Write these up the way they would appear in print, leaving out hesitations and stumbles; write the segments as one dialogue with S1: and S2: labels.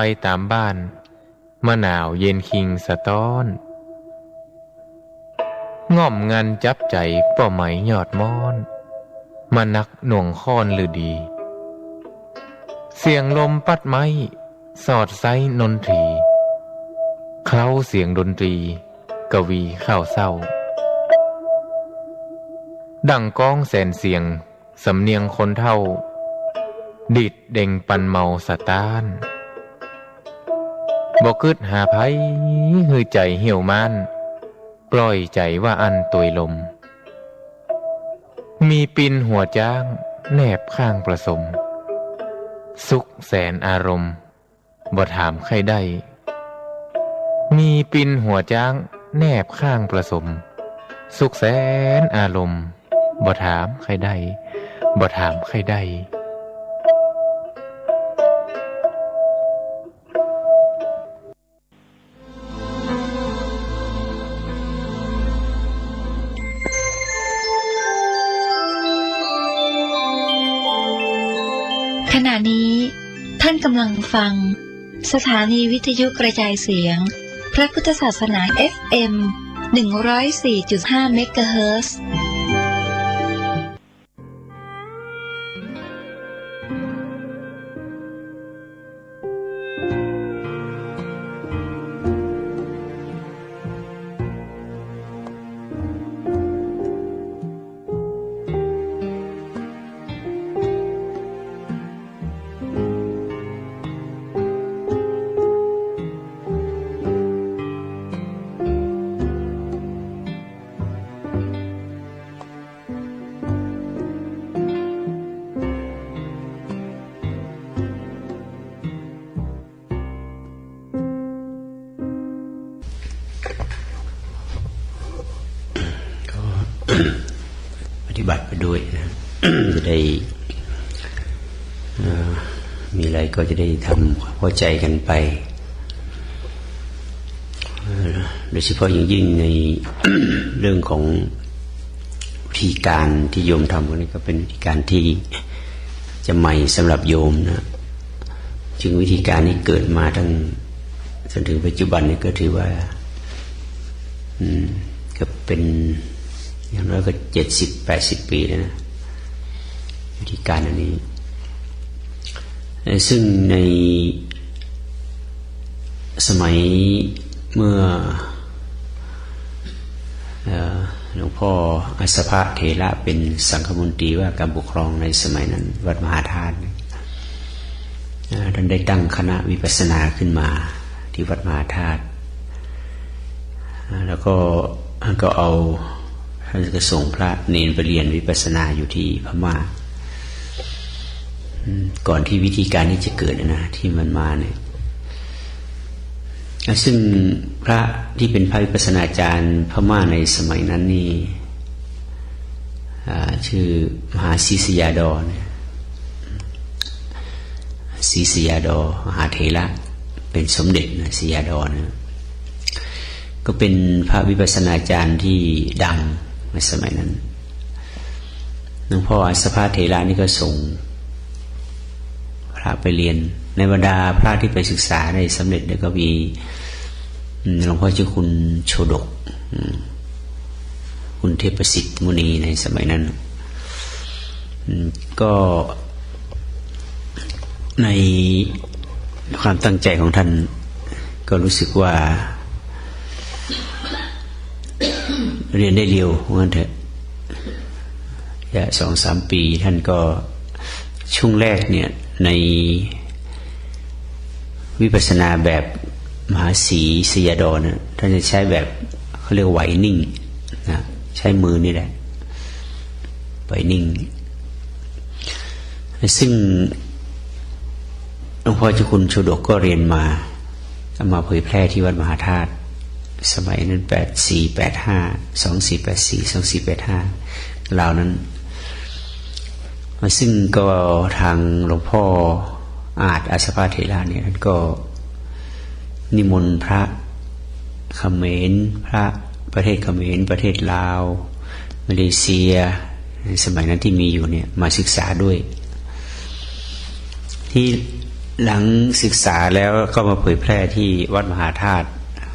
S1: ไปตามบ้านมะนาวเย็นคิงสะต้อนง่อมงันจับใจป่อไหมหยอดม้อนมานักหน่วงค้อนหรือดีเสียงลมปัดไม้สอดไซนนทรีเคล้าเสียงดนตรีกวีข้าวเศร้าดังก้องแสนเสียงสำเนียงคนเท่าดิดเด่งปันเมาสะต้านบ่กึดหาไผหือใจเหี่ยวมานปล่อยใจว่าอันตวยลมมีปินหัวจ้างแนบข้างประสมสุขแสนอารมณ์บ่ถามใครได้มีปินหัวจ้างแนบข้างประสมสุขแสนอารมณ์บ่ถามใครได้บ่ถามใครได้
S2: ขณะนี้ท่านกำลังฟังสถานีวิทยุกระจายเสียงพระพุทธศาสนา FM 104.5 เมกะเฮิรตซ์
S3: ปฏิบัติไปด้วยนะจะได้มีอะไรก็จะได้ทำความเข้าใจกันไปโดยเฉพาะอย่างยิ่งใน เรื่องของวิธีการที่โยมทำนี่ก็เป็นวิธีการที่จะใหม่สำหรับโยมนะจึงวิธีการนี้เกิดมาตั้งจนถึงปัจจุบันนี้ก็ถือว่าก็เป็นอย่างน้อยก็70-80 ปีแล้วนะวิธีการอันนี้ซึ่งในสมัยเมื่อหลวงพ่ออัสสภะเถระเป็นสังฆมนตรีว่าการปกครองในสมัยนั้นวัดมหาธาตุท่านได้ตั้งคณะวิปัสสนาขึ้นมาที่วัดมหาธาตุแล้วก็ท่านก็เอาท่านก็ส่งพระเนรไปเรียนวิปัสสนาอยู่ที่พม่าก่อนที่วิธีการนี้จะเกิดนะที่มันมาเนี่ยซึ่งพระที่เป็นพระวิปัสสนาจารย์พม่าในสมัยนั้นนี่ชื่อมหาศิษยาดรศิษยาดรมหาเถระเป็นสมเด็จนะศิษยาดรนะก็เป็นพระวิปัสสนาจารย์ที่ดังในสมัยนั้นหลวงพ่ออัสสภะเถระนี่ก็ส่งพระไปเรียนในบรรดาพระที่ไปศึกษาได้สำเร็จแล้วก็มีหลวงพ่อเจ้าคุณโชดกคุณเทพสิทธิ์มุนีในสมัยนั้นก็ในความตั้งใจของท่านก็รู้สึกว่าเรียนได้เร็วงั้นเถอะ2-3 ปีท่านก็ช่วงแรกเนี่ยในวิปัสสนาแบบมหาศรีสยาดรเนี่ยท่านจะใช้แบบเขาเรียกไหวนิ่งนะใช้มือนี่แหละไหวนิ่งซึ่งหลวงพ่อเจ้าคุณโชดกก็เรียนมาเอามาเผยแพร่ที่วัดมหาธาตุสมัยนั้น2485 2484 2485เหล่านั้นซึ่งก็ทางหลวงพ่ออาจอัสสภะเถระเนี่ยท่านก็นิมนต์พระเขมรพระประเทศเขมรประเทศลาวมาเลเซียในสมัยนั้นที่มีอยู่เนี่ยมาศึกษาด้วยที่ หลังศึกษาแล้วก็มาเผยแพร่ที่วัดมหาธาตุ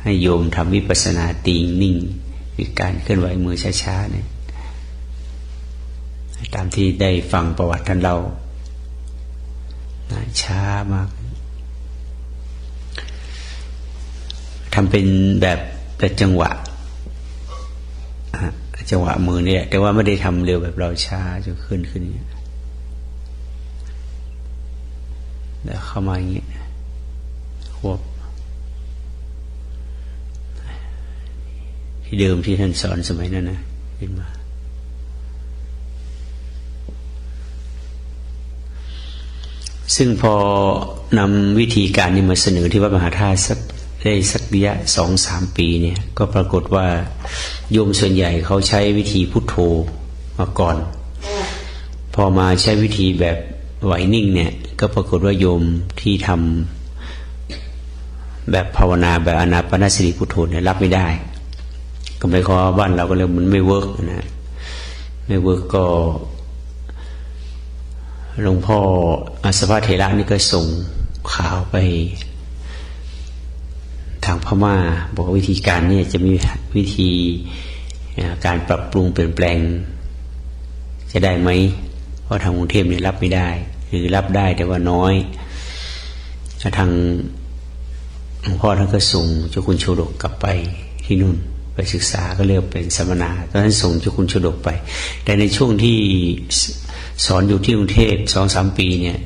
S3: ให้โยมทำวิปัสสนาตีนิ่งคือการเคลื่อนไหวมือช้าๆเนี่ยตามที่ได้ฟังประวัติท่านเล่าช้ามากทำเป็นแบบจังหวะมือเนี่ยแต่ว่าไม่ได้ทำเร็วแบบเราช้าจนขึ้นเนี่ยแล้วเข้ามาอย่างนี้ควบที่เดิมที่ท่านสอนสมัยนั้นนะขึ้นมาซึ่งพอนำวิธีการนี้มาเสนอที่วัดมหาธาตุได้สักระยะ 2-3 ปีเนี่ยก็ปรากฏว่าโยมส่วนใหญ่เขาใช้วิธีพุทโธมาก่อนพอมาใช้วิธีแบบไหวนิ่งเนี่ยก็ปรากฏว่าโยมที่ทำแบบภาวนาแบบอานาปานสติพุทโธเนี่ยรับไม่ได้ก็ไม่ขอบ้านเราก็เลยมันไม่เวิร์กนะไม่เวิร์กก็หลวงพ่ออาสภะเถระนี่ก็ส่งข่าวไปทางพม่าบอกว่าวิธีการนี่จะมีวิธีการปรับปรุงเปลี่ยนแปลงจะได้ไหมเพราะทางกรุงเทพเนี่ยรับไม่ได้หรือรับได้แต่ว่าน้อยทางหลวงพ่อท่านก็ส่งเจ้าคุณโชดกกลับไปที่นู่นไปศึกษาก็เรียกเป็นสัมมนาตอนนั้นส่งเจ้าคุณโชดกไปแต่ในช่วงที่สอนอยู่ที่กรุงเทพ 2-3 ปีเนี่ย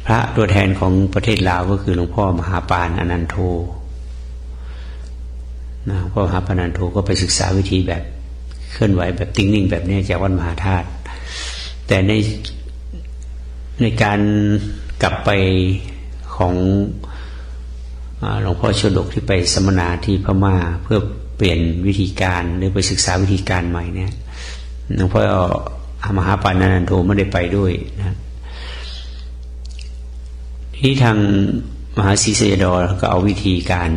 S3: พระตัวแทนของประเทศลาวก็คือหลวงพ่อมหาปานอนันโทนะหลวงพ่อมหาปานอนันโทก็ไปศึกษาวิธีแบบเคลื่อนไหวแบบติ้งนิ่งแบบนี้จากวัดมหาธาตุแต่ในการกลับไปของหลวงพ่อโชดกที่ไปสัมมนาที่พม่าเพื่อเปลี่ยนวิธีการหรือไปศึกษาวิธีการใหม่เนี่ยหลวงพ่อมหาปานอนันโทไม่ได้ไปด้วยนะที่ทางมหาศรีสยดอก็เอาวิธีการ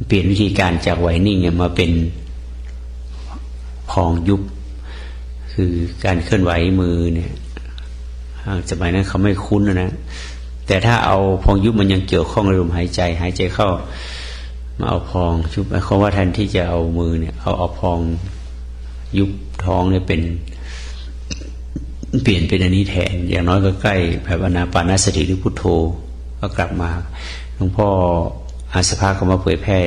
S3: เปลี่ยนวิธีการจากไหวนิ่งเนี่ยมาเป็นพองยุบคือการเคลื่อนไหวมือเนี่ยสมัยนั้นเขาไม่คุ้นนะแต่ถ้าเอาพองยุบมันยังเกี่ยวข้องกับลมหายใจเข้ามาเอาพองยุบเขาว่าแทนที่จะเอามือเนี่ยเอาพองยุบท้องเนี่ยเป็นเปลี่ยนเป็นอันนี้แทนอย่างน้อยก็ใกล้แบบอานาปานสติหรือพุทโธก็กลับมาหลวงพ่ออาสภาก็มาเผยแพร่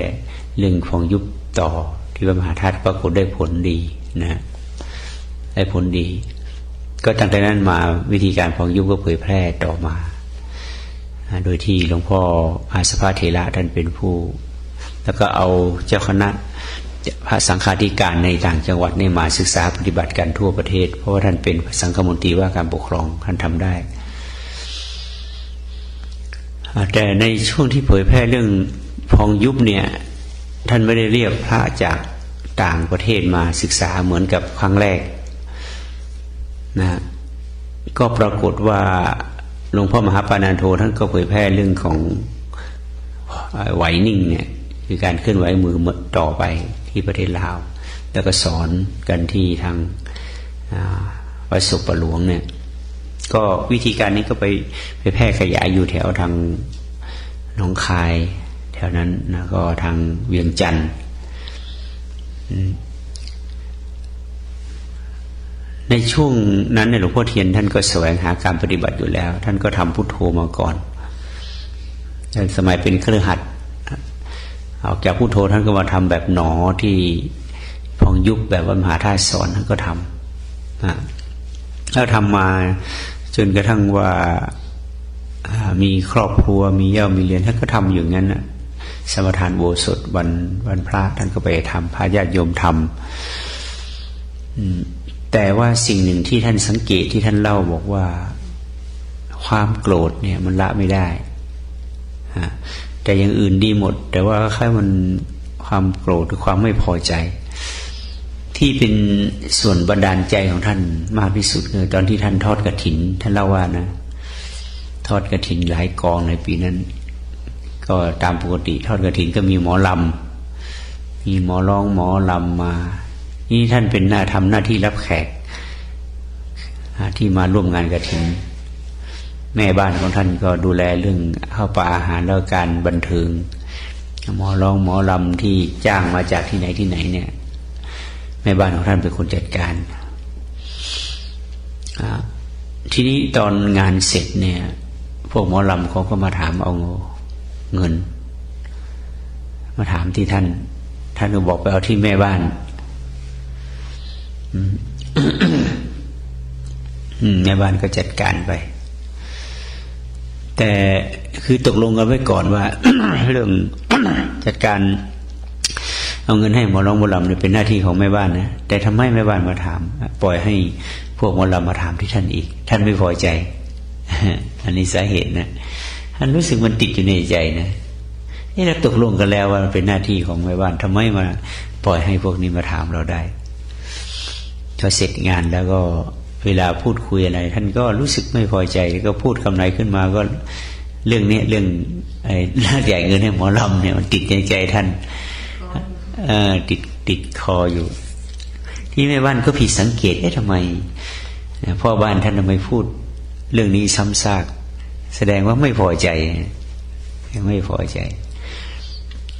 S3: เรื่องของยุบต่อที่วัดมหาธาตุปรากฏได้ผลดีนะได้ผลดีก็ตั้งแต่นั้นมาวิธีการของยุบก็เผยแพร่ต่อมาโดยที่หลวงพ่ออาสภาเถระท่านเป็นผู้แล้วก็เอาเจ้าคณะพระสังฆาธิการในต่างจังหวัดนี่มาศึกษาปฏิบัติกันทั่วประเทศเพราะว่าท่านเป็นสังฆมนตรีว่าการปกครองท่านทำได้แต่ในช่วงที่เผยแพร่เรื่องพองยุบเนี่ยท่านไม่ได้เรียกพระจากต่างประเทศมาศึกษาเหมือนกับครั้งแรกนะก็ปรากฏว่าหลวงพ่อมหาปานันโทท่านก็เผยแพร่เรื่องของไหวนิ่งเนี่ยคือการเคลื่อนไหวมือต่อไปที่ประเทศลาวแล้วก็สอนกันที่ทางวัดศพประหลวงเนี่ยก็วิธีการนี้ก็ไปแพร่ขยายอยู่แถวทางหนองคายแถวนั้นแล้วก็ทางเวียงจันทร์ในช่วงนั้นเนี่ยหลวงพ่อเทียนท่านก็แสวงหาการปฏิบัติอยู่แล้วท่านก็ทำพุทโธมาก่อนสมัยเป็นคฤหัสถ์ออกจากพุทโธท่านก็มาทำแบบหนอที่พองยุบแบบวัดมหาธาตุสอนท่านก็ทำแล้วทำมาจนกระทั่งว่ามีครอบครัวมีเย่ามีเรียนท่านก็ทำอยู่งั้นนะสมทานโบสถวันพระท่านก็ไปทำพาญาติโยมทำแต่ว่าสิ่งหนึ่งที่ท่านสังเกตที่ท่านเล่าบอกว่าความโกรธเนี่ยมันละไม่ได้แต่อย่างอื่นดีหมดแต่ว่าแค่มันความโกรธหรือความไม่พอใจที่เป็นส่วนบันดาลใจของท่านมากที่สุดคือตอนที่ท่านทอดกฐินท่านเล่าว่านะทอดกฐินหลายกองในปีนั้นก็ตามปกติทอดกฐินก็มีหมอลำมีหมอร้องหมอลำมานี่ท่านเป็นทำหน้าที่รับแขกที่มาร่วมงานกฐิน แม่บ้านของท่านก็ดูแลเรื่องข้าวปลาอาหารแล้วการบันเทิงหมอร้องหมอลำที่จ้างมาจากที่ไหนเนี่ยแม่บ้านของท่านเป็นคนจัดการทีนี้ตอนงานเสร็จเนี่ยพวกหมอลำเขาก็มาถามเอาเงินมาถามที่ท่านก็บอกไปเอาที่แม่บ้าน แม่บ้านก็จัดการไปแต่คือตกลงกันไว้ก่อนว่า เรื่อง จัดการเอาเงินให้หมอร้องหมอลำเนี่ยเป็นหน้าที่ของแม่บ้านนะแต่ทำไมแม่บ้านมาถามปล่อยให้พวกหมอลำมาถามที่ท่านอีกท่านไม่พอใจ อันนี้สาเหตุนะท่านรู้สึกมันติดอยู่ในใจนะนี่เราตกลงกันแล้วว่ามันเป็นหน้าที่ของแม่บ้านทำไมมาปล่อยให้พวกนี้มาถามเราได้พอเสร็จงานแล้วก็เวลาพูดคุยอะไรท่านก็รู้สึกไม่พอใจก็พูดคำไหนขึ้นมาก็เรื่องนี้เรื่องไอ้ใหญ่เงินให้หมอลำเนี่ยมันติดในใจท่านติดคออยู่ที่แม่บ้านก็ผิดสังเกตทำไมพ่อบ้านท่านทำไมพูดเรื่องนี้ซ้ำซากแสดงว่าไม่พอใจไม่พอใจ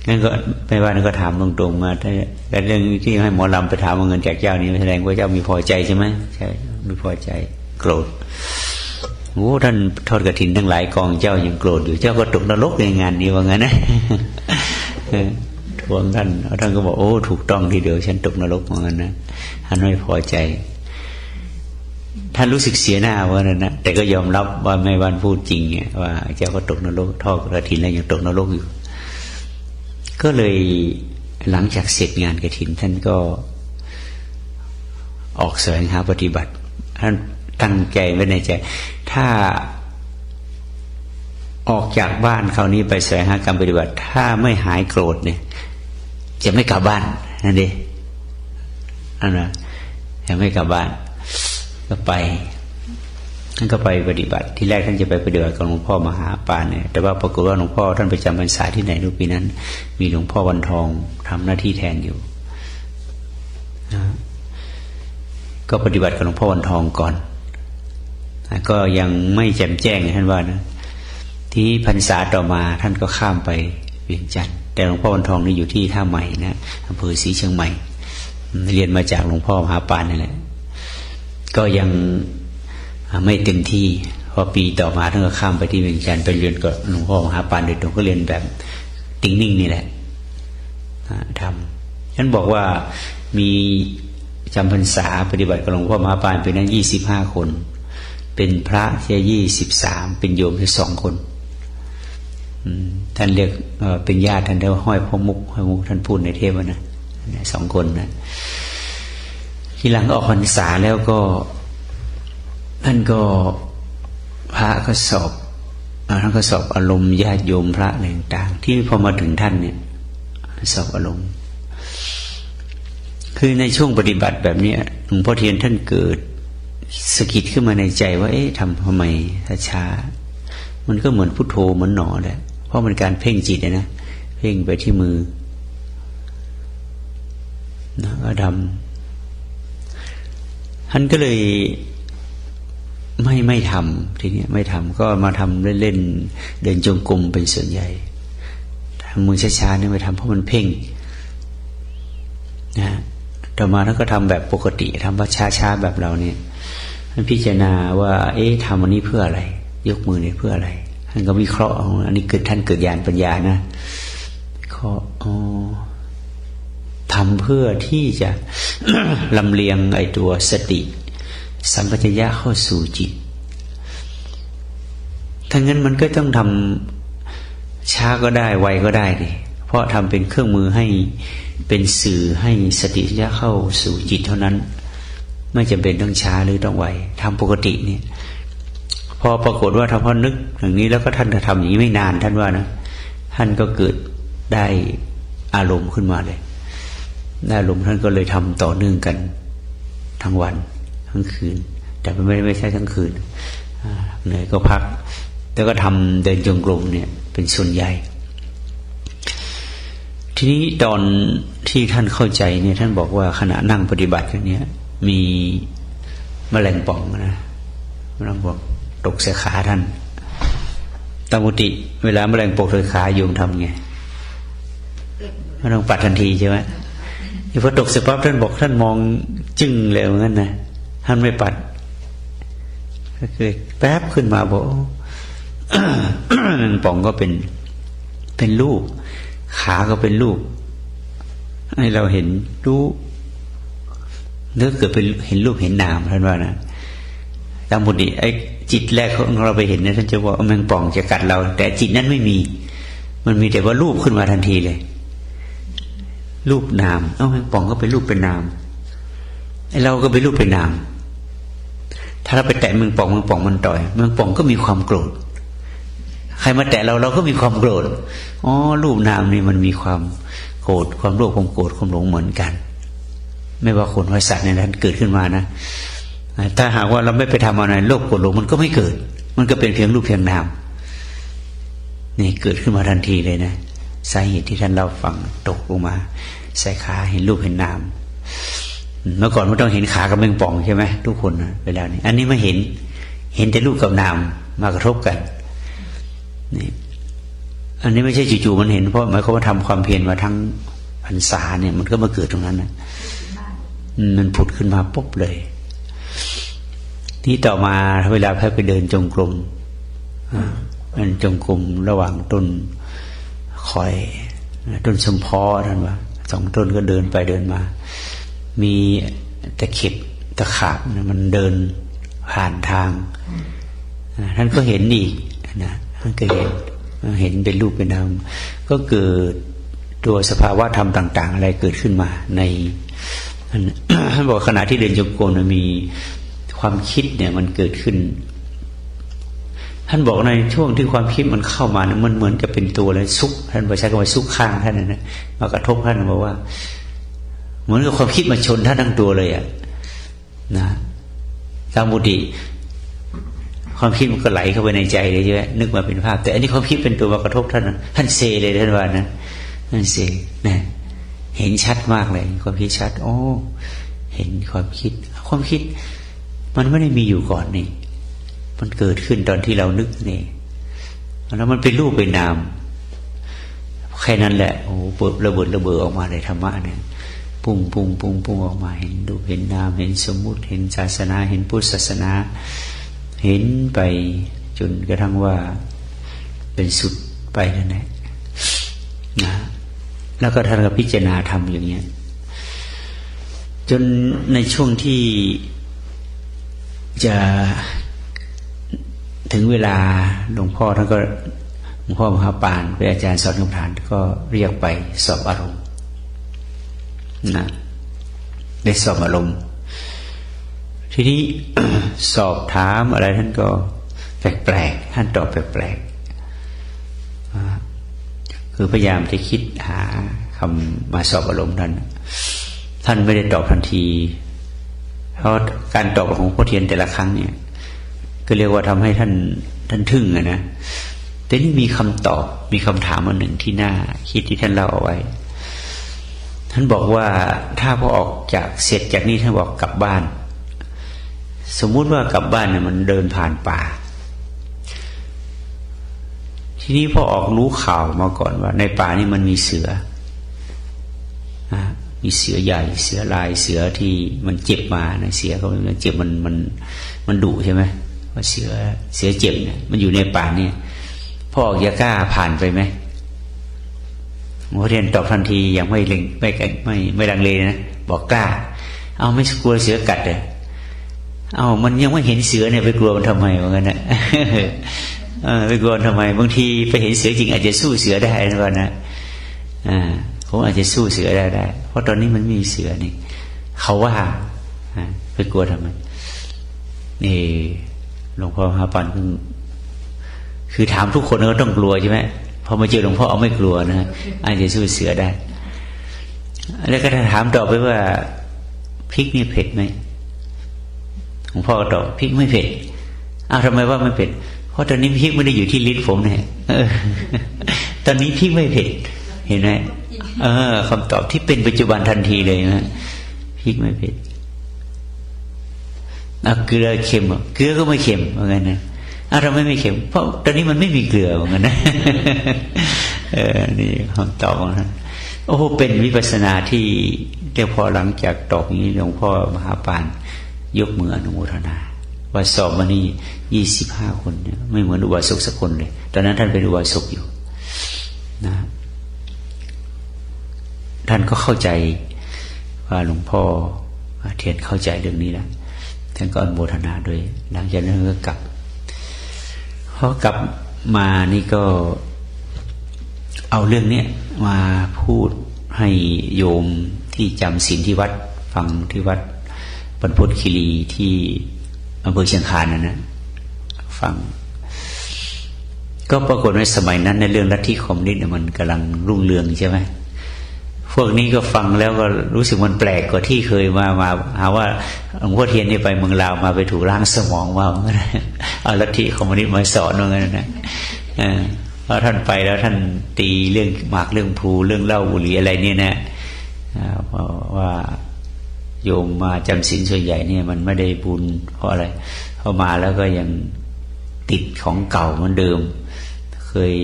S3: นั่นก็แม่บ้านก็ถามตรงๆมาแต่เรื่องที่ให้หมอลำไปถามเอาเงินจากเจ้านี้แสดงว่าเจ้ามีพอใจใช่ไหมใช่ไม่พอใจโกรธโอ้ท่านทอดกฐินทั้งหลายกองเจ้ายังโกรธอยู่เจ้าก็ตกนรกในงานนี้ว่างั้นนะทวงท่านก็บอกโอ้ถูกต้องทีเดียวฉันตกนรกว่างั้นนะท่านไม่พอใจท่านรู้สึกเสียหน้าว่านั่นนะแต่ก็ยอมรับว่าแม่บ้านพูดจริงเนี่ยว่าเจ้าก็ตกนรกทอดกฐินแล้วยังตกนรกอยู่ก็เลยหลังจากเสร็จงานกฐินท่านก็ออกแสวงหาปฏิบัติท่านตั้งใจไว้ในใจถ้าออกจากบ้านคราวนี้ไปแสวงหาการปฏิบัติถ้าไม่หายโกรธเนี่ยจะไม่กลับบ้านนั่นเองนั่นนะจะไม่กลับบ้านก็ไปท่านก็ไปปฏิบัติที่แรกท่านจะไปปฏิบัติกับหลวงพ่อมหาปานเนี่ยแต่ว่าปรากฏว่าหลวงพ่อท่านไปจำพรรษาที่ไหนทุกปีนั้นมีหลวงพ่อวันทองทำหน้าที่แทนอยู่นะก็ปฏิบัติกับหลวงพ่อวันทองก่อนก็ยังไม่แจ่มแจ้งท่านว่านะที่พรรษาต่อมาท่านก็ข้ามไปเวียงจันทร์แต่หลวงพ่อวันทองนี่อยู่ที่ท่าใหม่นะอำเภอศรีเชียงใหม่เรียนมาจากหลวงพ่อมหาปานนี่แหละก็ยังไม่เต็มที่พอปีต่อมาท่านก็ข้ามไปที่เวียงจันทร์ไปเรียนกับหลวงพ่อมหาปานโดยตรงก็เรียนแบบติ้งนิ่งนี่แหละทำฉันบอกว่ามีจำพรรษาปฏิบัติกับหลวงพ่อมหาปานเป็นนั้น25 คนเป็นพระแค่23เป็นโยมแค่2 คนท่านเรียกเป็นญาติท่านเรียกว่าห้อยพ่อมุกท่านพูดในเทปว่านะ2 คนนะทีหลังออกพรรษาแล้วก็ท่านก็พระก็สอบท่านก็สอบอารมณ์ญาติโยมพระอะไรต่างที่พอมาถึงท่านเนี่ยสอบอารมณ์คือในช่วงปฏิบัติแบบนี้หลวงพ่อเทียนท่านเกิดสะกิดขึ้นมาในใจว่าทำไมช้ามันก็เหมือนพุทโธเหมือนหนอแหละเพราะมันการเพ่งจิตนะเพ่งไปที่มือนะก็ทำท่านก็เลยไม่ทำทีนี้ไม่ทำก็มาทำเล่นๆเดินจงกรมเป็นส่วนใหญ่ทำมือช้าๆนี่ไม่ทำเพราะมันเพ่งนะต่อมาท่านก็ทำแบบปกติทำว่าช้าๆแบบเราเนี่ยท่านพิจารณาว่าทำอันนี้เพื่ออะไรยกมือเนี่ยเพื่ออะไรท่านก็วิเคราะห์อันนี้ท่านเกิดญาณปัญญานะทำเพื่อที่จะ ลำเลียงไอ้ตัวสติสัมปชัญญะเข้าสู่จิตถ้างั้นมันก็ต้องทำช้าก็ได้ไวก็ได้ดิเพราะทำเป็นเครื่องมือให้เป็นสื่อให้สติสัมปชัญญะเข้าสู่จิตเท่านั้นไม่จำเป็นต้องช้าหรือต้องไวทำปกติเนี่ยพอปรากฏว่าถ้าพอนึกอย่างนี้แล้วก็ท่านจะทำอย่างนี้ไม่นานท่านว่านะท่านก็เกิดได้อารมณ์ขึ้นมาเลยได้อารมณ์ท่านก็เลยทำต่อเนื่องกันทั้งวันทั้งคืนแต่ไม่ใช่ทั้งคืนเหนื่อยก็พักแล้วก็ทำเดินจงกรมเนี่ยเป็นส่วนใหญ่ทีนี้ตอนที่ท่านเข้าใจเนี่ยท่านบอกว่าขณะนั่งปฏิบัติอย่างนี้มีแมลงป่องนะแมลงป่องตกใส่ขาท่าน ตามปกติเวลาแมลงปกใส่ขาโยมทำไงไม่ต้องปัดทันทีใช่ไหมพอตกเสร็จปั๊บท่านบอกท่านมองจึ้งเลยเหมือนกันนะท่านไม่ปัดก็คือแป๊บขึ้นมาบอกป่องก็เป็นรูปขาก็เป็นรูปให้เราเห็นรู้เนื้อเกิดเป็นเห็นรูปเห็นนามท่านว่านะตามปกติไอ้จิตแรกของเราไปเห็นนะท่านจะว่าแมงป่องจะกัดเราแต่จิตนั้นไม่มีมันมีแต่ว่ารูปขึ้นมาทันทีเลยรูปนามแมงป่องก็เป็นรูปเป็นนามไอ้เราก็เป็นรูปเป็นนามถ้าเราไปแตะแมงป่องมันต่อยแมงป่องก็มีความโกรธใครมาแตะเราก็มีความโกรธรูปนามนี่มันมีความโกรธความโลภความโกรธความหลงเหมือนกันไม่ว่าคนว่าสัตว์ในนั้นเกิดขึ้นมานะถ้าหากว่าเราไม่ไปทำอะไรโลภโกรธหลงมันก็ไม่เกิดมันก็เป็นเพียงรูปเพียงนามนี่เกิดขึ้นมาทันทีเลยนะสาเหตุที่ท่านเราฟังตกลงมาใส่ขาเห็นรูปเห็นนามเมื่อก่อนไม่ต้องเห็นขากับแมงป่องใช่ไหมทุกคนนะเวลานี้อันนี้ไม่เห็นแต่รูปกับนามมากระทบกันนี่อันนี้ไม่ใช่จู่ๆมันเห็นเพราะหมายความว่าทำความเพียรมาทั้งพรรษาเนี่ยมันก็มาเกิดตรงนั้นนะมันผุดขึ้นมาปุ๊บเลยที่ต่อมาเวลาไปเดินจงกรมมันจงกรมระหว่างต้นคอยต้นสมพอท่านว่า2 ต้นก็เดินไปเดินมามีตะเข็บตะขาบมันเดินผ่านทางท่านก็เห็นอีกนะท่านก็เห็นเป็นรูปเป็นนามก็เกิดตัวสภาวะธรรมต่างๆอะไรเกิดขึ้นมาในท่านบอกขณะที่เดินจงกรมมีความคิดเนี่ยมันเกิดขึ้นท่านบอกในช่วงที่ความคิดมันเข้ามาเนี่ยมันเหมือนกับเป็นตัวอะไรซุกท่านบอกใช้คำว่าซุกข้างท่านนะมากระทบท่านบอกว่าเหมือนกับความคิดมาชนท่านทั้งตัวเลยอ่ะนะตามปกติความคิดมันก็ไหลเข้าไปในใจเลยใช่ไหมนึกมาเป็นภาพแต่อันนี้ความคิดเป็นตัวมากระทบท่านท่านเซเลยท่านว่านะท่านเซนะเห็นชัดมากเลยความคิดชัดเห็นความคิดมันไม่ได้มีอยู่ก่อนนี่มันเกิดขึ้นตอนที่เรานึกนี่แล้วมันเป็นรูปเป็นนามแค่นั้นแหละเปิดระเบิดออกมาในธรรมะเนี่ยปุ่งออกมาเห็นรูปเห็นนามเห็นสมมุติเห็นศาสนาเห็นพุทธศาสนาเห็นไปจนกระทั่งว่าเป็นสุดไปนั่นแหละนะแล้วก็ท่านก็พิจารณาทำอย่างเงี้ยจนในช่วงที่จะถึงเวลาหลวงพ่อท่านก็หลวงพ่อมหาปานเป็นอาจารย์สอนกรรมฐานก็เรียกไปสอบอารมณ์นะได้สอบอารมณ์ทีนี้ สอบถามอะไรท่านก็แปลกๆท่านตอบแปลกๆคือพยายามจะคิดหาคำมาสอบอารมณ์ท่านไม่ได้ตอบทันทีเพราะการตอบของพ่อเทียนแต่ละครั้งเนี่ยก็เรียกว่าทำให้ท่านทึ่งนะแต่นี่มีคำตอบมีคำถามอันหนึ่งที่น่าคิดที่ท่านเล่าเอาไว้ท่านบอกว่าถ้าพอออกจากเสร็จจากนี้ท่านบอกกลับบ้านสมมุติว่ากลับบ้านเนี่ยมันเดินผ่านป่าทีนี้พอออกรู้ข่าวมาก่อนว่าในป่านี่มันมีเสือมีเสือใหญ่เสือลายเสือที่มันเจ็บมานะเสือเขามันเจ็บมันดุใช่ไหมว่าเสือเจ็บเนี่ยมันอยู่ในป่าเนี่ยพ่อออกจะกล้าผ่านไปไหมหลวงพ่อเทียนตอบทันทียังไม่ลังเลนะบอกกล้าไม่กลัวเสือกัดเลยมันยังไม่เห็นเสือเนี่ยไปกลัวมันทำไมวะงั้นนะไปกลัวทำไมบางทีไปเห็นเสือจริงอาจจะสู้เสือได้นะก่อนนะผมอาจจะสู้เสือได้เพราะตอนนี้มันมีเสือนี่เขาว่าไปกลัวทำไมนี่หลวงพ่อมหาปานคือถามทุกคนก็ต้องกลัวใช่ไหมพอมาเจอหลวงพ่อไม่กลัวนะอาจจะสู้เสือได้แล้วก็ถามต่อไปว่าพริกนี่เผ็ดไหมหลวงพ่อก็ตอบพริกไม่เผ็ดทำไมว่าไม่เผ็ดเพราะตอนนี้พริกไม่ได้อยู่ที่ลิ้นผมเนี่ยตอนนี้พริกไม่เผ็ดเห็นไหมคำตอบที่เป็นปัจจุบันทันทีเลยนะพริกไม่เผ็ดเกลือเค็มเกลือก็ไม่เค็มเหมือนกันนะ ทำไมไม่เค็มเพราะตอนนี้มันไม่มีเกลือเหมือนกันนะนี่คำตอบของท่านโอ้เป็นวิปัสสนาที่เดี๋ยวพอหลังจากตอบนี้หลวงพ่อมหาปานยกมืออนุโมทนาว่าสอบมานี่25 คนเนี่ยไม่เหมือนอุบาสกสักคนเลยตอนนั้นท่านเป็นอุบาสกอยู่นะท่านก็เข้าใจว่าหลวงพ่อเทียนเข้าใจเรื่องนี้แล้วท่านก็อนุโมทนาด้วยหลังจากนั้นก็กลับพอกลับมานี่ก็เอาเรื่องนี้มาพูดให้โยมที่จำศีลที่วัดฟังที่วัดบรรพตคีรีที่อำเภอเชียงคานนะฟังก็ปรากฏว่าสมัยนั้นในเรื่องลัทธิคอมมิวนิสต์มันกำลังรุ่งเรืองใช่ไหมพวกนี้ก็ฟังแล้วก็รู้สึกมันแปลกกว่าที่เคยมาหาว่าหลวงพ่อเทียนนี่ไปเมืองลาวมาไปถูกล้างสมองว่าเอาลัทธิคอมมิวนิสต์มาสอนว่างั้นนะเพราะท่านไปแล้วท่านตีเรื่องหมากเรื่องพลูเรื่องเหล้าบุหรี่อะไรเนี่ยนะเพราะว่าโยมมาจำศีลส่วนใหญ่เนี่ยมันไม่ได้บุญเพราะอะไรเข้ามาแล้วก็ยังติดของเก่าเหมือนเดิมเคย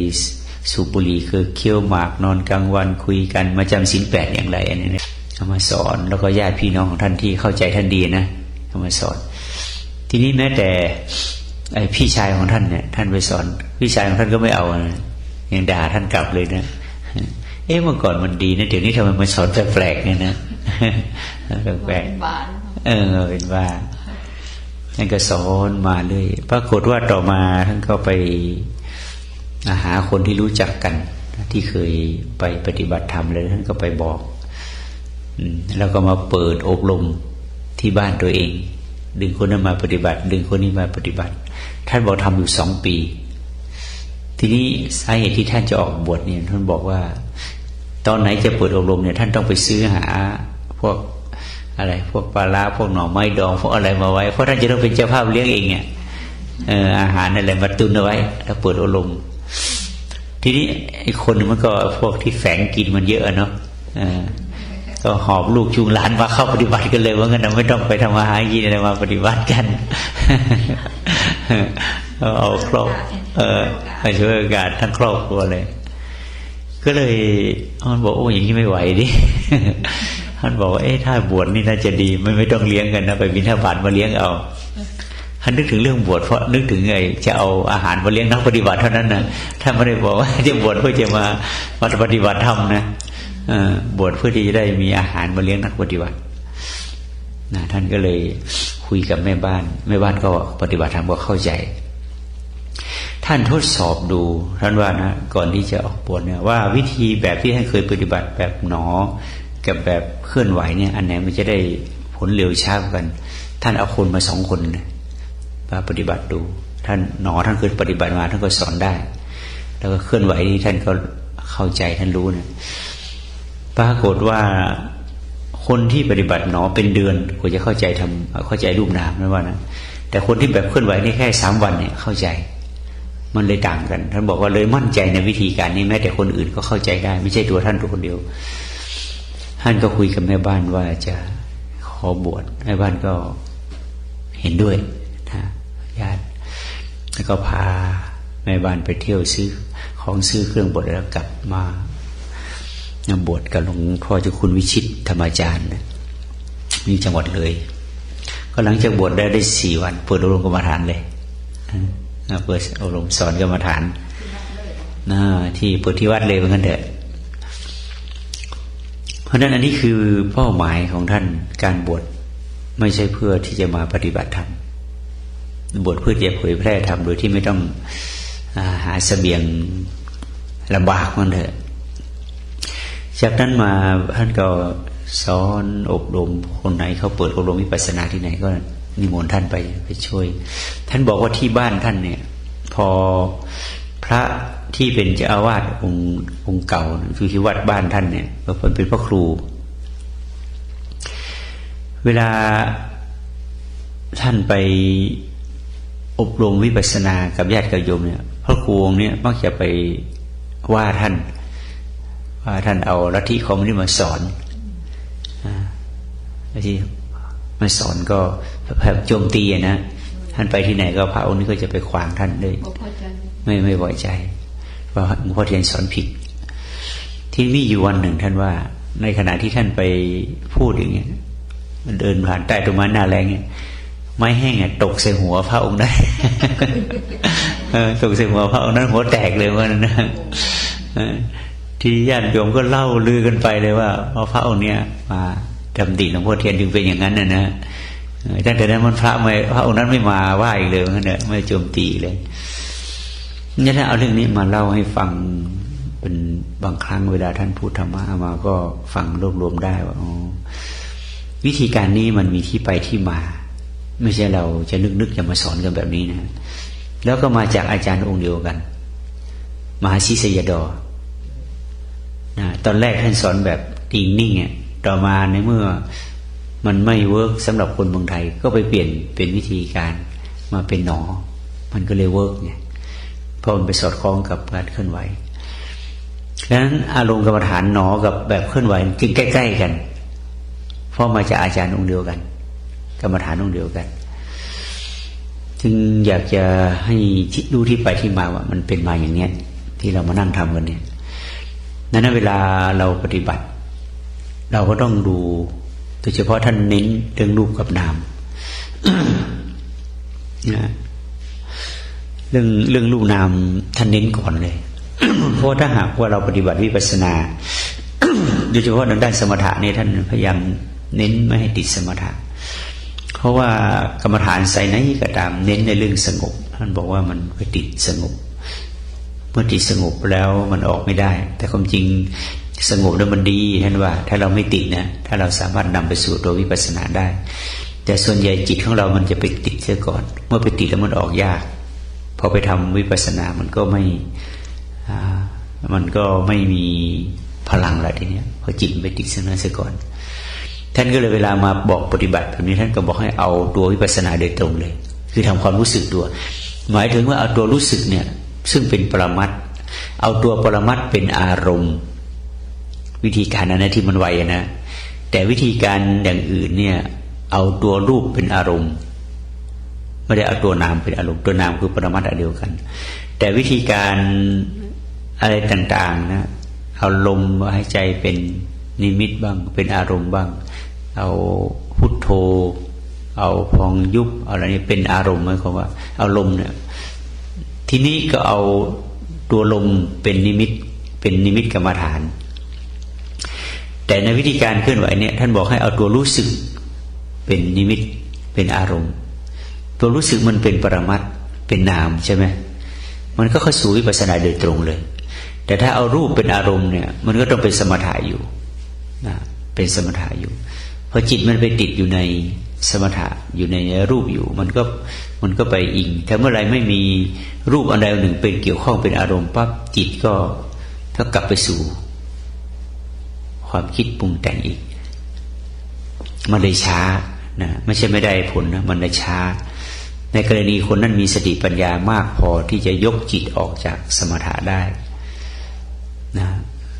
S3: สูบบุหรี่เคยเคี้ยวหมากนอนกลางวันคุยกันมาจำศีล8อย่างไรอันนี้เนี่ยเอามาสอนแล้วก็ญาติพี่น้องของท่านที่เข้าใจท่านดีนะเอามาสอนทีนี้แม้แต่ไอ้พี่ชายของท่านเนี่ยท่านไปสอนพี่ชายของท่านก็ไม่เอานะยังด่าท่านกลับเลยนะเมื่อก่อนมันดีนะเดี๋ยวนี้ทำไมมันสอนแปลกๆเนี่ยนะแปลกๆเป็นว่าท่านก็สอนมาเลยปรากฏว่าต่อมาท่านก็ไปหาคนที่รู้จักกันที่เคยไปปฏิบัติธรรมเลยท่านก็ไปบอกแล้วก็มาเปิดอบรมที่บ้านตัวเองดึงคนนั้นมาปฏิบัติดึงคนนี้มาปฏิบัติท่านบอกทำอยู่2 ปีทีนี้สาเหตุที่ท่านจะออกบวชเนี่ยท่านบอกว่าตอนไหนจะเปิดอบรมเนี่ยท่านต้องไปซื้อหาพวกอะไรพวกปลาร้าพวกหน่อไม้ดองพวกอะไรมาไว้เพราะท่านจะต้องเป็นเจ้าภาพเลี้ยงเองเนี่ยอาหารอะไรมาตุนเอาไว้แล้วเปิดอบรมทีนี้ไอ้คนมันก็พวกที่แฝงกินมันเยอะเนาะก็หอบลูกจูงหลานมาเข้าปฏิบัติกันเลยว่างั้นไม่ต้องไปทำอาหารกินอะไรมาปฏิบัติกันเอาครอบให้ช่วยโอกาสทั้งครอบครัวเลยก็เลยมันบอกโอ้อย่างนี้ไม่ไหวดิท่านบอกว่าถ้าบวชนี่น่าจะดีไม่ต้องเลี้ยงกันนะไปบิณฑบาตมาเลี้ยงเอาท่านนึกถึงเรื่องบวชเพราะนึกถึงไงจะเอาอาหารมาเลี้ยงนักปฏิบัติเท่านั้นนะท่านไม่ได้บอกว่าจะบวชเพื่อจะมาปฏิบัติธรรมนะบวชเพื่อที่จะได้มีอาหารมาเลี้ยงนักปฏิบัตินะท่านก็เลยคุยกับแม่บ้านก็ปฏิบัติธรรมก็เข้าใจท่านทดสอบดูท่านว่านะก่อนที่จะออกบวชเนี่ยว่าวิธีแบบที่ท่านเคยปฏิบัติแบบหนอกับแบบเคลื่อนไหวเนี่ยอันไหนมันจะได้ผลเร็วช้ากันท่านเอาคนมา2 คนมาปฏิบัติดูท่านหนอท่านเคยปฏิบัติมาท่านก็สอนได้แล้วก็เคลื่อนไหวที่ท่านก็เข้าใจท่านรู้เนี่ยปรากฏว่าคนที่ปฏิบัติหนอเป็นเดือนกว่าจะเข้าใจรูปนามนั่นว่านะแต่คนที่แบบเคลื่อนไหวนี่แค่3 วันเนี่ยเข้าใจมันเลยต่างกันท่านบอกว่าเลยมั่นใจในวิธีการนี้แม้แต่คนอื่นก็เข้าใจได้ไม่ใช่ตัวท่านตัวคนเดียวท่านก็คุยกับแม่บ้านว่าจะขอบวชแม่บ้านก็เห็นด้วยนะญาติแล้วก็พาแม่บ้านไปเที่ยวซื้อของซื้อเครื่องบวชแล้วกลับมาบวชกับหลวงพ่อเจ้าคุณวิชิตธรรมอาจารย์นี่จังหวัดเลยก็หลังจากบวชได้4 วันเปิดอบรมกรรมฐานเลยเปิดอบรมสอนกรรมฐานที่เปิดที่วัดเลยเหมือนกันเถอะเพราะนั้นอันนี้คือเป้าหมายของท่านการบวชไม่ใช่เพื่อที่จะมาปฏิบัติธรรมบวชเพื่อจะเผยแพร่ธรรมโดยที่ไม่ต้องหาเสบียงลำบากมันเถอะจากนั้นมาท่านก็สอนอบรมคนไหนเขาเปิดอบรมวิปัสสนาที่ไหนก็นิมนต์ท่านไปช่วยท่านบอกว่าที่บ้านท่านเนี่ยพอพระที่เป็นเจ้าอาวาสองค์เก่าคือที่วัดบ้านท่านเนี่ยเป็นพระครูเวลาท่านไปอบรมวิปัสสนากับญาติกับโยมเนี่ยพระครูองค์เนี่ยมักจะไปว่าท่านเอาลัทธิคอมมิวนิสต์มาสอนที่มาสอนก็แบบโจมตีนะ ท่านไปที่ไหนก็พระองค์นี้ก็จะไปขวางท่านเลยไม่พอใจว่าหลวงพ่อเทียนสอนผิดที่มีอยู่วันหนึ่งท่านว่าในขณะที่ท่านไปพูดอย่างเงี้ยมันเดินผ่านใต้ต้นไม้หน้าแรงเนี่ยไม้แห้งตกใส่หัวพระองค์ได้ ตกใส่หัวพระองค์นั้นหัวแตกเลยว่านั้นนะที่ญาติโยมก็เล่าลือกันไปเลยว่าพระองค์เนี้ยมาดำดิหลวงพ่อเทียนจึงเป็นอย่างนั้นนะตั้งแต่นั้นมันพระองค์นั้นไม่มาว่าอีกเลยงั้นเนี่ยไม่โจมตีเลยนี่ถ้าเอาเรื่องนี้มาเล่าให้ฟังเป็นบางครั้งเวลาท่านพูดธรรมะมาก็ฟังรวบรวมได้ว่าวิธีการนี้มันมีที่ไปที่มาไม่ใช่เราจะนึกจะมาสอนกันแบบนี้นะแล้วก็มาจากอาจารย์องค์เดียวกันมหาศิษยดนะตอนแรกท่านสอนแบบติงนิ่งต่อมาในเมื่อมันไม่เวิร์กสำหรับคนเมืองไทยก็ไปเปลี่ยนเป็นวิธีการมาเป็นหนอมันก็เลยเวิร์กเนี่ยเพราะมันไปสอดคล้องกับการเคลื่อนไหวดังนั้นอารมณ์กรรมฐานหนอกับแบบเคลื่อนไหวจึงใกล้ๆกันเพราะมาจากอาจารย์องค์เดียวกันกรรมฐานองค์เดียวกันจึงอยากจะให้ดูที่ไปที่มาว่ามันเป็นมาอย่างเนี้ยที่เรามานั่งทำกันเนี่ยนั้นเวลาเราปฏิบัติเราก็ต้องดูโดยเฉพาะท่านเน้นเรื่องรูปกับนาม เรื่องรูปนามท่านเน้นก่อนเลย เพราะถ้าหากว่าเราปฏิบัติวิปัสสนา โดยเฉพาะด้านสมถะนี่ท่านพยายามเน้นไม่ให้ติดสมถะเพราะว่ากรรมฐานใส่ไหนก็ตามเน้นในเรื่องสงบท่านบอกว่ามันไปติดสงบเมื่อติดสงบแล้วมันออกไม่ได้แต่ความจริงสงบแล้วมันดีท่านว่าถ้าเราไม่ติดนะถ้าเราสามารถนำไปสู่ตัววิปัสสนาได้แต่ส่วนใหญ่จิตของเรามันจะไปติดเสียก่อนเมื่อไปติดแล้วมันออกยากพอไปทำวิปัสสนามันก็ไม่มีพลังแล้วทีนี้พอจิตไปติดเสียก่อนท่านก็เลยเวลามาบอกปฏิบัติแบบนี้ท่านก็บอกให้เอาตัววิปัสสนาโดยตรงเลยคือทำความรู้สึกตัวหมายถึงว่าเอาตัวรู้สึกเนี่ยซึ่งเป็นปรมัตถ์เอาตัวปรมัตถ์เป็นอารมณ์วิธีการนั้นที่มันไวนะแต่วิธีการอย่างอื่นเนี่ยเอาตัวรูปเป็นอารมณ์ไม่ได้เอาตัวนามเป็นอารมณ์ตัวนามคือปรมัตถ์อันเดียวกันแต่วิธีการอะไรต่างๆนะเอาลมหายใจเป็นนิมิตบ้างเป็นอารมณ์บ้างเอาพุทโธเอาพองยุบเอาอะไรนี่เป็นอารมณ์หมายความว่าเอาลมเนี่ยทีนี้ก็เอาตัวลมเป็นนิมิตกรรมฐานแต่ในวิธีการเคลื่อนไหวเนี่ยท่านบอกให้เอาตัวรู้สึกเป็นนิมิตเป็นอารมณ์ตัวรู้สึกมันเป็นปรมัตถ์เป็นนามใช่ไหมมันก็เข้าสู่วิปัสสนาโดยตรงเลยแต่ถ้าเอารูปเป็นอารมณ์เนี่ยมันก็ต้องเป็นสมถะอยู่นะเป็นสมถะอยู่พอจิตมันไปติดอยู่ในสมถะอยู่ในรูปอยู่มันก็ไปอิงแต่เมื่อไรไม่มีรูปอันใดหนึ่งเป็นเกี่ยวข้องเป็นอารมณ์ปั๊บจิตก็กลับไปสู่ความคิดปรุงแต่งอีกมันเลยช้านะไม่ใช่ไม่ได้ผลนะมันเลยช้าในกรณีคนนั้นมีสติปัญญามากพอที่จะยกจิตออกจากสมถะได้นะ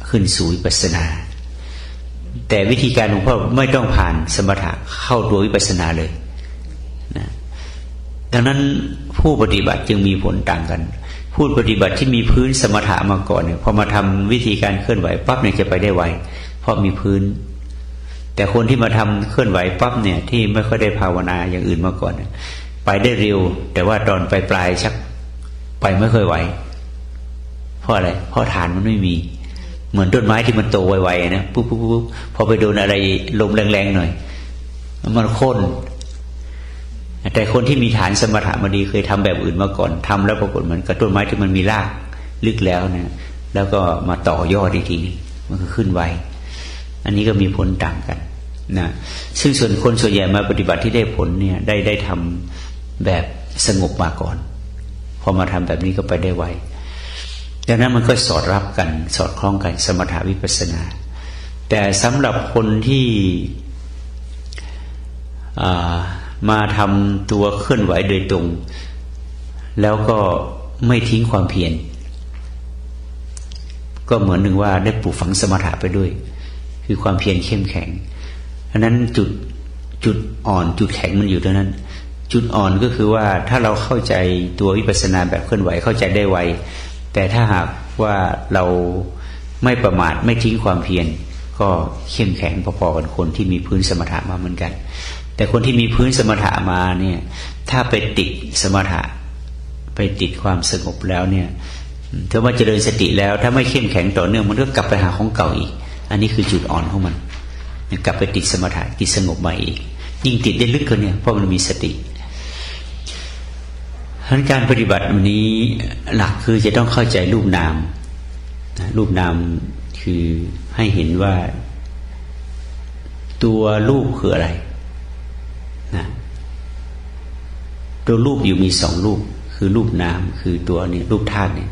S3: ขึ้นสู่วิปัสสนาแต่วิธีการของพ่อไม่ต้องผ่านสมถะเข้าตัววิปัสสนาเลยนะดังนั้นผู้ปฏิบัติจึงมีผลต่างกันผู้ปฏิบัติที่มีพื้นสมถะมาก่อนเนี่ยพอมาทำวิธีการเคลื่อนไหวปั๊บเนี่ยจะไปได้ไวเพราะมีพื้นแต่คนที่มาทำเคลื่อนไหวปั๊บเนี่ยที่ไม่ค่อยได้ภาวนาอย่างอื่นมาก่อนไปได้เร็วแต่ว่าตอนปลายชักไปไม่ค่อยไหวเพราะอะไรเพราะฐานมันไม่มีเหมือนต้นไม้ที่มันโตไวๆนะปุ๊บพอไปโดนอะไรลมแรงๆหน่อยมันโค่นแต่คนที่มีฐานสมถะมาดีเคยทำแบบอื่นมาก่อนทำแล้วปรากฏเหมือนกับต้นไม้ที่มันมีรากลึกแล้วนะแล้วก็มาต่อยอดอีกทีนี้มันก็ขึ้นไวอันนี้ก็มีผลต่างกันนะซึ่งส่วนคนส่วนใหญ่มาปฏิบัติที่ได้ผลเนี่ยได้ทำแบบสงบมาก่อนพอมาทำแบบนี้ก็ไปได้ไวดังนั้นมันก็สอดรับกันสอดคล้องกันสมถะวิปัสสนาแต่สำหรับคนที่มาทำตัวเคลื่อนไหวโดยตรงแล้วก็ไม่ทิ้งความเพียรก็เหมือนหนึ่งว่าได้ปลูกฝังสมถะไปด้วยคือความเพียรเข้มแข็งเพราะนั้นจุดอ่อนจุดแข็งมันอยู่ตรงนั้น จุดอ่อนก็คือว่าถ้าเราเข้าใจตัววิปัสสนาแบบเคลื่อนไหวเข้าใจได้ไวแต่ถ้าหากว่าเราไม่ประมาทไม่ทิ้งความเพียรก็เข้มแข็งพอๆกับคนที่มีพื้นสมถะมาเหมือนกันแต่คนที่มีพื้นสมถะมาเนี่ยถ้าไปติดสมถะไปติดความสงบแล้วเนี่ยถ้าว่าเจริญสติแล้วถ้าไม่เข้มแข็งต่อเนื่องมันก็กลับไปหาของเก่าอีกอันนี้คือจุดอ่อนของมันกลับไปติดสมถะติดสงบใหม่อีกยิ่งติดได้ลึกกว่านี้เพราะมันมีสติการปฏิบัติวันนี้หลักคือจะต้องเข้าใจรูปนามรูปนามคือให้เห็นว่าตัวรูปคืออะไรนะตัวรูปอยู่มีสองรูปคือรูปนามคือตัวนี้รูปธาตุเนี่ย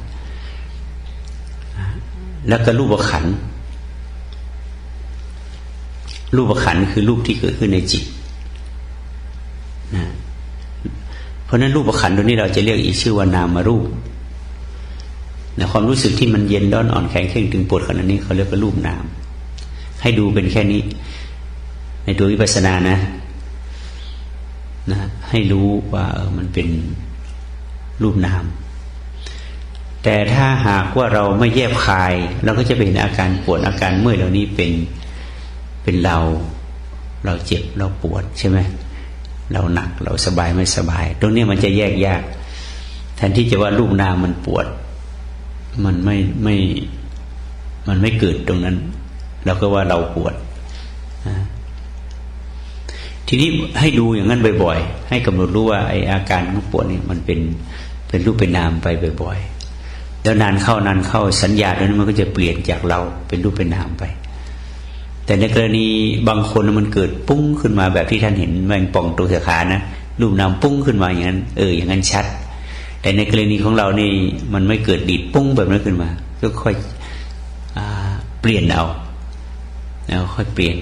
S3: แล้วก็รูปขันธ์รูปขันธ์คือรูปที่เกิดขึ้นในจิตนะเพราะนั้นรูปขันธ์ตัวนี้เราจะเรียกอีกชื่อว่านามรูปนะความรู้สึกที่มันเย็นร้อนอ่อนแข็งเคร่งตึงปวดขนาดนี้เขาเรียกว่ารูปนามให้ดูเป็นแค่นี้ในตัววิปัสสนานะให้รู้ว่ามันเป็นรูปนามแต่ถ้าหากว่าเราไม่แยบคายเราก็จะเป็นอาการปวดอาการเมื่อยเหล่านี้เป็นเราเจ็บเราปวดใช่ไหมเราหนักเราสบายไม่สบายตรงนี้มันจะแยกยากแทนที่จะว่ารูปนามมันปวดมันไม่เกิดตรงนั้นเราก็ว่าเราปวดทีนี้ให้ดูอย่างนั้นบ่อยๆให้กำหนดรู้ว่าไออาการของปวดนี่มันเป็นรูปเป็นนามไปบ่อยๆแล้วนานเข้าสัญญาตรงนั้นมันก็จะเปลี่ยนจากเราเป็นรูปเป็นนามไปแต่ในกรณีบางคนมันเกิดปุ้งขึ้นมาแบบที่ท่านเห็นแมงป่องตัวเสือขานะรูปนามปุ้งขึ้นมาอย่างนั้นอย่างนั้นชัดแต่ในกรณีของเรานี่มันไม่เกิดดีดปุ้งแบบนั้นขึ้นมาก็ค่อยเปลี่ยนเอาแล้วค่อยเปลี่ยน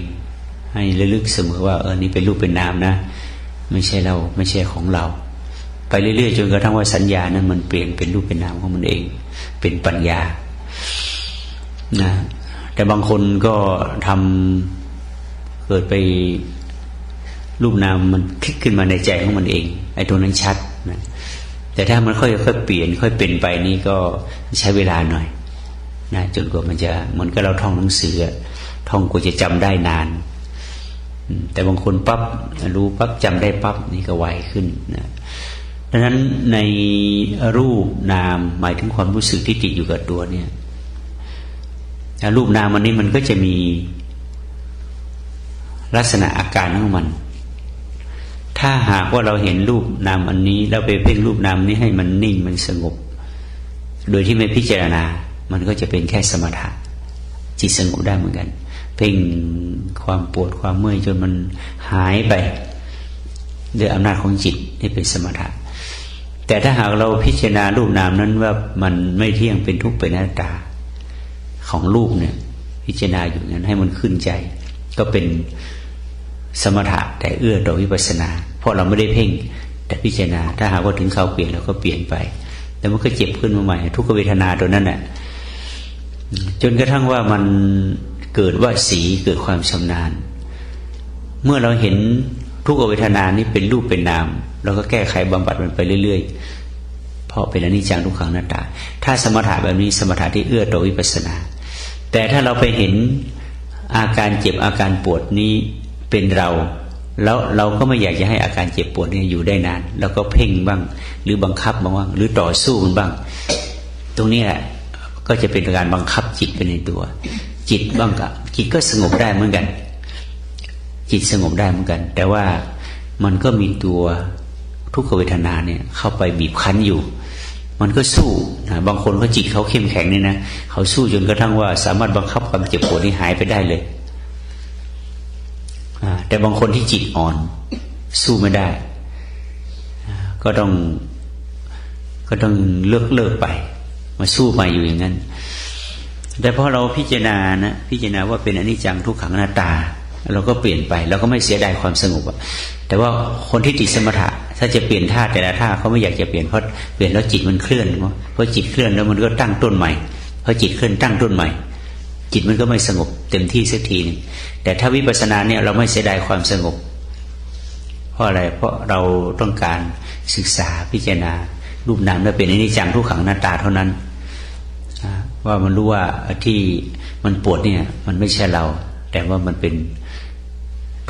S3: ให้ระลึกเสมอว่านี่เป็นรูปเป็นนามนะไม่ใช่เราไม่ใช่ของเราไปเรื่อยๆจนกระทั่งว่าสัญญานั้นมันเปลี่ยนเป็นรูปเป็นนามของมันเองเป็นปัญญานะแต่บางคนก็ทำเกิดไปรูปนามมันคลิกขึ้นมาในใจของมันเองไอ้ตัวนั้นชัดนะแต่ถ้ามันค่อยเปลี่ยนค่อยเป็นไปนี่ก็ใช้เวลาหน่อยนะจนกว่ามันจะเหมือนกับเราท่องหนังสือท่องกว่าจะจำได้นานแต่บางคนปั๊บรู้ปั๊บจำได้ปั๊บนี่ก็ไวขึ้นนะดังนั้นในรูปนามหมายถึงความรู้สึกที่ติดอยู่กับตัวเนี่ยรูปนามอันนี้มันก็จะมีลักษณะอาการของมันถ้าหากว่าเราเห็นรูปนามอันนี้แล้วไปเพ่งรูปนามนี้ให้มันนิ่งมันสงบโดยที่ไม่พิจารณามันก็จะเป็นแค่สมถะจิตสงบได้เหมือนกันเพ่งความปวดความเมื่อยจนมันหายไปด้วยอำนาจของจิตนี่เป็นสมถะแต่ถ้าหากเราพิจารณารูปนามนั้นว่ามันไม่เที่ยงเป็นทุกข์เป็นอนัตตาของรูปเนี่ยพิจารณาอยู่นั้นให้มันขึ้นใจก็เป็นสมถะแต่เอื้อต่อวิปัสสนาเพราะเราไม่ได้เพ่งแต่พิจารณาถ้าหากว่าถึงเขาเปลี่ยนเราก็เปลี่ยนไปแล้วมันก็เจ็บขึ้นมาใหม่ทุกขเวทนาตัวนั้นแหละจนกระทั่งว่ามันเกิดว่าสีเกิดความชำนาญเมื่อเราเห็นทุกขเวทนานี้เป็นรูปเป็นนามเราก็แก้ไขบำบัดมันไปเรื่อยๆเพราะเป็นอนิจจังทุกขังอนัตตาถ้าสมถะแบบนี้สมถะที่เอื้อต่อวิปัสสนาแต่ถ้าเราไปเห็นอาการเจ็บอาการปวดนี้เป็นเราแล้วเราก็ไม่อยากจะให้อาการเจ็บปวดนี้อยู่ได้นานแล้วก็เพ่งบ้างหรือบังคับบ้างหรือต่อสู้มันบ้างตรงนี้แหละก็จะเป็นการบังคับจิตไปในตัวจิตบ้างกับจิตก็สงบได้เหมือนกันจิตสงบได้เหมือนกันแต่ว่ามันก็มีตัวทุกขเวทนาเนี่ยเข้าไปบีบคั้นอยู่มันก็สู้นะบางคนเขาจิตเขาเข้มแข็งนี่นะเขาสู้จนกระทั่งว่าสามารถบังคับความเจ็บปวดนี้หายไปได้เลยแต่บางคนที่จิตอ่อนสู้ไม่ได้ก็ต้องเลิกไปมาสู้มาอยู่อย่างนั้นแต่พอเราพิจารณาว่าเป็นอนิจจังทุกขังอนัตตาเราก็เปลี่ยนไปเราก็ไม่เสียดายความสงบแต่ว่าคนที่ติดสมถะถ้าจะเปลี่ยนท่าแต่ละท่าเขาไม่อยากจะเปลี่ยนเพราะเปลี่ยนแล้วจิตมันเคลื่อนเพราะจิตเคลื่อนแล้วมันก็ตั้งต้นใหม่พอจิตเคลื่อนตั้งต้นใหม่จิตมันก็ไม่สงบเต็มที่สักทีนึงแต่ถ้าวิปัสสนาเนี่ยเราไม่เสียดายความสงบ เพราะอะไรเพราะเราต้องการศึกษาพิจารณารูปนามและเป็นอนิจจังทุกขังอนัตตาเท่านั้นว่ามันรู้ว่าที่มันปวดเนี่ยมันไม่ใช่เราแต่ว่ามันเป็น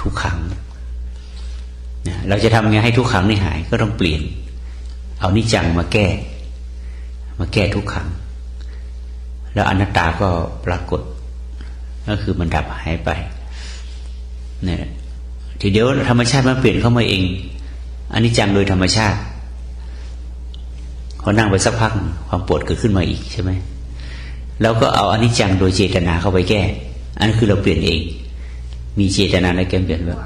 S3: ทุกขังเราจะทำไงให้ทุกขังนี่หายก็ต้องเปลี่ยนเอานิจจังมาแก้ทุกขังแล้วอนัตตาก็ปรากฏก็คือมันดับหายไปเนี่ยทีเดียวธรรมชาติมันเปลี่ยนเข้ามาเองอนิจจังโดยธรรมชาติพอนั่งไปสักพักความปวดเกิดขึ้นมาอีกใช่ไหมแล้วก็เอาอนิจจังโดยเจตนาเข้าไปแก้อันนั้นคือเราเปลี่ยนเองมีเจตนาในการเปลี่ยนว่า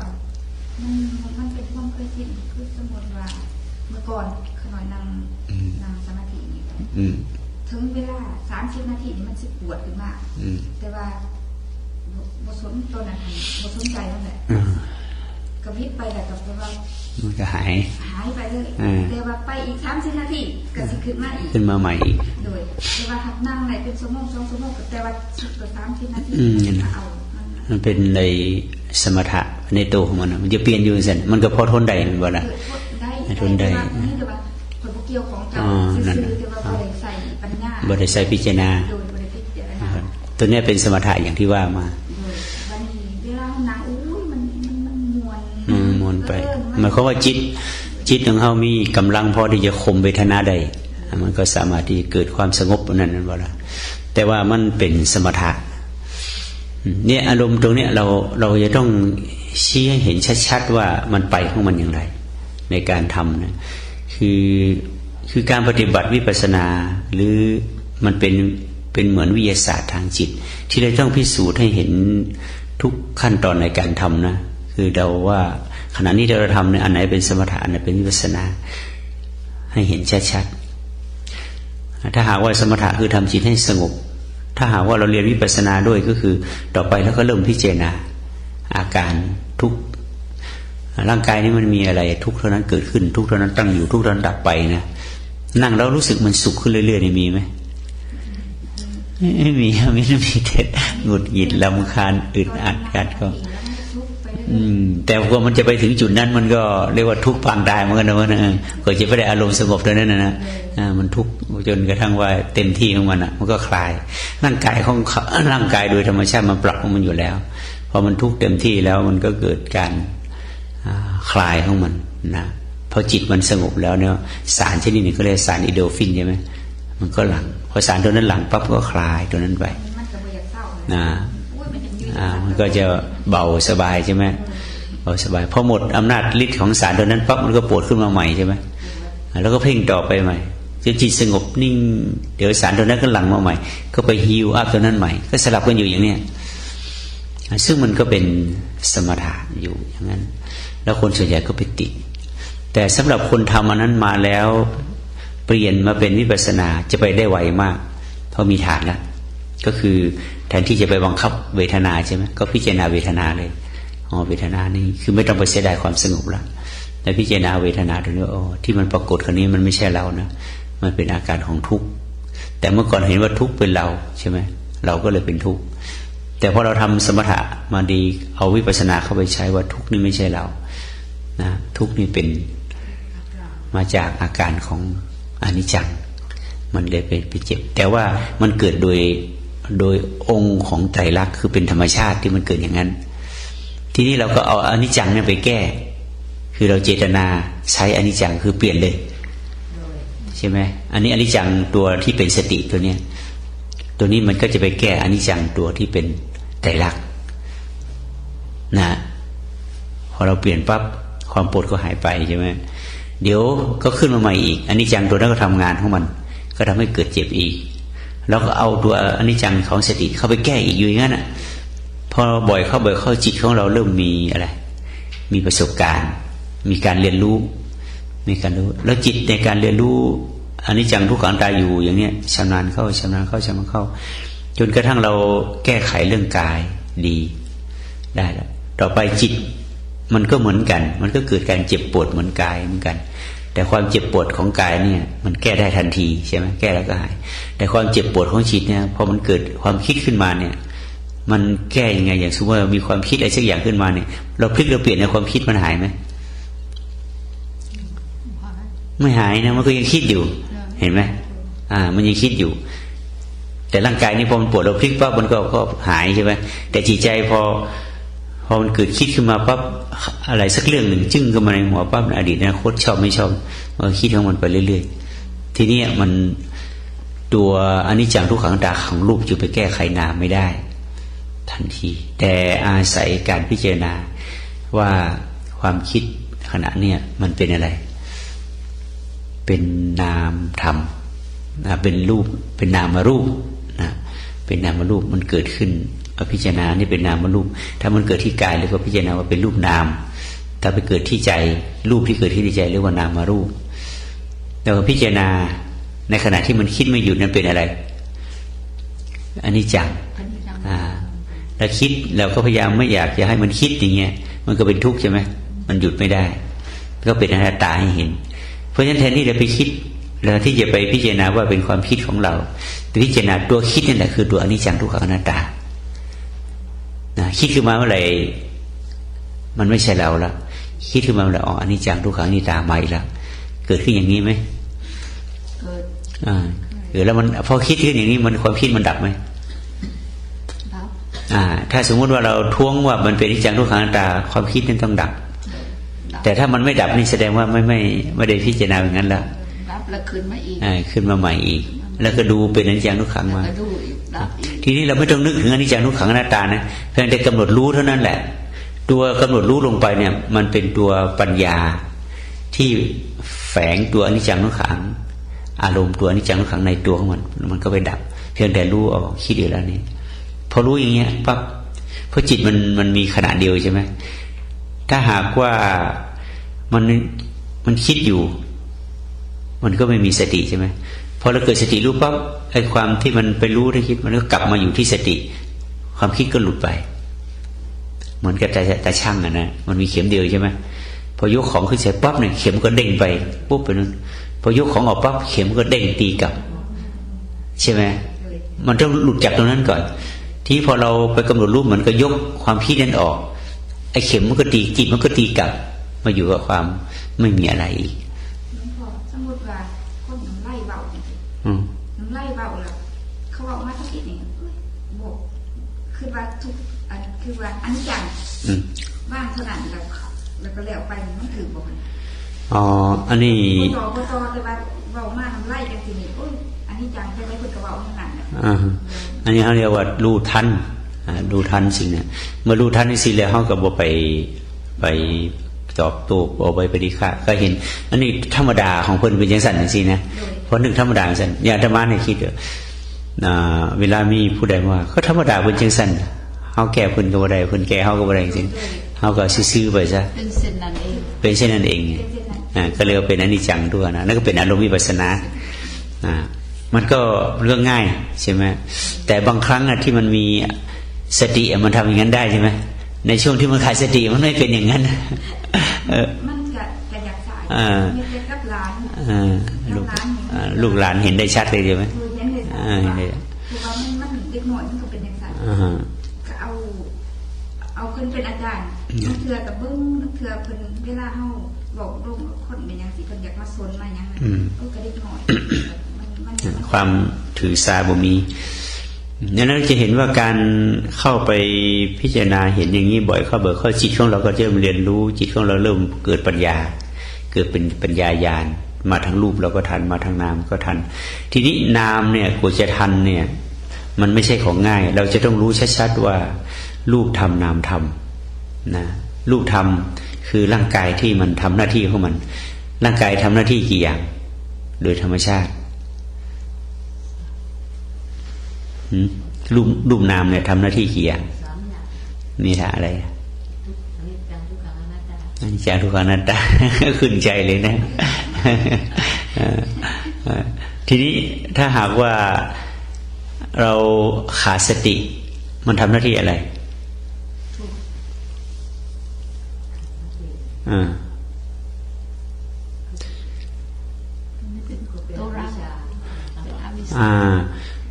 S4: มันเป็นความเคยชินคือสมมติว่าเมื่อก่อนขน่อยนั่งสมาธินี่ถึงเวลา30 นาทีนี่มันสิปวดขึ้นมากแต่ว่าบ่สนตัวนั้นบ่สนใจนั่นแหละกระพริบไปแล้วก็แปลว่า
S3: มันก็หาย
S4: ไปเลยแต่ว่าไปอีก30 นาทีก็สิขึ้นมาอีก
S3: ขึ้นมาใหม่อีก
S4: โดยแต่ว่าหักนั่งไหนเป็นชั่วโมง2 ชั่วโมงแต่ว่าตัว30 นาทีเอา
S3: มันเป็นในสมถะในตัวของมันมันจะเปลี่ยนอยู่สั่นมันก็พอทนได้มันบ่ล่ะทนได้
S4: นี่คือว่าผลเกี่ยวของเจ้าซื่อๆแต่ว่าบ่ได้ใส่ปัญญา
S3: บ่ได้ใส่พิจารณาตัวนี้เป็นสมถะอย่างที่ว่ามา
S4: วันนี้เวลานั่งมัน
S3: มวนไปหมายความว่าจิตของเฮามีกำลังพอที่จะข่มเวทนาได้มันก็สามารถที่เกิดความสงบนั่นบ่ล่ะแต่ว่ามันเป็นสมถะเนี่ยอารมณ์ตรงนี้เราจะต้องชี้ให้เห็นชัดๆว่ามันไปของมันอย่างไรในการทำนะคือการปฏิบัติวิปัสสนาหรือมันเป็นเหมือนวิทยาศาสตร์ทางจิตที่เราต้องพิสูจน์ให้เห็นทุกขั้นตอนในการทำนะคือเราว่าขณะนี้เราทำเนี่ยอันไหนเป็นสมถะอันไหนเป็นวิปัสสนาให้เห็นชัดๆถ้าหากว่าสมถะคือทำจิตให้สงบถ้าหากว่าเราเรียนวิปัสสนาด้วยก็คือต่อไปแล้วก็เริ่มพิจารณาอาการทุกร่างกายนี้มันมีอะไรทุกเท่านั้นเกิดขึ้นทุกเท่านั้นตั้งอยู่ทุกเท่านั้นดับไปนะนั่งแล้วรู้สึกมันสุขขึ้นเรื่อยๆนี่มีไหมไม่มีไม่ได้มีแต่หงุดหงิดรำคาญอึดอัดกัดก็แต่พอมันจะไปถึงจุดนั้นมันก็เรียกว่าทุกข์ปางตายเหมือนกันนะว่าก็จะไม่ได้อารมณ์สงบตัวนั้นนะมันทุกข์จนกระทั่งว่าเต็มที่ของมันมันก็คลายร่างกายโดยธรรมชาติมันปรับของมันอยู่แล้วพอมันทุกข์เต็มที่แล้วมันก็เกิดการคลายของมันนะพอจิตมันสงบแล้วเนี่ยสารชนิดนี้ก็เรียกสารอินโดฟินใช่ไหมมันก็หลั่งพอสารตัวนั้นหลั่งปั๊บก็คลายตัวนั้นไปมันก็จะเบาสบายใช่ไหมเบาสบายพอหมดอำนาจฤทธิ์ของสารตัวนั้นปั๊บมันก็ปวดขึ้นมาใหม่ใช่ไหมแล้วก็เพ่งต่อไปใหม่จนจิตสงบนิ่งเดี๋ยวสารตัวนั้นก็หลั่งมาใหม่ก็ไปฮีลอัพตัวนั้นใหม่ก็สลับกันอยู่อย่างเนี้ยซึ่งมันก็เป็นสมถะอยู่อย่างนั้นแล้วคนส่วนใหญ่ก็ไปติดแต่สำหรับคนทำอันนั้นมาแล้วเปลี่ยนมาเป็นวิปัสสนาจะไปได้ไวมากเพราะมีฐานแล้วก็คือแทนที่จะไปบังคับเวทนาใช่ไหมก็พิจารณาเวทนาเลยเวทนานี่คือไม่ต้องไปเสียดายความสงบแล้วแต่พิจารณาเวทนาตรงนี้ที่มันปรากฏครั้นี้มันไม่ใช่เรานะมันเป็นอาการของทุกข์แต่เมื่อก่อนเห็นว่าทุกข์เป็นเราใช่ไหมเราก็เลยเป็นทุกข์แต่พอเราทำสมถะมาดีเอาวิปัสสนาเข้าไปใช้ว่าทุกข์นี่ไม่ใช่เรานะทุกข์นี่เป็นมาจากอาการของอนิจจังมันเลยเป็นเจ็บแต่ว่ามันเกิดโดยองค์ของไตรลักษณ์คือเป็นธรรมชาติที่มันเกิดอย่างนั้นทีนี้เราก็เอาอนิจจังเนี่ยไปแก้คือเราเจตนาใช้อนิจจังคือเปลี่ยนเลยใช่ไหมอันนี้อนิจจังตัวที่เป็นสติตัวเนี้ยตัวนี้มันก็จะไปแก้อนิจจังตัวที่เป็นไตรลักษณ์นะพอเราเปลี่ยนปั๊บความปวดก็หายไปใช่ไหมเดี๋ยวก็ขึ้นมาใหม่อีกอนิจจังตัวนั้นก็ทำงานของมันก็ทำให้เกิดเจ็บอีกแล้วก็เอาตัวอนิจจังของสติเข้าไปแก้อีกอยู่อย่างนั้นพอบ่อยเข้าจิตของเราเริ่มมีอะไรมีประสบการณ์มีการเรียนรู้แล้วจิตในการเรียนรู้อนิจจังทุกขังตาอยู่อย่างเนี้ยชำนาญเข้าจนกระทั่งเราแก้ไขเรื่องกายดีได้แล้วต่อไปจิตมันก็เหมือนกันมันก็เกิดการเจ็บปวดเหมือนกายเหมือนกันแต่ความเจ็บปวดของกายเนี่ยมันแก้ได้ทันทีใช่ไหมแก้แล้วก็หายแต่ความเจ็บปวดของจิตเนี่ยพอมันเกิดความคิดขึ้นมาเนี่ยมันแก้ยังไงอย่างสมมติว่ามีความคิดอะไรสักอย่างขึ้นมาเนี่ยเราพลิกเราเปลี่ยนในความคิดมันหายไหม ไม่หายนะมันก็ยังคิดอยู่เห็นไหมมันยังคิดอยู่ แต่ร่างกายนี่พอมันปวดเราพลิกปั๊บมันก็หายใช่ไหมแต่จิตใจพอมันเกิดคิดขึ้นมาปั๊บอะไรสักเรื่องหนึ่งจึ้งขึ้นมาในหัวปั๊บอดีตอนาคตชอบไม่ชอบมันคิดของมันไปเรื่อยๆทีนี้มันตัวอนิจจังทุกขังอนัตตาของรูปจะไปแก้ไขนามไม่ได้ทันทีแต่อาศัยการพิจารณาว่าความคิดขณะเนี้ยมันเป็นอะไรเป็นนามธรรมเป็นรูปเป็นนามรูปนะเป็นนามรูปมันเกิดขึ้นพิจารณานี่เป็นนามรูปถ้ามันเกิดที่กายเรียกว่าพิจารณาว่าเป็นรูปนามถ้าไปเกิดที่ใจรูปที่เกิดที่ใจเรียกว่านามรูปแล้วก็พิจารณาในขณะที่มันคิดไม่หยุดนั้นเป็นอะไรอนิจจังแล้วคิดเราก็พยายามไม่อยากจะให้มันคิดอย่างเงี้ยมันก็เป็นทุกข์ใช่ไหมมันหยุดไม่ได้ก็เป็นอนัตตาให้เห็นเพราะฉะนั้นแทนที่จะไปคิดแล้วที่จะไปพิจารณาว่าเป็นความคิดของเราแต่พิจารณาตัวคิดนี่แหละคือตัวอนิจจังทุกขังอนัตตาคิดขึ้นมาเมื่อไหร่มันไม่ใช่เราแล้วคิดขึ้นมาเมื่อไหร่อนิจจังทุกขังอนัตตาใหม่แล้วเกิดขึ้นอย่างนี้ไหมเกิดแล้วมันพอคิดขึ้นอย่างนี้มันความคิดมันดับไหมถ้าสมมุติว่าเราท้วงว่ามันเป็นอนิจจังทุกขังอนัตตาความคิดนั้นต้องดับแต่ถ้ามันไม่ดับนี่แสดงว่าไม่ได้พิจารณาอย่างนั้นแล้ว
S4: แล้วขึ้นมาอีก
S3: ขึ้นมาใหม่อีกแล้วก็ดูเป็นอนิจจังทุกขังมาทีนี้เราไม่ต้องนึกถึงอนิจจังทุกขังอนัตตานะเพียงแต่กำหนดรู้เท่านั้นแหละตัวกำหนดรู้ลงไปเนี่ยมันเป็นตัวปัญญาที่แฝงตัวอนิจจังทุกขังอารมณ์ตัวอนิจจังทุกขังในตัวของมันก็ไปดับเพียงแต่รู้ออกคิดอยู่แล้วนี่พอรู้อย่างเงี้ยปั๊บเพราะจิตมันมีขณะเดียวใช่ไหมถ้าหากว่ามันคิดอยู่มันก็ไม่มีสติใช่ไหมพอเราเกิดสติรู้ปั๊บไอ้ความที่มันไปรู้ที่คิดมันก็กลับมาอยู่ที่สติความคิดก็หลุดไปเหมือนกับแต่ช่างนะมันมีเข็มเดียวใช่ไหมพอยกของขึ้นเสร็จปั๊บเนี่ยเข็มก็เด้งไปปุ๊บไปนั้นพอยกของออกปั๊บเข็มก็เด้งตีกลับใช่ไหมมันต้องหลุดจากตรงนั้นก่อนที่พอเราไปกำหนดรูปเหมือนก็ยกความคิดนั้นออกไอ้เข็มมันก็ตีจิตมันก็ตีกลับมาอยู่กับความไม่มีอะไรอีก
S4: สมมติว่าคนน้ำไล่เบาน้ำไล่เบาแล้วเขาบอกมาทั้งอีกนี่บอกคือว่าทุกคือว่าอันนี้อย่างบ้างเท่านั้นแล้วก็แล้วไปมันถือบอก
S3: อันนี้
S4: พอแต่ว่าเบามาน้ำไล่กันทีนี้อันนี้อย่างจะไม่คุยกับเบาขนาดนั้น
S3: อันนี้เขาเรียกว่ารู้ทันสิ่งนี้เมื่อรู้ทันนี่สิแล้วเขาก็บอกไปตอบโต้เอาไปปฏิฆะก็เห็นอันนี้ธรรมดาของเพิ่นเป็นอย่างสั่นอย่างนี้นะเพราะหนึ่งธรรมดาสั่นอย่างธรรมะเนี่ยคิดเวลามีผู้ใดว่าเขาธรรมดาเป็นจังสั่นเขาแก่เพิ่นก็บ่ได้เพิ่นแก่เขาก็บ่ได้จริงเขาก็ซื่อๆไปซะเป็นเช่นนั้นเองก็เลยเป็นอนิจจังด้วยนะนั่นก็เป็นอารมณ์วิปัสสนามันก็เรื่องง่ายใช่ไหมแต่บางครั้งที่มันมีสติมันทำอย่างนั้นได้ใช่ไหมในช่วงที่มันขาดสติมันไม่เป็นอย่างนั้น
S4: มันจะอยากสายมีเด็กกับหลาน
S3: ลูกหลานเห็นได้ชัดเลยใช่ไหม
S4: เห็นได้คือว่ามันเด็กหน่อยมันก็เป็นอย่างนั้นก็เอาขึ้นเป็นอาจารย์นักเทือกับเบิ้งนักเทือเพิ่นเวลาเฮาบอกลูกคนเป็นอย่างสิเพิ่นอยากมาสนมาอย่างนั้นก็เด็กหน่อย
S3: ความถือสาบ่มีดังนั้นจะเห็นว่าการเข้าไปพิจารณาเห็นอย่างนี้บ่อยเข้าจิตของเราก็จะเรียนรู้จิตของเราเริ่มเกิดปัญญาเกิดเป็นปัญญาญาณมาทางรูปเราก็ทันมาทางนามก็ทันทีนี้นามเนี่ยกว่าจะทันเนี่ยมันไม่ใช่ของง่ายเราจะต้องรู้ชัดๆว่ารูปธรรมนามธรรมนะรูปธรรมคือร่างกายที่มันทำหน้าที่ของมันร่างกายทำหน้าที่กี่อย่างโดยธรรมชาติรูปนามเนี่ยทำหน้าที่กี่อย่างนี่ท่าอะไรอนิจจังทุกขังอนัตตาขึ้นใจเลยนะทีนี้ถ้าหากว่าเราขาดสติมันทำหน้าที่อะไร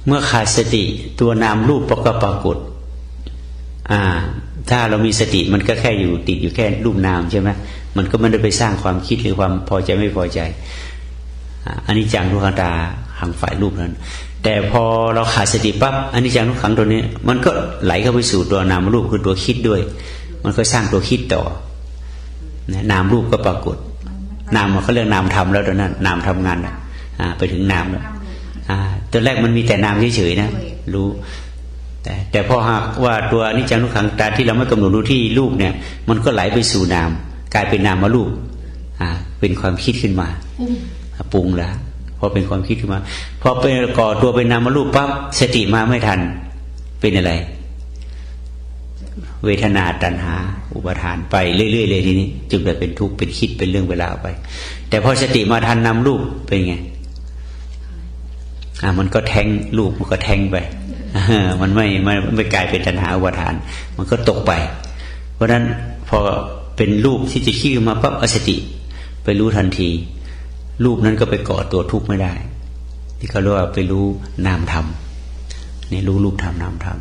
S3: เมื่อขาดสติตัวนามรูปก็ปรากฏถ้าเรามีสติมันก็แค่อยู่ติดอยู่แค่รูปนามใช่ไหมมันก็ไม่ได้ไปสร้างความคิดหรือความพอใจไม่พอใจ อนิจจังทุกขังตาทางฝ่ายรูปนั้นแต่พอเราขาดสติปั๊บอนิจจังทุกขังตัวนี้มันก็ไหลเข้าไปสู่ตัวนามรูปคือตัวคิดด้วยมันก็สร้างตัวคิดต่อนามรูปก็ปรากฏนามมันเขาเรียกนามธรรมแล้วตอนนั้นนามทำงานไปถึงนามแล้วตัวแรกมันมีแต่นามเฉยๆนะรู้แต่พอหากว่าตัวอนิจจังทุกขังตาที่เราไม่กำหนดรู้ที่รูปเนี่ยมันก็ไหลไปสู่นามกลายเป็นนามมารูปเป็นความคิดขึ้นมาปรุงแล้วพอเป็นความคิดขึ้นมาพอเป็นก่อตัวเป็นนามรูปปั๊บสติมาไม่ทันเป็นอะไรเวทนาตัณหาอุปาทานไปเรื่อยๆเลยทีนี้จึงได้เป็นทุกข์เป็นคิดเป็นเรื่องเวลาไปแต่พอสติมาทันนามรูปเป็นไงมันก็แทงรูปมันก็แทงไปมันไม่กลายเป็นตัณหาอุปาทานมันก็ตกไปเพราะฉะนั้นพอเป็นรูปที่จะคิดมาปั๊บสติไปรู้ทันทีรูปนั้นก็ไปก่อตัวทุกข์ไม่ได้ที่เขาเรียกว่าไปรู้นามธรรมนี่รู้รูปธรรมนามธรรม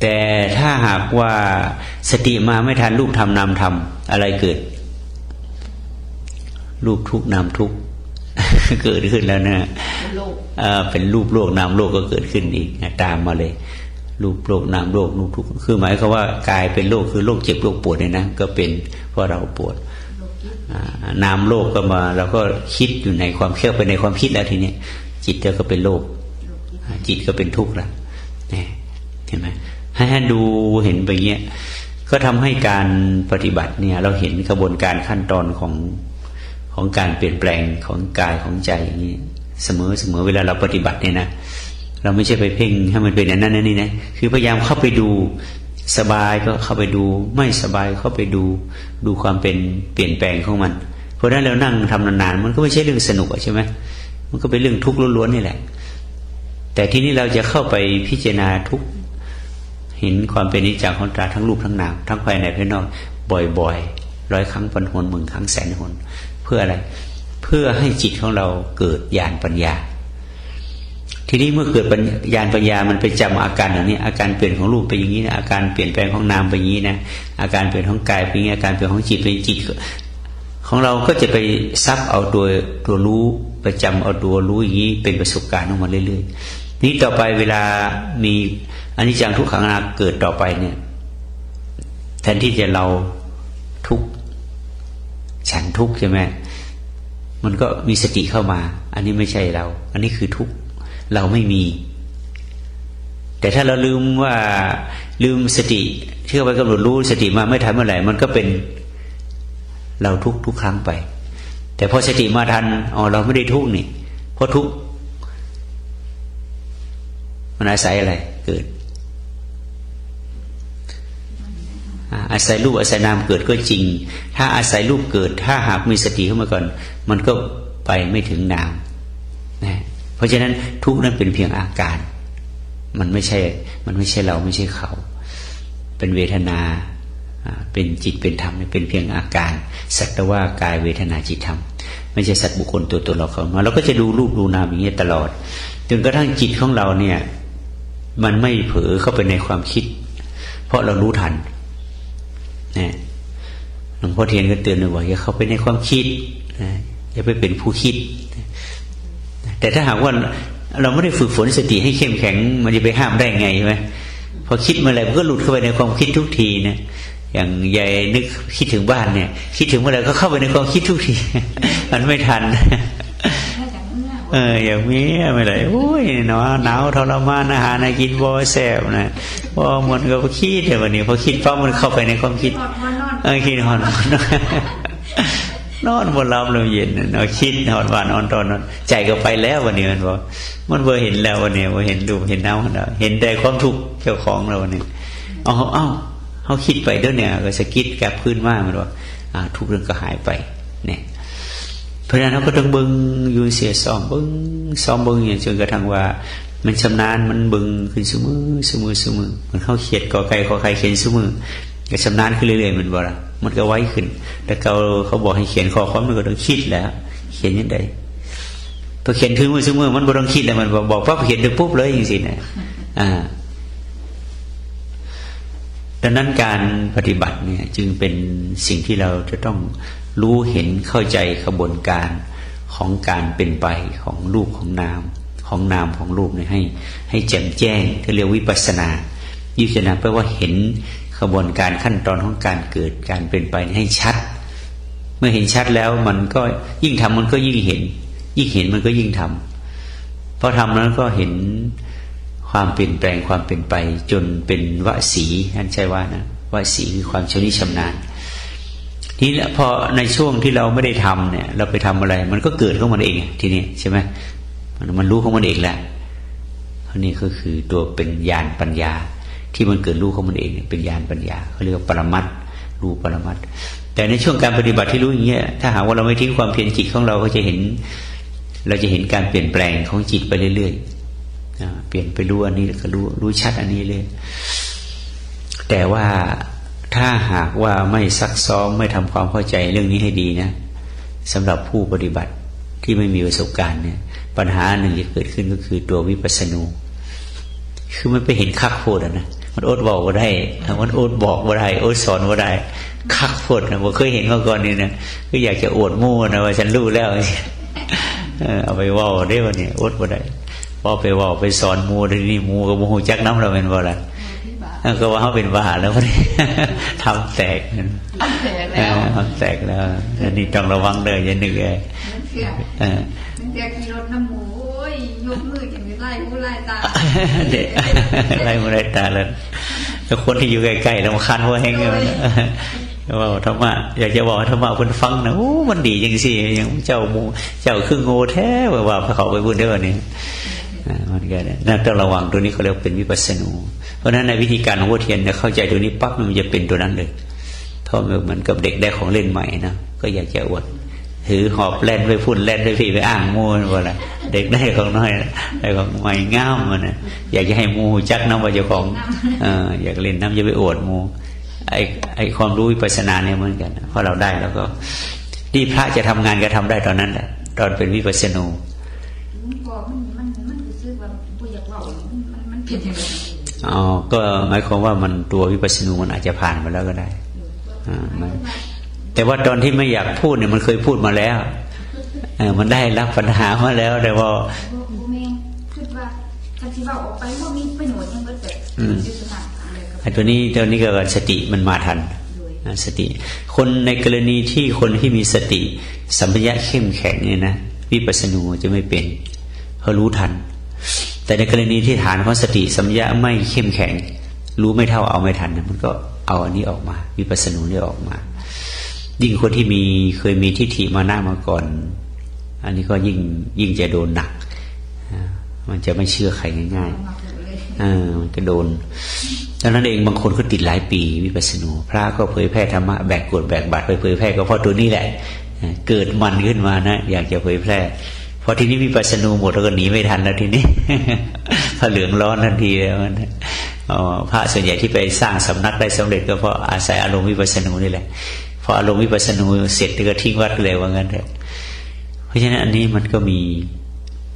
S3: แต่ถ้าหากว่าสติมาไม่ทันรูปธรรมนามธรรมอะไรเกิดรูปทุกข์นามทุกข์ เกิดขึ้นแล้วนะเป็นรูปโลกนามโลกก็เกิดขึ้นอีกตามมาเลยรูปโลกนามโลกรูปทุกข์คือหมายความว่ากายเป็นโลกคือโรคเจ็บโรคปวดเนี่ยนะก็เป็นเพราะเราปวดนามโลกก็มาเราก็คิดอยู่ในความเข้าไปในความคิดแล้วทีนี้จิตก็เป็นโลกจิตก็เป็นทุกข์แล้วเห็นไหมให้ดูเห็นไปเงี้ยก็ทำให้การปฏิบัติเนี่ยเราเห็นกระบวนการขั้นตอนของการเปลี่ยนแปลงของกายของใจอย่างนี้เสมอเวลาเราปฏิบัติเนี่ยนะเราไม่ใช่ไปเพ่งให้มันเป็นอย่างนั้นนี่นะคือพยายามเข้าไปดูสบายก็เข้าไปดูไม่สบายเข้าไปดูความเป็นเปลี่ยนแปลงของมันเพราะฉะนั้นเรานั่งทำนานๆมันก็ไม่ใช่เรื่องสนุกใช่ไหมมันก็เป็นเรื่องทุกข์ล้วนๆนี่แหละแต่ที่นี้เราจะเข้าไปพิจารณาทุกข์เห็นความเป็นนิจจังของตาทั้งรูปทั้งนามทั้งภายในภายนอกบ่อยๆ100 ครั้งพันหนหมื่นครั้งแสนหนเพื่ออะไรเพื่อให้จิตของเราเกิดญาณปัญญาทีนี้เมื่อเกิดญาณปัญญามันไปจำอาการเหล่านี้อาการเปลี่ยนของรูปไปอย่างนี้นะอาการเปลี่ยนแปลงของนามไปอย่างนี้นะอาการเปลี่ยนของกายไปอย่างนี้อาการเปลี่ยนของจิตไปจิตของเราก็จะไปซับเอาตัวรู้ไปจำเอาตัวรู้อย่างนี้เป็นประสบการณ์ออกมาเรื่อยๆนี้ต่อไปเวลามีอนิจจังทุกขังอนัตตาเกิดต่อไปเนี่ยแทนที่จะเราทุกข์ฉันทุกข์ใช่ไหมมันก็มีสติเข้ามาอันนี้ไม่ใช่เราอันนี้คือทุกข์เราไม่มีแต่ถ้าเราลืมสติที่เข้าไปกำหนดรู้สติมาไม่ทันเมื่อไหร่มันก็เป็นเราทุกครั้งไปแต่พอสติมาทันเราไม่ได้ทุกข์นี่เพราะทุกข์มันอาศัยอะไรเกิดอาศัยรูปอาศัยนามเกิดก็จริงถ้าอาศัยรูปเกิดถ้าหากมีสติเข้ามาก่อนมันก็ไปไม่ถึงนามนะเพราะฉะนั้นทุกข์นั้นเป็นเพียงอาการมันไม่ใช่เราไม่ใช่เขาเป็นเวทนาเป็นจิตเป็นธรรมเป็นเพียงอาการสักแต่ว่ากายเวทนาจิตธรรมไม่ใช่สัตว์บุคคลตัวตนเราเขามาเราก็จะดูรูปดูนามอย่างนี้ตลอดจนกระทั่งจิตของเราเนี่ยมันไม่เผลอเข้าไปในความคิดเพราะเรารู้ทันนะหลวงพ่อเทียนก็เตือนเลยว่าอย่าเข้าไปในความคิดอย่าไปเป็นผู้คิดแต่ถ้าหากว่าเราไม่ได้ฝึกฝนสติให้เข้มแข็งมันจะไปห้ามได้ไงใช่ไหมพอคิดเมื่อไหร่มันก็หลุดเข้าไปในความคิดทุกทีนะอย่างยายนึกคิดถึงบ้านเนี่ยคิดถึงเมื่อไหร่ก็เข้าไปในความคิดทุกทีมันไม่ทันอย่างนี้ไม่ได้โอ้ยหนาวทรมานอาหารกินบ่แซ่บนะพอมันก็คิดแต่วันนี้พอคิดปั๊บมันเข้าไปในความคิดคิดนอนบนรับลมเย็นเนาะคิดนอนวันนอนตอนนอนใจก็ไปแล้ววันนี้มันบอกมันเบอเห็นแล้ววันนี้เห็นดูเห็นน้ำแล้วเห็นแต่ความทุกข์เจ้าของเราเนี่ยเขาคิดไปด้วยเนี่ยก็สะกิดกลับพื้นมากมันบอกทุกเรื่องก็หายไปเนี่ยเพราะฉะนั้นเราก็ต้องบึงอยู่เสียซ้อมบึงอย่างจนกระทั่งว่ามันชำนาญมันบึงขึ้นเสมอมันเข้าเขียดกอไก่ขอไข่เขียนเสมอก็ชำนาญขึ้นเรื่อยๆมันบอกละมันก็ไว้ขึ้นแต่เขาบอกให้เขียนข้อความมันก็ต้องคิดแล้วเขียนยังไงพอเขียนถึงมือเสมอมันบ่ต้องคิดแล้วมันบอกปั๊บเขียนถึงปุ๊บเลยอย่างสินะดังนั้นการปฏิบัติเนี่ยจึงเป็นสิ่งที่เราจะต้องรู้เห็นเข้าใจกระบวนการ ของการเป็นไปของรูปของนามของนามของรูปเนี่ยให้แจ่มแจ้งที่เรียกวิปัสสนาวิปัสสนาแปลว่าเห็นกระบวนการขั้นตอนของการเกิดการเป็นไปให้ชัดเมื่อเห็นชัดแล้วมันก็ยิ่งทำมันก็ยิ่งเห็นมันก็ยิ่งทำเพราะทำนั้นก็เห็นความเปลี่ยนแปลงความเป็นไปจนเป็นวสีนั่นใช่ว่านะวสีคือความชำนิชำนาญทีนี้พอในช่วงที่เราไม่ได้ทำเนี่ยเราไปทำอะไรมันก็เกิดของมันเองทีนี้ใช่ไหมมันรู้ของมันเองแหละอันนี้ก็คือตัวเป็นญาณปัญญาที่มันเกิดรู้ของมันเองเป็นญาณปัญญาเขาเรียกว่าปรมัตถ์รู้ปรมัตถ์แต่ในช่วงการปฏิบัติที่รู้อย่างเงี้ยถ้าหากว่าเราไม่ทิ้งความเพียรจิตของเราก็จะเห็นเราจะเห็นการเปลี่ยนแปลงของจิตไปเรื่อยๆเปลี่ยนไปรู้อันนี้ก็รู้ชัดอันนี้เลยแต่ว่าถ้าหากว่าไม่ซักซ้อมไม่ทำความเข้าใจเรื่องนี้ให้ดีนะสำหรับผู้ปฏิบัติที่ไม่มีประสบการณ์เนี่ยปัญหาหนึ่งที่เกิดขึ้นก็คือตัววิปัสสนูคือมันไปเห็นคักโพดนะมันอดบอกว่าได้มันอดบอกว่าได้อดสอนว่าได้คักโพดนะผมเคยเห็นมาก่อนนี่นะก็อยากจะอวดมู่นะว่าฉันรู้แล้วเอาไปว่าได้วันนี้อดว่าได้พอไปว่าไปสอนมู่ทีนี่มู่กับมู่จักน้ำเราเป็นว่าอะไรก็ว่าเขาเป็นบ้าแล้ววันนี้ทำแตกแล้วอันนี้ต้องระวังเลยอย่าหนึ่งเลย
S4: เด็กมีรถน้ำหมูยกมืออย่างนี้ไล่หูไล่ตา
S3: ไล่หูไล่ตาแล้วคนที่อยู่ใกล้ๆแล้วมันคันหัวแห้งเลยว่าธรรมะอยากจะบอกธรรมะคนฟังนะโอ้มันดีจริงสิอย่างเจ้าครึ่งโง่แท้ว่าเขาไปพูดได้วันนี้มันก็นั่นต้องระวังตัวนี้เขาเรียกเป็นวิปัสสนูเพราะฉะนั้นในวิธีการของวัวเทียนเข้าใจตัวนี้ปั๊บมันจะเป็นตัวนั้นเลยเพราะเหมือนกับเด็กได้ของเล่นใหม่นะก็อยากจะอวดถือหอบแล่นไปพุ่นแล่นไปพี่ไปอ้างมูนว่าอะไรเด็กได้ของน้อยได้ของใหม่ง่ามมันนะอยากจะให้มูจักน้ำว่าเจ้าของอยากเล่นน้ำจะไปอวดมูไอความรู้วิปัสสนาเนี่ยเหมือนกันพอเราได้แล้วก็ที่พระจะทำงานก็ทำได้ตอนนั้นแหละตอนเป็นวิปัสสนูอ๋อก็หมายความว่ามันตัววิปัสสนูมันอาจจะผ่านมาแล้วก็ได้แต่ว่าตอนที่ไม่อยากพูดเนี่ยมันเคยพูดมาแล้วมันได้รับปัญหามาแล้วแต่ว่า
S4: คิดว่าการที่เราออกไปว่ามีประโยชน์ยังไม่เสร็จ
S3: ตัวนี้ก็สติมันมาทันสติคนในกรณีที่คนที่มีสติสัมปชัญญะเข้มแข็งเนี่ยนะวิปัสสนูจะไม่เป็นเขารู้ทันแต่ในกรณีที่ฐานของสติสัมปชัญญะไม่เข้มแข็งรู้ไม่เท่าเอาไม่ทันมันก็เอาอันนี้ออกมาวิปัสสนูนี่ออกมายิ่งคนที่เคยมีทิฏฐิมานะมาก่อนอันนี้ก็ยิ่งจะโดนหนักมันจะไม่เชื่อใครง่ายๆมันจะโดนดังนั้นเองบางคนก็ติดหลายปีวิปัสสนูพระก็เผยแพร่ธรรมะแบกกฎแบกบาตรไปเผยแพร่ก็เพราะตัวนี้แหละเกิดมันขึ้นมานะอยากจะเผยแพร่พอทีนี้วิปัสสนูหมดแล้วก็หนีไม่ทันแล้วทีนี้พระเหลืองร้อนทันทีแล้วพระส่วนใหญ่ที่ไปสร้างสำนักได้สำเร็จก็เพราะอาศัยอารมณ์วิปัสสนูนี่แหละพออารมณ์วิปัสสนูเสร็จก็ทิ้งวัดเลยว่างั้นเถอะเพราะฉะนั้นอันนี้มันก็มี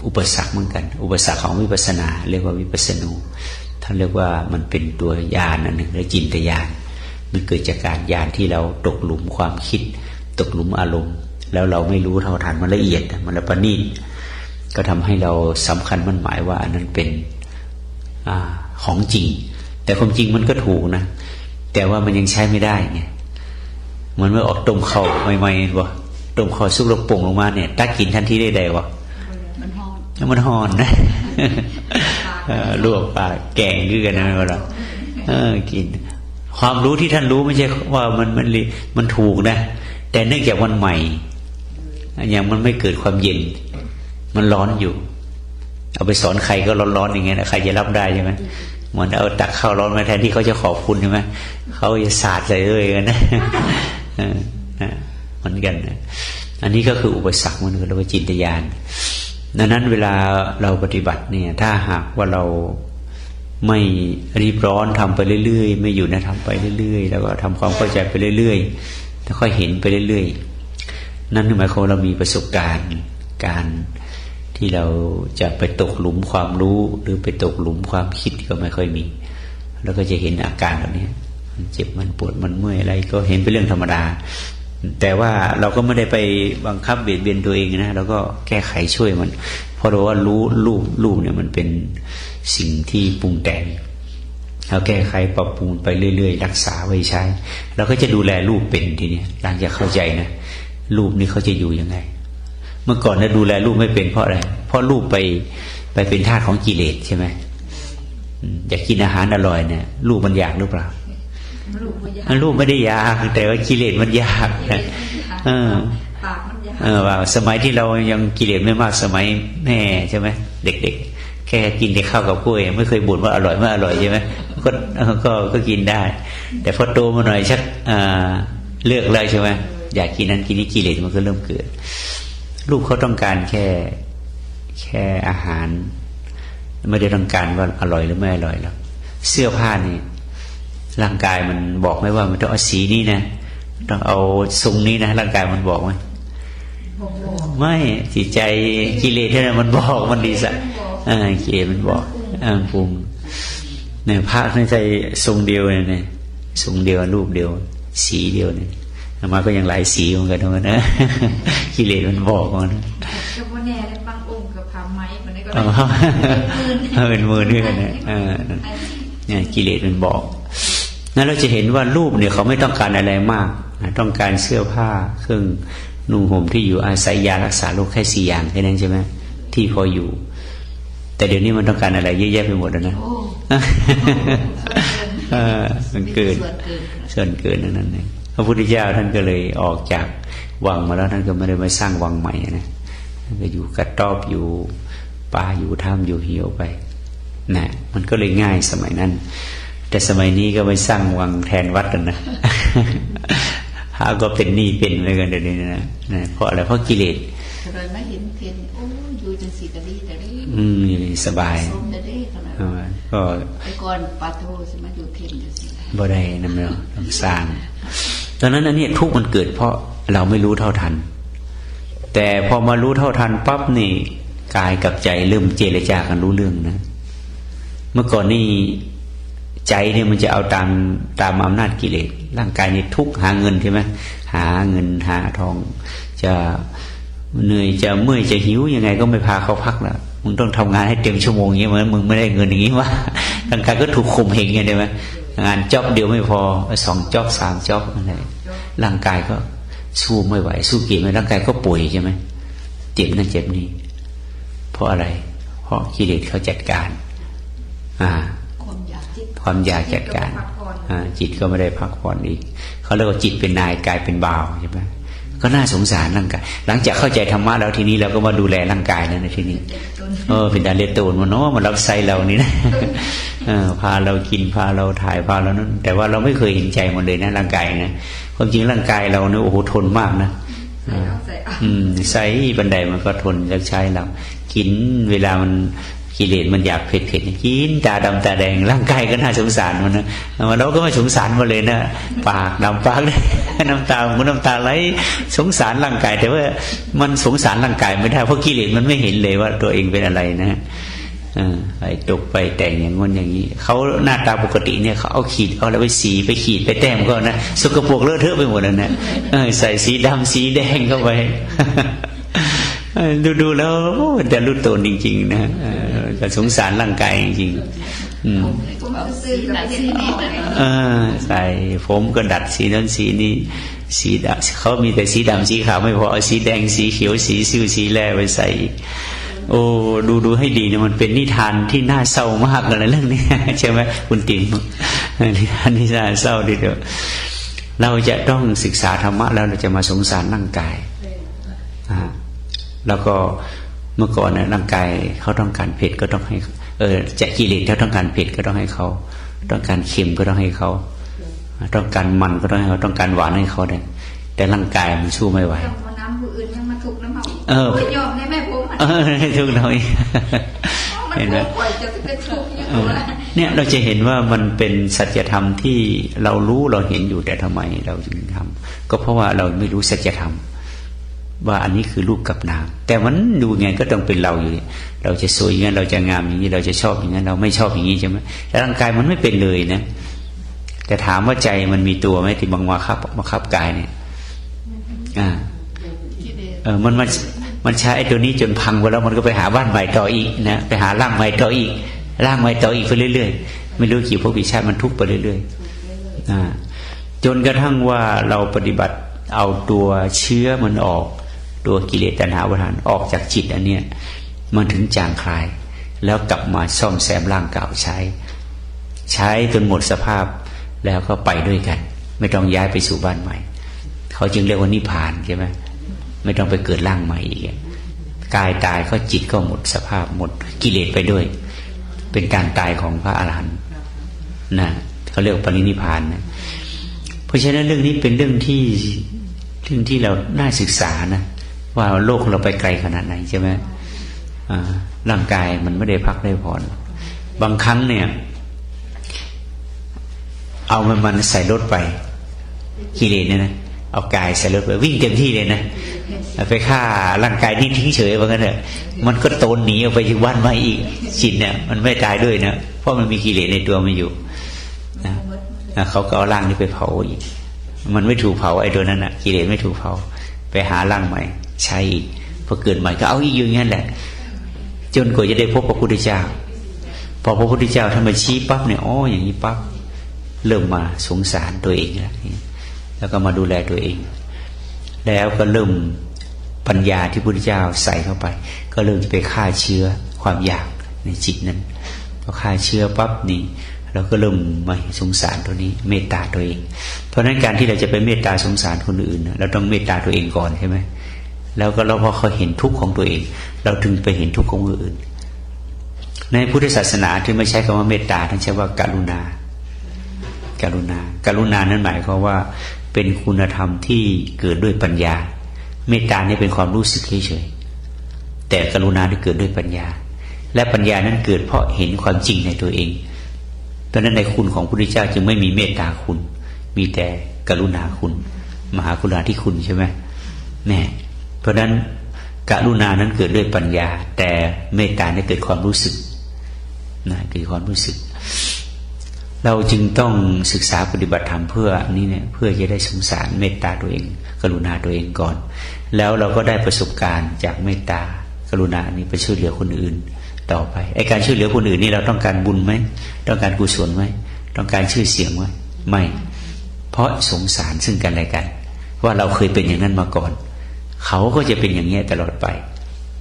S3: อุปสรรคเหมือนกันอุปสรรคของวิปัสสนาเรียกว่าวิปัสสนูท่านเรียกว่ามันเป็นตัวญาณอันหนึ่งและจินตญาณมันเกิดจากการญาณที่เราตกหลุมความคิดตกหลุมอารมณ์แล้วเราไม่รู้เท่าทันมันละเอียดมันละประณีตก็ทำให้เราสำคัญมั่นหมายว่าอันนั้นเป็นของจริงแต่ความจริงมันก็ถูกนะแต่ว่ามันยังใช้ไม่ได้ไงมันไม่ออกต้มข้าวใหม่ๆวะต้มข้าวซุกลงป่งลงมาเนี่ยตักกินทันทีได้วะมันหอนนะลวกปากแกงคือกันนะเวลากินความรู้ที่ท่านรู้ไม่ใช่ว่ามันถูกนะแต่เนื่องจากวันใหม่อย่างมันไม่เกิดความเย็นมันร้อนอยู่เอาไปสอนใครก็ร้อนๆอย่างเงี้ยนะใครจะรับได้ใช่ไหมเหมือนเอาตักข้าวร้อนมาแทนที่เขาจะขอบคุณใช่ไหมเขาจะสาดใส่เลยกันนะเหมือนกันนะอันนี้ก็คืออุปสรรคมันคือเรียกว่าจิตญาณดังนั้นเวลาเราปฏิบัติเนี่ยถ้าหากว่าเราไม่รีบร้อนทำไปเรื่อยๆไม่อยู่นะทำไปเรื่อยๆแล้วก็ทำความเข้าใจไปเรื่อยๆแล้วค่อยเห็นไปเรื่อยๆนั่นหมายความเรามีประสบการณ์การที่เราจะไปตกหลุมความรู้หรือไปตกหลุมความคิดก็ไม่ค่อยมีแล้วก็จะเห็นอาการแบบนี้มันเจ็บมันปวดมันเมื่อยอะไรก็เห็นเป็นเรื่องธรรมดา แต่ว่าเราก็ไม่ได้ไปบังคับเบียดเบียนตัวเองนะเราก็แก้ไขช่วยมันเพราะเราว่ารู้รูปเนี่ยมันเป็นสิ่งที่ปรุงแต่งเราแก้ไขปรับปรุงไปเรื่อยๆรักษาไว้ใช้เราก็จะดูแลรูปเป็นทีนี้หลังจากเข้าใจนะรูปนี้เขาจะอยู่ยังไงเมื่อก่อนเราดูแลรูปไม่เป็นเพราะอะไรเพราะรูปไปเป็นธาตุของกิเลสใช่ไหมอยากกินอาหารอร่อยเนี่ยรูปมันอยากหรือเปล่ารูปไม่ได้อยากแต่ว่ากิเลสมันอยากนะ
S4: ปากมันอยาก
S3: ว่าสมัยที่เรายังกิเลสไม่มากสมัยแม่ใช่ไหมเด็กๆแค่กินแต่ข้าวกับกล้วยไม่เคยบ่นว่าอร่อยไม่อร่อยใช่ไหมก็กินได้แต่พอโตมาหน่อยชักเลือกเลยใช่ไหมอยากกินนั้นกินนี้กิเลสมันก็เริ่มเกิดลูกเขาต้องการแค่อาหารไม่ได้ต้องการว่าอร่อยหรือไม่อร่อยหรอกเสื้อผ้านี่ร่างกายมันบอกไหมว่ามันต้องเอาสีนี้นะต้องเอาทรงนี้นะร่างกายมันบอกไหมไม่จิตใจกิเลสที่นั่นมันบอกมันดีสักกิเลสมันบอกปรุงเนี่ยพระในใจทรงเดียวเนี่ยทรงเดียวรูปเดียวสีเดียวเนี่ยมาก็ยังหลายสีเหมือนกันนะกิเลสมันบอกมัน
S4: จะว่าแน่ในบางองค์กับผ้าไหมมันก็
S3: เป็นมือด้วยเนี่ยกิเลสมันบอกนั้นเราจะเห็นว่ารูปเนี่ยเขาไม่ต้องการอะไรมากต้องการเสื้อผ้าเครื่องนุ่งห่มที่อยู่อาศัยยารักษาโรคแค่4 อย่างแค่นั้นใช่ไหมที่พออยู่แต่เดี๋ยวนี้มันต้องการอะไรเยอะแยะไปหมดแล้วนะมันเกินส่วนเกินนั่นเองพระพุทธเจ้าท่านก็เลยออกจากวังมาแล้วท่านก็ไม่ได้มาสร้างวังใหม่นะท่านก็อยู่กระต๊อบอยู่ป่าอยู่ถ้ำอยู่เหี่ยวไปนะมันก็เลยง่ายสมัยนั้นแต่สมัยนี้ก็ไปสร้างวังแทนวัดกันนะพระก็เป็นหนี้เป็นอะไรกันเดี๋ยวนี้นะเพราะอะไรเพราะกิเลส
S4: เลยไม่เห็นเพียนโอ้อยู่จังสีตะลี
S3: สบายก็
S4: ไปก่อนปาโทสมัยอยู่เพียนจังสี
S3: บ่ได้นั่นเนาะต้องสร้างตอนนั้นอันนี้ทุกข์มันเกิดเพราะเราไม่รู้เท่าทันแต่พอมารู้เท่าทันปั๊บนี่กายกับใจเริ่มเจรจากันรู้เรื่องนะเมื่อก่อนนี่ใจเนี่ยมันจะเอาตามอำนาจกิเลสร่างกายนี่ทุกข์หาเงินใช่ไหมหาเงินหาทองจะเหนื่อยจะเมื่อยจะหิวยังไงก็ไม่พาเขาพักแล้วมึงต้องทำงานให้เต็มชั่วโมงอย่างนี้เหมือนมึงไม่ได้เงินอย่างนี้วะร่างกายก็ถูกข่มเหงไงได้ไหมงานจ็อบเดียวไม่พอ2 จ็อบ 3 จ็อบอะไรร่างกายก็สู้ไม่ไหวสู้กิเลสไม่ร่างกายก็ป่วยใช่ไหมเจ็บนั่นเจ็บนี่เพราะอะไรเพราะกิเลสเขาจัดการความอยากจัดการจิตก็ไม่ได้พักผ่อนอีกเขาเรียกว่าจิตเป็นนายกายเป็นบ่าวใช่ไหมก็น่าสงสารร่างกายหลังจากเข้าใจธรรมะแล้วทีนี้เราก็มาดูแลร่างกายแล้วในทีนี้เป็นดาเลตโตนมันเนาะมันรับใส่เรานี่นะพาเรากินพาเราถ่ายพาเรานั้นแต่ว่าเราไม่เคยเห็นใจมันเลยนะร่างกายนะความจริงร่างกายเราเนี่ยโอ้โหทนมากนะใส่บันไดมันก็ทนจะใช้เรากินเวลามันกิเลสมันอยากเผ็ดกินตาดำตาแดงร่างกายก็น่าสงสารมันนะเราก็ไม่สงสารมันเลยนะปากดำปากเลยน้ำตามันน้ำตาไหลสงสารร่างกายแต่ว่ามันสงสารร่างกายไม่ได้เพราะกิเลสมันไม่เห็นเลยว่าตัวเองเป็นอะไรนะไปตกไปแต่งอย่างงั้นอย่างนี้เขาหน้าตาปกติเนี่ยเขาเอาขีดเอาอะไรไปสีไปขีดไปแต้มก็นะสกปรกเลอะเทอะไปหมดแล้วนะใส่สีดำสีแดงเข้าไปดูแล้วจะรุดโตนจริงๆนะจะสงสารร่างกายจริงใส่ผมก็ดัดสีนั้นสีนี้สีดำเขามีแต่สีดำสีขาวไม่พอเอาสีแดงสีเขียวสีซิ่วสีแร่ไปใส่โอ้ดูให้ดีนะมันเป็นนิทานที่น่าเศร้ามากเลยเรื่องนี้ใช่ไหมคุณติ๋มนิทานที่น่าเศร้าดีเดียวเราจะต้องศึกษาธรรมะแล้วเราจะมาสงสารร่างกายแล้วก็เมื่อก่อนนะร่างกายเขาต้องการเผ็ดก็ต้องให้จะกิเลสเขาต้องการเผ็ดก็ต้องให้เขาต้องการเค็มก็ต้องให้เขาต้องการมันก็ต้องให้เขาต้องการหวานให้เขาได้แต่ร่างกายมันสู้ไม่ไหวน้ำผู้อื่นยังมาถูกน้ำเมายอมได้แม่ผมถูกหน่อยเห็นไหมเนี่ยเราจะเห็นว่ามันเป็นสัจธรรมที่เรารู้เราเห็นอยู่แต่ทำไมเราจึงทำก็เพราะว่าเราไม่รู้สัจธรรมว่าอันนี้คือรูปกับนามแต่มันดูไงก็ต้องเป็นเราอยู่เราจะสวยอย่างนั้นเราจะงามอย่างนี้เราจะชอบอย่างนั้นเราไม่ชอบอย่างนี้ใช่ไหมแต่ร่างกายมันไม่เป็นเลยนะแต่ถามว่าใจมันมีตัวไหมที่บังคับกายเนี่ย มันใช้ไอ้ตัวนี้จนพังไปแล้วมันก็ไปหาบ้านใหม่ต่ออีกนะไปหาร่างใหม่ต่ออีกร่างใหม่ต่ออีกไปเรื่อยๆไม่รู้กี่ภพกี่ชาติมันทุกข์ไปเรื่อยๆจนกระทั่งว่าเราปฏิบัติเอาตัวเชื้อมันออกตัวกิเลสตัณหาอุปาทานออกจากจิตอันเนี้ยมันถึงจางคลายแล้วกลับมาซ่อมแซมร่างเก่าใช้จนหมดสภาพแล้วก็ไปด้วยกันไม่ต้องย้ายไปสู่บ้านใหม่เขาจึงเรียกว่านิพพานใช่ไหมไม่ต้องไปเกิดร่างใหม่อีกกายตายก็จิตก็หมดสภาพหมดกิเลสไปด้วยเป็นการตายของพระอรหันต์นะเขาเรียกปรินิพพานนะเพราะฉะนั้นเรื่องนี้เป็นเรื่องที่เราน่าศึกษานะว่าโลกเราไปไกลขนาดไหนใช่ไหมร่างกายมันไม่ได้พักได้ผ่อนบางครั้งเนี่ยเอามันใส่รถไปกิเลสเนี่ยนะเอากายใส่รถไปวิ่งเต็มที่เลยนะไปฆ่าร่างกายนี่ทิ้งเฉยว่างั้นเถอะมันก็โตนหนีออกไปที่บ้านใหม่อีกจิตเนี่ยมันไม่ตายด้วยนะเพราะมันมีกิเลสในตัวมันอยู่นะเขาก็เอาร่างนี้ไปเผาอีกมันไม่ถูกเผาไอ้ตัวนั้นอ่ะกิเลสไม่ถูกเผาไปหาร่างใหม่ใช้อีกพอเกิดใหม่ก็เอาอีกอย่างนั้นแหละจนกว่าจะได้พบพระพุทธเจ้าพอพระพุทธเจ้าท่านมาชี้ปั๊บเนี่ยอ๋ออย่างนี้ปั๊บเริ่มมาสงสารตัวเองแล้วก็มาดูแลตัวเองแล้วก็เริ่มปัญญาที่พระพุทธเจ้าใส่เข้าไปก็เริ่มจะไปฆ่าเชื้อความอยากในจิตนั้นพอฆ่าเชื้อปั๊บนี่เราก็เริ่มมาสงสารตัวนี้เมตตาตัวเองเพราะฉะนั้นการที่เราจะไปเมตตาสงสารคนอื่นเราต้องเมตตาตัวเองก่อนใช่ไหมแล้วก็เราพอเขาเห็นทุกข์ของตัวเองเราถึงไปเห็นทุกข์ของคนอื่นในพุทธศาสนาที่ไม่ใช้คำว่าเมตตาท่านใช้ว่ากรุณานั้นหมายความว่าเป็นคุณธรรมที่เกิดด้วยปัญญาเมตตานี่เป็นความรู้สึกเฉยๆแต่กรุณาที่เกิดด้วยปัญญาและปัญญานั้นเกิดเพราะเห็นความจริงในตัวเองเพราะนั้นในคุณของพระพุทธเจ้าจึงไม่มีเมตตาคุณมีแต่กรุณาคุณมหากรุณาธิคุณใช่ไหมแน่เพราะนั้นกรุณานั้นเกิดด้วยปัญญาแต่เมตตาเนี่ยเกิดความรู้สึกนะเกิดความรู้สึกเราจึงต้องศึกษาปฏิบัติธรรมเพื่อนี่เนี่ยเพื่อจะได้สงสารเมตตาตัวเองกรุณาตัวเองก่อนแล้วเราก็ได้ประสบการณ์จากเมตตากรุณานี้ไปช่วยเหลือคนอื่นต่อไปไอ้การช่วยเหลือคนอื่นนี่เราต้องการบุญไหมต้องการกุศลไหมต้องการชื่อเสียงไหมไม่เพราะสงสารซึ่งกันและกันว่าเราเคยเป็นอย่างนั้นมาก่อนเขาก็จะเป็นอย่างนี้ตลอดไป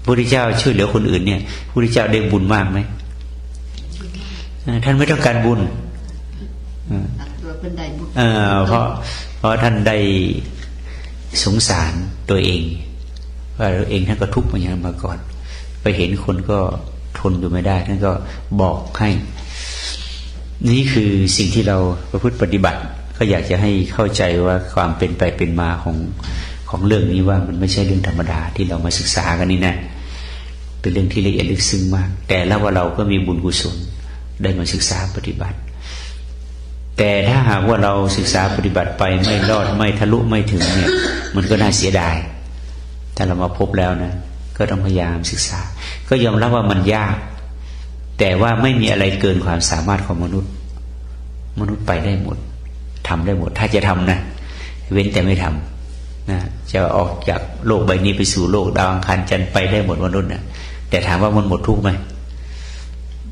S3: พระพุทธเจ้าช่วยเหลือคนอื่นเนี่ยพระพุทธเจ้าได้บุญมากไหมท่านไม่ต้องการบุญเพราะท่านได้สงสารตัวเองว่าตัวเองท่านก็ทุกข์มาอย่างนั้นมาก่อนไปเห็นคนก็ทนอยู่ไม่ได้ท่านก็บอกให้นี่คือสิ่งที่เราประพฤติปฏิบัติก็อยากจะให้เข้าใจว่าความเป็นไปเป็นมาของเรื่องนี้ว่ามันไม่ใช่เรื่องธรรมดาที่เรามาศึกษากันนี่นะเป็นเรื่องที่ละเอียดลึกซึ้งมากแต่แล้วว่าเราก็มีบุญกุศลได้มาศึกษาปฏิบัติแต่ถ้าหากว่าเราศึกษาปฏิบัติไปไม่รอดไม่ทะลุไม่ถึงเนี่ยมันก็น่าเสียดายถ้าเรามาพบแล้วนะก็ต้องพยายามศึกษาก็ยอมรับว่ามันยากแต่ว่าไม่มีอะไรเกินความสามารถของมนุษย์ไปได้หมดทำได้หมดถ้าจะทำนะเว้นแต่ไม่ทำนะจะออกจากโลกใบนี้ไปสู่โลกดาวอังคารจันทร์ไปได้หมดมนุษย์นะแต่ถามว่ามันหมดทุกข์ไหม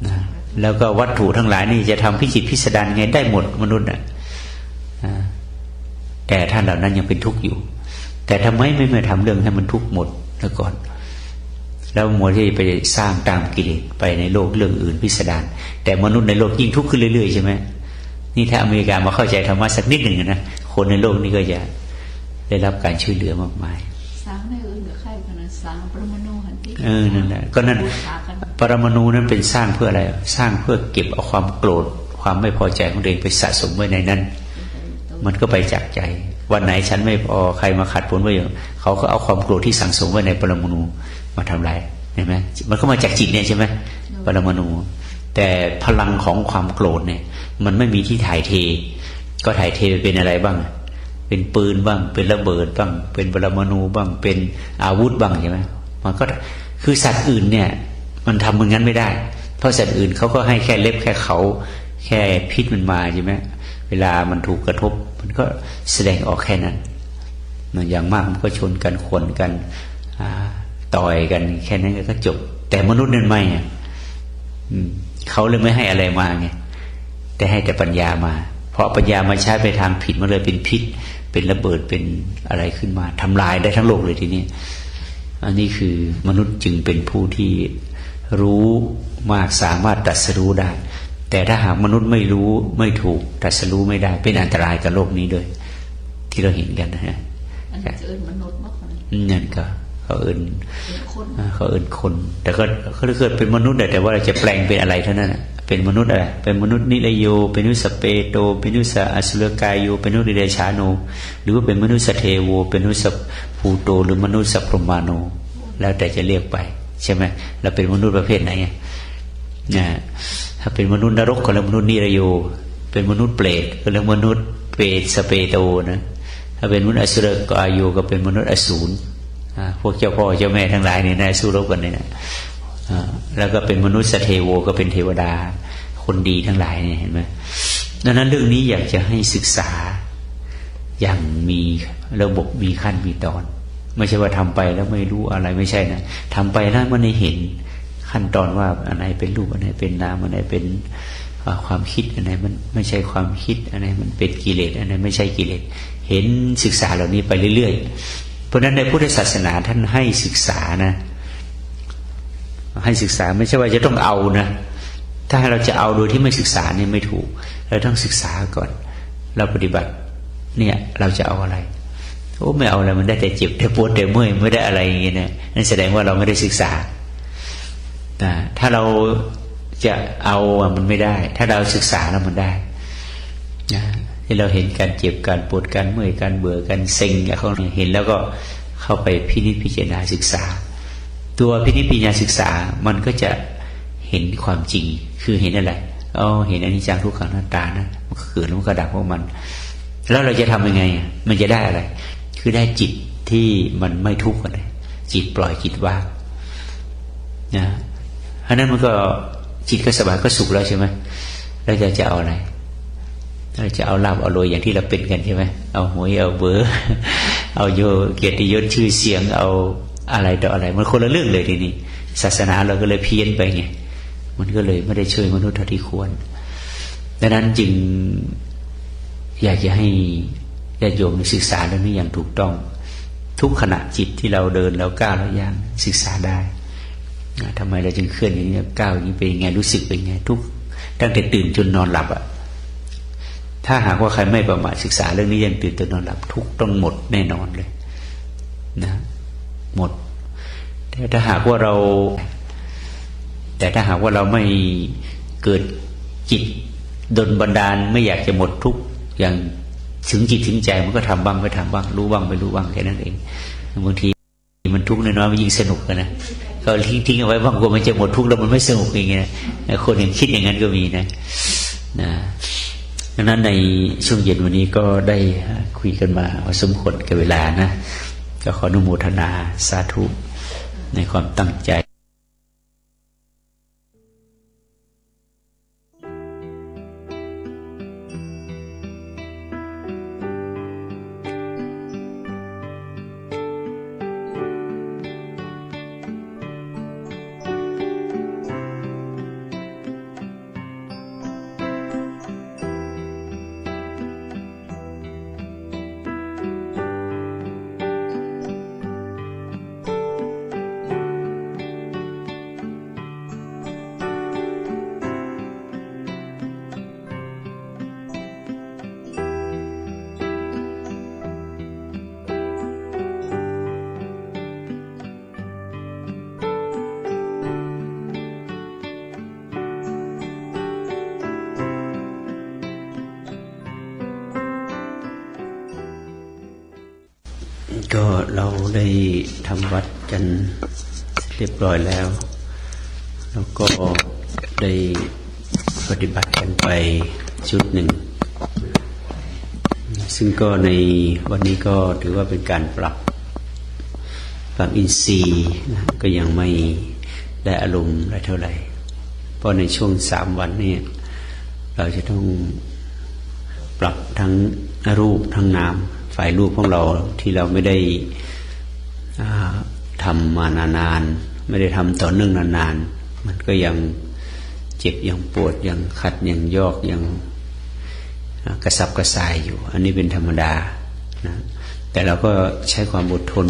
S3: นะแล้วก็วัตถุทั้งหลายนี่จะทำพิจิตรพิสดารไงได้หมดมนุษย์นะแต่ท่านเหล่านั้นยังเป็นทุกข์อยู่แต่ทำไมไม่มาทำเรื่องให้มันทุกข์หมดแล้วก่อนแล้วมัวที่ไปสร้างตามกิเลสไปในโลกเรื่องอื่นพิสดารแต่มนุษย์ในโลกยิ่งทุกข์ขึ้นเรื่อยๆใช่ไหมนี่ถ้าอเมริกามาเข้าใจธรรมะสักนิดหนึ่งนะคนในโลกนี้ก็จะได้รับการช่วยเหลือมากมาย
S5: สร้างในอื่นกับใครกันนะสร้างปรมาณูหันที่
S3: นั่นแหละก็นั่นปรมาณูนั้นเป็นสร้างเพื่ออะไรสร้างเพื่อเก็บเอาความโกรธความไม่พอใจของตัวเองไปสะสมไว้ในนั้นมันก็ไปจากใจวันไหนฉันไม่พอใครมาขัดผลไว้อย่างเขาก็เอาความโกรธที่สั่งสมไว้ในปรมาณูมาทำลายเห็นไหมมันก็มาจากจิตเนี่ยใช่ไหมปรมาณูแต่พลังของความโกรธเนี่ยมันไม่มีที่ถ่ายเทก็ถ่ายเทไปเป็นอะไรบ้างเป็นปืนบ้างเป็นระเบิดบ้างเป็นปรมาณูบ้างเป็นอาวุธบ้างใช่ไหมมันก็คือสัตว์อื่นเนี่ยมันทำเหมือนกันไม่ได้เพราะสัตว์อื่นเขาก็ให้แค่เล็บแค่เขาแค่พิษมันมาใช่ไหมเวลามันถูกกระทบมันก็แสดงออกแค่นั้น อย่างมากมันก็ชนกันข่วนกันต่อยกันแค่นั้นก็จบแต่มนุษย์นั่นไม่เขาเลยไม่ให้อะไรมาไงแต่ให้แต่ปัญญามาเพราะปัญญามาใช้ไปทางผิดมันเลยเป็นพิษเป็นระเบิดเป็นอะไรขึ้นมาทำลายได้ทั้งโลกเลยทีนี้อันนี้คือมนุษย์จึงเป็นผู้ที่รู้มากสามารถตรัสรู้ได้แต่ถ้าหากมนุษย์ไม่รู้ไม่ถูกตรัสรู้ไม่ได้เป็นอันตรายกับโลกนี้ด้วยที่เราเห็นกันนะฮะ
S5: อันนี้จะเอิ้นมนุษย์มากกว่า
S3: นั่นก็เขาเอิ้นคนแต่ก็เขาเกิดเป็นมนุษย์แต่ว่าเราจะแปลงเป็นอะไรเท่านั้นเป็นมนุษย์อะไรเป็นมนุษย์นิรโยเป็นมนุษย์สเปโตเป็นมนุษย์อสุรกายโยเป็นมนุษย์เดชาโนหรือว่าเป็นมนุษย์เทโวเป็นมนุษย์ภูโตหรือมนุษย์พรหมาโนแล้วแต่จะเรียกไปใช่ไหมเราเป็นมนุษย์ประเภทไหนนะถ้าเป็นมนุษย์นรกก็เรียกมนุษย์นิรโยเป็นมนุษย์เปรตก็เรียกมนุษย์เปรตสเปโตนะถ้าเป็นมนุษย์อสุรกายโยก็เป็นมนุษย์อสูรพวกเจ้าพ่อเจ้าแม่ทั้งหลายเนี่ยนะสู้รบกันเนี่ยนะแล้วก็เป็นมนุษย์เทโวก็เป็นเทวดาคนดีทั้งหลายเนี่ยเห็นไหมดังนั้นเรื่องนี้อยากจะให้ศึกษาอย่างมีระบบมีขั้นมีตอนไม่ใช่ว่าทำไปแล้วไม่รู้อะไรไม่ใช่นะทำไปแล้วมันได้เห็นขั้นตอนว่าอันไหนเป็นรูปอันไหนเป็นนามอันไหนเป็นความคิดอันไหนมันไม่ใช่ความคิดอันไหนมันเป็นกิเลสอันไหนไม่ใช่กิเลสเห็นศึกษาเหล่านี้ไปเรื่อยๆเพราะฉะนั้นในพุทธศาสนาท่านให้ศึกษานะให้ศึกษาไม่ใช่ว่าจะต้องเอานะถ้าเราจะเอาโดยที่ไม่ศึกษาเนี่ยไม่ถูกเราต้องศึกษาก่อนเราปฏิบัติเนี่ยเราจะเอาอะไรโอ้ไม่เอาอะไรมันได้แต่เจ็บแต่ปวดแต่เมื่อยไม่ได้อะไรอย่างเงี้ยนะนั่นแสดงว่าเราไม่ได้ศึกษาถ้าเราจะเอามันไม่ได้ถ้าเราศึกษาแล้วมันได้นะที่เราเห็นการเจ็บการปวดการเมื่อยการเบื่อการเซ็งเขาเห็นแล้วก็เข้าไปพินิจพิจารณาศึกษาตัวพินิจพิจารณาศึกษามันก็จะเห็นความจริงคือเห็นอะไรเห็นอนิจจังทุกขังอนัตตานะมันก็เกิดแล้วมันก็ดับของมันแล้วเราจะทำยังไงมันจะได้อะไรคือได้จิตที่มันไม่ทุกข์อะไรจิตปล่อยจิตว่างนะเพราะนั้นมันก็จิตก็สบายก็สุขแล้วใช่ไหมแล้วจะเอาอะไรเราจะเอาลาภเอารวยอย่างที่เราเป็นกันใช่ไหมเอาหวยเอาเบอร์เอาโยเกียรติยศชื่อเสียงเอาอะไรต่ออะไรมันคนละเรื่องเลยทีนี้ศาสนาเราก็เลยเพี้ยนไปไงมันก็เลยไม่ได้ช่วยมนุษย์เท่าที่ควรดังนั้นจึงอยากจะให้ญาติโยมศึกษาเรื่องนี้อย่างถูกต้องทุกขณะจิตที่เราเดินเราก้าวเราย่างศึกษาได้ทำไมเราจึงเคลื่อนอย่างนี้ก้าวอย่างนี้เป็นยังไงรู้สึกเป็นยังไงทุกตั้งแต่ตื่นจนนอนหลับถ้าหากว่าใครไม่ประมาทศึกษาเรื่องนี้ยังตื่นจนนอนหลับทุกต้องหมดแน่นอนเลยนะหมดแต่ถ้าหากว่าเราไม่เกิดจิตดลบันดาลไม่อยากจะหมดทุกอย่างถึงจิตถึงใจมันก็ทำบ้างไม่ทำบ้างรู้บ้างไม่รู้บ้างแค่นั้นเองบางทีมันทุกข์น้อยๆมันยิ่งสนุกกันนะเขาทิ้งเอาไว้บางคนมันจะหมดทุกข์แล้วมันไม่สนุกอย่างเงี้ยคนอย่างคิดอย่างนั้นก็มีนะดังนั้นในช่วงเย็นวันนี้ก็ได้คุยกันมาพอสมควรกับเวลานะก็ขออนุโมทนาสาธุในความตั้งใจก็เราได้ทำวัดกันเรียบร้อยแล้วแล้วก็ได้ปฏิบัติกันไปชุดหนึ่งซึ่งก็ในวันนี้ก็ถือว่าเป็นการปรับอินทรีย์ก็ยังไม่ได้อารมณ์อะไรเท่าไหร่เพราะในช่วง3 วันนี้เราจะต้องปรับทั้งรูปทั้งนาม ฝ่ายรูปของเราที่เราไม่ได้ทำมานานๆไม่ได้ทำต่อเนื่องนานๆมันก็ยังเจ็บยังปวดยังขัดยังยอกยังกระสับกระส่ายอยู่อันนี้เป็นธรรมดานะแต่เราก็ใช้ความอดทน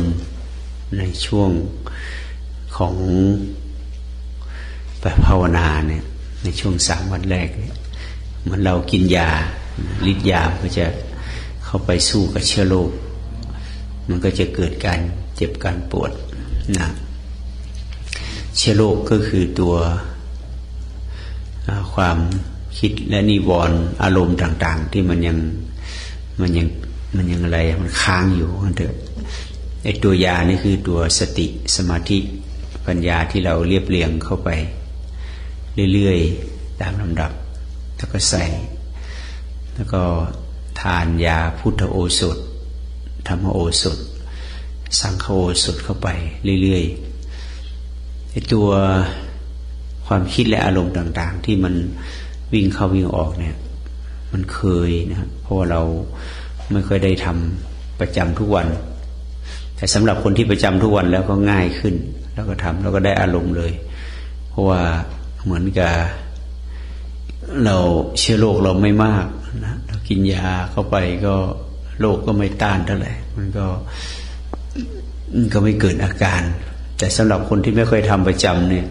S3: ในช่วงของภาวนาเนี่ยในช่วง3 วันแรกเนี่ยเหมือนเรากินยาฤทธิ์ยาก็จะเข้าไปสู้กับเชื้อโรคมันก็จะเกิดการเจ็บการปวดนะเชื้อโรคก็คือตัวความคิดและนิวรณ์อารมณ์ต่างๆที่มันยังอะไรมันค้างอยู่นั่นเถอะไอ้ตัวยานี่คือตัวสติสมาธิปัญญาที่เราเรียบเรียงเข้าไปเรื่อยๆตามลำดับแล้วก็ใส่แล้วก็ทานยาพุทธโอสถธรรมโอสถสังฆโอสถเข้าไปเรื่อยๆไอ้ตัวความคิดและอารมณ์ต่างๆที่มันวิ่งเข้าวิ่งออกเนี่ยมันเคยนะเพราะว่าเราไม่ค่อยได้ทำประจำทุกวันแต่สำหรับคนที่ประจำทุกวันแล้วก็ง่ายขึ้นแล้วก็ทำแล้วก็ได้อารมณ์เลยเพราะว่าเหมือนกับเราเชื้อโรคเราไม่มากนะเรากินยาเข้าไปก็โรคก็ไม่ต้านเท่าไหร่มันก็ไม่เกิดอาการแต่สำหรับคนที่ไม่ค่อยทำประจำเนี่ย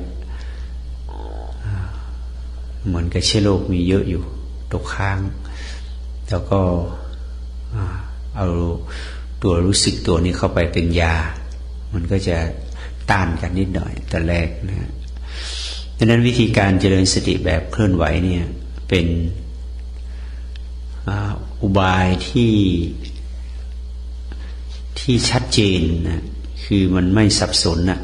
S3: เหมือนกับเชื้อโรคมีเยอะอยู่ตกค้างแล้วก็เอาตัวรู้สึกตัวนี้เข้าไปเป็นยามันก็จะต้านกันนิดหน่อยแต่แรกนะดังนั้นวิธีการเจริญสติแบบเคลื่อนไหวเนี่ยเป็นอุบายที่ชัดเจนนะคือมันไม่สับสนนะ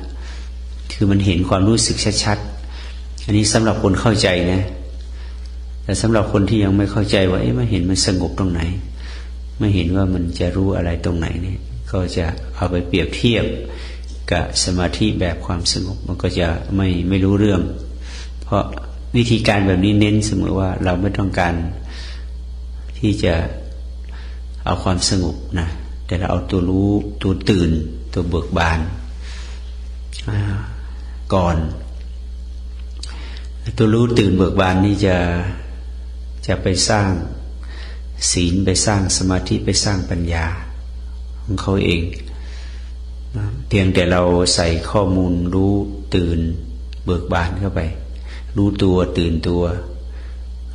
S3: คือมันเห็นความรู้สึกชัดๆอันนี้สำหรับคนเข้าใจนะแต่สำหรับคนที่ยังไม่เข้าใจว่าไม่เห็นมันสงบตรงไหนไม่เห็นว่ามันจะรู้อะไรตรงไหนเนี่ยก็จะเอาไปเปรียบเทียบกับสมาธิแบบความสงบมันก็จะไม่รู้เรื่องเพราะวิธีการแบบนี้เน้นเสมอว่าเราไม่ต้องการที่จะเอาความสงบนะแต่เราเอาตัวรู้ตัวตื่นตัวเบิกบานก่อนตัวรู้ตื่นเบิกบานนี่จะไปสร้างศีลไปสร้างสมาธิไปสร้างปัญญาของเขาเองเพียงแต่เราใส่ข้อมูลรู้ตื่นเบิกบานเข้าไปรู้ตัวตื่นตัว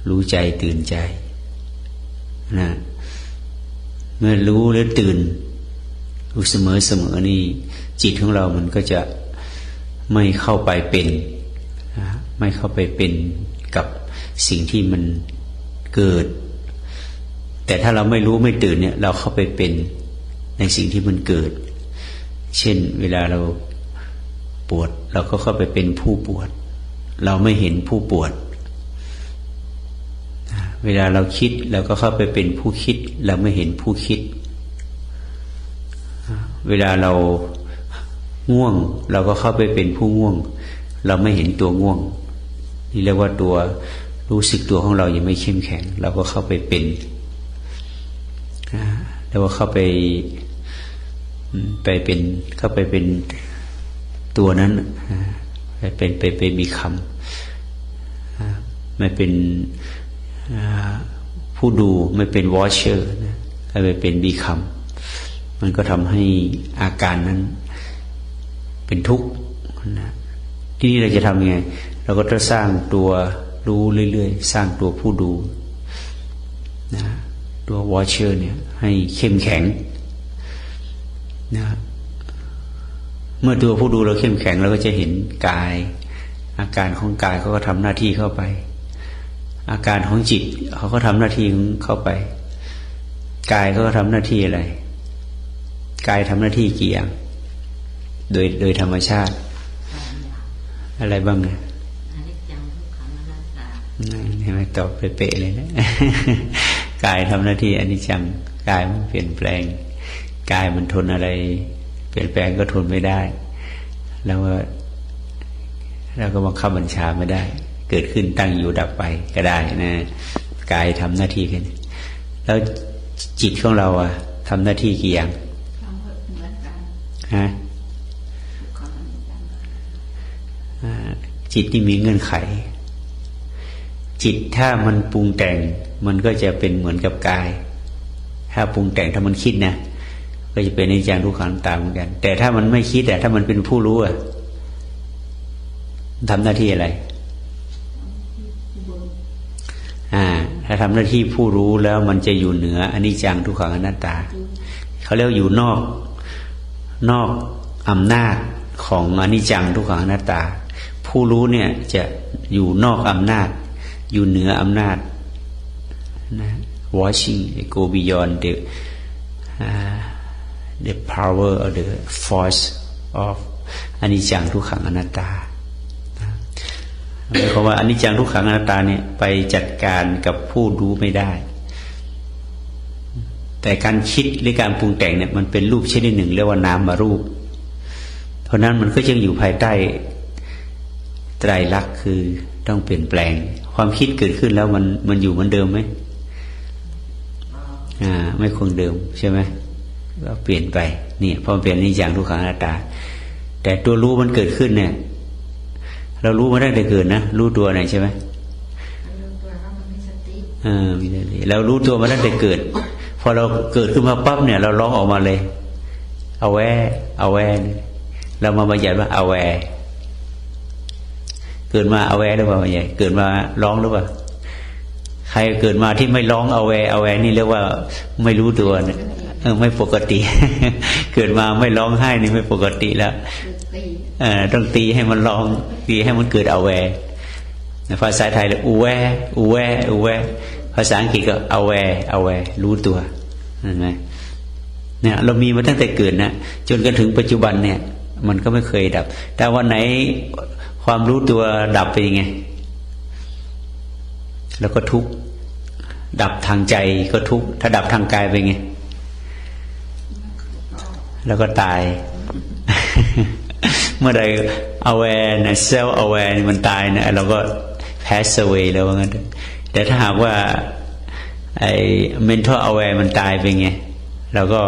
S3: รู้ใจตื่นใจนะเมื่อรู้แล้วตื่นรู้เสมอนี่จิตของเรามันก็จะไม่เข้าไปเป็นไม่เข้าไปเป็นกับสิ่งที่มันเกิดแต่ถ้าเราไม่รู้ไม่ตื่นเนี่ยเราเข้าไปเป็นในสิ่งที่มันเกิดเช่นเวลาเราปวดเราก็เข้าไปเป็นผู้ปวดเราไม่เห็นผู้ปวดเวลาเราคิดเราก็เข้าไปเป็นผู้คิดเราไม่เห็นผู้คิดเวลาเราง่วงเราก็เข้าไปเป็นผู้ง่วงเราไม่เห็นตัวง่วงนี่เรียกว่าตัวรู้สึกตัวของเรายังไม่เข้มแข็งเราก็เข้าไปเป็นแล้วก็เข้าไปเป็นเข้าไปเป็นตัวนั้นไปมีคำไม่เป็นผู้ดูไม่เป็นวอชเชอร์ไปเป็นบีคำมันก็ทำให้อาการนั้นเป็นทุกข์นะที่นี่เราจะทำยังไงเราก็จะสร้างตัวรู้เรื่อยๆสร้างตัวผู้ดูนะตัววอชเชอร์เนี่ยให้เข้มแข็งนะเมื่อตัวผู้ดูเราเข้มแข็งเราก็จะเห็นกายอาการของกายเขาก็ทำหน้าที่เข้าไปอาการของจิตเขาก็ทำหน้าที่เข้าไปกายเขาก็ทำหน้าที่อะไรกายทำหน้าที่กี่อย่างโดยธรรมชาติอะไรบ้างเนี่ยนี่ไม่ตอบเป๊ะๆเลยนะกายทำหน้าที่อนิจจังกายมันเปลี่ยนแปลงกายมันทนอะไรเปลี่ยนแปลงก็ทนไม่ได้แล้วก็บังคับบัญชาไม่ได้เกิดขึ้นตั้งอยู่ดับไปก็ได้นะกายทำหน้าที่แค่นี้แล้วจิตของเรา ทำหน้าที่กี่อย่าง
S5: ทำเหมือนกัน
S3: ฮะ
S5: ความเหมือนกัน
S3: จิตนี่มีเงื่อนไข จิตถ้ามันปรุงแต่งมันก็จะเป็นเหมือนกับกายถ้าปรุงแต่งถ้ามันคิดนะก็จะเป็นอนิจจังทุกขังอนัตตาเหมือนกันแต่ถ้ามันไม่คิดถ้ามันเป็นผู้รู้ทำหน้าที่อะไรถ้าทำหน้าที่ผู้รู้แล้วมันจะอยู่เหนืออนิจจังทุกขังอนัตตาเขาเรียกอยู่นอกอำนาจของอนิจจังทุกขังอนัตตาผู้รู้เนี่ยจะอยู่นอกอำนาจอยู่เหนืออำนาจนะ watching go beyond the power or the force of อนิจจังทุกขังอนัตตาเพราะว่าอนิจจังทุกขังอนัตตาเนี่ยไปจัดการกับผู้รู้ไม่ได้แต่การคิดหรือการปรุงแต่งเนี่ยมันเป็นรูปชนิดหนึ่งเรียกว่านามรูปเพราะนั้นมันก็ยังอยู่ภายใต้ไตรลักษณ์คือต้องเปลี่ยนแปลงความคิดเกิดขึ้นแล้วมันอยู่เหมือนเดิมไหมไม่คงเดิมใช่ไหมก็เปลี่ยนไปนี่พอเปลี่ยนอนิจจังทุกขังอนัตตาแต่ตัวรู้มันเกิดขึ้นเนี่ยเรารู้มาตั้งแต่เกิดนะรู้ตัวไหนใช่ไหม
S4: รู้ตัวว่ามันมีสติ
S3: มีสติเรารู้ตัวมาตั้งแต่เกิดพอเราเกิดขึ้นมาปั๊บเนี่ยเราร้องออกมาเลยเอาแวเรามาบัญญัติว่าเอาแวเกิดมาเอาแวหรือเปล่าใหญ่เกิดมาร้องหรือเปล่าใครเกิดมาที่ไม่ร้องเอาแวนี่เรียกว่าไม่รู้ตัวเนี่ยไม่ปกติ เกิดมาไม่ร้องไห้นี่ไม่ปกติแล้วต้องตีให้มันร้องตีให้มันเกิดเอาแวภาษาไทยเลยอูแวภาษาอังกฤษก็เอาแวรู้ตัวเห็นไหมเนี่ยเรามีมาตั้งแต่เกิดนะจนกระทั่งปัจจุบันเนี่ยมันก็ไม่เคยดับแต่วันไหนความรู้ตัวดับไปยังไงแล้วก็ทุกข์ดับทางใจก็ทุกข์ถ้าดับทางกายไปไงแล้วก็ตาย เมื่อใด aware นะ self aware มันตายนะเราก็ pass away แล้วว่างั้นแต่ถ้าหากว่าไอ้ mental aware มันตายไปไงเราก็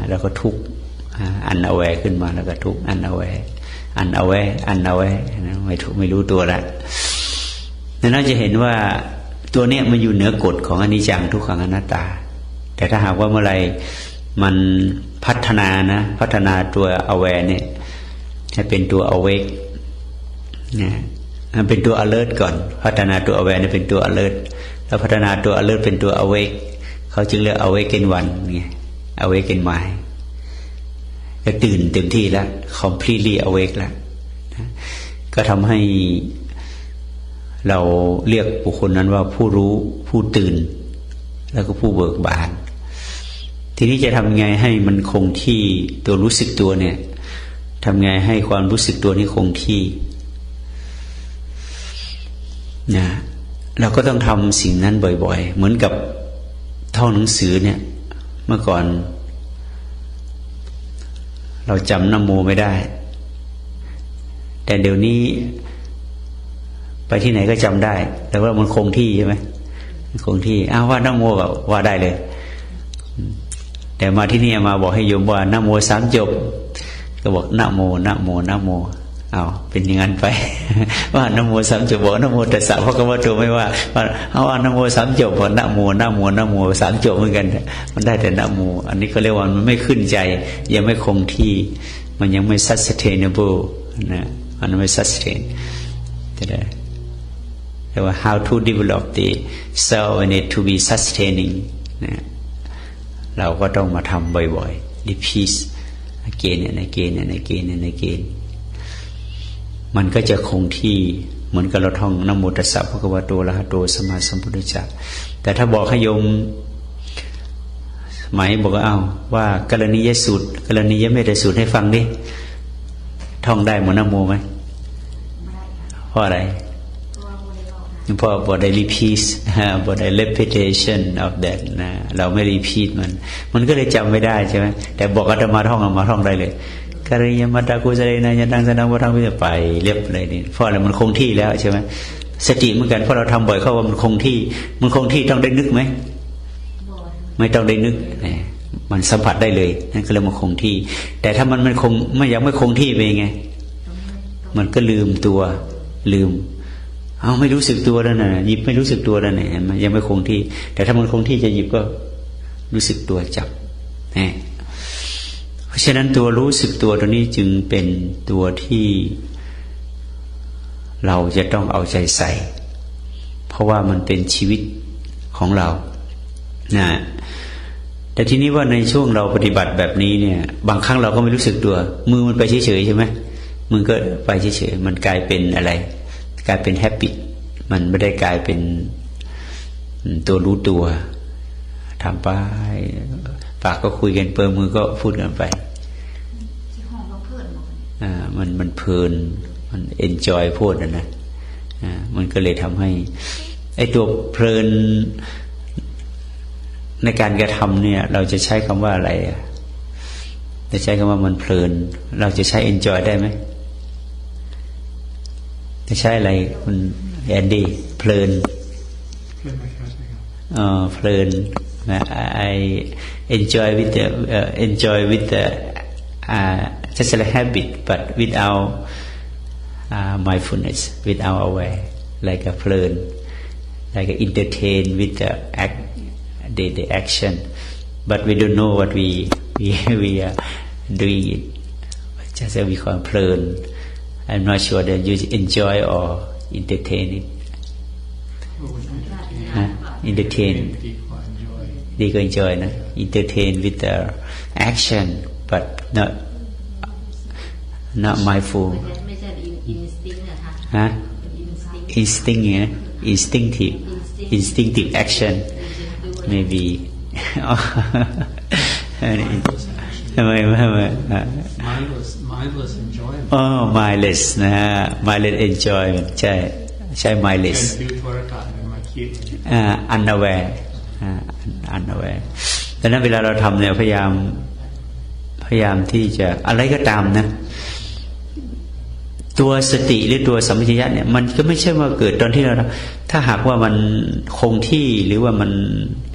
S3: เราก็ทุกข์unaware ขึ้นมาแล้วก็ทุกข์unaware ไม่รู้ตัวละดังนั้นจะเห็นว่าตัวเนี้ยมันอยู่เหนือกฎของอนิจจังทุกขังอนัตตาแต่ถ้าหากว่าเมื่อไรมันพัฒนาตัว aware เนี่ยให้เป็นตัว awake นะมันเป็นตัว alert ก่อนพัฒนาตัว aware เนี่ยเป็นตัว alert แล้วพัฒนาตัว alert เป็นตัว awake เขาจึงเรียก awaken one ไง awaken mind ก็ตื่นเต็มที่แล้ว completely awake แล้วก็ทำให้เราเรียกบุคคลนั้นว่าผู้รู้ผู้ตื่นแล้วก็ผู้เบิกบานทีนี้จะทำไงให้มันคงที่ตัวรู้สึกตัวเนี่ยทำไงให้ความรู้สึกตัวนี้คงที่นะเราก็ต้องทำสิ่งนั้นบ่อยๆเหมือนกับท่องหนังสือเนี่ยเมื่อก่อนเราจำนะโมไม่ได้แต่เดี๋ยวนี้ไปที่ไหนก็จำได้แต่ว่ามันคงที่ใช่ไหมคงที่ว่านะโมแบบว่าได้เลยแต่มาที่นี่มาบอกให้โยมว่านะโม3 จบก็บอกนะโมเป็นอย่างนั้นไป ว่านะโม3 จบบอกนะโมตัสสะพระคัมภีร์ไม่ว่าว่านะโม3 จบบอกนะโม3 จบเหมือนกันมันได้แต่นะโมอันนี้ก็เรียกว่ามันไม่ขึ้นใจยังไม่คงที่มันยังไม่ sustainable นะมันไม่ sustain แต่แต่ว่า how to develop the self and it to be sustaining นะเราก็ต้องมาทำบ่อยๆ repeat again and again and again and again มันก็จะคงที่เหมือนกับเราท่องนะโมตัสสะภะคะวะโตอะระหะโตสัมมาสัมพุทธัสสะแต่ถ้าบอกให้โยมหมายบอกว่ากรณียสูตรกรณียเมตสูตรให้ฟังดิท่องได้เหมือนนะโมไหมเพราะอะไรเพราะบอได้ repeat บอได้ repetition of that นะเราไม่ repeat มันก็เลยจำไม่ได้ใช่ไหมแต่บอกอาตมาท่องได้เลยกริยมัตตากุศเลนะยันตังสนังวัฏังวิไปเรียบเลยนี่เพราะอะไรมันคงที่แล้วใช่ไหม สติเหมือนกันเพราะเราทำบ่อยเข้าว่ามันคงที่ต้องได้นึกไหมไม่ต้องได้นึกมันสัมผัสได้เลยนั่นก็เลยมันคงที่แต่ถ้ามันคงยังไม่คงที่เป็นไงมันก็ลืมตัวลืมเอาไม่รู้สึกตัวแล้วนะหยิบไม่รู้สึกตัวแล้วเนี่ยมันยังไม่คงที่แต่ถ้ามันคงที่จะหยิบก็รู้สึกตัวจับเพราะฉะนั้นตัวรู้สึกตัวตัวนี้จึงเป็นตัวที่เราจะต้องเอาใจใส่เพราะว่ามันเป็นชีวิตของเรานะแต่ทีนี้ว่าในช่วงเราปฏิบัติแบบนี้เนี่ยบางครั้งเราก็ไม่รู้สึกตัวมือมันไปเฉยๆใช่ไหมมือก็ไปเฉยๆมันกลายเป็นอะไรกลายเป็นแฮปปี้มันไม่ได้กลายเป็นตัวรู้ตัวทำไปปากก็คุยกันเปิดมือก็พูดกันไปมันเพลินมันเอนจอยพูดนะมันก็เลยทำให้ไอ้ตัวเพลินในการกระทำเนี่ยเราจะใช้คำว่าอะไรจะใช้คำว่ามันเพลินเราจะใช้ enjoy ได้ไหมจะใช้อะไรคุณแอนดี้เพลินเพลินI enjoy with the just like habit but without mindfulness without aware like a เพลิน like a entertain with the action but we don't know what we are doing it just as we call เพลินI'm not sure that you enjoy or entertain it entertain ดีก็ enjoy นะ entertain with the action but not mindful
S5: ไม่ใช่ instinct นะคะ
S3: ฮะ instinct ไง instinctive action maybe ทำไม
S6: mindless enjoyment
S3: mindless นะฮะ mindless enjoyment ใช่ mindless unaware unaware ดังนั้นเวลาเราทำเนี่ยพยายามที่จะอะไรก็ตามนะตัวสติหรือตัวสัมปชัญญะเนี่ยมันก็ไม่ใช่ว่าเกิดตอนที่เราถ้าหากว่ามันคงที่หรือว่ามัน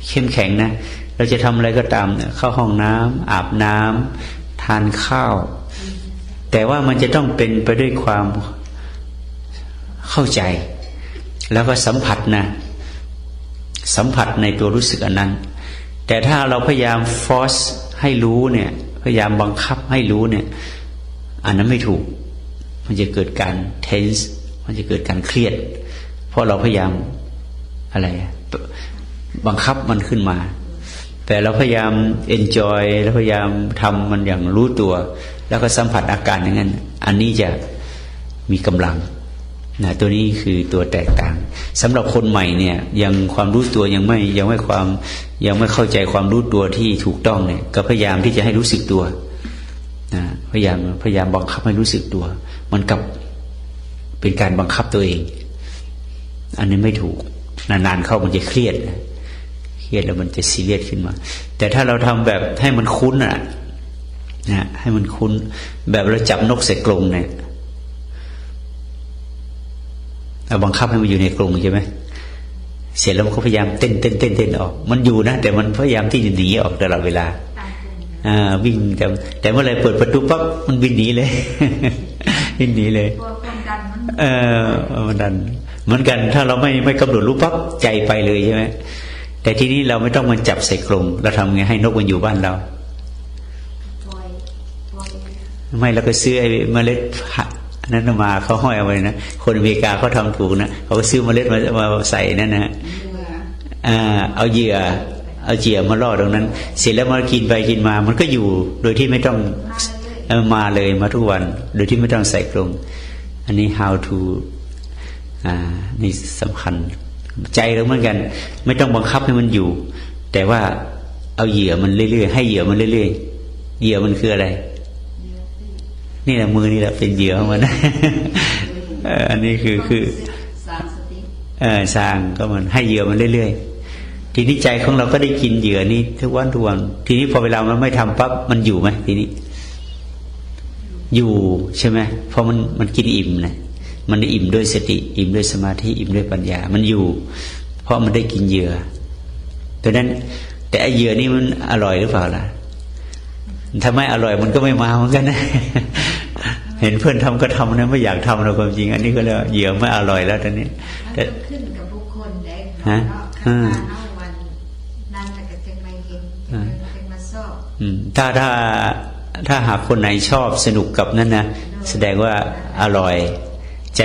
S3: เข้มแข็งนะเราจะทำอะไรก็ตามเนี่ยเข้าห้องน้ำอาบน้ำทานข้าวแต่ว่ามันจะต้องเป็นไปด้วยความเข้าใจแล้วก็สัมผัสนะสัมผัสในตัวรู้สึกอันนั้นแต่ถ้าเราพยายามฟอร์สให้รู้เนี่ยพยายามบังคับให้รู้เนี่ยอันนั้นไม่ถูกมันจะเกิดการเทนส์มันจะเกิดการเครียดเพราะเราพยายามอะไรบังคับมันขึ้นมาแต่เราพยายามเอนจอยแล้วพยายามทำมันอย่างรู้ตัวแล้วก็สัมผัสอาการอย่างนั้นอันนี้จะมีกำลังนะตัวนี้คือตัวแตกต่างสำหรับคนใหม่เนี่ยยังความรู้ตัวยังไม่เข้าใจความรู้ตัวที่ถูกต้องเนี่ยก็พยายามที่จะให้รู้สึกตัวนะพยายามบังคับให้รู้สึกตัวมันกับเป็นการบังคับตัวเองอันนี้ไม่ถูกนานๆเข้ามันจะเครียดแล้วมันจะซีเรียสขึ้นมาแต่ถ้าเราทำแบบให้มันคุ้นนะให้มันคุ้นแบบเราจับนกใส่กรงเนี่ยเราบังคับให้มันอยู่ในกรงใช่ไหมเสร็จแล้วมันก็พยายามเต้นออกมันอยู่นะแต่มันพยายามที่จะหนีออกตลอดเวลาวิ่งแต่เมื่อไรเปิดประตูปั๊บมันวิ่งหนีเลยวิ่งหนีเลยมันดันเหมือนกันถ้าเราไม่กำหนดรู้ปั๊บใจไปเลยใช่ไหมแต่ทีนี้เราไม่ต้องมันจับใส่กรงเราทำไงให้นกมันอยู่บ้านเราไม่เราก็ซื้อไอ้เมล็ดนั้นมาเขาห้อยเอาไว้นะคนอเมริกาเขาทำถูกนะเขาก็ซื้อเมล็ดมาใส่นั่นนะเอาเหยื่อมาล่อตรงนั้นเสร็จแล้วมากินไปกินมามันก็อยู่โดยที่ไม่ต้องมาเลยมาทุกวันโดยที่ไม่ต้องใส่กรงอันนี้ how to นี่สำคัญใจเราเหมือนกันไม่ต้องบังคับให้มันอยู่แต่ว่าเอาเหยื่อมันเรื่อยๆให้เหยื่อมันเรื่อยๆเหยื่อมันคืออะไรนี่แหละมือนี่แหละเป็นเหยื่อของมันอันนี้คือสร้างก็มันให้เหยื่อมันเรื่อยๆทีนี้ใจของเราก็ได้กินเหยื่อนี้ทุกวันทีนี้พอเวลามันไม่ทำปั๊บมันอยู่ไหมทีนี้อยู่ใช่ไหมเพราะมันกินอิ่มนะ มันอิ่มด้วยสติอิ่มด้วยสมาธิอิ่มด้วยปัญญามันอยู่เพราะมันได้กินเหยื่อดังนั้นแต่ไอ้เหยื่อนี่มันอร่อยหรือเปล่าล่ะถ้าไม่อร่อยมันก็ไม่มาเหมือนกันนะ เห็นเพื่อนทำก็ทำนะไม่อยากทำเราความจริงอันนี้ก็เลยเหยื่อไม่อร่อยแล้วตอนนี้
S4: มันขึ้นกับบุคคลได้ฮะวันนั่นแต่ก็จะไม่เห็นจะมาชอบ
S3: ถ้าหากคนไหนชอบสนุกกับนั่นนะแสดงว่าอร่อยใจ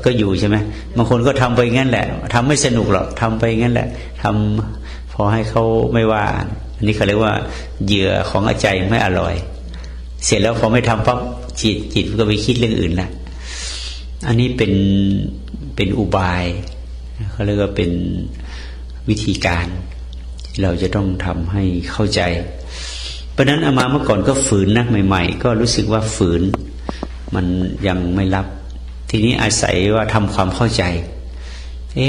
S3: ก็อยู่ใช่ไหมบางคนก็ทำไปงั้นแหละทำไม่สนุกหรอกทำไปงั้นแหละทำพอให้เขาไม่ว่าอันนี้เขาเรียกว่าเหยื่อของใจไม่อร่อยเสร็จแล้วพอไม่ทำปั๊บจิตก็ไปคิดเรื่องอื่นละอันนี้เป็นอุบายเขาเรียกว่าเป็นวิธีการเราจะต้องทำให้เข้าใจเพราะนั้นอามาเมื่อก่อนก็ฝืนนะใหม่ๆก็รู้สึกว่าฝืนมันยังไม่รับทีนี้อาศัยว่าทำความเข้าใจ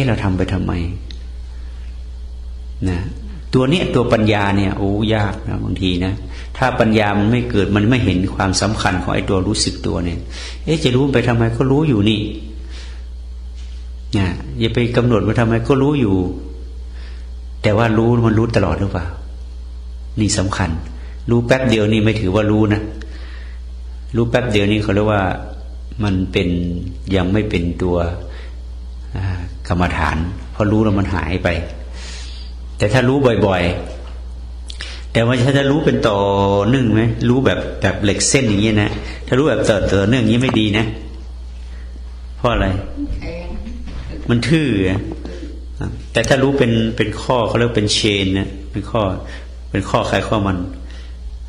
S3: เราทำไปทำไมนะตัวเนี้ยตัวปัญญาเนี่ยโอ้ยากนะบางทีนะถ้าปัญญามันไม่เกิดมันไม่เห็นความสำคัญของไอ้ตัวรู้สึกตัวเนี่ยจะรู้ไปทำไมก็รู้อยู่นี่นะอย่าไปกำหนดว่าทำไมก็รู้อยู่แต่ว่ารู้มันรู้ตลอดหรือเปล่านี่สำคัญรู้แป๊บเดียวนี่ไม่ถือว่ารู้นะรู้แป๊บเดียวนี่เขาเรียกว่ามันเป็นยังไม่เป็นตัวกรรมฐานพอรู้แล้วมันหายไปแต่ถ้ารู้บ่อยๆแต่ว่าถ้าจะรู้เป็นต่อเนื่องไหมรู้แบบเหล็กเส้นอย่างนี้นะถ้ารู้แบบต่อเนื่องอย่างนี้ไม่ดีนะเพราะอะไรมันทื่อแต่ถ้ารู้เป็นข้อเขาเรียกเป็นเชนนะเป็นข้อใครข้อมัน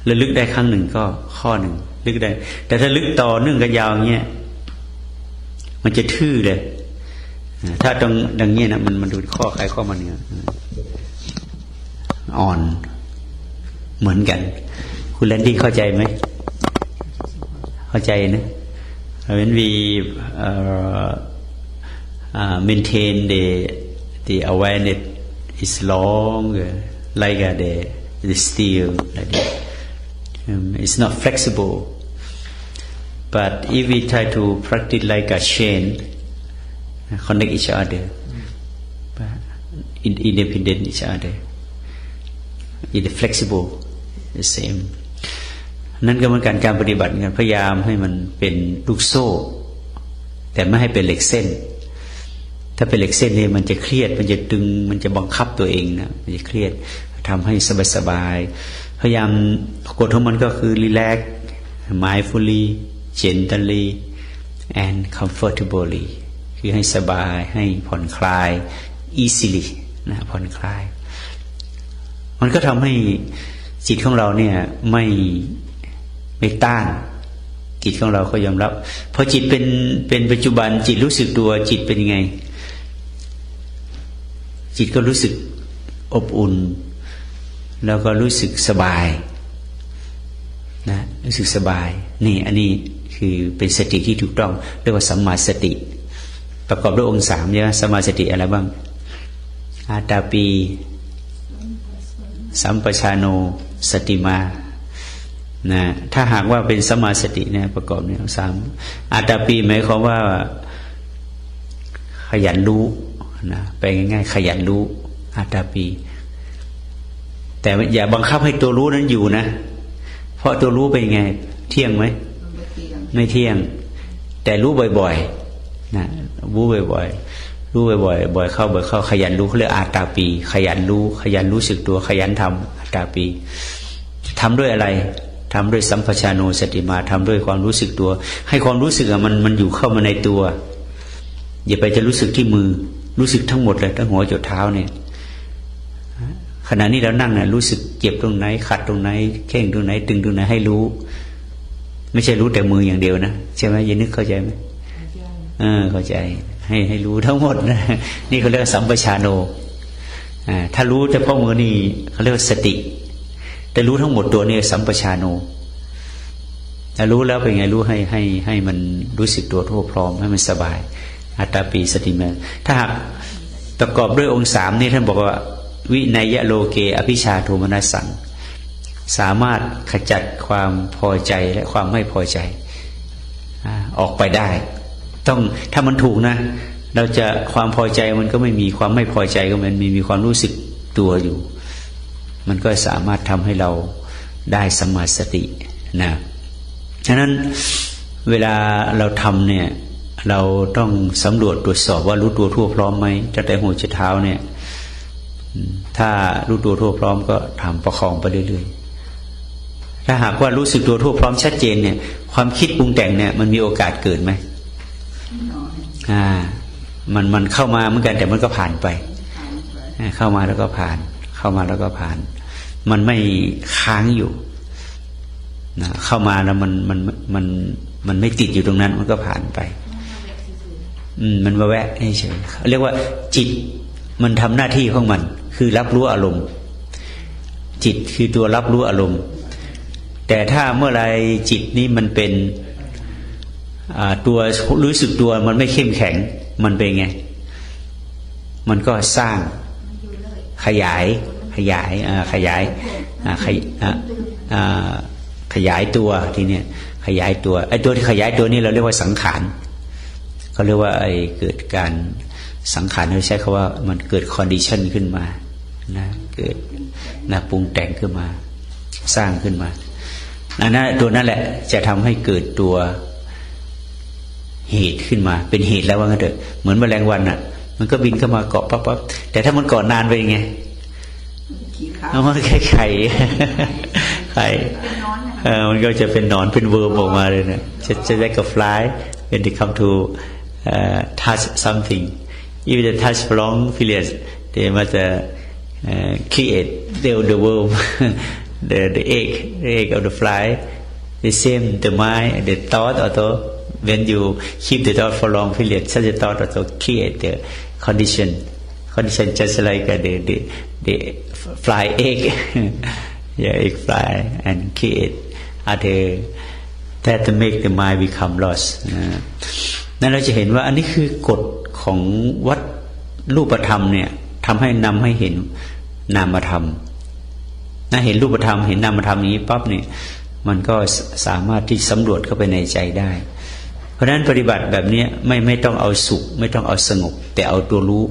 S3: ระลึกได้ครั้งหนึ่งก็ข้อหนึ่งลึกได้แต่ถ้าลึกต่อเนื่องกันยาวอย่างเงี้ยมันจะทื่อเลยถ้าตรงดังเงี้ยนะมันดูข้อใครข้อมันเนี่ยอ่อนเหมือนกันคุณแลนดี้เข้าใจไหมเข้าใจนะwhen we maintain the awareness is long like the steel like that. It's not flexible but if we try to practice like a chain connect each other independent each other it's flexible the same นั่นก็เหมือนการปฏิบัติกันพยายามให้มันเป็นลูกโซ่แต่ไม่ให้เป็นเหล็กเส้นถ้าเป็นเหล็กเส้นเนี่ยมันจะเครียดมันจะดึงมันจะบังคับตัวเองนะมันจะเครียดทำให้สบายๆพยายามกฎของมันก็คือ relax mindfully gently and comfortably คือให้สบายให้ผ่อนคลาย easily นะผ่อนคลายมันก็ทำให้จิตของเราเนี่ยไม่ต้านจิตของเราก็ยอมรับพอจิตเป็นปัจจุบันจิตรู้สึกตัวจิตเป็นยังไงจิตก็รู้สึกอบอุ่นแล้วก็รู้สึกสบายนะรู้สึกสบายนี่อันนี้คือเป็นสติที่ถูกต้องเรียกว่าสัมมาสติประกอบด้วยองค์สามใช่ไหมสัมมาสติอะไรบ้างอาตาปีสัมปชานโนสติมานะถ้าหากว่าเป็นสัมมาสติเนี่ยประกอบเนี่ยสามอาตาปีหมายความว่าขยันรู้นะแปลง่ายๆขยันรู้อาตาปีแต่อย่าบังคับให้ตัวรู้นั้นอยู่นะเพราะตัวรู้เป็นไงเที่ยงไหมไม่เที่ยงแต่รู้บ่อยๆนะรู้บ่อยๆรู้บ่อยๆบ่อยเข้าขยันรู้เขาเรียกอาตาปีขยันรู้สึกตัวขยันทำอาตาปีทำด้วยอะไรทำด้วยสัมปชานโนสติมาทำด้วยความรู้สึกตัวให้ความรู้สึกมันอยู่เข้ามาในตัวอย่าไปจะรู้สึกที่มือรู้สึกทั้งหมดเลยทั้งหัวจดเท้าเนี่ยขณะนี้เรานั่งเนี่ยรู้สึกเจ็บตรงไหนขัดตรงไหนเข่งตรงไหนตึงตรงไหนให้รู้ไม่ใช่รู้แต่มืออย่างเดียวนะใช่ไหมยินนึกเข้าใจไหมเข้าใจให้รู้ทั้งหมดนะนี่เขาเรียกสัมปชานโนถ้ารู้แต่พ่อมือนี่เขาเรียกสติแต่รู้ทั้งหมดตัวนี่สัมปชานโนแต่รู้แล้วเป็นไงรู้ให้มันรู้สึกตัวทั่วพร้อมให้มันสบายอัตตาปีสติมาถ้าหากประกอบด้วยองค์สามนี่ท่านบอกว่าวินัยโลเกอภิชาโทมนัสสังสามารถขจัดความพอใจและความไม่พอใจออกไปได้ ต้องถ้ามันถูกนะเราจะความพอใจมันก็ไม่มีความไม่พอใจก็มันมีความรู้สึกตัวอยู่มันก็สามารถทำให้เราได้สัมมาสตินะฉะนั้นเวลาเราทำเนี่ยเราต้องสำรวจตรวจสอบว่ารู้ตัวทั่วพร้อมไหมตั้งแต่หัวจนเท้าเนี่ยถ้ารู้ตัวทั่วพร้อมก็ทำประคองไปเรื่อยๆถ้าหากว่ารู้สึกตัวทั่วพร้อมชัดเจนเนี่ยความคิดปรุงแต่งเนี่ยมันมีโอกาสเกิดไหมมันเข้ามาเหมือนกันแต่มันก็ผ่านไปเข้ามาแล้วก็ผ่านเข้ามาแล้วก็ผ่านมันไม่ค้างอยู่นะเข้ามาแล้วมันไม่ติดอยู่ตรงนั้นมันก็ผ่านไปมันมาแวะเฉยเรียกว่าจิตมันทำหน้าที่ของมันคือรับรู้อารมณ์จิตคือตัวรับรู้อารมณ์แต่ถ้าเมื่อไรจิตนี้มันเป็นตัวรู้สึกตัวมันไม่เข้มแข็งมันเป็นไงมันก็สร้างขยายตัวทีเนี้ยขยายตัวไอ้ตัวที่ขยายตัวนี้เราเรียกว่าสังขารเขาเรียกว่าไอ้เกิดการสังขารเขาใช้คำว่ามันเกิดคอนดิชันขึ้นมานะเกิดปรุงแต่งขึ้นมาสร้างขึ้นมานั่นตัวนั่นแหละจะทำให้เกิดตัวเหตุขึ้นมาเป็นเหตุแล้วว่างั้นเถอะเหมือนแมลงวันอ่ะมันก็บินเข้ามาเกาะปั๊บแต่ถ้ามันเกาะนานไปไงมันแค่ไข่มันก็จะเป็นหนอนเป็นเวิร์มออกมาเลยนะจะได้กับ fly when they come to touch something if they touch for long periods they must create the worm the egg of the fly the same the mind the thought also when you keep the thought for long period such a thought also create the condition just like the fly egg egg fly and create other that make the mind become lost นั่นเราจะเห็นว่าอันนี้คือกฎของวัดรูปธรรมเนี่ยทำให้นำให้เห็นนามธรรมเห็นรูปธรรมเห็นนามธรรมนี้ปั๊บเนี่ยมันก็สามารถที่สำรวจเข้าไปในใจได้เพราะฉะนั้นปฏิบัติแบบนี้ไม่ต้องเอาสุขไม่ต้องเอาสงบแต่เอาตัวรู้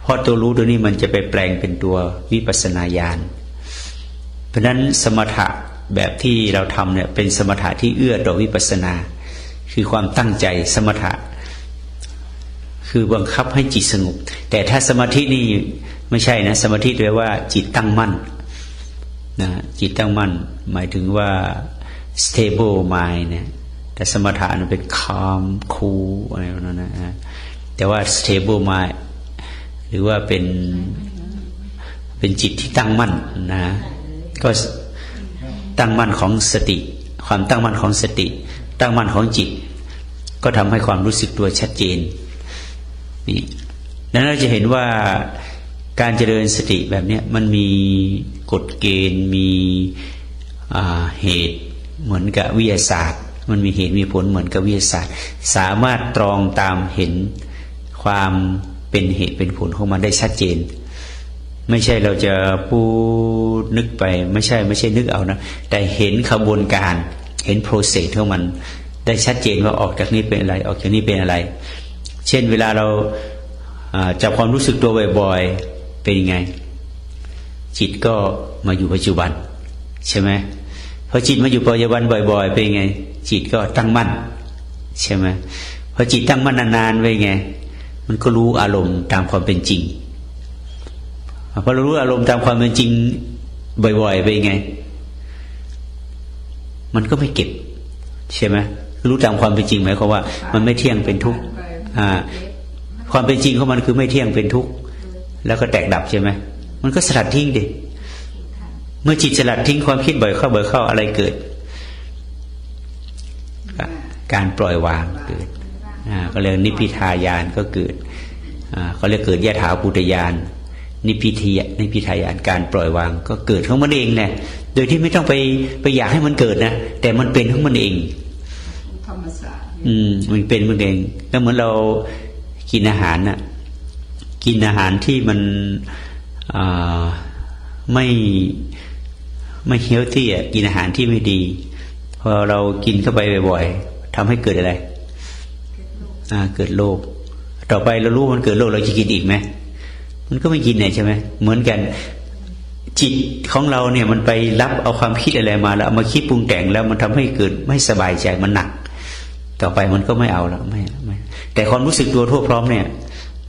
S3: เพราะตัวรู้ตัวนี้มันจะไปแปลงเป็นตัววิปัสสนาญาณเพราะฉะนั้นสมถะแบบที่เราทำเนี่ยเป็นสมถะที่เอื้อต่อวิปัสสนาคือความตั้งใจสมถะคือบังคับให้จิตสงบแต่ถ้าสมาธินี่ไม่ใช่นะสมาธิแปลว่าจิตตั้งมั่นนะจิตตั้งมั่นหมายถึงว่า stable mind เนี่ยแต่สมถะมันเป็น calm cool อะไรแบบนั้นนะแต่ว่า stable mind หรือว่าเป็นจิตที่ตั้งมั่นนะก็ตั้งมั่นของสติความตั้งมั่นของสติตั้งมั่นของจิตก็ทำให้ความรู้สึกตัวชัดเจนนี่นั้นเราจะเห็นว่าการเจริญสติแบบนี้มันมีกฎเกณฑ์มีเหตุเหมือนกับวิทยาศาสตร์มันมีเหตุมีผลเหมือนกับวิทยาศาสตร์สามารถตรองตามเห็นความเป็นเหตุเป็นผลของมันได้ชัดเจนไม่ใช่เราจะพูดนึกไปไม่ใช่นึกเอานะแต่เห็นขบวนการเห็น process ของมันได้ชัดเจนว่าออกจากนี้เป็นอะไรออกจากนี้เป็นอะไรเช่นเวลาเราจับความรู้สึกตัวบ่อยๆเป็นยังไงจิตก็มาอยู่ปัจจุบันใช่ไหมพอจิตมาอยู่ปัจจุบันบ่อยๆเป็นยังไงจิตก็ตั้งมั่นใช่ไหมพอจิตตั้งมั่นนานๆเป็นยังไงมันก็รู้อารมณ์ตามความเป็นจริงพอเรารู้อารมณ์ตามความเป็นจริงบ่อยๆเป็นยังไงมันก็ไม่เก็บใช่ไหมรู้ตามความเป็นจริงหมายความว่ามันไม่เที่ยงเป็นทุกข์ความเป็นจริงของมันคือไม่เที่ยงเป็นทุกข์แล้วก็แตกดับใช่ไหมมันก็สลัดทิ้งดิเมื่อจิตสลัดทิ้งความคิดบ่อยเข้าอะไรเกิดการปล่อยวางเกิดก็เรียกนิพพิทายานก็เกิดเขาเรียกเกิดยถาภูตญาณนิพพิทายานการปล่อยวางก็เกิดของมันเองแหละโดยที่ไม่ต้องไปอยากให้มันเกิดนะแต่มันเป็นของมันเอง
S5: ธรรมชาติ
S3: มันเป็นมันเองก็เหมือนเรากินอาหารน่ะกินอาหารที่มันไม่เฮลตี้อ่ะกินอาหารที่ไม่ดีพอเรากินเข้าไปบ่อยๆทำให้เกิดอะไร เกิดโลภต่อไปเรารู้มันเกิดโลภเราจะกินอีกไหมมันก็ไม่กินใช่ไหมเหมือนกันจิตของเราเนี่ยมันไปรับเอาความคิดอะไรมาแล้วเอามาคิดปรุงแต่งแล้วมันทำให้เกิดไม่สบายใจมันหนักต่อไปมันก็ไม่เอาแล้วไม่แต่ความรู้สึกตัวทั่วพร้อมเนี่ย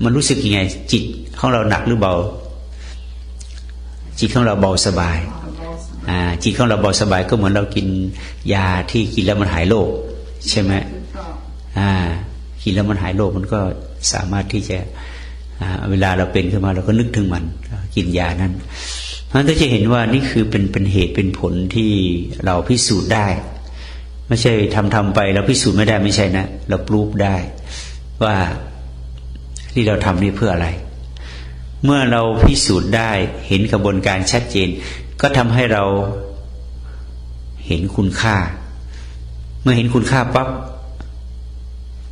S3: มันรู้สึกยังไงจิตของเราหนักหรือเบาจิตของเราเบาสบายจิตของเราเบาสบายก็เหมือนเรากินยาที่กินแล้วมันหายโรคใช่ไหมกินแล้วมันหายโรคมันก็สามารถที่จะเวลาเราเป็นขึ้นมาเราก็นึกถึงมันกินยานั้นเพราะฉะนั้นก็จะเห็นว่านี่คือเป็นเหตุเป็นผลที่เราพิสูจน์ได้ไม่ใช่ทำไปเราพิสูจน์ไม่ได้ไม่ใช่นะเราปรูฟได้ว่าที่เราทำนี่เพื่ออะไรเมื่อเราพิสูจน์ได้เห็นกระบวนการชัดเจนก็ทำให้เราเห็นคุณค่าเมื่อเห็นคุณค่าปั๊บ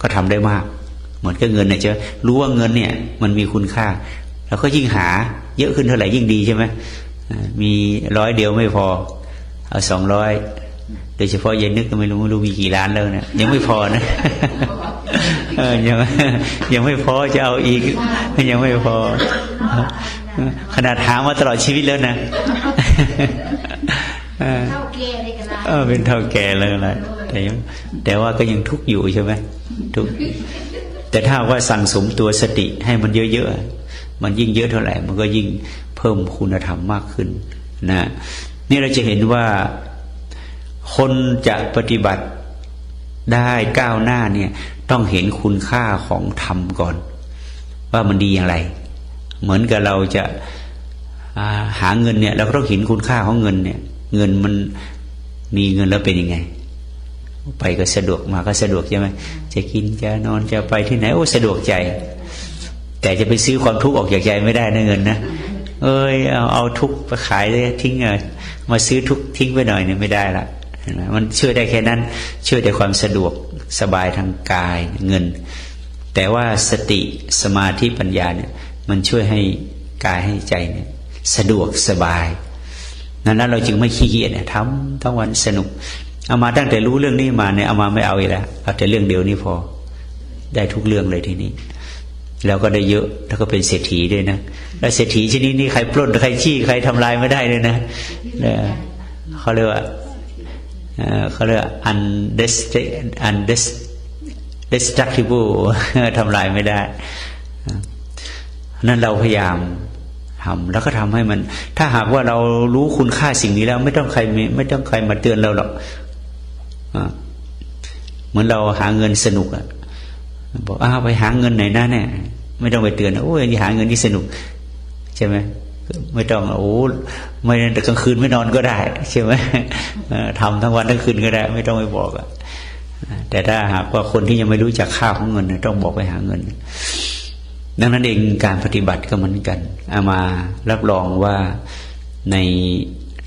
S3: ก็ทำได้มากเหมือนกับเงินเนี่ยจะรู้ว่าเงินเนี่ยมันมีคุณค่าเราก็ยิ่งหาเยอะขึ้นเท่าไหร่ยิ่งดีใช่ไหมมี100เดียวไม่พอเอา200โดยเฉพาะยายนึกก็ไม่รู้มีกี่ล้านแล้วเนี่ยยังไม่พอนะยังไม่พอจะเอาอีกยังไม่พอขนาดหามาตลอดชีวิตแล้วนะเป็นเท่าแก่เลยนะแต่ว่าก็ยังทุกข์อยู่ใช่ไหมทุกข์แต่ถ้าว่าสั่งสมตัวสติให้มันเยอะๆมันยิ่งเยอะเท่าไหร่มันก็ยิ่งเพิ่มคุณธรรมมากขึ้นนะนี่เราจะเห็นว่าคนจะปฏิบัติได้ก้าวหน้าเนี่ยต้องเห็นคุณค่าของธรรมก่อนว่ามันดีอย่างไรเหมือนกับเราจะหาเงินเนี่ยเราก็ต้องเห็นคุณค่าของเงินเนี่ยเงินมันมีเงินแล้วเป็นยังไงไปก็สะดวกมาก็สะดวกใช่ไหมจะกินจะนอนจะไปที่ไหนโอ้สะดวกใจแต่จะไปซื้อความทุกข์ออกจากใจไม่ได้นะเงินนะเอาทุกข์ไปขายเลยทิ้งมาซื้อทุกข์ทิ้งไปหน่อยเนี่ยไม่ได้ละมันช่วยได้แค่นั้นช่วยแต่ความสะดวกสบายทางกายเงินแต่ว่าสติสมาธิปัญญาเนี่ยมันช่วยให้กายให้ใจเนี่ยสะดวกสบายนั้นเราจึงไม่ขี้เกียจเนี่ยทำทั้งวันสนุกเอามาตั้งแต่รู้เรื่องนี้มาเนี่ยเอามาไม่เอาอีกแล้วเอาแต่เรื่องเดียวนี้พอได้ทุกเรื่องเลยทีนี้แล้วก็ได้เยอะแล้วก็เป็นเศรษฐีด้วยนะแล้วเศรษฐีชนิดนี้ใครปล้นใครชี้ใครทำลายไม่ได้เลยนะเขาเรียกว่าundestructible ทำลายไม่ได้นั้นเราพยายามทำแล้วก็ทำให้มันถ้าหากว่าเรารู้คุณค่าสิ่งนี้แล้วไม่ต้องใครมาเตือนเราหรอกเหมือนเราหาเงินสนุกอะบอกไปหาเงินไหนนะเนี่ยไม่ต้องไปเตือนโอ้ยหาเงินที่สนุกใช่ไหมไม่ต้องไม่แต่กลางคืนไม่นอนก็ได้ใช่ไหมทำทั้งวันทั้งคืนก็ได้ไม่ต้องไปบอกอะแต่ถ้าหากว่าคนที่ยังไม่รู้จักค่าของเงินต้องบอกไปหาเงินดังนั้นเองการปฏิบัติก็เหมือนกันเอามารับรองว่าใน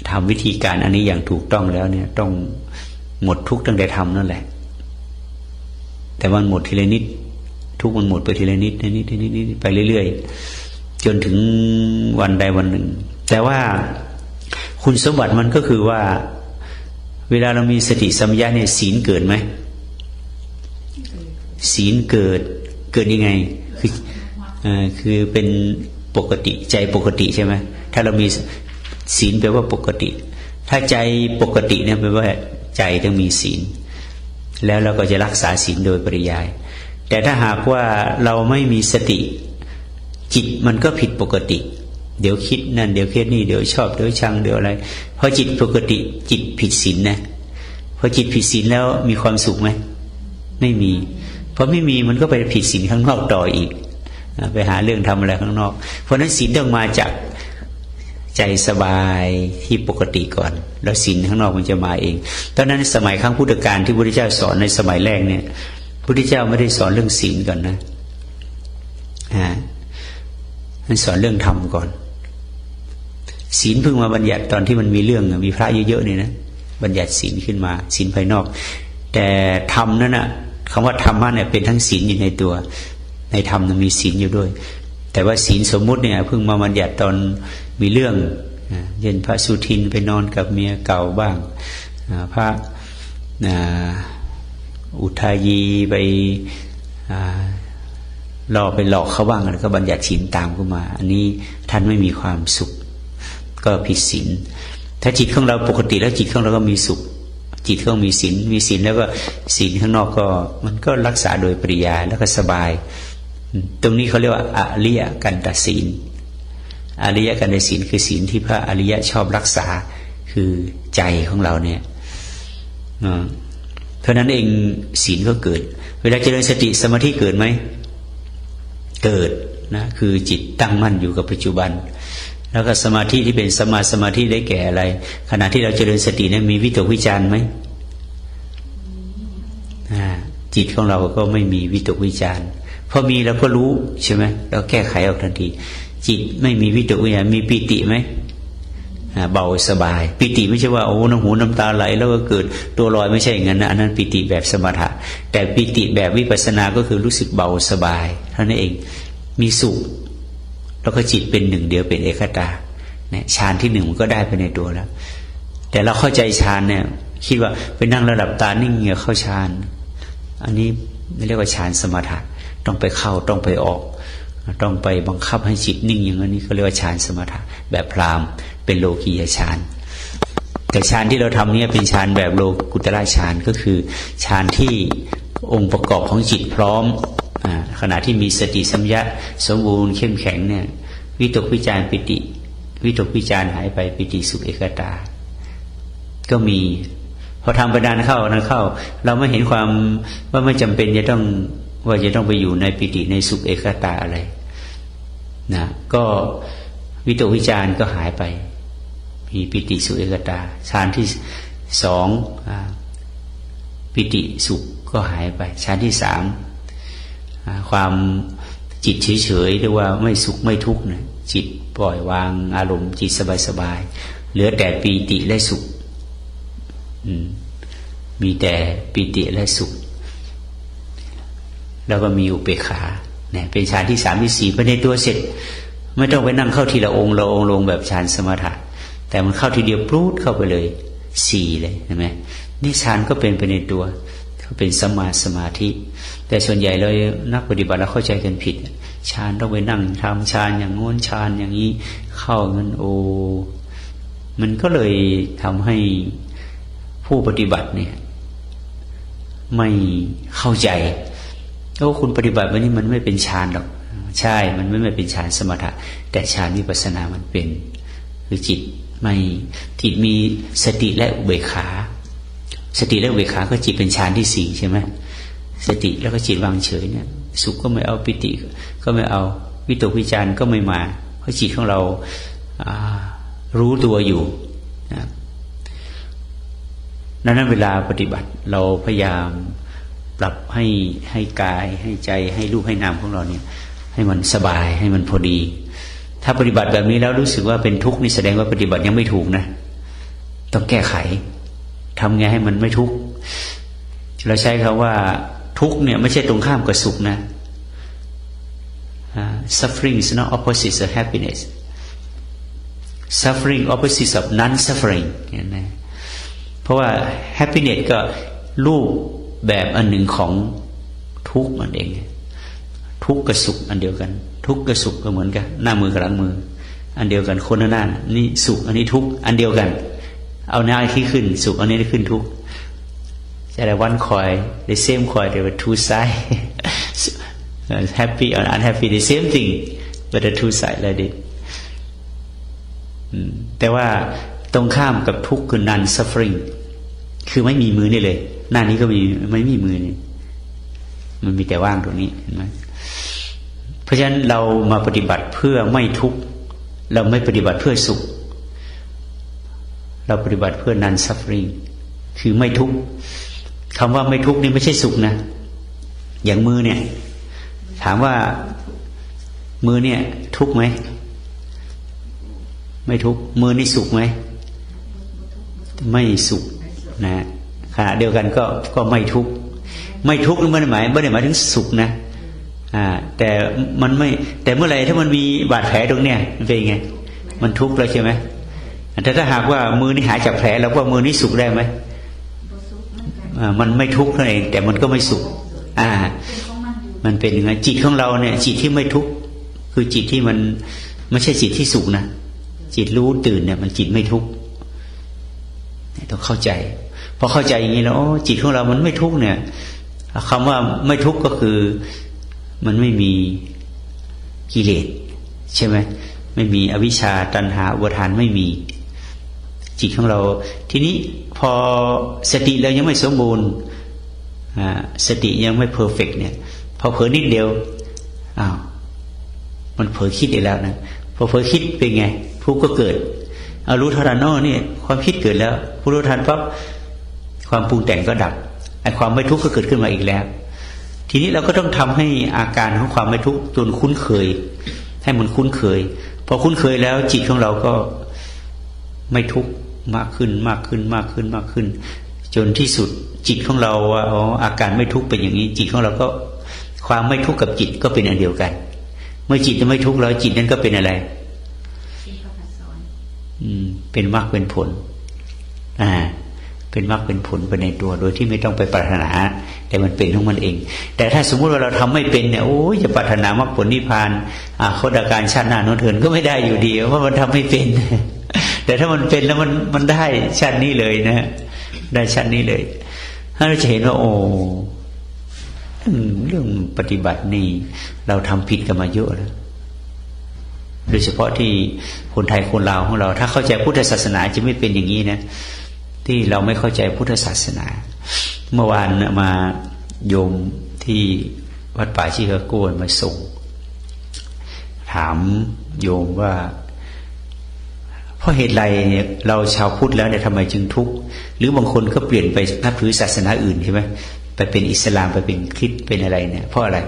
S3: ทำวิธีการอันนี้อย่างถูกต้องแล้วเนี่ยต้องหมดทุกข์ตั้งแต่ทำนั่นแหละแต่มันหมดทีละนิดทุกมันหมดไปทีละนิดนิดไปเรื่อยๆจนถึงวันใดวันหนึ่งแต่ว่าคุณสมบัติมันก็คือว่าเวลาเรามีสติสัมปชัญญะเนี่ยศีลเกิดไหมศีลเกิดยังไงคือเป็นปกติใจปกติใช่ไหมถ้าเรามีศีลแปลว่าปกติถ้าใจปกติเนี่ยแปลว่าใจต้องมีศีลแล้วเราก็จะรักษาศีลโดยปริยายแต่ถ้าหากว่าเราไม่มีสติจิตมันก็ผิดปกติเดี๋ยวคิดนั่นเดี๋ยวคิดนี่เดี๋ยวชอบเดี๋ยวชังเดี๋ยวอะไรพอจิตปกติจิตผิดศีลนะพอจิตผิดศีลแล้วมีความสุขไหมไม่มีเพราะไม่มีมันก็ไปผิดศีลข้างนอกต่ออีกไปหาเรื่องทำอะไรข้างนอกเพราะนั้นศีลต้องมาจากใจสบายที่ปกติก่อนแล้วศีลข้างนอกมันจะมาเองตอนนั้นสมัยครั้งพุทธกาลที่พระพุทธเจ้าสอนในสมัยแรกเนี่ยพระพุทธเจ้าไม่ได้สอนเรื่องศีลก่อนนะท่านสอนเรื่องธรรมก่อนศีลเพิ่งมาบัญญัติตอนที่มันมีเรื่องมีพระเยอะๆเนี่ยนะบัญญัติศีลขึ้นมาศีลภายนอกแต่ธรรมนั้นน่ะคำว่าธรรมะเนี่ยเป็นทั้งศีลอยู่ในตัวในธรรมมีศีลอยู่ด้วยแต่ว่าศีลสมมุติเนี่ยเพิ่งมาบัญญัติตอนมีเรื่องเช่นพระสุทินไปนอนกับเมียเก่าบ้างพระอุทายีไป เราไปหลอกเขาบ้างแล้วก็บัญญัติศีลตามเข้ามาอันนี้ท่านไม่มีความสุขก็ผิดศีลถ้าจิตของเราปกติแล้วจิตของเราก็มีสุขจิตของมีศีลแล้วก็ศีลข้างนอกก็มันก็รักษาโดยปริยายแล้วก็สบายตรงนี้เขาเรียกว่าอริยกันตศีลอริยกันตศีลคือศีลที่พระอริยะชอบรักษาคือใจของเราเนี่ยเพราะนั้นเองศีลก็เกิดเวลาเจริญสติสมาธิเกิดไหมเกิดนะคือจิตตั้งมั่นอยู่กับปัจจุบันแล้วก็สมาธิที่เป็นสมาธิได้แก่อะไรขณะที่เราเจริญสตินั้นมีวิตกวิจารไหมจิตของเราก็ไม่มีวิตกวิจารพอมีเราก็รู้ใช่ไหมเราแก้ไขออกทันทีจิตไม่มีวิตกวิจารมีปิติไหมเบาสบายปิติไม่ใช่ว่าโอ้น้ำหูน้ำตาไหลแล้วก็เกิดตัวลอยไม่ใช่อย่างนั้นนะอันนั้นปิติแบบสมถะแต่ปิติแบบวิปัสสนาก็คือรู้สึกเบาสบายเท่านั้นเองมีสุขแล้วก็จิตเป็นหนึ่งเดียวเป็นเอกตาเนี่ยฌานที่หนึ่งมันก็ได้ไปในตัวแล้วแต่เราเข้าใจฌานเนี่ยคิดว่าไปนั่งระดับตานิ่งเงียเข้าฌานอันนี้ไม่เรียกว่าฌานสมถะต้องไปเข้าต้องไปออกต้องไปบังคับให้จิตนิ่งอย่างนี้ก็เรียกว่าฌานสมถะแบบพราหมณ์เป็นโลกียฌานแต่ฌานที่เราทำเนี่ยเป็นฌานแบบโลกุตระฌานก็คือฌานที่องค์ประกอบของจิตพร้อมขณะที่มีสติสัมยาสมบูรณ์เข้มแข็งเนี่ยวิตกวิจารปิติวิตกวิจารหายไปปิติสุขเอกตาก็มีพอทำไปนานเข้าเราไม่เห็นความว่าไม่จำเป็นจะต้องไปอยู่ในปิติในสุขเอกตาอะไรนะก็วิตกวิจารก็หายไปมีปิติสุขเอกตาฌานที่สองปิติสุขก็หายไปฌานที่สามความจิตเฉยๆหรือว่าไม่สุขไม่ทุกข์นะจิตปล่อยวางอารมณ์จิตสบายๆเหลือแต่ปีติและสุขมีแต่ปีติและสุขแล้วก็มีอุเบกขาเนี่ยเป็นฌานที่สามที่สี่ไปในตัวเสร็จไม่ต้องไปนั่งเข้าทีละองค์ลงแบบฌานสมถะแต่มันเข้าทีเดียวปรูดเข้าไปเลยสี่เลยเห็นไหมนี่ฌานก็เป็นไปในตัวเขาเป็นสัมมาสมาธิแต่ส่วนใหญ่เลยนักปฏิบัติเราเข้าใจกันผิดฌานต้องไปนั่งทำฌานอย่างโน้นฌานอย่างนี้เข้าเงินมันก็เลยทำให้ผู้ปฏิบัติเนี่ยไม่เข้าใจคุณปฏิบัติวันนี้มันไม่เป็นฌานหรอกใช่มันไม่เป็นฌานสมถะแต่ฌานวิปัสสนามันเป็นคือจิตมีสติและอุเบกขาสติและอุเบกขาก็จิตเป็นฌานที่สี่ใช่ไหมสติแล้วก็จิตวางเฉยเนี่ยสุขก็ไม่เอาปิติก็ไม่เอาวิตกวิจารก็ไม่มาเพราะจิตของเรารู้ตัวอยู่นะนั้นเวลาปฏิบัติเราพยายามปรับให้กายให้ใจให้รูปให้นามของเราเนี่ยให้มันสบายให้มันพอดีถ้าปฏิบัติแบบนี้แล้วรู้สึกว่าเป็นทุกข์นี่แสดงว่าปฏิบัติยังไม่ถูกนะต้องแก้ไขทำไงให้มันไม่ทุกข์เราใช้คำว่าทุกข์เนี่ยไม่ใช่ตรงข้ามกับสุขนะsuffering is not opposite of happiness suffering opposite of non-suffering นะเพราะว่า happiness ก็รูปแบบอันหนึ่งของทุกข์มันเองทุกข์กับสุขอันเดียวกันทุกข์กับสุขก็เหมือนกันหน้ามือกับหลังมืออันเดียวกันคนละหน้านี่สุขอันนี้ทุกข์อันเดียวกันเอาหน้าที่ขึ้นสุขอันนี้ได้ขึ้นทุกข์แต่ละ one coin the same coin there were two sides happy or unhappy the same thing but the two sides like it แต่ว่าตรงข้ามกับทุกข์คือ non suffering คือไม่มีมือนี่เลยหน้านี้ก็ไม่มีมือนี่มันมีแต่ว่างตรงนี้เห็นไหมเพราะฉะนั้นเรามาปฏิบัติเพื่อไม่ทุกข์เราไม่ปฏิบัติเพื่อสุขเราปฏิบัติเพื่อ non suffering คือไม่ทุกข์คำว่าไม่ทุกข์นี่ไม่ใช่สุขนะอย่างมือเนี่ยถามว่ามือเนี่ยทุกข์ไหมไม่ทุกข์มือนี่สุขไหมไม่สุขนะขณะเดียวกันก็ไม่ทุกข์ไม่ทุกข์ไม่ได้หมายถึงสุขนะแต่มันไม่แต่เมื่อไหร่ถ้ามันมีบาดแผลตรงเนี้ยมันเป็นไงมันทุกข์แล้วใช่ไหมแต่ถ้าหากว่ามือนี่หายจากแผลแล้วว่ามือนี่สุขได้ไหมมันไม่ทุกข์นั่นเองแต่มันก็ไม่สุข มันเป็นยังไงจิตของเราเนี่ยจิตที่ไม่ทุกข์คือจิตที่มันไม่ใช่จิตที่สุขนะจิตรู้ตื่นเนี่ยมันจิตไม่ทุกข์ต้องเข้าใจพอเข้าใจอย่างนี้แล้วจิตของเรามันไม่ทุกข์เนี่ยคำว่าไม่ทุกข์ก็คือมันไม่มีกิเลสใช่ไหมไม่มีอวิชชาตัณหาอุปาทานไม่มีจิตของเราทีนี้พอสติเรายังไม่สมบูรณ์สติยังไม่เพอร์เฟกต์เนี่ยพอเผลอนิดเดียวมันเผลอคิดอีกแล้วนะพอเผลอคิดเป็นไงทุกข์ก็เกิดเอารู้ทันเนี่ยความคิดเกิดแล้วผู้รู้ทันปั๊บความปรุงแต่งก็ดับไอ้ความไม่ทุกข์ก็เกิดขึ้นมาอีกแล้วทีนี้เราก็ต้องทำให้อาการของความไม่ทุกข์จนคุ้นเคยให้มันคุ้นเคยพอคุ้นเคยแล้วจิตของเราก็ไม่ทุกข์มากขึ้นมากขึ้นมากขึ้นมากขึ้นจนที่สุดจิตของเราว่าอาการไม่ทุกข์เป็นอย่างนี้จิตของเราก็ความไม่ทุกข์กับจิตก็เป็นอันเดียวกันเมื่อจิตจะไม่ทุกข์แล้วจิตนั้นก็เป็นอะไรเป็นมรรคเป็นผลเป็นมรรคเป็นผลไปในตัวโดยที่ไม่ต้องไปปรารถนาแต่มันเป็นของมันเองแต่ถ้าสมมุติว่าเราทำไม่เป็นเนี่ยโอ้ยจะปรารถนามรรคผลนิพพานโคตรการชาติหน้าโน้นเถินก็ไม่ได้อยู่ดีเพราะมันทำไม่เป็นแต่ถ้ามันเป็นแล้วมันได้ชาตินี้เลยนะได้ชาตินี้เลยถ้าเราจะเห็นว่าโอ้เรื่องปฏิบัตินี่เราทำผิดกันมาเยอะแล้วโดยเฉพาะที่คนไทยคนลาวของเราถ้าเข้าใจพุทธศาสนาจะไม่เป็นอย่างนี้นะที่เราไม่เข้าใจพุทธศาสนาเมื่อวานมาโยมที่วัดป่าชิคาโก้มาส่งถามโยมว่าเพราะเหตุไรเราชาวพุทธแล้วเนี่ยทำไมจึงทุกข์หรือบางคนก็เปลี่ยนไปนับถือศาสนาอื่นใช่ไหมไปเป็นอิสลามไปเป็นคริสต์เป็นอะไรเนี่ยเพราะอะไร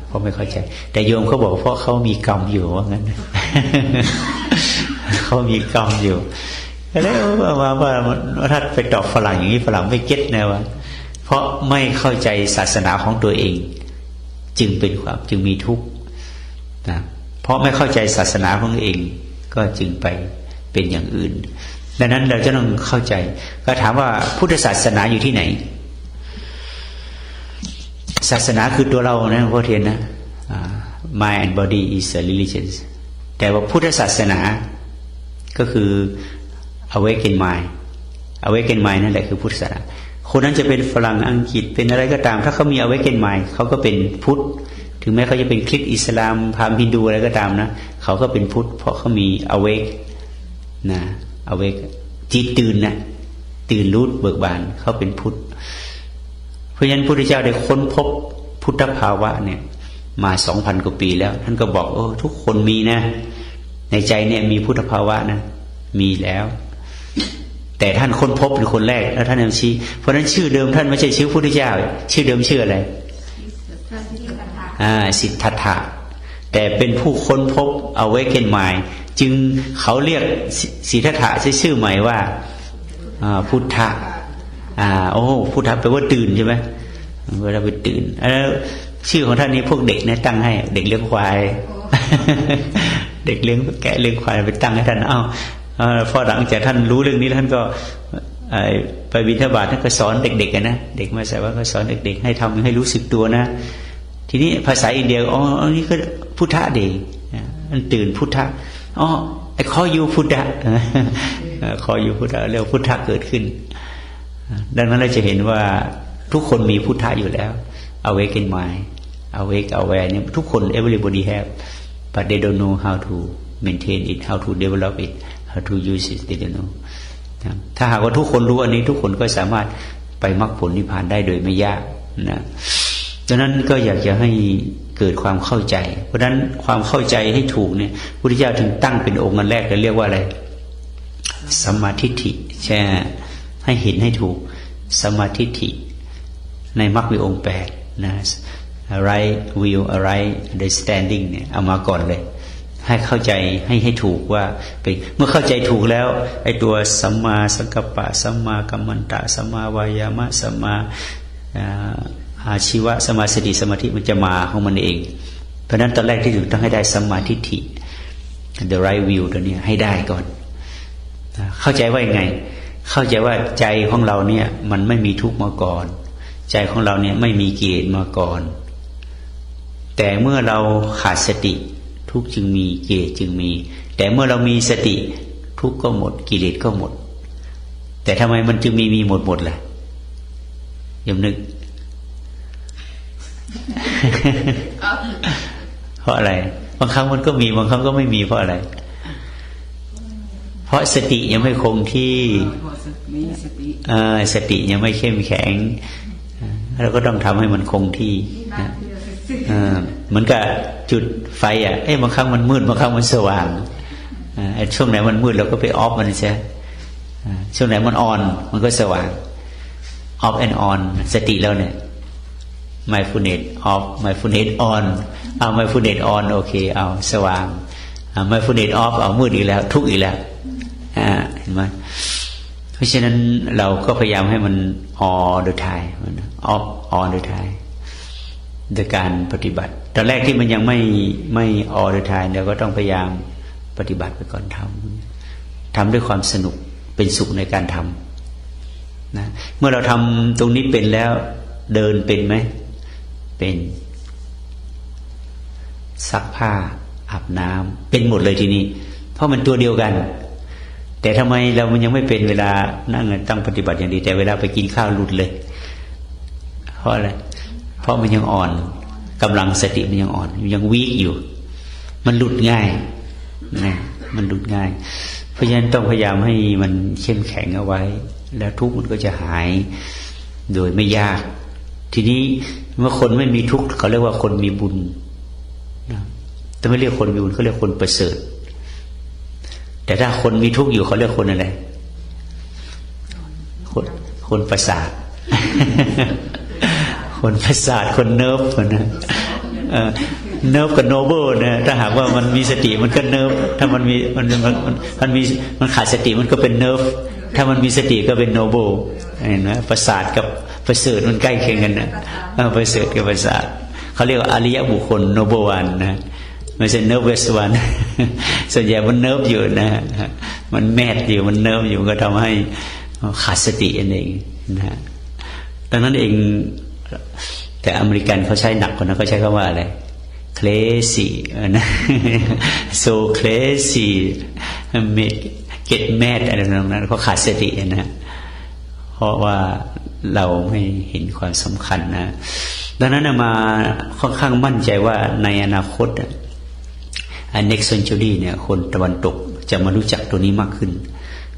S3: เพราะไม่เข้าใจแต่โยมเขาบอกเพราะเขามีกรรมอยู่ว่างั้น เขามีกรรมอยู่แล้วว่าถ้าไปตอบฝรั่งอย่างนี้ฝรั่งไม่เก็ตนะว่าเพราะไม่เข้าใจศาสนาของตัวเองจึงเป็นความจึงมีทุกข์นะเพราะไม่เข้าใจศาสนาของตัวเองก็จึงไปเป็นอย่างอื่นดังนั้นเราจะต้องเข้าใจก็ถามว่าพุทธศาสนาอยู่ที่ไหนศาสนาคือตัวเรานะพ่อเทียนนะmind and body is a religion แต่ว่าพุทธศาสนาก็คือ awaken mind awaken mind นั่นแหละคือพุทธศาสนาคนนั้นจะเป็นฝรั่งอังกฤษเป็นอะไรก็ตามถ้าเขามี awaken mind เขาก็เป็นพุทธถึงแม้เขาจะเป็นคริสต์อิสลามพราหมณ์ฮินดูอะไรก็ตามนะเขาก็เป็นพุทธเพราะเขามี awake นะ awake จิตตื่นนะตื่นรู้เบิกบานเขาเป็นพุทธเพราะฉะนั้นพระพุทธเจ้าได้ค้นพบพุทธภาวะเนี่ยมา 2,000 กว่าปีแล้วท่านก็บอกทุกคนมีนะในใจเนี่ยมีพุทธภาวะนะมีแล้วแต่ท่านค้นพบเป็นคนแรกแล้วท่านยังชี้เพราะฉะนั้นชื่อเดิมท่านไม่ใช่ชื่อพุทธเจ้าชื่อเดิมชื่ออะไรสิทธัตถะแต่เป็นผู้ค้นพบ awaken mind จึงเขาเรียกสิทธัตถะชื่อใหม่ว่าพุทธะพุทธะแปลว่าตื่นใช่ไหมเวลาไปตื่นแล้วชื่อของท่านนี้พวกเด็กเนี่ยตั้งให้เด็กเลี้ยงควาย เด็กเลี้ยงแกะเลี้ยงควายไปตั้งให้ท่านพอหลังจากท่านรู้เรื่องนี้ท่านก็ไปบิณฑบาตท่านก็สอนเด็กๆนะเด็กมาใส่ว่าก็สอนเด็กๆให้ทำให้รู้สึกตัวนะทีนี้ภาษาอินเดียนี่ก็พุทธะเด็กมันตื่นพุทธะไอ้ข้อยูพุทธะข้อยูพุทธะเรียกพุทธะเกิดขึ้นดังนั้นเราจะเห็นว่าทุกคนมีพุทธะอยู่แล้ว awaken mind awake aware เนี่ยทุกคน everybody have but they don't know how to maintain it how to develop it how to use it they don't know ถ้าหากว่าทุกคนรู้อันนี้ทุกคนก็สามารถไปมรรคผลนิพพานได้โดยไม่ยากนะดังนั้นก็อยากจะให้เกิดความเข้าใจเพราะฉะนั้นความเข้าใจให้ถูกเนี่ยพระพุทธเจ้าถึงตั้งเป็นองค์อันแรกเรียกว่าอะไรสัมมาทิฏฐิใช่ให้เห็นให้ถูกสัมมาทิฏฐิในมรรคมีองค์8นะ right view right understanding เนี่ยเอามาก่อนเลยให้เข้าใจให้ถูกว่าเป็นเมื่อเข้าใจถูกแล้วไอ้ตัวสัมมาสังกัปปะสัมมากัมมันตะสัมมาวายามะสัมมาอาชีวะสัมมาสติสมาธิมันจะมาของมันเองเพราะฉะนั้นตอนแรกที่สุดต้องให้ได้สัมมาทิฏฐิ the right view ตัวนี้ให้ได้ก่อนเข้าใจว่ายังไงเข้าใจว่าใจของเราเนี่ยมันไม่มีทุกข์มาก่อน ใจของเราเนี่ยไม่มีกิเลสมาก่อนแต่เมื่อเราขาดสติทุกข์จึงมีกิเลสจึงมีแต่เมื่อเรามีสติทุกข์ก็หมดกิเลสก็หมดแต่ทำไมมันจึงมีหมดล่ะยมนึก เพราะอะไรบางครั้งมันก็มีบางครั้งก็ไม่มีเพราะอะไรเพราะสติยังไม่คงที่สติยังไม่เข้มแข็งเราก็ต้องทำให้มันคงที่เหมือนกับจุดไฟบางครั้งมันมืดบางครั้งมันสว่างช่วงไหนมันมืดเราก็ไปออฟมันใช่ช่วงไหนมันออนมันก็สว่างออฟแอนด์ออนสติแล้วเนี่ย mindfulness off mindfulness on เอา mindfulness on โอเคเอาสว่างmindfulness off เอามืดอีกแล้วทุกข์อีกแล้วเห็นไหมเพราะฉะนั้นเราก็พยายามให้มัน all the time off all the time โดยการปฏิบัติตอนแรกที่มันยังไม่ all the time เราก็ต้องพยายามปฏิบัติไปก่อนทำด้วยความสนุกเป็นสุขในการทำนะเมื่อเราทำตรงนี้เป็นแล้วเดินเป็นไหมเป็นซักผ้าอาบน้ำเป็นหมดเลยทีนี้เพราะมันตัวเดียวกันแต่ทำไมเรามันยังไม่เป็นเวลานั่งต้องปฏิบัติอย่างดีแต่เวลาไปกินข้าวหลุดเลยเพราะอะไรเพราะมันยังอ่อนกำลังสติมันยังอ่อนยังวีคอยู่มันหลุดง่ายนะมันหลุดง่ายเพราะฉะนั้นต้องพยายามให้มันเข้มแข็งเอาไว้แล้วทุกข์มันก็จะหายโดยไม่ยากทีนี้เมื่อคนไม่มีทุกข์เขาเรียกว่าคนมีบุญนะแต่ไม่เรียกคนมีบุญเขาเรียกคนประเสริฐแต่ถ้าคนมีทุกข์อยู่เขาเรียกคนอะไรคนประสาท คนประสาทคนเนิร์ฟนะเนิร์ฟกับโนเบิลนะถ้าหากว่ามันมีสติมันก็เนิร์ฟถ้ามันมีมันขาดสติมันก็เป็นเนิร์ฟถ้ามันมีสติก็เป็นโนเบิลเห็นไหมประสาทกับประเสริฐมันใกล้เคียงกันนะประเสริฐกับประสาทเขาเรียกว่าอริยบุคคลโนเบิลวันนะไม่ใช่เนิร์ฟเวสวันส่วนใหญ่มันเนิร์ฟอยู่นะมันแมดอยู่มันเนิร์ฟอยู่ก็ทำให้ขาดสติเองนะดังนั้นเองแต่อเมริกันเขาใช้หนักกว่านั้นเขาใช้คำว่าอะไรcrazy นะ so crazy get mad อะไรนั้นเขาขาดสตินะเพราะว่าเราไม่เห็นความสำคัญนะดังนั้นมาค่อนข้างมั่นใจว่าในอนาคตnext century เนี่ยคนตะวันตกจะมารู้จักตัวนี้มากขึ้น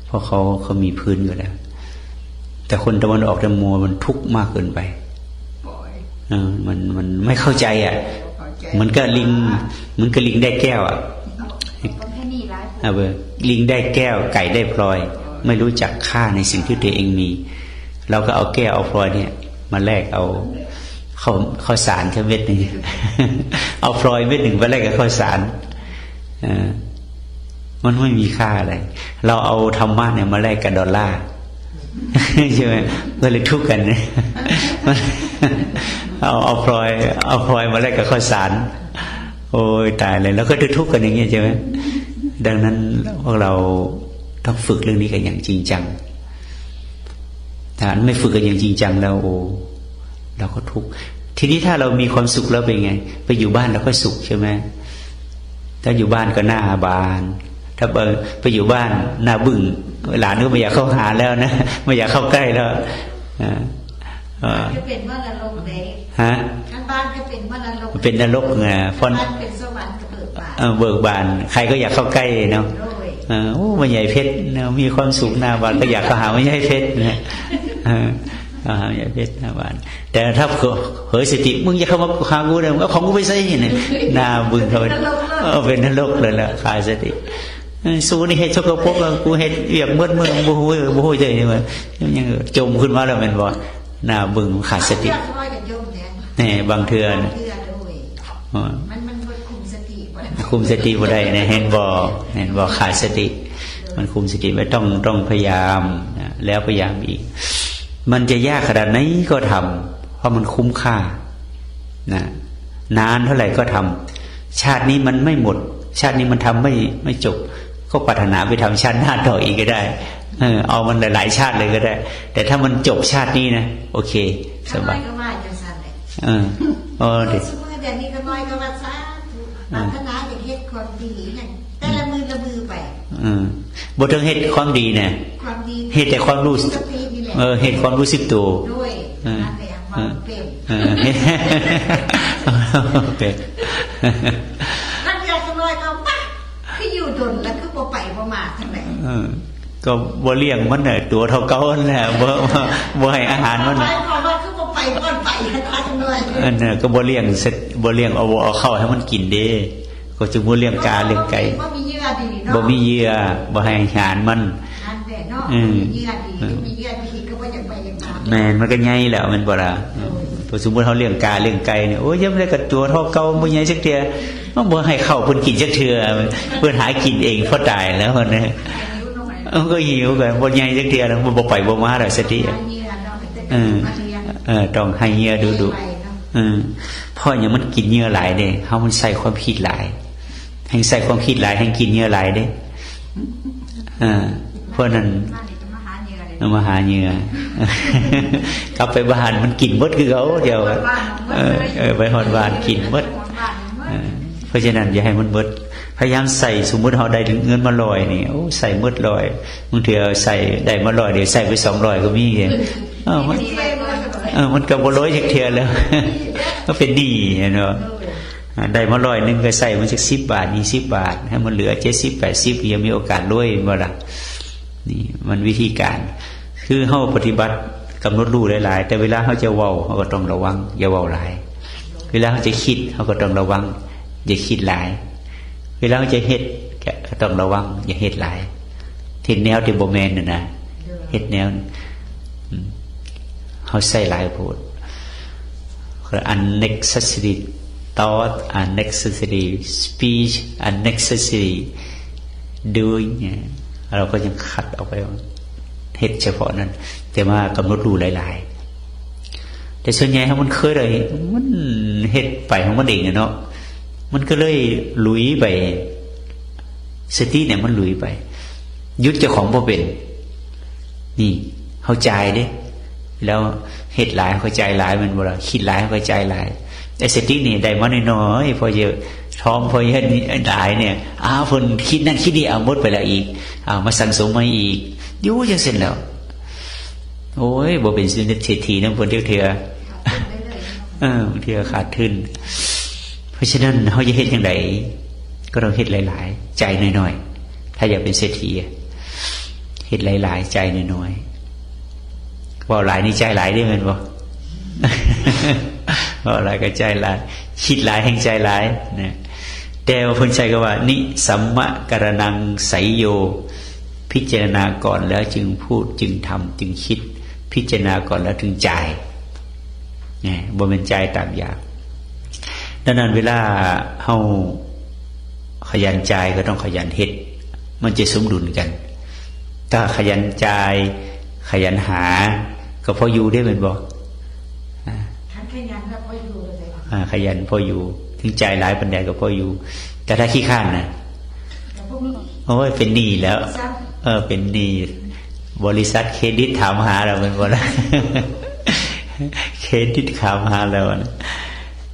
S3: เพราะเขามีพื้นอยู่แล้วแต่คนตะวันออกแต่มัวมันทุกข์มากเกินไปมันไม่เข้าใจมันก็ลิงได้แก้วลิงได้แก้วไก่ได้พลอยไม่รู้จักค่าในสิ่งที่ตัวเองมีเราก็เอาแก้วเอาพลอยเนี่ยมาแลกเอาข้าวสารแค่เม็ดนึง เอาพลอยเม็ดหนึ่งไปแลกกับข้าวสารมันไม่มีค่าอะไรเราเอาธรรมะเนี่ยมาแลกกับดอลลาร์ ใช่ไหมก็เลยทุกข์กันเนี่ย เอาพลอยมาแลกกับข้าวสารโอ้ยตายเลยแล้วก็จะทุกข์กันอย่างเงี้ยใช่ไหมดังนั้นพวกเราต้องฝึกเรื่องนี้กันอย่างจริงจังถ้าไม่ฝึกกันอย่างจริงจังแล้วโอ้เราก็ทุกข์ทีนี้ถ้าเรามีความสุขแล้วเป็นไงไปอยู่บ้านเราก็สุขใช่ไหมถ้าอยู่บ้านก็หน้าบานถ้าไปอยู่บ้านหน้าบึ้งหลานก็ไม่อยากเข้าหาแล้วนะไม่อยากเข้าใกล้แล้ว
S4: จะเป็นว่านรกเลย
S3: ฮะ
S4: บ้านก็เป็นว่านรก
S3: เป็นนรกไงเพราะ
S4: เป็นสวรรค์เบิกบาน
S3: เบิกบานใครก็อยากเข้าใกล้เนาะโอ้มันใหญ่เพชรมีความสุขหน้าบานก็อยากเข้าหาไม่ใช่เพชรนะใหญ่เพชรหน้าบานแต่ถ้าเผยสติมึงอย่าเข้ามาหากูเลยเอาของกูไปใส่เนี่ยหน้าบึ้งเขาเป็นนรกเลยล่ะขาดสติสู้นี่เฮ็ดชกปรกกูเฮ็ดเวียกมืดบ่ฮู้ใจนี่มันยังจมขึ้นมาแล้วแม่นบ่หน้าบึ้งขาดสตินี่บางเทื่อมันคุมสติบ่ได้นะเห็นบ่ขาดสติมันคุมสติไม่ต้องพยายามแล้วพยายามอีกมันจะยากขนาดไหนก็ทำเพราะมันคุ้มค่านะนานเท่าไหร่ก็ทำชาตินี้มันไม่หมดชาตินี้มันทำไม่จบก็ปรารถนาไปทำชาติหน้าต่ออีกก็ได้ เอามันหลายๆชาติเลยก็ได้แต่ถ้ามันจบชาตินี้นะโอเคสบาย
S4: ก็ว่าจังซั่นแหละ
S3: เด็ก
S4: สมมุติเดี๋ยวนี้ก็น้อยก็ว่าซะปรารถนาอยากเฮ็ดความดีนั่นแต่ละมือไป
S3: บ่ต้องเฮ็ดความดีน่ะ
S4: ความดี
S3: เฮ็ดแต่ความรู้เฮ็ดความรู้สึกตัว
S4: ด้วยนั่นแหละความเป็น
S3: เป็น
S4: นั่นอยากจะน้อยก็ปะคืออยู่ดนแล้วคือบ่ไปบ่มาทางไหน
S3: ก็บ่เลี้ยงมันน่ะตัวเท่าเก่านั่นแหละบ่ให้อาหารมัน
S4: ไปพอว่าคือบ่ไปก่อนไปหาจังเลย
S3: น่ะก็บ่เลี้ยงเอาเข้าให้มันกินเด้ก็จะบ่เลี้ยงกาเลี้ยงไก่
S4: บ่มีเหยื่อดีเนาะ
S3: บ่มีเหยื่อบ่ให้อาหารมัน
S4: นั่นแหละเนาะมีเหยื่อดีมีเหยื่อดีก็บ่อยากไปอยากมา
S3: แม่นมันก็ใหญ่แล้วมันบ่ล่ะพอสมมุติเฮาเลี้ยงกาเลี้ยงไก่เนี่ยโอ้ยยังบ่ได้กับตัวเท่าเก่าบ่ใหญ่จักเทื่อมันบ่ให้เข้าเพิ่นกินจักเทื่อเพิ่นหากินเองพอตายแล้วนะก็หิวกันบ่ใหญ่จักเทื่อแล้วบ่ไปบ่มาแล้วสติต้องให้เหยื่อดุๆเพราะอย่างมันกินเหยื่อหลายเด้เฮามันใส่ความคิดหลายแห่งใส่ความคิดหลายแห่งกินเหยื่อหลายเด้เพราะนั้นมาหาเหยื่อกลับไปบ้านมันกินหมดคือเขาเดียวไปหอดบ้านกินหมดเพราะฉะนั้นอย่าให้มันหมดพยายามใส่สมมติเราได้เงินมา100นี่โอ้ใส่หมด100บางทีใส่ได้มา100เดี๋ยวใส่ไป200ก็มีไงมันก็บ่ร้อยจักเทื่อแล้วก็เป็นหนี้เนาะได้มา100นึงก็ใส่มันสัก10 บาท20 บาทให้มันเหลือ70 80ยังมีโอกาสรวยบ่ล่ะนี่มันวิธีการคือเฮาปฏิบัติกำหนดรู้หลายๆแต่เวลาเฮาจะเว้าเฮาก็ต้องระวังอย่าเว้าหลายเวลาเฮาจะคิดเฮาก็ต้องระวังอย่าคิดหลายเวลาเฮาจะเฮ็ดก็ต้องระวังอย่าเฮ็ดหลายเฮ็ดแนวที่บ่แม่นน่ะเฮ็ดแนวเฮาใส่หลายโพด unnecessary thought unnecessary speech unnecessary doing เราก็ยังคัดออกไปเฮ็ดเฉพาะนั้นแต่ว่ากำหนดรู้หลายๆแต่ส่วนใหญ่ถ้ามันเคยเลยมันเฮ็ดไปของมันเองเนาะมันก็เลยหลุยไปสติเนี่ยมันหลุยไปยึดเจ้าของบ่เป็นนี่เข้าใจเด้แล้วเฮ็ดหลายเข้าใจหลายมันบ่ล่ะคิดหลายเข้าใจหลายไอ้สตินี่ได้มาน้อยๆพอเยอะท้องพอเฮ็ดหลายเนี่ยเพิ่นคิดนั่นคิดนี่หมดไปแล้วอีกมาสั่งสมมาอีกอยู่จังซั่นแล้วโอ้ยบ่เป็นเศรษฐีนำเพิ่นเทื่อบางทีก็ขาดทุนเพราะฉะนั้นเฮาจะเฮ็ดจังไดก็ต้องเฮ็ดหลายๆใจน้อยๆถ้าอยากเป็นเศรษฐีเฮ็ดหลายๆใจน้อยๆว่าหลายนี่ใจหลายได้แม่นบ่ว่าหลายก็ใจหลายคิดหลายแห่งใจหลายนะแต่ว่าเพิ่นใช้ก็ว่านิสัมมะกรณังไสยโยพิจารณาก่อนแล้วจึงพูดจึงทำจึงคิดพิจารณาก่อนแล้วถึงจ่ายบ่แม่นจ่ายตามอยากดังนั้นเวลาเฮาขยันจ่ายก็ต้องขยันเฮ็ดมันจะสมดุลกันถ้าขยันจ่ายขยันหาก็พออยู่ได้แม่นบ่
S4: ขยันแล้วพออยู่
S3: เลยขยันพออยู่ถึงจ่ายหลายปานใดก็พออยู่แต่ถ้าขี้ข้านน่ะโอ้ยเป็นหนี้แล้วเป็นหนี้บริษัทเครดิตถามหาเราเป็นบ่ล่ะเครดิตถามหาแล้วนะ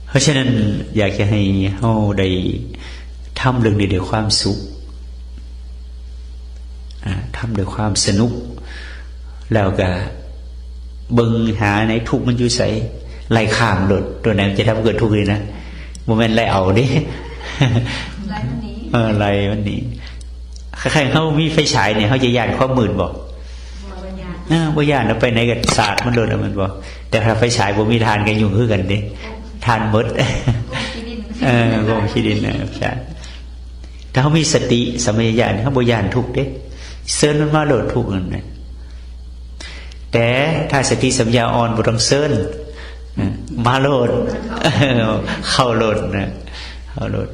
S3: เพราะฉะนั้นอยากจะให้เฮาได้ทำเรื่องนี้ด้วยความสุขทำด้วยความสนุกแล้วก็เบิ่งหาไหนทุกข์มันอยู่ไสไล่ข้ามโลดตัวไหนมันจะทำเกิดทุกข์เลยนะบ่แม่นไล่เอาดิไล่มันหนีไล่มันหนีใครๆเขามีไฟฉายเนี่ยเขาจะย่านความมืดบ่บ่ย่านแล้วไปไหนก็สาดมันโดนมันบ่แต่ถ้าไฟฉายบ่มีทานกันยุ่งคือกันเด้ทานหมดโกงขี้ดินใช่ถ้าเขามีสติสัมปชัญญะเขาบ่ย่านทุกข์เด้เซิร์นมันมาโลดทุกข์นั่นน่ะแต่ถ้าสติสัมปชัญญะอ่อนบ่ต้องเซิร์นมาโลดเข้าโลดนะเข้าโลด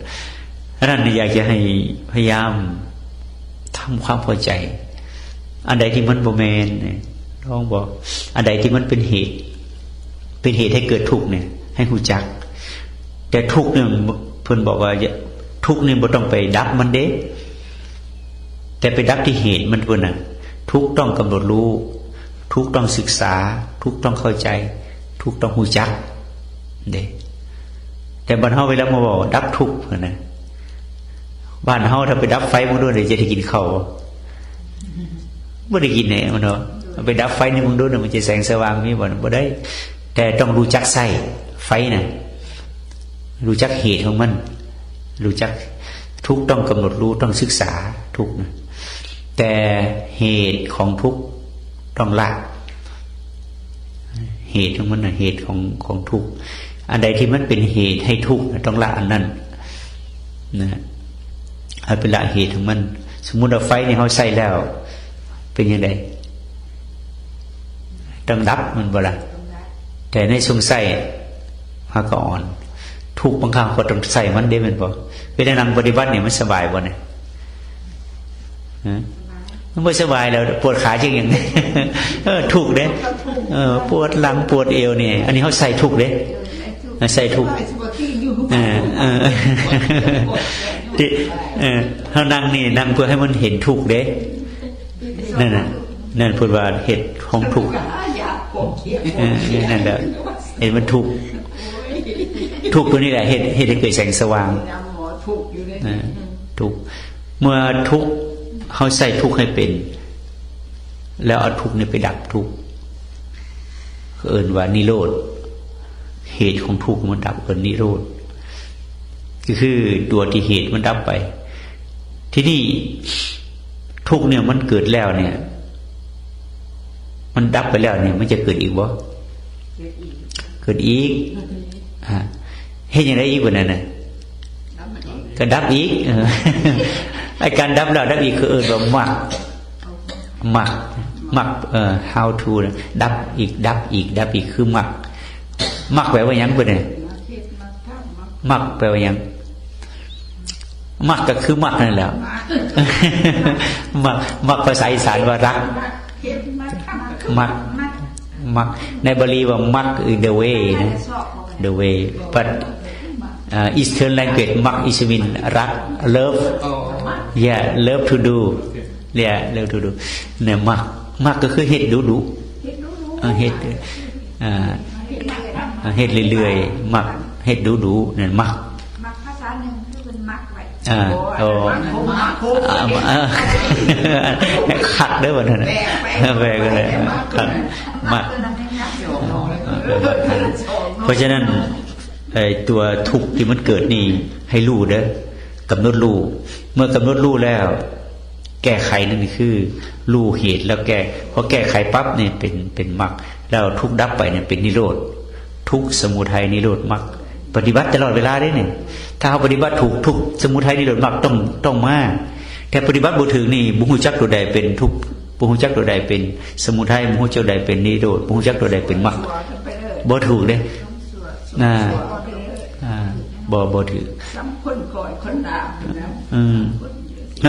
S3: นั่นอยากจะให้พยายามทำความพอใจอันใดที่มันบ่แม่นลองบอกอันใดที่มันเป็นเหตุให้เกิดทุกข์เนี่ยให้รู้จักแต่ทุกข์เนี่ยเพิ่นบอกว่าทุกข์นี่บ่ต้องไปดับมันเด้แต่ไปดับที่เหตุมันพุ่นน่ะ ทุกข์ต้องกำหนดรู้ทุกข์ต้องศึกษาทุกข์ต้องเข้าใจทุกข์ต้องหูจักเด้แต่บ้านเฮาเวลามาบอกดับทุกข์นะบ้านเฮาถ้าไปดับไฟมึงด้วยเดี๋ยวจะได้กินข้าวไม่ได้กินเนี่ยมันเนาะไปดับไฟนี่มึงด้วยมันจะแสงสว่างมีบ่ได้แต่ต้องรู้จักไส้ไฟนะรู้จักเหตุของมันรู้จักทุกข์ต้องกำหนดรู้ต้องศึกษาทุกข์นะแต่เหตุของทุกข์ต้องละเหตุของมันนะเหตุของทุกข์อันใดที่มันเป็นเหตุให้ทุกข์ต้องละอันนั้นนะให้เป็นละเหตุของมันสมมุติว่าไฟนี่เขาใส่แล้วเป็นยังไงต้องดับมันบ่ละแต่ในช่วงใส่ฮะก็อ่อนทุกบางครั้งก็ต้องใส่มันได้เป็นบ่เวลานั่งปฏิบัติเนี่ยมันสบายบ่เนี่ยมันไม่สบายแล้วปวดขาจริงอย่างนี้ถูกเด้ปวดหลังปวดเอวเนี่ยอันนี้เขาใส่ถูกเด้ใส่ถูกเขานั่งนี่นั่งเพื่อให้มันเห็นถูกเด้นั่นพูดว่าเหตุของถูกนั่นแหละเห็นมันถูกตัวนี้แหละเหตุให้เกิดแสงสว่างถูกเมื่อทุกเขาใส่ทุกให้เป็นแล้วเอาทุกนี่ไปดับทุกเอิ้นว่านิโรธเหตุของทุกมันดับเอิ้นนิโรธก็คือตัวที่เหตุมันดับไปที่นี่ทุกเนี่ยมันเกิดแล้วเนี่ยมันดับไปแล้วเนี่ยมันจะเกิดอีกบ่เกิดอีกเฮ็ดยังไงอีกบ่นั่นน่ะก็ดับอีกไอ้การดับแล้วดับอีกคือเอิ้นว่ามักhow to ดับอีกดับอีกคือมักแปลว่าหยังเพิ่นน่ะมักแปลว่าหยังมักก็คือมักนั่นแหละมักภาษาอีสานว่ารักมักในบาลีว่ามัก is the way นะ the way but Eastern language มัก is mean รัก love love to do love to do เนี่ยมักก็คือเฮ็ดดุเฮ็ดเฮ็ดเรื่อยๆมักเฮ็ดดุเนี่ยมัก
S4: ภาษาหนึ่งคือเป็นมักไว้
S3: ขัดเด้อบ่นั่นน่ะแปลกันเลยขัดมักเพราะฉะนั้นตัวทุกข์ที่มันเกิดนี่ให้รู้เด้อกำหนดรู้เมื่อกำหนดรู้แล้วแก้ไขนั่นคือรู้เหตุแล้วพอแก้ไขปั๊บเนี่ยเป็นมรรคแล้วทุกข์ดับไปเนี่ยเป็นนิโรธทุกข์สมุทัยนิโรธมรรคปฏิบัติตลอดเวลาได้เนี่ยถ้าเขาปฏิบัติถูกทุกข์สมุทัยนิโรธมรรคต้องมาแต่ปฏิบัติบ่ถึงนี่บ่ฮู้จักตัวใดเป็นทุกข์บ่ฮู้จักตัวใดเป็นสมุทัยบ่ฮู้จักตัวใดเป็นนิโรธบ่ฮู้จักตัวใดเป็นมรรคบ่ถูกเด้บ่ถือคนคอยคนต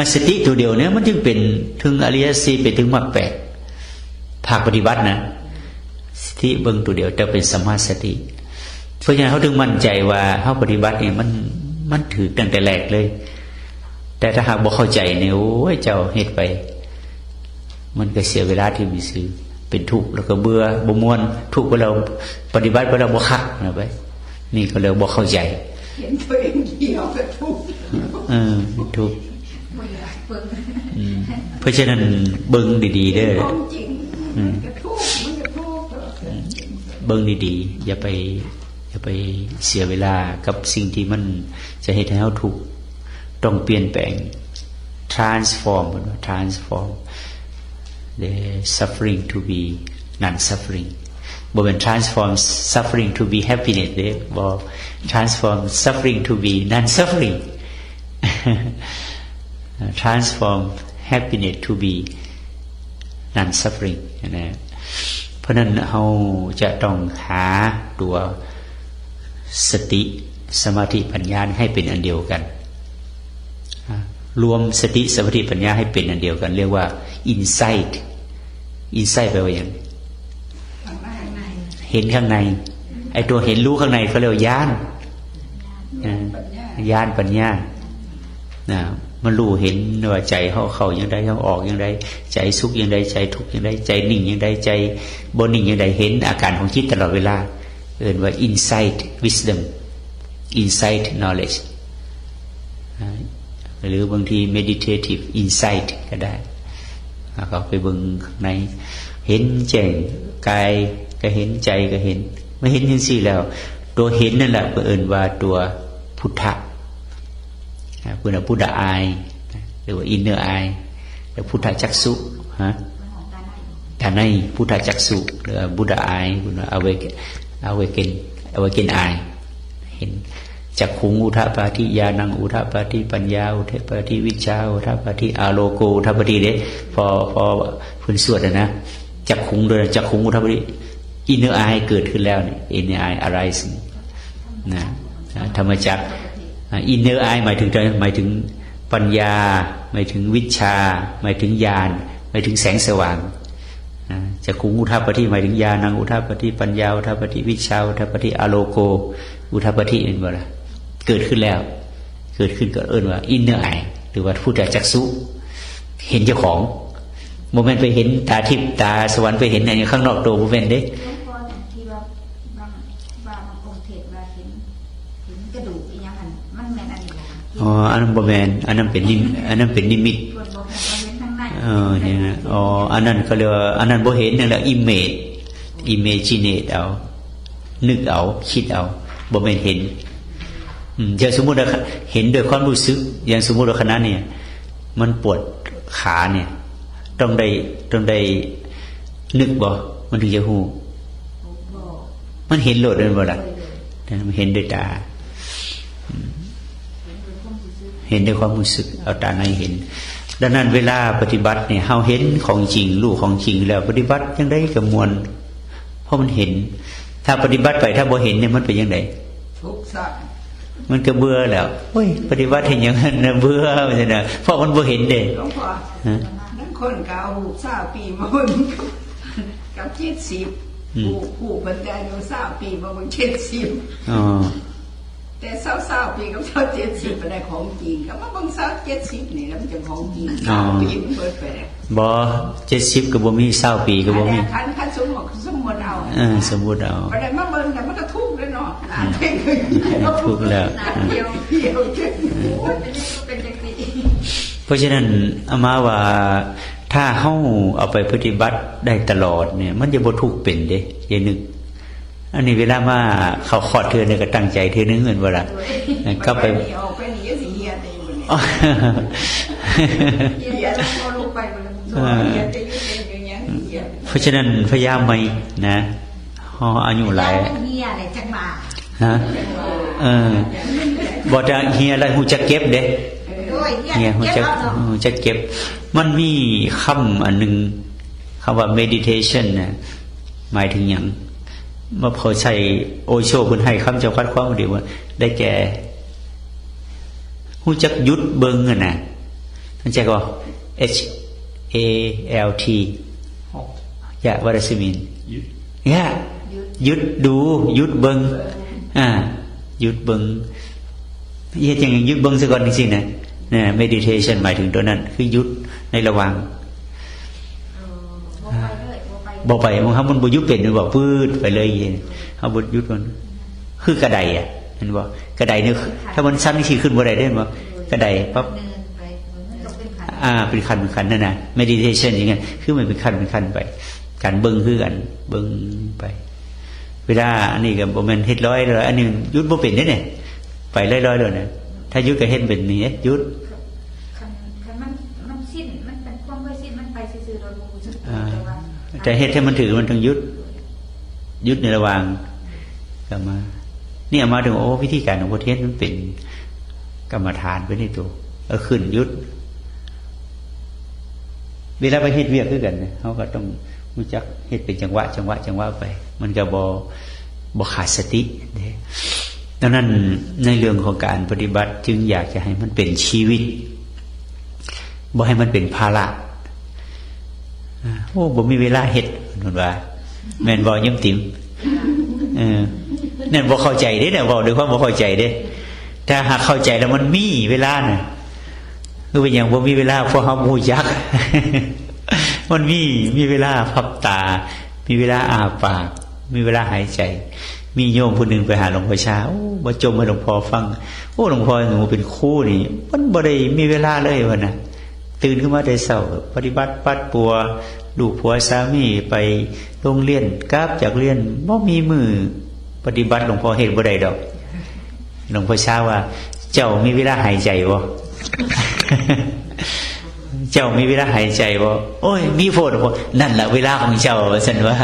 S3: ามสติตัวเดียวเนี่ยมันจึงเป็นถึงอริยสีเป็นถึงมรรคแปดภาคปฏิบัตินะสติเบิ่งตัวเดียวจะเป็นสัมมาสติเพราะฉะนั้นเขาถึงมั่นใจว่าเขาปฏิบัติเนี่ยมันถือตั้งแต่แรกเลยแต่ถ้าหากบ่เข้าใจเนี่ยโอ้ยเจ้าเฮ็ดไปมันก็เสียเวลาที่มีซื้อเป็นทุกข์แล้วก็เบื่อบ่ม่วนทุกข์ไปเราปฏิบัติไปเราบ่คักนะไปนี่ก็เลยบ่เข้าใจเห็นตัวเองเกี่ยวกับทุกข์ทุกข์เพราะฉะนั้นเบิ่งดีๆเด้อเบิ่งดีๆอย่าไปเสียเวลากับสิ่งที่มันจะให้เราทุกข์ต้องเปลี่ยนแปลง transform the suffering to be non-suffering บ่เป็น transform suffering to be happiness เด้บ่ transform suffering to be non-suffering transform happiness to be non-suffering นะเพราะนั้นเราจะต้องหาตัวสติสมาธิปัญญาให้เป็นอันเดียวกันรวมสติสมาธิปัญญาให้เป็นอันเดียวกันเรียกว่า insight แปลว่าอย่างเห็นข้างในไอ้ตัวเห็นรู้ข้างในเขาเรียกว่าญาณปัญญา นะมันรู้เห็นว่าใจเข้าอย่างใดเข้าออกอย่างใดใจสุขอย่างใดใจทุกข์อย่างใดใจนิ่งอย่างใดใจบ่นิ่งอย่างใดเห็นอาการของจิตตลอดเวลาเอิ้นว่า insight wisdom insight knowledge หรือบางที meditative insight ก็ได้เขาไปเบิ่งข้างในเห็นแจ้งกายก็เห็นใจก็เห็นไม่เห็นจังซี่แล้วตัวเห็นนั่นแหละเอิ้นว่าตัวพุทธะพุทธะพุทธะอายหรือว่า inner eye แล้วพุทธะจักษุฮะตาในพุทธะจักษุหรือบุตธะอายบุตธะawaken eye เห็นจักขุงอุทปาทิญาณังอุทปาทิปัญญาอุทปาทิวิชาอุทปาทิอาโลโกอุทปาทิเด้พอคุณสวดนะจักขุงโดยจักขุงอุทปาทิ inner eye เกิดขึ้นแล้วเนี่ย inner eye arising นะธรรมจักinner eye หมายถึงปัญญาหมายถึงวิชาหมายถึงญาณหมายถึงแสงสว่างจักขุงอุทปาทิหมายถึงญาณังอุทปาทิปัญญาอุทปาทิวิชาอุทปาทิอาโลโกอุทปาทิเป็นบ่ล่ะเกิดขึ้นแล้วเกิดขึ้นก็เอิ้นว่า inner eye หรือว่าพุทธจักษุเห็นเจ้าของโมเมนต์ไปเห็นตาทิพย์ตาสวรรค์ไปเห็นในข้างนอกตัวโมเมนต์เด้
S4: ที่ว่าบางองค์เทศว่าเห็นกระดูกอีหยังหั่นมันแม่นอันนี้บ่
S3: อันนั้นบ่แม่นอันนั้นเป็นนิมิตเนี่ยอันนั้นเขาเรียกว่าอันนั้นบ่เห็นนั่นแหละ imaginate เอานึกเอาคิดเอาบ่แม่นเห็นอย่างสมมุติว่าเห็นโดยความรู้สึกอย่างสมมุติว่าขณะเนี่ยมันปวดขาเนี่ยต้องได้นึกบ่มันถึงจะฮู้มันเห็นโลดเลยบ่ล่ะมันเห็นด้วยตาเห็นด้วยความรู้สึกเอาตาในเห็นดังนั้นเวลาปฏิบัติเนี่ยเฮาเห็นของจริงรู้ของจริงแล้วปฏิบัติจังได๋ก็ม่วนเพราะมันเห็นถ้าปฏิบัติไปถ้าบ่เห็นเนี่ยมันเป็นจังได๋ทุกข์ซะมันก็เบื่อแล้วโอ้ยปฏิบัติเห็นอย่างนั้นน่ะเบื่อว่าซั่นน่ะเพราะมันบ่เห็นเด้หลวงพ่อ
S6: นั่นคนก็เอา20ปีมาเบิ่งกับ70ผู้บรรดาอยู่20ปีมาเบิ่ง70
S3: อ๋อ
S6: แต่20ปีกับ70บ่ได้ของจริงก็มาเบิ่ง70นี่แล้วมันจะของจริงปีมันเบิดไปแล้ว
S3: บ่70ก็บ่มี20ปีก็บ่มี
S6: คันสมมุติเอา
S3: สมมุติเอา
S6: บ่ได้มาเบิ่งแต่มันก็ทุกข์เลยเนาะ
S3: ทุกข์แล้ว
S6: เดียวโอ้ยเป็นจังซี่
S3: เพราะฉะนั้นอามาว่าถ้าเฮาเอาไปปฏิบัติได้ตลอดเนี่ยมันจะบ่ทุกข์เป็นเด้อย่านึกอันนี้เวลามาเข้าคอร์สเทื่อนึงก็ตั้งใจเทื่อนึงเหมือนบ่ล่ะก็ไป
S6: ออกไปนี่สิเฮียได้บ่เนี่ยเฮียแล้วพอลงไปบ่เฮียได้อยู่อย่างเงี้ย
S3: เพราะฉะนั้นพยายามไม่นะเฮาอายุหลาย
S4: เฮียอะไรจังมา
S3: ฮะบ่จะเฮียแล้วฮู้จักเก็บเด้เฮียฮู้จักเก็บมันมีคำอันนึงคำว่า meditation น่ะหมายถึงหยังมาพอใช้โอโชเพิ่นให้คำจำกัดความเดียวว่าได้แก่ฮู้จักหยุดเบิ่งน่ะท่านแจ้งว่า HALT อย่า what does it mean หยุดดูหยุดเบิ่งหยุดเบิ่งเฮ็ดจังหยุดเบิ่งซะก่อนจังซี่นะmeditation หมายถึงตัวนั้นคือหยุดในระหว่างบ่ไปมันบ่หยุดเป็นมันบ่ปื้ดไปเลยเฮาบ่หยุดมันคือกระไดเห็นบ่กระไดนี่ถ้ามันซ้ำนี่สิขึ้นบ่ได้เด้บ่กระไดปั๊บเป็นขั้นนั่นน่ะ meditation อย่างงั้นคือมันเป็นขั้นไปการเบิ่งคือกันเบิ่งไปเวลาอันนี้ก็บ่แม่นเฮ็ดร้อยเลยอันนี้หยุดบ่เป็นเด้เนี่ยไปร้อยๆเลยนะถ้าหยุดก็เฮ็ดเป็นนี่หยุด
S4: มันสิ้นมันเป็นความบ่สิ้นมันไปซื่อๆเราบ่รู้สึก
S3: แต่เฮ็ดให้มันถือมันต้องหยุดในระหว่างก็มานี่มาถึงวิธีการของพระเทศมันเป็นกรรมฐานไปในตัวขึ้นหยุดเวลาไปเฮ็ดเวียกคือกันเฮาก็ต้องรู้จักเฮ็ดเป็นจังหวะไปมันก็บ่ขาดสติดังนั้นในเรื่องของการปฏิบัติจึงอยากจะให้มันเป็นชีวิตบ่ให้มันเป็นภาระบ่มีเวลาเฮ็ดนั่นว่าแม่นบ่ยิ้มติ๋มนั่นบ่เข้าใจเด้เนี่ยบ่ด้วยความบ่เข้าใจเด้ถ้าหากเข้าใจแล้วมันมีเวลาน่ะ คือเป็นอย่างว่ามีเวลาพอเฮามูยักษ์ มันมีเวลาพับตา มีเวลาอาปาก มีเวลาหายใจ มีโยมผู้หนึ่งไปหาหลวงพ่อชาบ่จมให้หลวงพ่อฟังโอ้หลวงพ่อหนูเป็นครูนี่มันบ่ได้มีเวลาเลยว่านะตื่นขึ้นมาแต่เช้าปฏิบัติปัดปัวลูกผัวสามีไปโรงเรียนกลับจากเรียนบ่มีมือปฏิบัติหลวงพ่อเฮ็ดบ่ได้ดอกหลวงพ่อชาว่าเจ้ามีเวลาหายใจบ่ เจ้ามีเวลาหายใจบ่โอ้ยมีโพดบ่นั่นแหละเวลาของเจ้าว่าซั่นว่า
S4: ห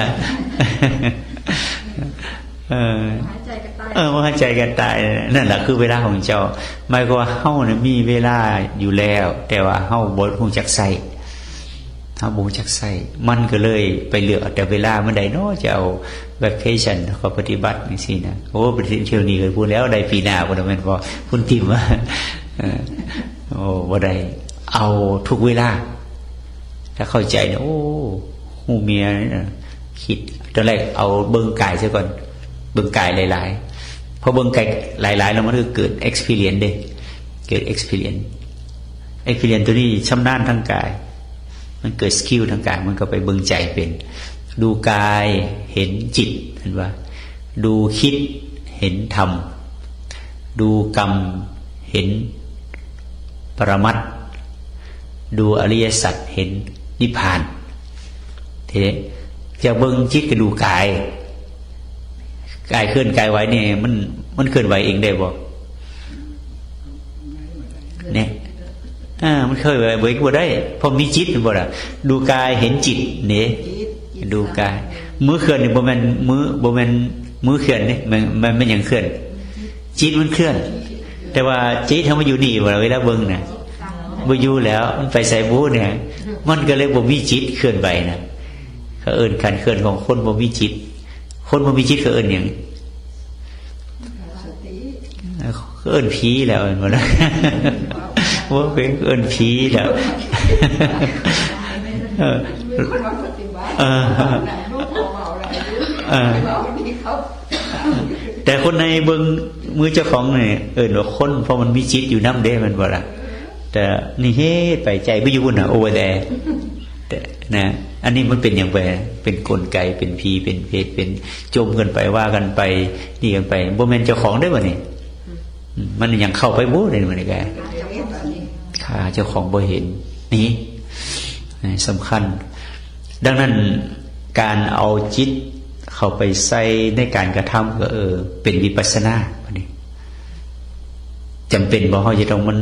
S4: ายใจกันตาย
S3: ว่าหายใจกันตายนั่นแหละคือเวลาของเจ้าหมายความว่าเฮาน่ะมีเวลาอยู่แล้ว แต่ว่าเฮาบ่รู้จักใช้เฮาบ่รู้จักใช้มันก็เลยไปเลือกแต่เวลาเมื่อใดเนาะจะเอาแวคเคชั่นเขาปฏิบัติจังซี่นะโอ้ปฏิเที่ยวนี้เคยพูดแล้วได้ปีหน้าบ่ได้แม่นบ่คุณติมว่าโอ้บ่ได้เอาทุกเวลาถ้าเข้าใจนะโอ้ฮู้เมียคิดตอนแรกเอาเบิ่งกายซะก่อนเบิ่งกายหลายๆพอเบิ่งกายหลายๆแล้วมันก็เกิด experience เด้เกิด experience ตัวนี้ชำนาญทางกายมันเกิดสกิลทางกายมันก็ไปเบิ่งใจเป็นดูกายเห็นจิตเห็นว่าดูคิดเห็นธรรมดูกรรมเห็นปรมัตถ์ดูอริยสัจเห็นนิพพานทีนี้จะเบิ่งจิตก็ดูกายเคลื่อนกายไหวเนี่ยมันเคลื่อนไหวเองได้บ่เนี่ยมันเคยไหวบ่ได้พอมีจิตบ่ล่ะดูกายเห็นจิตเนี่ยดูกายมือเคลื่อนนี่บ่แม่นมือเคลื่อนนี่มันยังเคลื่อนจิตมันเคลื่อนแต่ว่าจิตทำมาอยู่นี่บ่ล่ะเวลาเบิ่งน่ะบ่อยู่แล้วมันไปใส่บูเนี่ยมันก็เลยบ่มีจิตเคลื่อนไหวนะเขาเอิ้นการเคลื่อนของคนบ่มีจิตคนบ่มีจิตเขาเอิ้นหยังเอิ้นผีแล้วเอิ้นบ่ล่ะว่าเป็นเอิ้นผีแล้ว
S6: คนมาปฏิบัติลูกของเราอะไร
S3: แต่คนในเบิ่งมือเจ้าของนี่เอิ้นว่าคนเพราะมันมีจิตอยู่นำเด้มันบ่ล่ะแต่นี่เฮ็ดไปใจไปอยู่น่ะโอเวอร์แดร์นะอันนี้มันเป็นอย่างไรเป็นกลไกเป็นผีเป็นเพศเป็นจมกันไปว่ากันไปนี่กันไปบ่แม่นเจ้าของได้บ่นี่มันยังเข้าไปบ่ได้มื้อนี้แกข้าเจ้าของบ่เห็นนี่สำคัญดังนั้นการเอาจิตเข้าไปใส่ในการกระทำก็เป็นวิปัสสนาบัดนี้จำเป็นบ่เฮาจะต้องมัน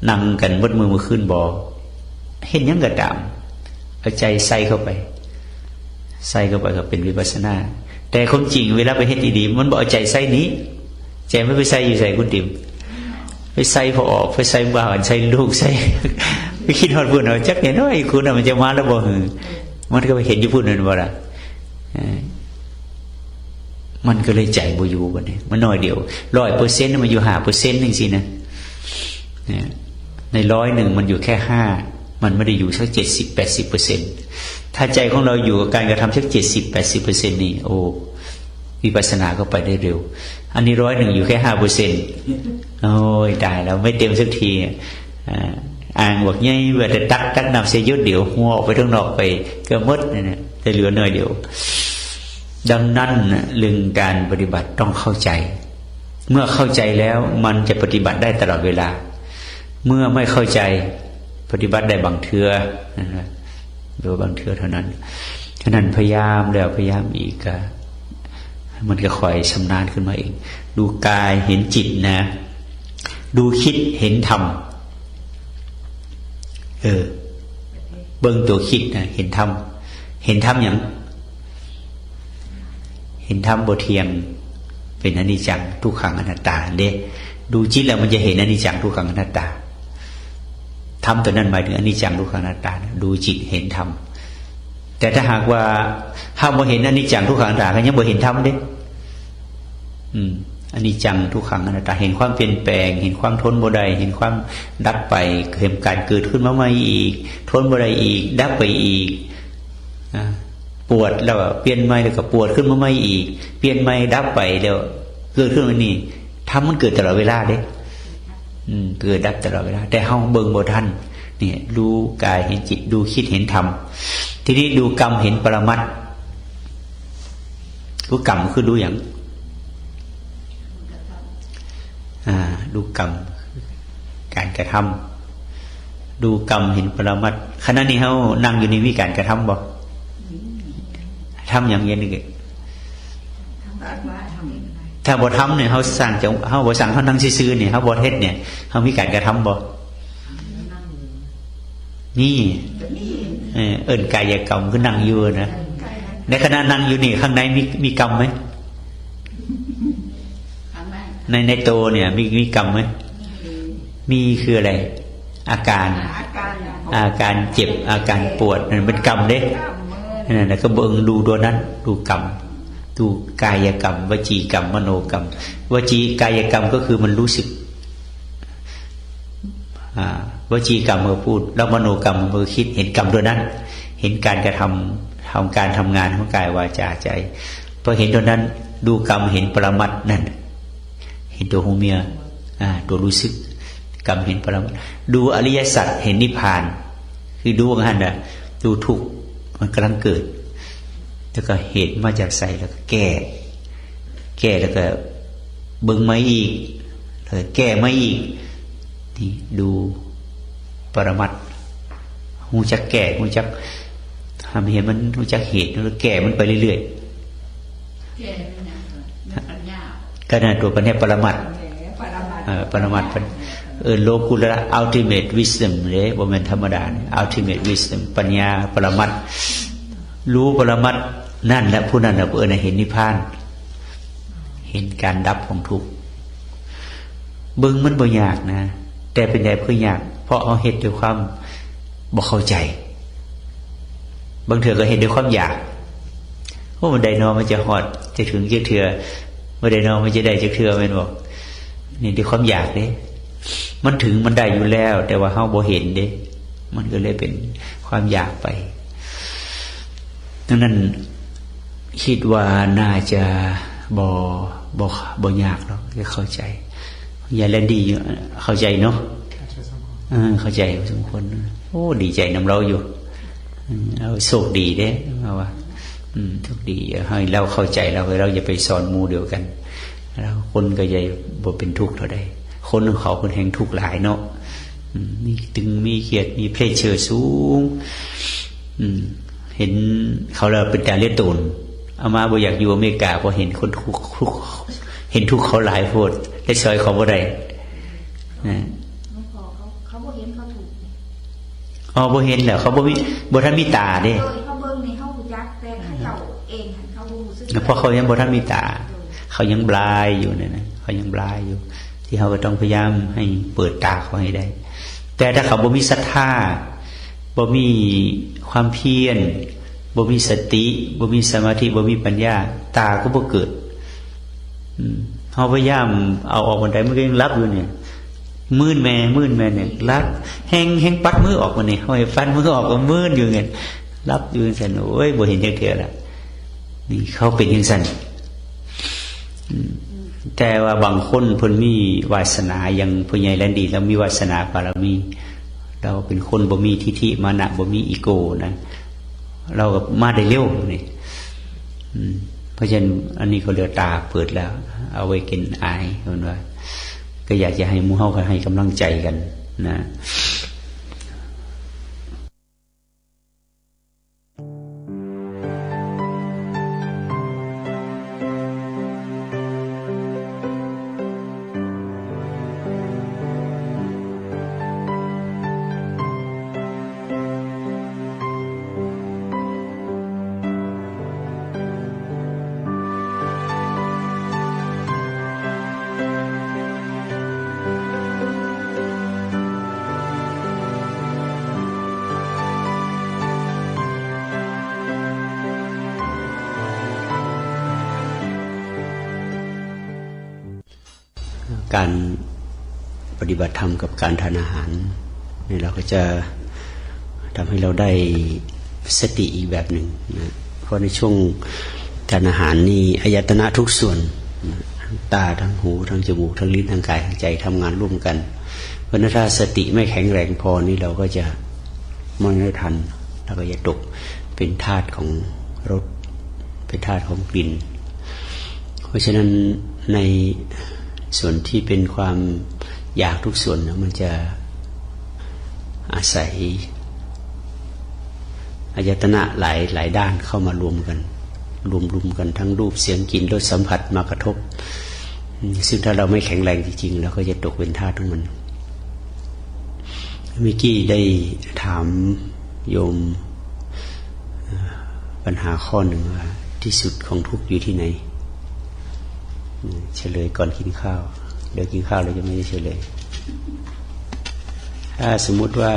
S3: นั่งกันเบิดมื้อคืนบ่เฮ็ดหยังก็ตามเอาใจใส่เข้าไปก็เป็นวิปัสสนาแต่ความจริงเวลาไปเฮ็ดดีๆมันบ่เอาใจใส่นี้ใจไม่ไปใส่อยู่ใส่คุณติ๋มไปใส่พอออกไปใส่บ้านใส่ลูกใส่ไปคิดฮอดพุ่นเอาจักน้อยคุณมันจะมาแล้วบ่หือมันก็ไปเห็นอยู่พุ่นนั่นบ่ล่ะมันก็เลยใจบ่อยู่บัดนี้มันน้อยเดียว 100% มันอยู่ 5% จังซี่นะใน100มันอยู่แค่5มันไม่ได้อยู่สัก 70-80% ถ้าใจของเราอยู่กับการกระทำสัก 70-80% นี่โอ้วิปัสสนาก็ไปได้เร็วอันนี้100อยู่แค่ 5% โอ้ยตายแล้วไม่เต็มสักทีอ่างบอกง่ายว่าจะตักนำเสียยศเดี๋ยวหัวออกไปข้างนอกไปก็หมดเนี่ยจะเหลือหน่อยเดียวดังนั้นเรื่องการปฏิบัติต้องเข้าใจเมื่อเข้าใจแล้วมันจะปฏิบัติได้ตลอดเวลาเมื่อไม่เข้าใจปฏิบัติได้บางเทื่อนะหรือบางเทื่อเท่านั้นฉะนั้นพยายามแล้วพยายามอีกมันก็ค่อยชำนาญขึ้นมาเองดูกายเห็นจิตนะดูคิดเห็นธรรมเบิ่งตัวคิดนะเห็นธรรมอย่างเห็นธรรมบ่เที่ยงเป็นอนิจจังทุกขังอนัตตาเด้ดูจิตแล้วมันจะเห็นอนิจจังทุกขังอนัตตาธรรมตัวนั้นหมายถึงอนิจจังทุกขังอนัตตาดูจิตเห็นธรรมแต่ถ้าหากว่าถ้าบ่เห็นอนิจจังทุกขังอนัตตาก็ยังบ่เห็นธรรมเด้อนิจจังทุกขังอนัตตาเห็นความเปลี่ยนแปลงเห็นความทนบ่ได้เห็นความดับไปเห็นการเกิดขึ้นมาใหม่อีกทนบ่ได้อีกดับไปอีกปวดแล้วเปลี่ยนใหม่แล้วก็ปวดขึ้นมาใหม่อีกเปลี่ยนใหม่ดับไปแล้วเกิดขึ้นมานี่ธรรมมันเกิดตลอดเวลาเด้ เกิดดับตลอดเวลาแต่เฮาเบิ่งบ่ทันเนี่ยดูกายเห็นจิตดูคิดเห็นธรรมทีนี้ดูกรรมเห็นปรมัตถ์ดูกรรมคือดูอย่างดูกรรมการกระทำดูกรรมเห็นปรมัตถ์ขณะนี้เฮานั่งอยู่นี่มีการกระทำบ่ทำอย่างเงี้ยนี่ถ้าบ่ทำเนี่ยเฮาสั่งจะเฮาบ่สั่งเฮานั่งซื่อๆเนี่ยเฮาบ่เฮ็ดเนี่ยเฮามีการกระทำบ่นี่เอิ้นกายกรรมคือนั่งอยู่นะในขณะนั่งอยู่นี่ข้างในมีกรรมไหมในโตเนี่ยมีกรรมไหมมีคืออะไรอาการเจ็บอาการปวดนั่นเป็นกรรมเด้นั่นแหละก็เบิ่งดูตัวนั้นดูกรรมดูกายกรรมวจีกรรมมโนกรรมวจีกายกรรมก็คือมันรู้สึกวจีกรรมมือพูดแล้วมโนกรรมมือคิดเห็นกรรมตัวนั้นเห็นการกระทำการทำงานของกายวาจาใจพอเห็นตัวนั้นดูกรรมเห็นปรมัตถ์นั่นเห็นตัวหูเมียตัวรู้สึกกรรมเห็นปรมัตถ์ดูอริยสัจเห็นนิพพานคือดูว่างั้นน่ะดูทุกข์มันกำลังเกิดแล้วก็เหตุมาจากใส่แล้วก็แก้แล้วก็เบิ่งไม่อีกแล้วแก้ไม่อีกนี่ดูปรมัตถ์หูจักแก่หูจักทำเห็นมันหูจักเหตุแล้วแก้มันไปเรื่อยๆแก้เป็นปัญญาก็นั่นตัวปัญญาปรมัตถ์ปรมัตถ์โลกุตระ ultimate wisdom เลยบ่แม่นธรรมดา ultimate wisdom ปัญญาปรมัตถ์รู้ปรมัตถ์นั่นแหละผู้นั้นน่ะเห็นนิพพานเห็นการดับของทุกข์เบิ่งมันบ่ยากนะแต่เป็นใหญ่เพื่อยากเพราะเอาเฮ็ดด้วยความบ่เข้าใจบางเถื่อก็เห็นด้วยความอยากโอ้มันได้นอมันจะฮอดจะถึงจะเถื่อบ่ได้นอมันจะได้จะเถื่อแม่นบ่นี่ด้วยความอยากเด้มันถึงมันได้อยู่แล้วแต่ว่าเฮาบ่เห็นเด้มันก็เลยเป็นความอยากไปดังนั้นคิดว่าน่าจะบ่ยากหรอกจะเข้าใจยายแลนดี้เข้าใจเนาะเข้าใจสมควรโอ้ดีใจนำเราอยู่เราโชคดีเด้ว่าโชคดีให้เราเข้าใจเราอย่าไปสอนหมู่เดียวกันแล้วคนก็จะบ่เป็นทุกข์เท่าใดคนของเขาคนแห่งทุกข์หลายเนาะมีตึงมีเครียดมีเพรสเชอร์สูงเห็นเขาเราเป็นแต่เลือดตูนเอามาบ่อยากอยู่อเมริกาเพราะเห็นคนทุกข์เห็นทุกข์เขาหลายโพดได้ซอยเขาบ่ได้
S4: เขาบ่เห็นเขาถูก
S3: บ่เห็นแล้วเขาบ่ทันมีตาเด้
S4: เขาเบิ่งนี่เขารู้จักแต่เขาเองเขาบ่รู้สึก
S3: เพราะเขายังบ่ทันมีตาเขายังบลายอยู่เนี่ยนะเขายังบลายอยู่ที่เขาก็ต้องพยายามให้เปิดตาเขาให้ได้แต่ถ้าเขาบ่มีศรัทธาบ่มีความเพียรบ่มีสติบ่มีสมาธิบ่มีปัญญาตาก็บ่เกิดเฮาพยายามเอาออกบันไดมันก็ยังรับอยู่เนี่ยมื่นแม่เนี่ยรับแห้งปัดมือออกมาเนี่ยเฮาให้ฟันมือออกก็มื่นอยู่เงี้ยรับอยู่ซั่นโอ้ยบ่เห็นจักเทื่อละนี่เขาเป็นจังซั่นแต่ว่าบางคนเพิ่นมีวาสนาอย่างผู้ใหญ่แลนดี้แล้วมีวาสนาบารมีเราเป็นคนบ่มีทิฏฐิมานะบ่มีอีโก้นะเราก็มาได้เร็วนี่เพราะฉะนั้นอันนี้เขาเรียกตาเปิดแล้วเอาไว้กินอายเพิ่นว่าก็อยากจะให้หมู่เฮาให้กำลังใจกันนะ การปฏิบัติธรรมกับการทานอาหารนี่เราก็จะทำให้เราได้สติอีกแบบหนึ่งนะเพราะในช่วงทานอาหารนี่อายตนะทุกส่วนทั้งตาทั้งหูทั้งจมูกทั้งลิ้นทั้งกายทั้งใจทำงานร่วมกัน ราะถ้าสติไม่แข็งแรงพอนี่เราก็จะไม่ทันเราก็จะตกเป็นทาสของรสเป็นทาสของกลิ่นเพราะฉะนั้นในส่วนที่เป็นความอยากทุกส่วนนะมันจะอาศัยอายตนะหลายด้านเข้ามารวมกันกันทั้งรูปเสียงกลิ่นรสสัมผัสมากระทบซึ่งถ้าเราไม่แข็งแรงจริงๆเราก็จะตกเป็นทาสของมันเมื่อกี้ได้ถามโยมปัญหาข้อหนึ่งว่าที่สุดของทุกข์อยู่ที่ไหนเฉลยก่อนกินข้าวเดี๋ยวกินข้าวเราจะไม่ได้เฉลยถ้าสมมุติว่า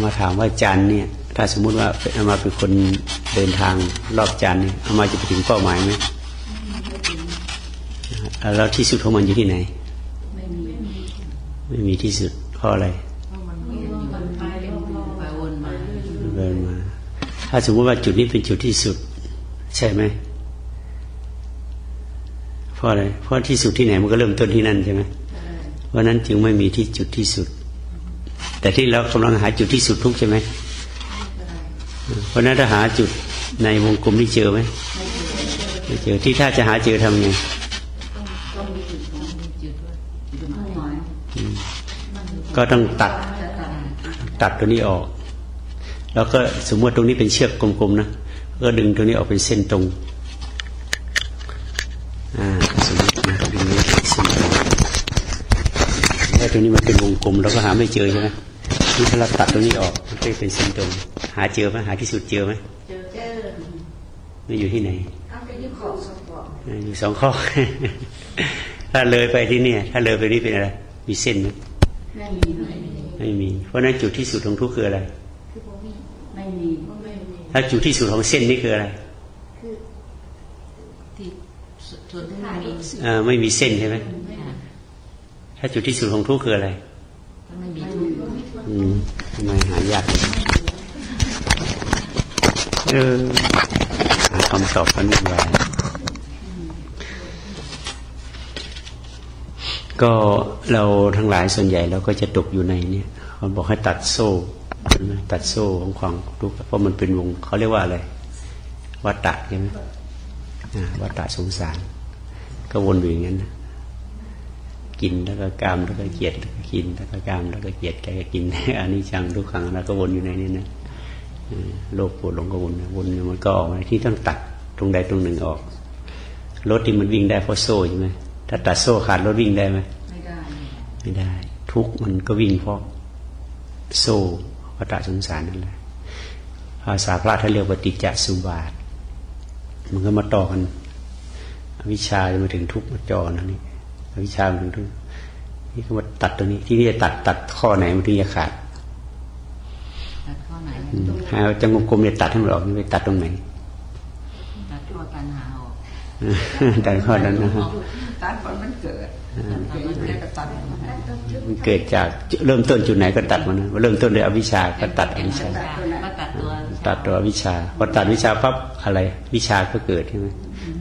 S3: มาถามว่าจันเนี่ยถ้าสมมุติว่าเอามาเป็นคนเดินทางรอบจันเนี่ยเอามาจะไปถึงเป้าหมายไหมแล้วที่สุดของมันอยู่ที่ไหนไม่มีที่สุดเพราะอะไรเดินมาถ้าสมมติว่าจุดนี้เป็นจุดที่สุดใช่ไหมเพราะอะไรเพราะที่สุดที่ไหนมันก็เริ่มต้นที่นั่นใช่ไหมเพราะนั้นจึงไม่มีที่จุดที่สุดแต่ที่เรากำลังหาจุดที่สุดทุกใช่ไหมเพราะนั้นถ้าหาจุดในวงกลมนี่เจอไหมไม่เจอที่ถ้าจะหาเจอทำไงก็ต้องตัดตัวนี้ออกแล้วก็สมมติตรงนี้เป็นเชือกกลมๆนะก็ดึงตัวนี้ออกเป็นเส้นตรงสมมตินะดึงนี้เส้นตรงแล้วตัวนี้มันเป็นวงกลมเราก็หาไม่เจอใช่ไหมนี่ถ้าเราตัดตัวนี้ออกมันก็เป็นเส้นตรงหาเจอไหมหาที่สุดเจอไหมเจอไม่อยู่ที่ไหนอยู่สองข้อ ถ้าเลยไปที่นี่ถ้าเลยไปนี่เป็นอะไรมีเส้นไหมไม่มีเพราะนั้นจุดที่สุดของทุกข์คืออะไรไม่มีถ้าจุดที่สุดของเส้นนี่คืออะไรไม่มีเส้นใช่ไหมถ้าจุดที่สุดของทุกข์คืออะไรทำไมหายากหาคำตอบกันไม่ได้ก็เราทั้งหลายส่วนใหญ่เราก็จะตกอยู่ในเนี่ยเขาบอกให้ตัดโซ่ตัดโซ่ของความทุกข์เพราะมันเป็นวงเขาเรียกว่าอะไรวัฏฏะใช่ไหมวัฏฏะสงสารก็วนอยู่อย่างนั้นนะกินแล้วก็กามแล้วก็เกลียดแล้วก็กินแล้วก็กามแล้วก็เกลียดแกก็กินอันนี้จังทุกขังแล้วก็วนอยู่ในนี้นะโลภโกรธหลงก็วนมันก็ออกมาที่ต้องตัดตรงใดตรงหนึ่งออกรถที่มันวิ่งได้เพราะโซ่ใช่ไหมถ้าตัดโซ่ขาดรถวิ่งได้ไหมไม่ได้ทุกมันก็วิ่งเพราะโซ่วัฏสงสารนั่นแหละภาษาพระท่านเรียกว่าปฏิจจสุบาทมันก็มาต่อกันอวิชชาจะมาถึงทุกข์มาจอนะนี่อวิชชามาถึงทุกข์นี่ก็มาตัดตัวนี้ที่นี่จะตัดข้อไหนมันถึงจะขาดตัดข้อไหนเอาจังกลมๆเนี่ยตัดให้มันออกนี่ไปตัดตรงไหนตัดข้อตัณหาออกตัดข้อนั้นนะ
S6: ตัดมันเกิด
S3: มันเกิดจากเริ่มต้นจุดไหนก็ตัดมันเริ่มต้นด้วยอวิชชาก็ตัดอวิชชาตัดตัวอวิชชาพอตัดวิชาปั๊บอะไรวิชาก็เกิดใช่ไหม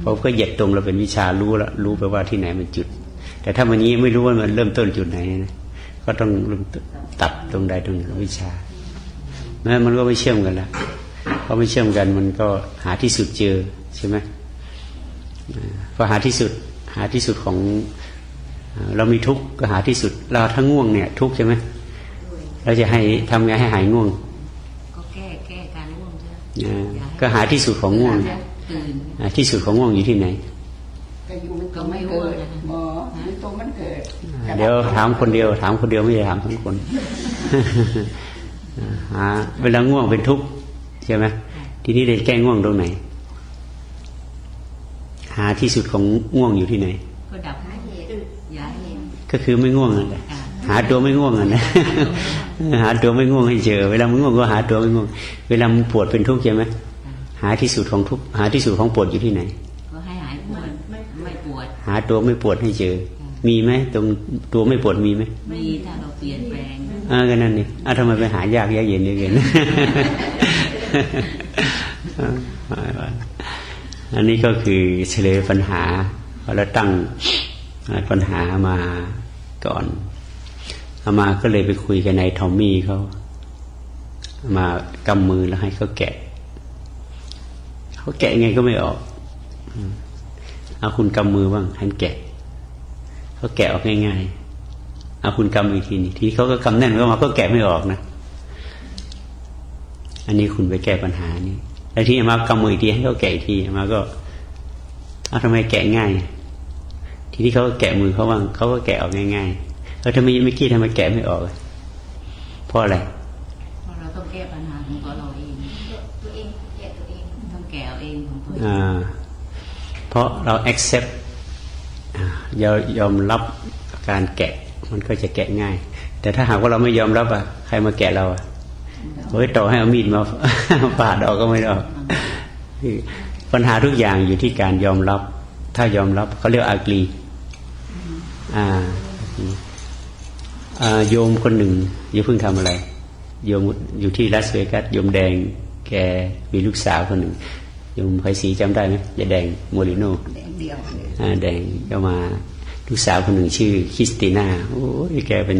S3: พอก็เหยียดตรงเราเป็นวิชารู้ไปว่าที่ไหนมันจุดแต่ถ้ามันนี้ไม่รู้ว่ามันเริ่มต้นจุดไหนนะก็ต้องตัดตรงใดตรงหนึ่งวิชามันก็ไม่เชื่อมกันละเพราะไม่เชื่อมกันมันก็หาที่สุดเจอใช่ไหมพอหาที่สุดของเรามีทุกข์ก็หาที่สุดเราทั้งง่วงเนี่ยทุกข์ใช่ไหมเราจะให้ทำไงให้หายง่วง
S5: ก็แก้การง่วงใช่ไหม
S3: ก็หาที่สุดของง่วงที่สุดของง่วงอยู่ที่ไหน
S6: ก็ไม่เกิดหมอตรงมันเกิด
S3: เดี๋ยวถามคนเดียวไม่ได้ถามทั้งคนเวลาง่วงเป็นทุกข์ใช่ไหมทีนี้ได้แก้ง่วงตรงไหนหาที่สุดของง่วงอยู่ที่ไหน
S5: ก็ดับ
S3: ก็คือไม่ง่วงนั่นแหละหาตัวไม่ง่วงนะ หาตัวไม่ง่วงให้เจอเวลามันง่วงก็หาตัวไม่ง่วงเวลามันปวดเป็นทุกข์ใช่ไหมหาที่สุดของทุกข์หาที่สุดของปวดอยู่ที่ไหน
S5: ก็ให้หายปวดไม่ปวด
S3: หาตัวไม่ปวดให้เจอมีไหมตรงตัวไม่ปวดมีไหม
S5: มีถ้าเราเปลี่ยนแปลง
S3: ก็นั่นนี่ทำไมไปหายากเย็นเย็นอันนี้ก็คือเฉลยปัญหาเราตั้งปัญหามา ก่อนอามาก็เลยไปคุยกับนายทอมมี่เขามากำมือแล้วให้เขาแกะไงก็ไม่ออกเอาคุณกำมือบ้างให้แกะเขาแกะออกง่ายๆเอาคุณกำอีกทีนี่ทีเขาก็กำแน่นก็แกะไม่ออกนะอันนี้คุณไปแก้ปัญหานี่แล้วที่มากำมืออีกทีให้เขาแกะอีกทีมาก็เอาทำไมแกะง่ายทีนี้เขาก็แกะมือเขาบ้างเขาก็แกะออกง่ายๆแล้วทำไมไม่กี้ทำไมแกะไม่ออกเพราะอะไร
S5: เพราะเราต้องแก้ปัญหาของตัวเราเอง
S4: ตัวเองแก้ตัวเอง
S5: ต้องแก้เอาเองของตัวเอง
S3: เพราะเรา accept ยอมรับการแกะมันก็จะแกะง่ายแต่ถ้าหากว่าเราไม่ยอมรับใครมาแกะเราเฮ้ยต่อให้เอามีดมาปาดออกก็ไม่ออกปัญหาทุกอย่างอยู่ที่การยอมรับถ้ายอมรับเขาเรียกอากรีโยมคนหนึ่งอย่าเพิ่งทำอะไรโยมอยู่ที่ลาสเวกัสโยมแดงแกมีลูกสาวคนหนึ่งโยมไพศรีจำได้ไหมยายแดงโมลิโน
S6: แดงเดียว
S3: แดงก็มาลูกสาวคนหนึ่งชื่อคริสติน่าโอ้ยแกเป็น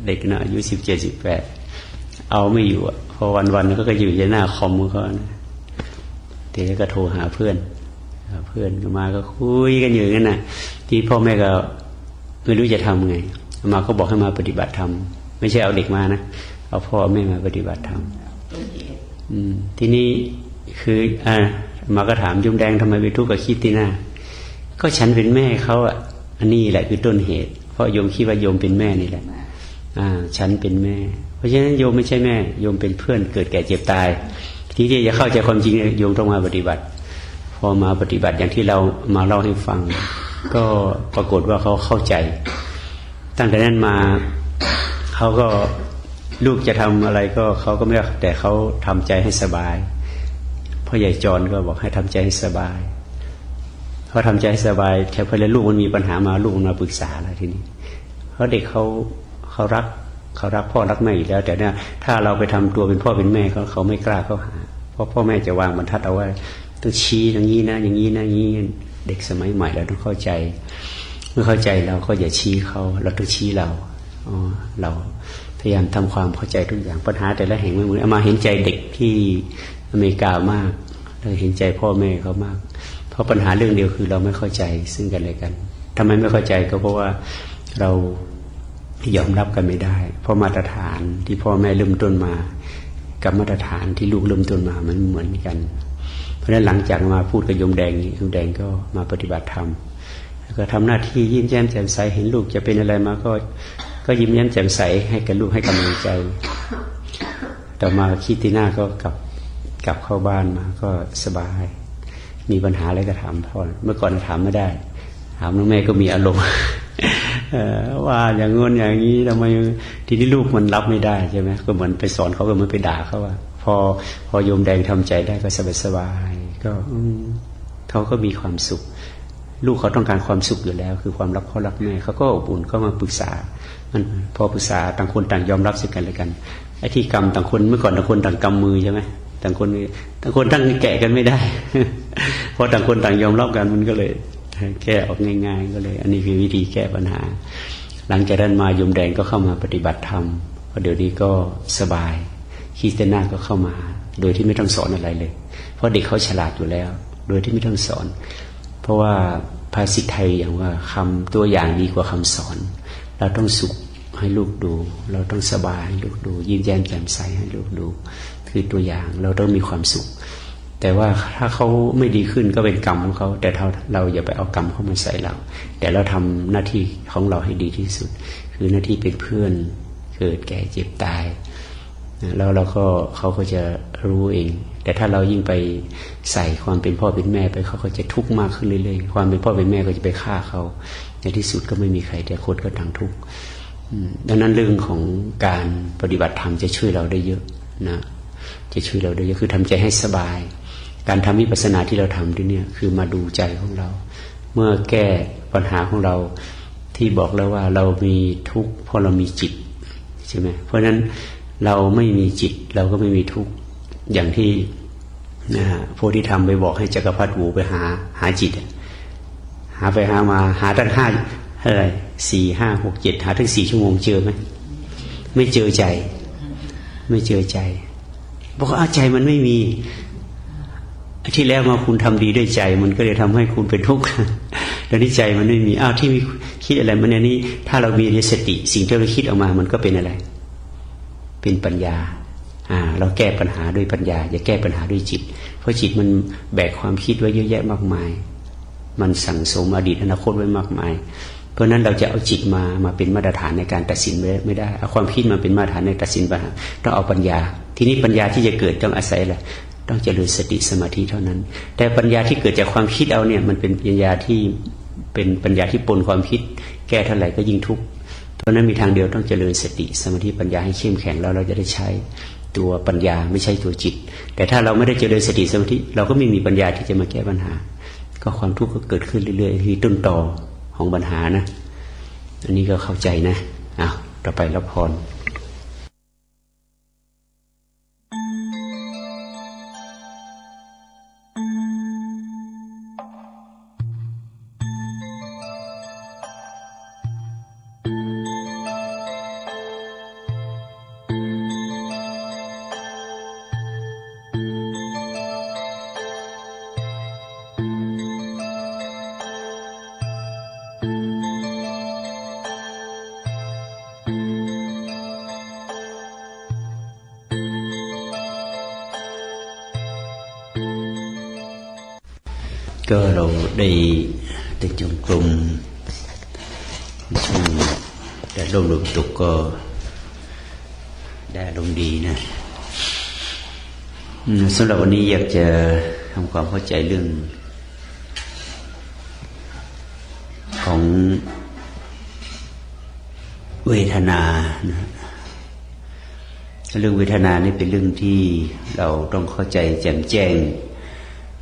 S3: เด็กนะอายุ17-18เอาไม่อยู่พอวันๆก็อยู่ในหน้าคอมเขาเดี๋ยวก็โทรหาเพื่อนก็มาก็คุยกันอยู่นั่นน่ะที่พ่อแม่ก็ไม่รู้จะทำไงมาก็บอกให้มาปฏิบัติธรรมไม่ใช่เอาเด็กมานะเอาพ่อแม่มาปฏิบัติธรรมทีนี้คือมาก็ถามโยมแดงทำไมไปทุกข์กับคริสติน่าก็ฉันเป็นแม่เขาอันนี้แหละคือต้นเหตุเพราะโยมคิดว่าโยมเป็นแม่นี่แหละฉันเป็นแม่เพราะฉะนั้นโยมไม่ใช่แม่โยมเป็นเพื่อนเกิดแก่เจ็บตายที่จะเข้าใจความจริงโยมต้องมาปฏิบัติพอมาปฏิบัติอย่างที่เรามาเล่าให้ฟังก็ปรากฏว่าเขาเข้าใจตั้งแต่นั้นมาเขาก็ลูกจะทำอะไรก็เขาก็ไม่ได้แต่เขาทำใจให้สบายพ่อใหญ่จรก็บอกให้ทำใจให้สบายเขาทำใจให้สบายแค่พอแล้วลูกมันมีปัญหามาลูกมาปรึกษาแล้วทีนี้เพราะเด็กเขารักพ่อรักแม่อยู่แล้วแต่เนี่ยถ้าเราไปทำตัวเป็นพ่อเป็นแม่เขาไม่กล้าเข้าหาเพราะพ่อแม่จะวางบรรทัดเอาไว้ต้องชี้อย่างนี้นะอย่างนี้นะอย่างนี้เด็กสมัยใหม่เราต้องเข้าใจเมื่อเข้าใจเราก็อย่าชี้เขาเราต้องชี้เราพยายามทำความเข้าใจทุกอย่างปัญหาแต่ละแห่งไม่เหมือนมาเห็นใจเด็กที่อเมริกามากเราเห็นใจพ่อแม่เขามากเพราะปัญหาเรื่องเดียวคือเราไม่เข้าใจซึ่งกันและกันทำไมไม่เข้าใจก็เพราะว่าเรายอมรับกันไม่ได้เพราะมาตรฐานที่พ่อแม่เริ่มต้นมากับมาตรฐานที่ลูกเริ่มต้นมามันเหมือนกันเพราะฉะนั้นหลังจากมาพูดกับโยมแดงโยมแดงก็มาปฏิบัติธรรมแล้วก็ทำหน้าที่ยิ้มแย้มแจ่มใสเห็นลูกจะเป็นอะไรมาก็ยิ้มแย้มแจ่มใสให้กับลูกให้กำลังใจต่อมาคริสติน่าก็กลับเข้าบ้านมาก็สบายมีปัญหาอะไรก็ถามพ่อเมื่อก่อนถามไม่ได้ถามน้องแม่ก็มีอารมณ์ว่าอย่างงนอย่างนี้ทำไมทีนี้ลูกมันรับไม่ได้ใช่ไหมก็เหมือนไปสอนเขาก็เหมือนไปด่าเขาว่าพอโยมแดงทำใจได้ก็สบายก็เขาก็มีความสุขลูกเขาต้องการความสุขอยู่แล้วคือความรักพ่อรักแม่เขาก็อบอุ่นเข้ามาปรึกษามันพอปรึกษาต่างคนต่างยอมรับซึ่งกันและกันไอ้ที่กรรมต่างคนเมื่อก่อนต่างคนต่างกำมือใช่ไหมต่างคนตั้งแกะกันไม่ได้ พอต่างคนต่างยอมรับกันมันก็เลยแก้ออกง่ายๆก็เลยอันนี้คือวิธีแก้ปัญหาหลังจากนั้นมาโยมแดงก็เข้ามาปฏิบัติธรรมพอเดี๋ยวนี้ก็สบายคริสเตียนาก็เข้ามาโดยที่ไม่ต้องสอนอะไรเลยเพราะเด็กเขาฉลาดอยู่แล้วโดยที่ไม่ต้องสอนเพราะว่าภาษิตไทยอย่างว่าคำตัวอย่างดีกว่าคำสอนเราต้องสุขให้ลูกดูเราต้องสบายให้ลูกดูยิ้มแย้มแจ่มใสให้ลูกดูคือตัวอย่างเราต้องมีความสุขแต่ว่าถ้าเขาไม่ดีขึ้นก็เป็นกรรมของเขาแต่เราอย่าไปเอากรรมเข้ามาใส่เราแต่เราทำหน้าที่ของเราให้ดีที่สุดคือหน้าที่เป็นเพื่อนเกิดแก่เจ็บตายแล้วเขาก็จะรู้เองแต่ถ้าเรายิ่งไปใส่ความเป็นพ่อเป็นแม่ไปเขาก็จะทุกข์มากขึ้นเรื่อยๆความเป็นพ่อเป็นแม่ก็จะไปฆ่าเขาในที่สุดก็ไม่มีใครแต่คนก็ต่างทุกข์ดังนั้นเรื่องของการปฏิบัติธรรมจะช่วยเราได้เยอะนะจะช่วยเราได้เยอะคือทำใจให้สบายการทำวิปัสสนาที่เราทำที่เนี่ยคือมาดูใจของเราเมื่อแก้ปัญหาของเราที่บอกแล้วว่าเรามีทุกข์เพราะเรามีจิตใช่ไหมเพราะฉะนั้นเราไม่มีจิตเราก็ไม่มีทุกข์อย่างที่โพธิธรรมไปบอกให้จักรพรรดิหูไปหาจิตหาไปหามาหาตั้ง 4, 5, 6, 7หาถึง4 ชั่วโมงเจอไหมไม่เจอใจไม่เจอใจบอกว่าใจมันไม่มีที่แล้วมาคุณทำดีด้วยใจมันก็เลยทำให้คุณเป็นทุกข์แล้วนี่ใจมันไม่มีที่มีคิดอะไรมันเนี่ยนี่ถ้าเรามีสติสิ่งที่เราคิดออกมามันก็เป็นอะไรเป็นปัญญาเราแก้ปัญหาด้วยปัญญาอย่าแก้ปัญหาด้วยจิตเพราะจิตมันแบกความคิดไว้เยอะแยะมากมายมันสั่งสมอดีตอนาคตไว้มากมายเพราะนั้นเราจะเอาจิตมาเป็นมาตรฐานในการตัดสินไม่ได้เอาความคิดมาเป็นมาตรฐานในตัดสินปัญหาต้องเอาปัญญาทีนี้ปัญญาที่จะเกิดต้องอาศัยอะไรต้องเจริญสติสมาธิเท่านั้นแต่ปัญญาที่เกิดจากความคิดเอาเนี่ยมันเป็นปัญญาที่ปนความคิดแก้เท่าไหร่ก็ยิ่งทุกข์เพราะนั้นมีทางเดียวต้องเจริญสติสมาธิปัญญาให้เข้มแข็งแล้วเราจะได้ใช้ตัวปัญญาไม่ใช่ตัวจิตแต่ถ้าเราไม่ได้เจริญสติสมาธิเราก็ไม่มีปัญญาที่จะมาแก้ปัญหาก็ความทุกข์ก็เกิดขึ้นเรื่อยๆที่ต้นตอของปัญหานะอันนี้ก็เข้าใจนะต่อไปรับพรก็เราได้จงกรมช่วงแต่ลมตกก็ได้ลมดีนะสำหรับวันนี้อยากจะทำความเข้าใจเรื่องของเวทนานะเรื่องเวทนานี่เป็นเรื่องที่เราต้องเข้าใจแจ่มแจ้ง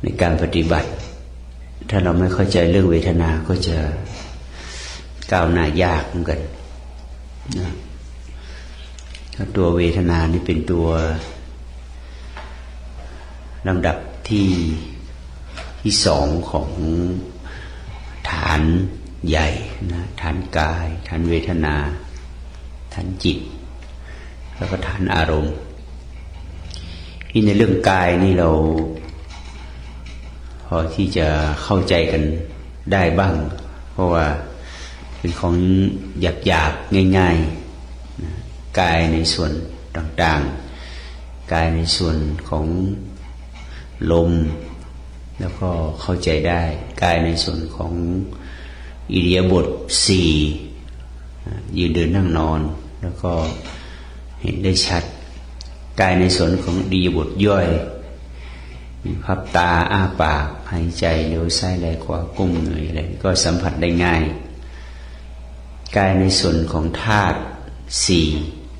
S3: ในการปฏิบัติถ้าเราไม่เข้าใจเรื่องเวทนาก็จะก้าวหน้ายากเหมือนกันนะตัวเวทนานี่เป็นตัวลำดับที่สองของฐานใหญ่นะฐานกายฐานเวทนาฐานจิตแล้วก็ฐานอารมณ์ที่ในเรื่องกายนี่เราพอที่จะเข้าใจกันได้บ้างเพราะว่าเป็นของหยาบๆง่ายๆนะกายในส่วนต่างๆกายในส่วนของลมแล้วก็เข้าใจได้กายในส่วนของอิริยาบถ4ยืนเดินนั่งนอนแล้วก็เห็นได้ชัดกายในส่วนของอิริยาบถย่อยพับตาอ้าปากหายใจเลี้ยวซ้ายแลขวาก้มเงยอะไรก็สัมผัสได้ง่ายกายในส่วนของธาตุ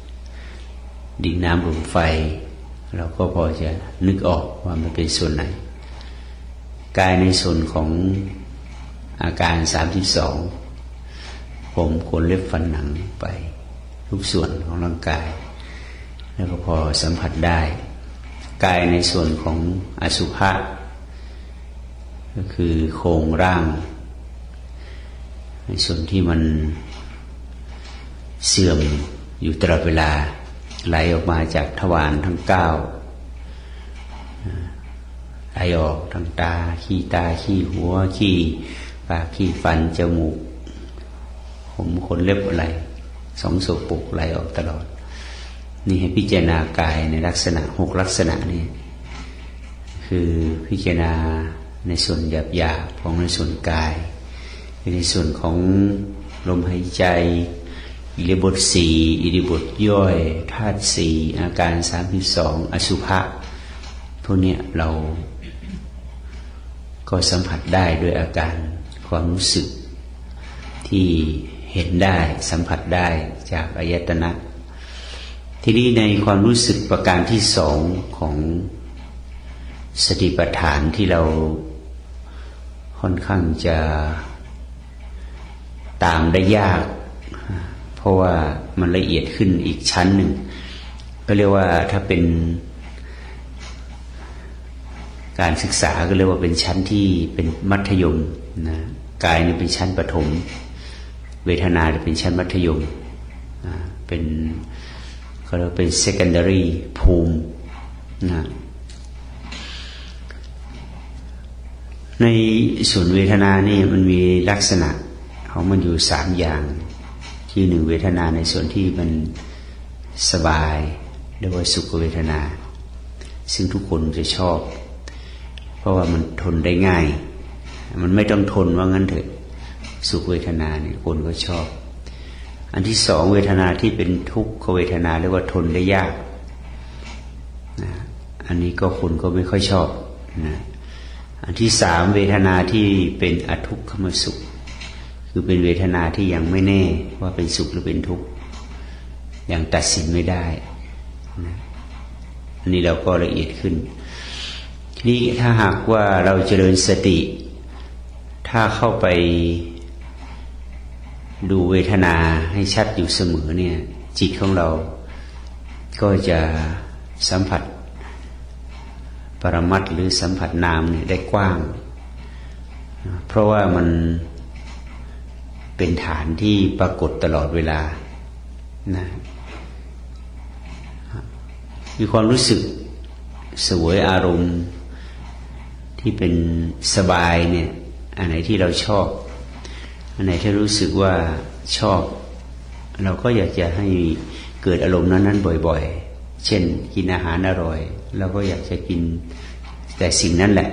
S3: 4ดินน้ำลมไฟเราก็พอจะนึกออกว่ามันเป็นส่วนไหนกายในส่วนของอาการ32ผมขนเล็บฟันหนังไปทุกส่วนของร่างกายแล้วก็พอสัมผัสได้กายในส่วนของอสุภะก็คือโครงร่างในส่วนที่มันเสื่อมอยู่ตลอดเวลาไหลออกมาจากทวารทั้ง9ไหลออกทางตาขี้ตาขี้หัวขี้ปากขี้ฟันจมูกผมขนเล็บอะไร2 โสโปกไหลออกตลอดนี่ให้พิจารณากายในลักษณะ6ลักษณะนี่คือพิจารณาในส่วนหยาบๆของในส่วนกายในส่วนของลมหายใจอิริยาบถ4อิริยาบถย่อยธาตุ4อาการ32อสุภะพวกนี้เราก็สัมผัสได้ด้วยอาการความรู้สึกที่เห็นได้สัมผัสได้จากอายตนะทีนี้ในความรู้สึกประการที่2ของสติปัฏฐานที่เราค่อนข้างจะตามได้ยากเพราะว่ามันละเอียดขึ้นอีกชั้นหนึ่งก็เรียกว่าถ้าเป็นการศึกษาก็เรียกว่าเป็นชั้นที่เป็นมัธยมนะกายนี่เป็นชั้นประถม เวทนาจะเป็นชั้นมัธยมเป็นเขาเรียกเป็น secondary ภูมินะในส่วนเวทนานี่มันมีลักษณะของมันอยู่3อย่างที่1เวทนาในส่วนที่มันสบายเรียกว่าสุขเวทนาซึ่งทุกคนจะชอบเพราะว่ามันทนได้ง่ายมันไม่ต้องทนว่างั้นเถอะสุขเวทนาเนี่ยคนก็ชอบอันที่2เวทนาที่เป็นทุกขเวทนาเรียกว่าทนได้ยากนะอันนี้ก็คนก็ไม่ค่อยชอบนะอันที่3เวทนาที่เป็นอทุกขมสุขคือเป็นเวทนาที่ยังไม่แน่ว่าเป็นสุขหรือเป็นทุกข์ยังตัดสินไม่ได้นะอันนี้เราก็ละเอียดขึ้นทีนี้ถ้าหากว่าเราเจริญสติถ้าเข้าไปดูเวทนาให้ชัดอยู่เสมอเนี่ยจิตของเราก็จะสัมผัสปรมัตถ์หรือสัมผัสนามเนี่ยได้กว้างเพราะว่ามันเป็นฐานที่ปรากฏตลอดเวลานะมีความรู้สึกเสวยอารมณ์ที่เป็นสบายเนี่ยอันไหนที่เราชอบอันไหนที่รู้สึกว่าชอบเราก็อยากจะให้เกิดอารมณ์นั้นๆบ่อยๆเช่นกินอาหารอร่อยเราก็อยากจะกินแต่สิ่งนั้นแหละ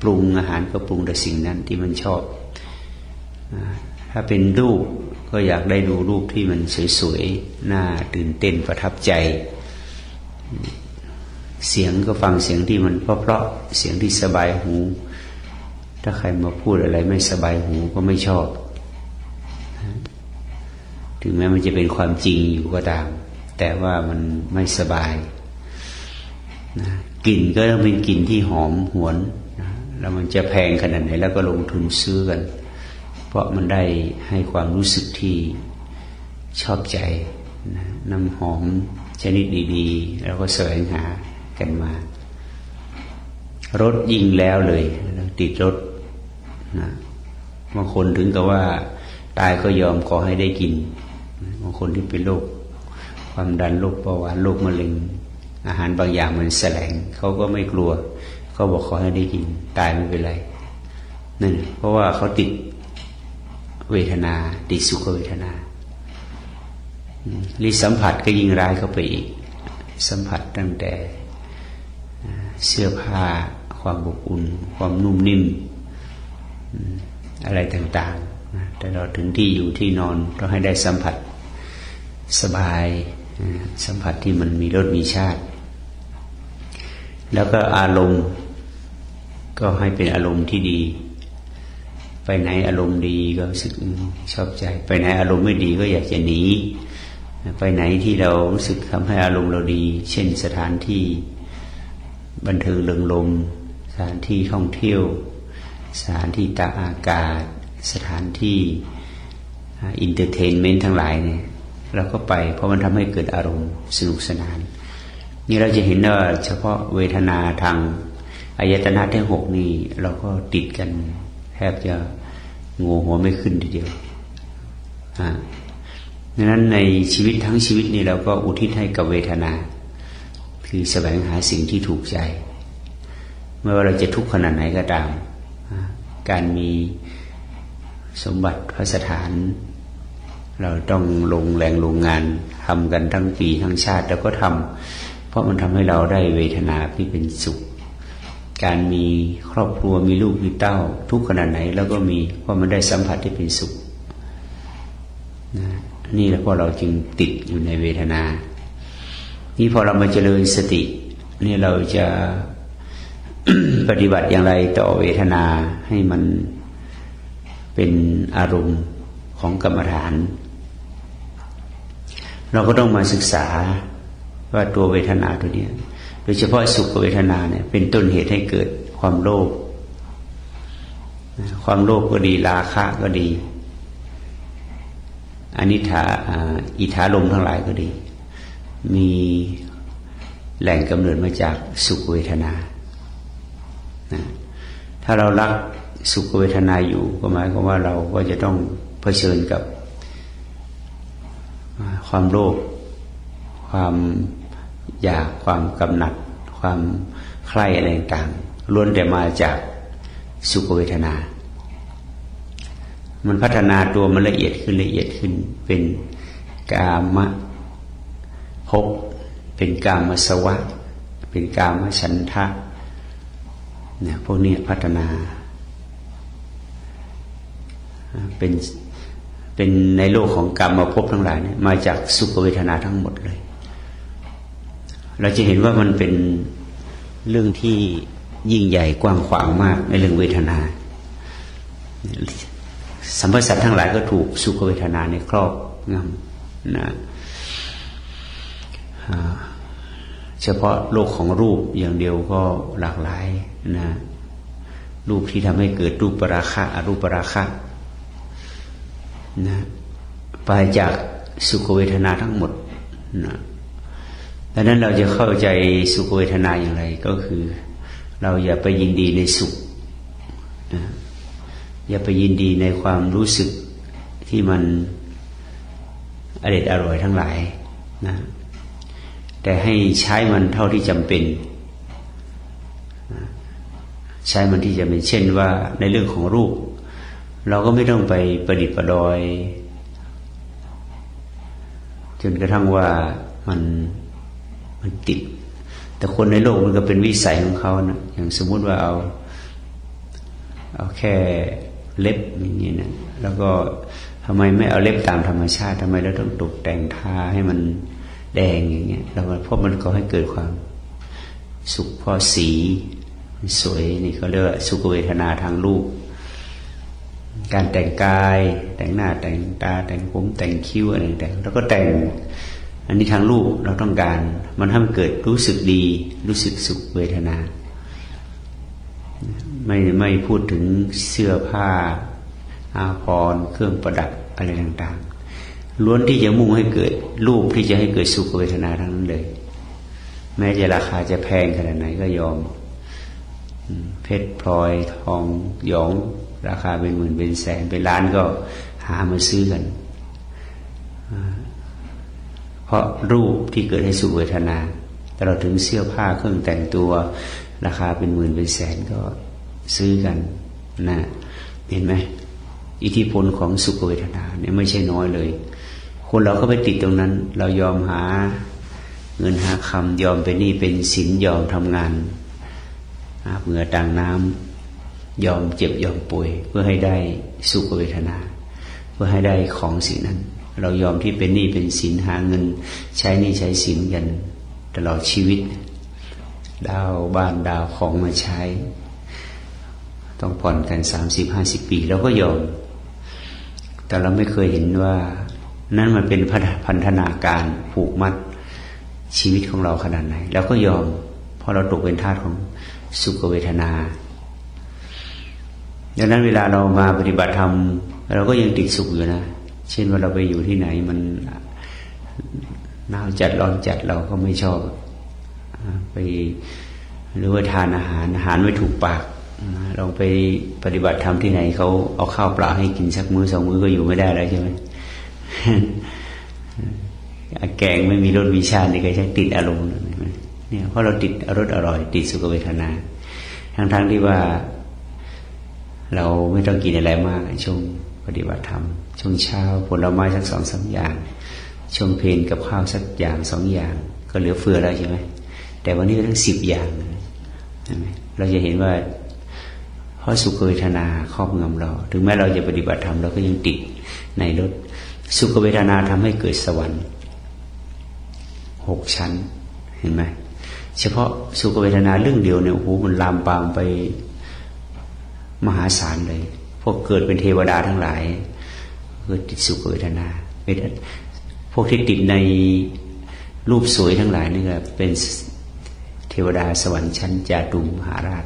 S3: ปรุงอาหารก็ปรุงแต่สิ่งนั้นที่มันชอบถ้าเป็นรูปก็อยากได้ดูรูปที่มันสวยๆน่าตื่นเต้นประทับใจเสียงก็ฟังเสียงที่มันเพราะๆเสียงที่สบายหูถ้าใครมาพูดอะไรไม่สบายหูก็ไม่ชอบถึงแม้มันจะเป็นความจริงอยู่ก็ตามแต่ว่ามันไม่สบายนะกลิ่นก็ต้องเป็นกลิ่นที่หอมหวนนะแล้วมันจะแพงขนาดไหนแล้วก็ลงทุนซื้อกันเพราะมันได้ให้ความรู้สึกที่ชอบใจนะน้ำหอมชนิดดีๆแล้วก็แสวงหากันมารถยิ่งแล้วเลยติดรถนะบางคนถึงกับว่าตายก็ยอมขอให้ได้กินบางคนที่เป็นโรคความดันโรคเบาหวานโรคมะเร็งอาหารบางอย่างมันแสลงเขาก็ไม่กลัวเขาบอกขอให้ได้กินตายไม่เป็นไรนั่นเพราะว่าเขาติดเวทนาติดสุขเวทนาลิสัมผัสก็ยิ่งร้ายเข้าไปอีกสัมผัสตั้งแต่เสื้อผ้าความอบอุ่นความนุ่มนิ่มอะไรต่างๆแต่เราถึงที่อยู่ที่นอนต้องให้ได้สัมผัสสบายสัมผัสที่มันมีรสมีชาติแล้วก็อารมณ์ก็ให้เป็นอารมณ์ที่ดีไปไหนอารมณ์ดีก็รู้สึกชอบใจไปไหนอารมณ์ไม่ดีก็อยากจะหนีไปไหนที่เรารู้สึกทำให้อารมณ์เราดีเช่นสถานที่บันเทิงเริงรมย์สถานที่ท่องเที่ยวสถานที่ตากอากาศสถานที่อินเตอร์เทนเมนต์ทั้งหลายเนี่ยเราก็ไปเพราะมันทำให้เกิดอารมณ์สนุกสนานนี่เราจะเห็นว่าเฉพาะเวทนาทางอายตนะทั้ง6นี่เราก็ติดกันแทบจะงูหัวไม่ขึ้นทีเดียวดังนั้นในชีวิตทั้งชีวิตนี้เราก็อุทิศให้กับเวทนาคือแสวงหาสิ่งที่ถูกใจไม่ว่าเราจะทุกข์ขนาดไหนก็ตามการมีสมบัติพระสถานเราต้องลงแรงลงงานทำกันทั้งปีทั้งชาติแล้วก็ทำเพราะมันทำให้เราได้เวทนาที่เป็นสุขการมีครอบครัวมีลูกมีเต้าทุกขนาดไหนแล้วก็มีเพราะมันได้สัมผัสที่เป็นสุขนี่แหละเพราะเราจึงติดอยู่ในเวทนานี่พอเรามาเจริญสตินี่เราจะ ปฏิบัติอย่างไรต่อเวทนาให้มันเป็นอารมณ์ของกรรมฐานเราก็ต้องมาศึกษาว่าตัวเวทนาตัวนี้โดยเฉพาะสุขเวทนาเนี่ยเป็นต้นเหตุให้เกิดความโลภความโลภก็ดีราคะก็ดีอนิถาอิทธารมทั้งหลายก็ดีมีแหล่งกำเนิดมาจากสุขเวทนาถ้าเรารักสุขเวทนาอยู่ก็หมายความว่าเราก็จะต้องเผชิญกับ ความโลภความอยากความกำหนัดความใคร่อะไรต่างๆล้วนแต่มาจากสุขเวทนามันพัฒนาตัวมันละเอียดขึ้นละเอียดขึ้นเป็นกามภพเป็นกามสวะเป็นกามฉันทะเนี่ยพวกนี้พัฒนาเป็นในโลกของกามภพทั้งหลายเนี่ยมาจากสุขเวทนาทั้งหมดเลยเราจะเห็นว่ามันเป็นเรื่องที่ยิ่งใหญ่กว้างขวางมากในเรื่องเวทนาสัมผัสสัตว์ทั้งหลายก็ถูกสุขเวทนาในครอบงำนะเฉพาะโลกของรูปอย่างเดียวก็หลากหลายนะรูปที่ทำให้เกิดรูปราคะอรูปราคะนะไปจากสุขเวทนาทั้งหมดนะดังนั้นเราจะเข้าใจสุขเวทนาอย่างไรก็คือเราอย่าไปยินดีในสุขนะอย่าไปยินดีในความรู้สึกที่มันอร่อยทั้งหลายนะแต่ให้ใช้มันเท่าที่จำเป็นใช้มันที่จำเป็นเช่นว่าในเรื่องของรูปเราก็ไม่ต้องไปประดิษฐ์ประดอยจนกระทั่งว่ามันติดแต่คนในโลกมันก็เป็นวิสัยของเขานะอย่างสมมุติว่าเอาแค่เล็บอย่างนี้นะแล้วก็ทำไมไม่เอาเล็บตามธรรมชาติทำไมเราต้องตกแต่งทาให้มันแดงอย่างเงี้ยแล้วเพราะมันก็ให้เกิดความสุขเพราะสีสวยนี่เขาเรียกว่าสุขเวทนาทางรูปการแต่งกายแต่งหน้าแต่งตาแต่งผมแต่งคิ้วอะไรแต่งแล้วก็แต่งอันนี้ทางรูปเราต้องการมันทำให้เกิดรู้สึกดีรู้สึกสุขเวทนาไม่พูดถึงเสื้อผ้าอาภรณ์เครื่องประดับอะไรต่างๆล้วนที่จะมุ่งให้เกิดรูปที่จะให้เกิดสุขเวทนาทั้งนั้นเลยแม้จะราคาจะแพงขนาดไหนก็ยอมเพชรพลอยทองหยองราคาเป็นหมื่นเป็นแสนเป็นล้านก็หามาซื้อกันเพราะรูปที่เกิดให้สุขเวทนาแต่เราถึงเสื้อผ้าเครื่องแต่งตัวราคาเป็นหมื่นเป็นแสนก็ซื้อกันนะเห็นไหมอิทธิพลของสุขเวทนาเนี่ยไม่ใช่น้อยเลยคนเราก็ไปติดตรงนั้นเรายอมหาเงินหาคำยอมเป็นหนี้เป็นสินยอมทำงานอาบเหงื่อต่างน้ำยอมเจ็บยอมป่วยเพื่อให้ได้สุขเวทนาเพื่อให้ได้ของสิ่งนั้นเรายอมที่เป็นหนี้เป็นสินหาเงินใช้หนี้ใช้สินกันตลอดชีวิตดาวบ้านดาวของมาใช้ต้องผ่อนกัน30-50 ปีเราก็ยอมแต่เราไม่เคยเห็นว่านั่นมันเป็นพันธนาการผูกมัดชีวิตของเราขนาดไหนเราก็ยอมเพราะเราตกเป็นทาสของสุขเวทนาดังนั้นเวลาเรามาปฏิบัติธรรมเราก็ยังติดสุขอยู่นะเช่นว่าเราไปอยู่ที่ไหนมันหนาวจัดร้อนจัดเราก็ไม่ชอบไปหรือว่าทานอาหารไม่ถูกปากลองไปปฏิบัติธรรมที่ไหนเขาเอาข้าวเปล่าให้กินสักมื้อ2 มื้อก็อยู่ไม่ได้แล้วใช่ไหม แกงไม่มีรสมีชาตินี่ก็ใช้ติดอารมณ์เนี่ยเพราะเราติดรสอร่อยติดสุขเวทนาทั้งที่ว่าเราไม่ต้องกินอะไรมากช่วงปฏิบัติธรรมช่วงเช้าผลไม้สัก2-3 อย่างช่วงเพลกับข้าวสักอย่าง2 อย่างก็เหลือเฟือแล้วใช่ไหมแต่วันนี้ก็ทั้ง10 อย่างใช่ไหมเราจะเห็นว่าเพราะสุขเวทนาครอบงำเราถึงแม้เราจะปฏิบัติธรรมเราก็ยังติดในรสสุขเวทนาทำให้เกิดสวรรค์6 ชั้นเห็นไหมเฉพาะสุขเวทนาเรื่องเดียวเนี่ยโอ้โหมันลามปามไปมหาศาลเลยพวกเกิดเป็นเทวดาทั้งหลายเกิดติดสุขเวทนาพวกที่ติดในรูปสวยทั้งหลายนี่ก็เป็นเทวดาสวรรค์ชั้นจาตุมหาราช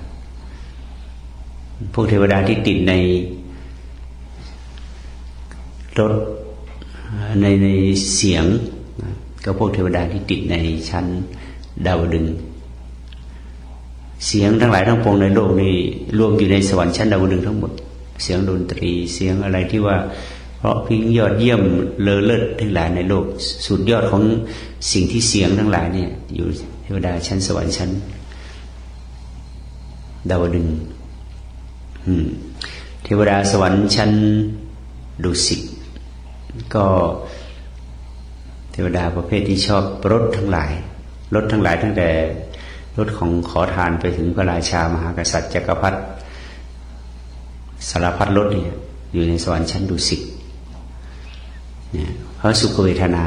S3: พวกเทวดาที่ติดในรสในเสียงก็พวกเทวดาที่ติดในชั้นดาวดึงส์เสียงทั้งหลายทั้งปวงในโลกนี้รวมอยู่ในสวรรค์ชั้นดาวดึงส์ทั้งหมดเสียงดนตรีเสียงอะไรที่ว่า เพราะพิงยอดเยี่ยมเลอเลิศทั้งหลายในโลกสุดยอดของสิ่งที่เสียงทั้งหลายเนี่ยอยู่เทวดาชั้นสวรรค์ชั้นดาวดึงส์เทวดาสวรรค์ชั้นดุสิตก็เทวดาประเภทที่ชอบรสทั้งหลายรสทั้งหลายตั้งแต่รสของขอทานไปถึงพระราชามหากษัตริย์จักรพรรดิสารพัดรสเนี่ยอยู่ในสวรรค์ชั้นดุสิตเนี่ยเพราะสุขเวทนา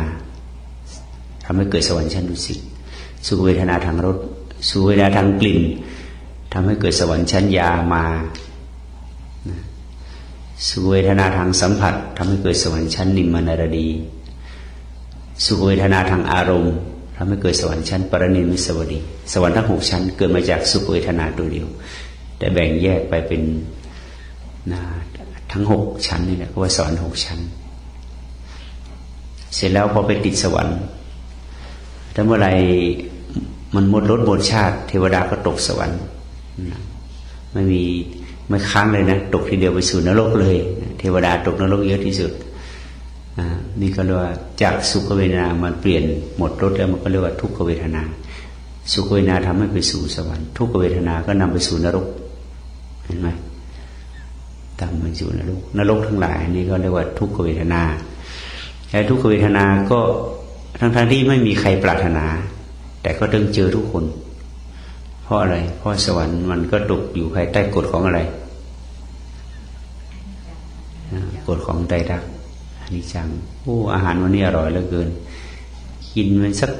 S3: ทำให้เกิดสวรรค์ชั้นดุสิตสุขเวทนาทางรสสุขเวทนาทางกลิ่นทำให้เกิดสวรรค์ชั้นยามาสุขเวทนาทางสัมผัสทำให้เกิดสวรรค์ชั้นนิมมานารดีสุขเวทนาทางอารมณ์ทำให้เกิดสวรรค์ชั้นปรนิมิตสวัสดีสวรรค์ทั้ง6ชั้นเกิดมาจากสุขเวทนาตัวเดียวแต่แบ่งแยกไปเป็นทั้ง6ชั้นนี่แหละก็ว่าสวรรค์6ชั้นเสร็จแล้วพอไปติดสวรรค์ถ้าเมื่อไรมันหมดรสหมดชาติเทวดาก็ตกสวรรค์ไม่ค้างเลยนะตกทีเดียวไปสู่นรกเลยเทวดาตกนรกเยอะที่สุดนี่ก็เรียกว่าจากสุขเวทนามันเปลี่ยนหมดรสแล้วมันก็เรียกว่าทุกขเวทนาสุขเวทนาทำให้ไปสู่สวรรค์ทุกขเวทนาก็นำไปสู่นรกเห็นไหมตามไปสู่นรกทั้งหลายนี่ก็เรียกว่าทุกขเวทนาและทุกขเวทนาก็ทั้งที่ไม่มีใครปรารถนาแต่ก็ต้องเจอทุกคนเพราะอะไรเพราะสวรรค์มันก็ตกอยู่ภายใต้กฎของอะไรกฎของไตรลักษณ์อนิจจังอาหารวันนี้อร่อยเหลือเกินกินมันสัก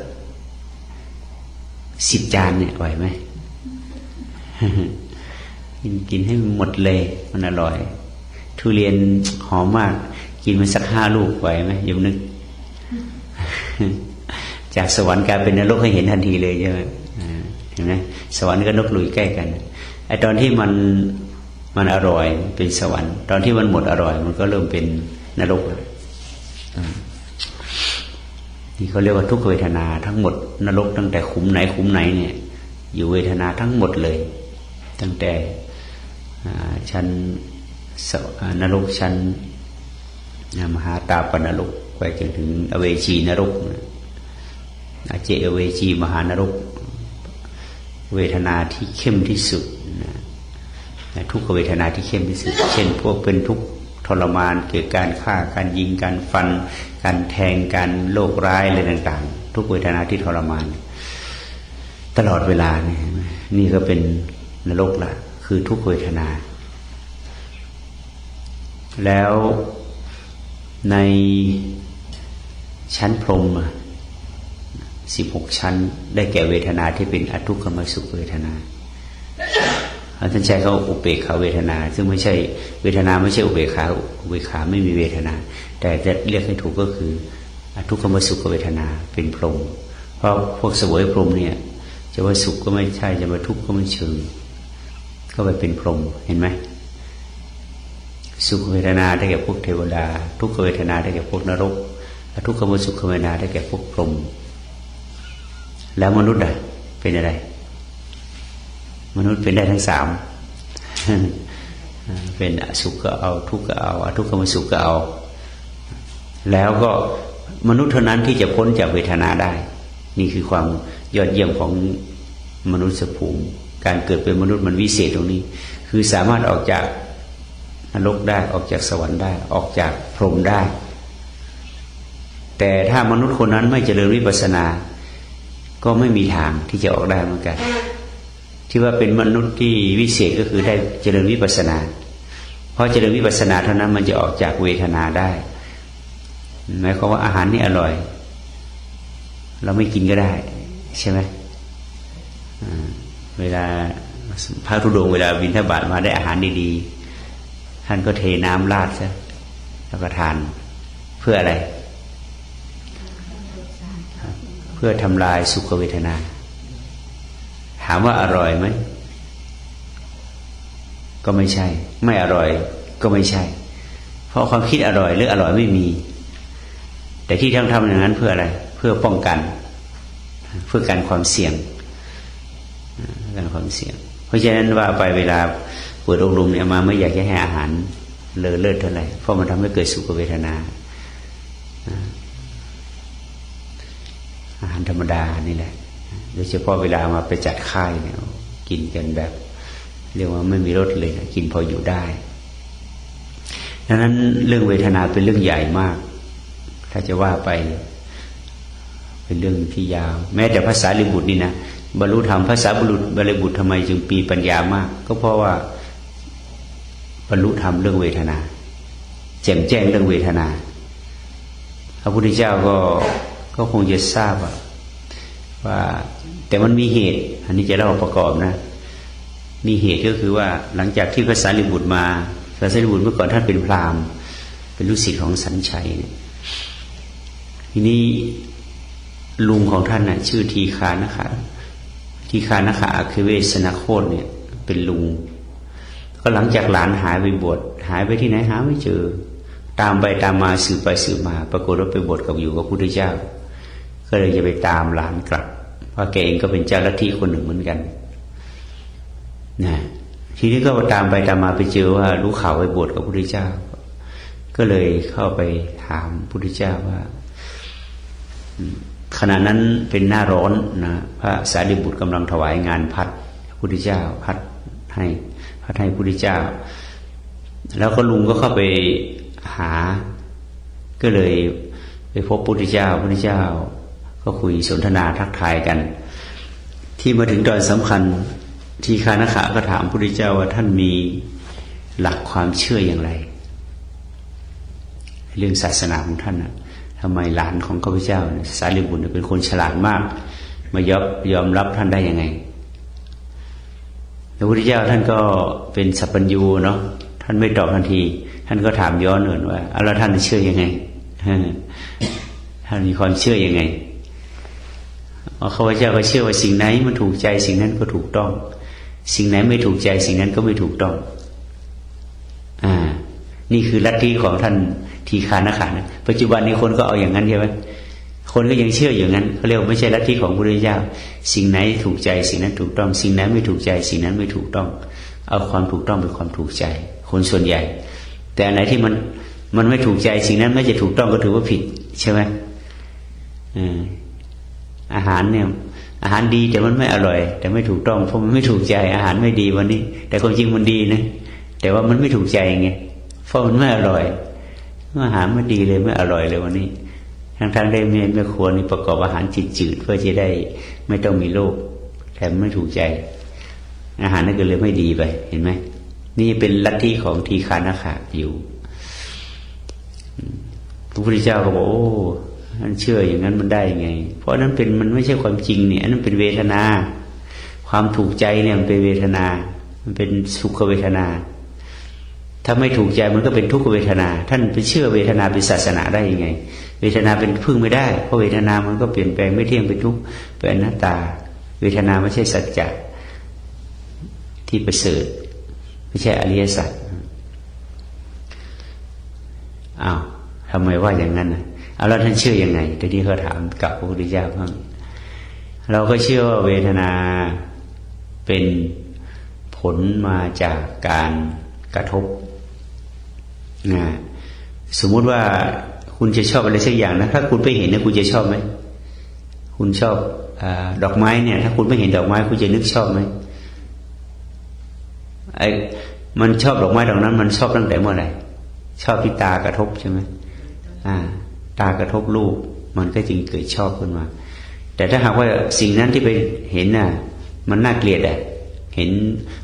S3: 10 จานเนี่ยไหวไหม กินให้หมดเลยมันอร่อยทุเรียนหอมมากกินมันสัก5 ลูกไหวไหมยมนึก จากสวรรค์กลายเป็นนรกให้เห็นทันทีเลยใช่ไหมเห็นไหมสวรรค์กับนรกลุยใกล้กันไอ้ตอนที่มันอร่อยเป็นสวรรค์ตอนที่มันหมดอร่อยมันก็เริ่มเป็นนรกนี่เขาเรียกว่าทุกขเวทนาทั้งหมดนรกตั้งแต่ขุมไหนเนี่ยอยู่เวทนาทั้งหมดเลยตั้งแต่ชั้นนรกชั้นมหาตาปนรกไปจนถึงอเวจีนรกอาเจอเวจีมหานรกเวทนาที่เข้มที่สุดทุกขเวทนาที่เข้มที่สุดเช่นพวกเป็นทุกข์ทรมานเกิดการฆ่าการยิงการฟันการแทงการโรคร้ายอะไรต่างๆทุกเวทนาที่ทรมานตลอดเวลานี่ก็เป็นนรกละคือทุกเวทนาแล้วในชั้นพรหม16 ชั้นได้แก่เวทนาที่เป็นอทุกขมสุขเวทนาท่านใช้เขาอุเบกขาเวทนาซึ่งไม่ใช่เวทนาไม่ใช่อุเบกขาอุเบกขาไม่มีเวทนาแต่จะเรียกให้ถูกก็คืออทุกขมสุขเวทนาเป็นพรหมเพราะพวกเสวยพรหมเนี่ยจะว่าสุขก็ไม่ใช่จะว่าทุกข์ก็ไม่เชิงก็ไปเป็นพรหมเห็นไหมสุขเวทนาได้แก่พวกเทวดาทุกขเวทนาได้แก่พวกนรกอทุกขมสุขเวทนาได้แก่พวกพรหมแล้วมนุษย์เป็นอะไรมนุษย์เป็นได้ทั้ง3เป็นอสุขก็เอาทุกข์ก็เอาอทุกขมสุขก็เอาแล้วก็มนุษย์เท่านั้นที่จะพ้นจากเวทนาได้นี่คือความยอดเยี่ยมของมนุษย์ภูมิการเกิดเป็นมนุษย์มันวิเศษตรงนี้คือสามารถออกจากนรกได้ออกจากสวรรค์ได้ออกจากพรหมได้แต่ถ้ามนุษย์คนนั้นไม่เจริญวิปัสสนาก็ไม่มีทางที่จะออกได้เหมือนกันที่ว่าเป็นมนุษย์ที่วิเศษก็คือได้เจริญวิปัสสนาเพราะเจริญวิปัสสนาเท่านั้นมันจะออกจากเวทนาได้หมายความว่าอาหารนี่อร่อยเราไม่กินก็ได้ใช่ไหมเวลาพระธุดงค์เวลาบิณฑบาตมาได้อาหารดีๆท่านก็เทน้ำราดซะแล้วก็ทานเพื่ออะไรเพื่อทำลายสุขเวทนาถามว่าอร่อยไหมก็ไม่ใช่ไม่อร่อยก็ไม่ใช่เพราะความคิดอร่อยหรืออร่อยไม่มีแต่ที่ทำอย่างนั้นเพื่ออะไรเพื่อป้องกันเพื่อกันความเสี่ยงกันความเสี่ยงเพราะฉะนั้นว่าไปเวลาเปิดอบรมเนี่ยมาไม่อยากจะให้อาหาร เลอเลิศเท่าไหร่เพราะมันทำให้เกิดสุขเวทนาอาหารธรรมดานี่แหละโดยเฉพาะเวลามาไปจัดค่ายเนี่ยกินกันแบบเรียกว่าไม่มีรสเลยนะกินพออยู่ได้ดังนั้นเรื่องเวทนาเป็นเรื่องใหญ่มากถ้าจะว่าไปเป็นเรื่องที่ยาวแม้แต่ภาษาลิบุตรนี่นะบรรลุธรรมภาษาบุรุษบริบุตรทำไมจึงปีปัญญามากก็เพราะว่าบรรลุธรรมเรื่องเวทนาแจ่มแจ้งเรื่องเวทนาพระพุทธเจ้าก็คงจะทราบว่าแต่มันมีเหตุอันนี้จะเล่าประกอบนะมีเหตุก็คือว่าหลังจากที่ภาษาลิบุตรมาภาษาลิบุตรเมื่อก่อนท่านเป็นพราหมณ์เป็นลูกศิษย์ของสัญชัยทีนี้ลุงของท่านน่ะชื่อทีฆานะคะทีฆานะคะคือเวสนโคตเนี่ยเป็นลุงก็หลังจากหลานหายไปบวชหายไปที่ไหนหาไม่เจอตามไปตามมาสืบไปสืบมาปรากฏว่าไปบวชกับอยู่กับพระพุทธเจ้าก็เลยจะไปตามหลานกลับเพราะแกเองก็เป็นเจ้าลัทธิคนหนึ่งเหมือนกันนะทีนี้ก็ตามไปตามมาไปเจอว่ารู้ข่าวไปบวชกับพระพุทธเจ้าก็เลยเข้าไปถามพระพุทธเจ้าว่าขณะนั้นเป็นหน้าร้อนนะพระสารีบุตรกำลังถวายงานพัดพระพุทธเจ้าพัดให้พระพุทธเจ้าแล้วก็ลุงก็เข้าไปหาก็เลยไปพบพระพุทธเจ้าพระพุทธเจ้าก็คุยสนทนาทักทายกันที่มาถึงตอนสำคัญทีฆานะคะก็ถามพระพุทธเจ้าว่าท่านมีหลักความเชื่ออย่างไรเรื่องศาสนาของท่านนะทำไมหลานของข้าพเจ้าสารีบุตรเป็นคนฉลาดมากมายอมรับท่านได้ยังไงพระพุทธเจ้าท่านก็เป็นสัพพัญญูเนาะท่านไม่ตอบทันทีท่านก็ถามย้อนอื่นว่าแล้วท่านเชื่อยังไงท่านมีความเชื่อยังไงข้าพเจ้าก็เชื่อว่าสิ่งไหนมันถูกใจสิ่งนั้นก็ถูกต้องสิ่งไหนไม่ถูกใจสิ่งนั้นก็ไม่ถูกต้องนี่คือลัทธิของท่านทีฆานะคะนะปัจจุบันนี้คนก็เอาอย่างนั้นใช่ไหมคนก็ยังเชื่ออย่างนั้นเขาเรียกว่าไม่ใช่ลัทธิของพระพุทธเจ้าสิ่งไหนถูกใจสิ่งนั้นถูกต้องสิ่งไหนไม่ถูกใจสิ่งนั้นไม่ถูกต้องเอาความถูกต้องเป็นความถูกใจคนส่วนใหญ่แต่อันไหนที่มันไม่ถูกใจสิ่งนั้นไม่จะถูกต้องก็ถือว่าผิดใช่ไหมอาหารเนี่ยอาหารดีแต่มันไม่อร่อยแต่ไม่ถูกต้องเพราะมันไม่ถูกใจอาหารไม่ดีวันนี้แต่ความจริงมันดีนะแต่ว่ามันไม่ถูกใจไงเพราะมันไม่อร่อยอาหารไม่ดีเลยไม่อร่อยเลยวันนี้ทั้งได้แม่ครัวนี่ประกอบอาหารจืดๆเพื่อจะได้ไม่ต้องมีโรคแต่ไม่ถูกใจอาหารนั่นก็เลยไม่ดีไปเห็นไหมนี่เป็นลัทธิของทีฆานะคะอยู่พระพุทธเจ้าก็บอกโอ้ท่านเชื่ออย่างนั้นมันได้ยังไงเพราะนั้นมันไม่ใช่ความจริงเนี่ยนั่นเป็นเวทนาความถูกใจเนี่ยมันเป็นเวทนามันเป็นสุขเวทนาถ้าไม่ถูกใจมันก็เป็นทุกขเวทนาท่านไปเชื่อเวทนาเป็นศาสนาได้ยังไงเวทนาเป็นพึ่งไม่ได้เพราะเวทนามันก็เปลี่ยนแปลงไม่เที่ยงเป็นทุกข์เป็นอนัตตาเวทนาไม่ใช่สัจจะที่ประเสริฐไม่ใช่อริยสัจอ้าวทำไมว่าอย่างนั้นนะเอาแล้วท่านเชื่อยังไงทีนี้เขาถามกับพระพุทธเจ้าบ้างเราก็เชื่อว่าเวทนาเป็นผลมาจากการกระทบสมมุติว่าคุณจะชอบอะไรสักอย่างนะถ้าคุณไปเห็นนะคุณจะชอบไหมคุณชอบดอกไม้เนี่ยถ้าคุณไม่เห็นดอกไม้คุณจะนึกชอบไหมมันชอบดอกไม้ดอกนั้นมันชอบตั้งแต่เมื่อไหร่ชอบที่ตากระทบใช่ไหมตากระทบรูปมันก็จึงเกิดชอบขึ้นมาแต่ถ้าหากว่าสิ่งนั้นที่ไปเห็นน่ะมันน่าเกลียดเห็น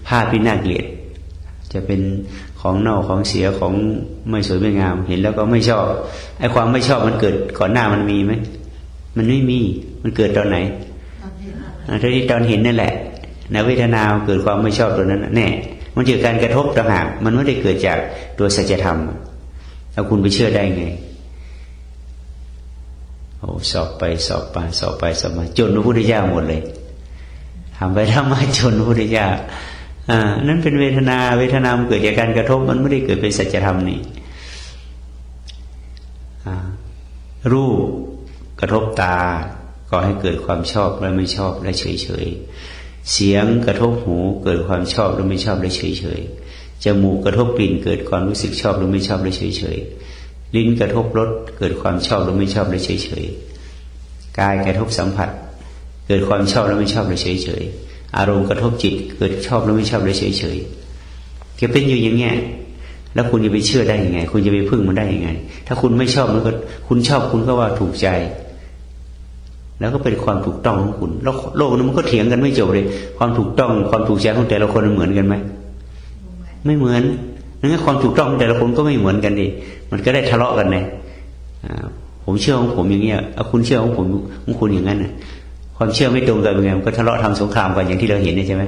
S3: ภาพที่น่าเกลียดจะเป็นของเน่าของเสียของไม่สวยไม่งามเห็นแล้วก็ไม่ชอบไอ้ความไม่ชอบมันเกิดก่อนหน้ามันมีไหมมันไม่มีมันเกิดตอนไหนตอนเห็นนั่นแหละในเวทนาเกิดความไม่ชอบตัวนั้นแน่มันเกิดการกระทบต่างหากมันไม่ได้เกิดจากตัวสัจธรรมแล้วคุณไปเชื่อได้ไงโอ้สอบไปสอบมาจนพระพุทธเจ้าหมดเลยทำไปทำมาจนพระพุทธเจ้านั้นเป็นเวทนามันเกิดจากการกระทบมันไม่ได้เกิดเป็นสัจธรรมนี่รูปกระทบตาก็ให้เกิดความชอบและไม่ชอบและเฉยเสียงกระทบหูเกิดความชอบและไม่ชอบและเฉย จมูกกระทบกลิ่นเกิดความรู้สึกชอบหรือไม่ชอบเลยเฉยๆลิ้นกระทบรสเกิดความชอบหรือไม่ชอบเลยเฉยๆกายกระทบสัมผัสเกิดความชอบหรือไม่ชอบเลยเฉยๆอารมณ์กระทบจิตเกิดชอบหรือไม่ชอบเลยเฉยๆจะเป็นอยู่อย่างเงี้ยแล้วคุณจะไปเชื่อได้ยังไงคุณจะไปพึ่งมันได้ยังไงถ้าคุณไม่ชอบมันก็คุณชอบคุณก็ว่าถูกใจแล้วก็เป็นความถูกต้องของคุณแล้วโลกนั้นมันก็เถียงกันไม่จบเลยความถูกต้องความถูกใจของแต่ละคนมันเหมือนกันไหมไม่เหมือนงั้นความถูกต้องของแต่ละคนก็ไม่เหมือนกันดิมันก็ได้ทะเลาะกันไงผมเชื่อของผมอย่างเงี้ยคุณเชื่อของผมของคุณอย่างนั้นน่ะความเชื่อไม่ตรงกันเป็นไงมันก็ทะเลาะทำสงครามกันอย่างที่เราเห็นนี่ใช่ไหม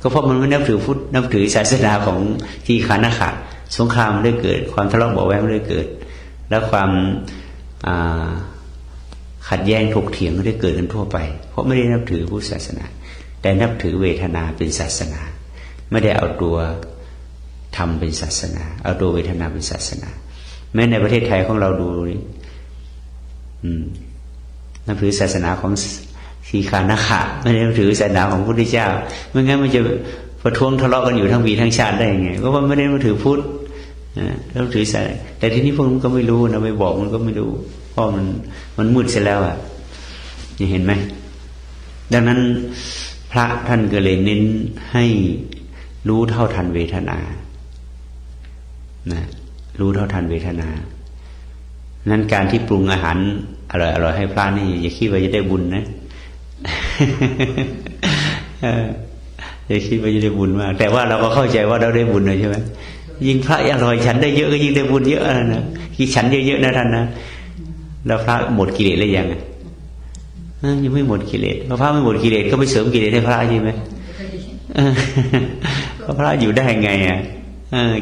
S3: ก็เพราะมันไม่นับถือพุทธนับถือศาสนาของที่ขานาขะสงครามได้เกิดความทะเลาะเบาะแว้งได้เกิดแล้วความขัดแย้งถกเถียงก็ได้เกิดกันทั่วไปเพราะไม่ได้นับถือพุทธศาสนาแต่นับถือเวทนาเป็นศาสนาไม่ได้เอาตัวธรรมเป็นศาสนาเอาตัวเวทนาเป็นศาสนาแม้ในประเทศไทยของเราดูนี่นับถือศาสนาของสีขานาขะไม่ได้นับถือศาสนาของพระพุทธเจ้าไม่งั้นมันจะประท้วงทะเลาะกันอยู่ทั้งปีทั้งชาติได้ยังไงก็ว่าไม่ได้นับถือพุทธนับถือศาสนาแต่ทีนี้พวกมันก็ไม่รู้นะไม่บอกมันก็ไม่รู้เพราะมันมืดเสียแล้วอ่ะนี่เห็นไหมดังนั้นพระท่านก็เลยเน้นให้รู้เท่าทันเวทนานะรู้เท่าทันเวทนานั้นการที่ปรุงอาหารอร่อยให้พระนี่อย่าคิดว่าจะได้บุญนะ อย่าคิดว่าจะได้บุญมากแต่ว่าเราก็เข้าใจว่าเราได้บุญเลยใช่ไหมยิ่งพระอร่อยฉันได้เยอะก็ยิ่งได้บุญเยอะนะยิ่งฉันเยอะๆนะท่านนะแล้วพระหมดกิเลสหรือยังยังไม่หมดกิเลสพระไม่หมดกิเลสก็ไปเสริมกิเลสให้พระใช่ไหมพระอยู่ได้ไง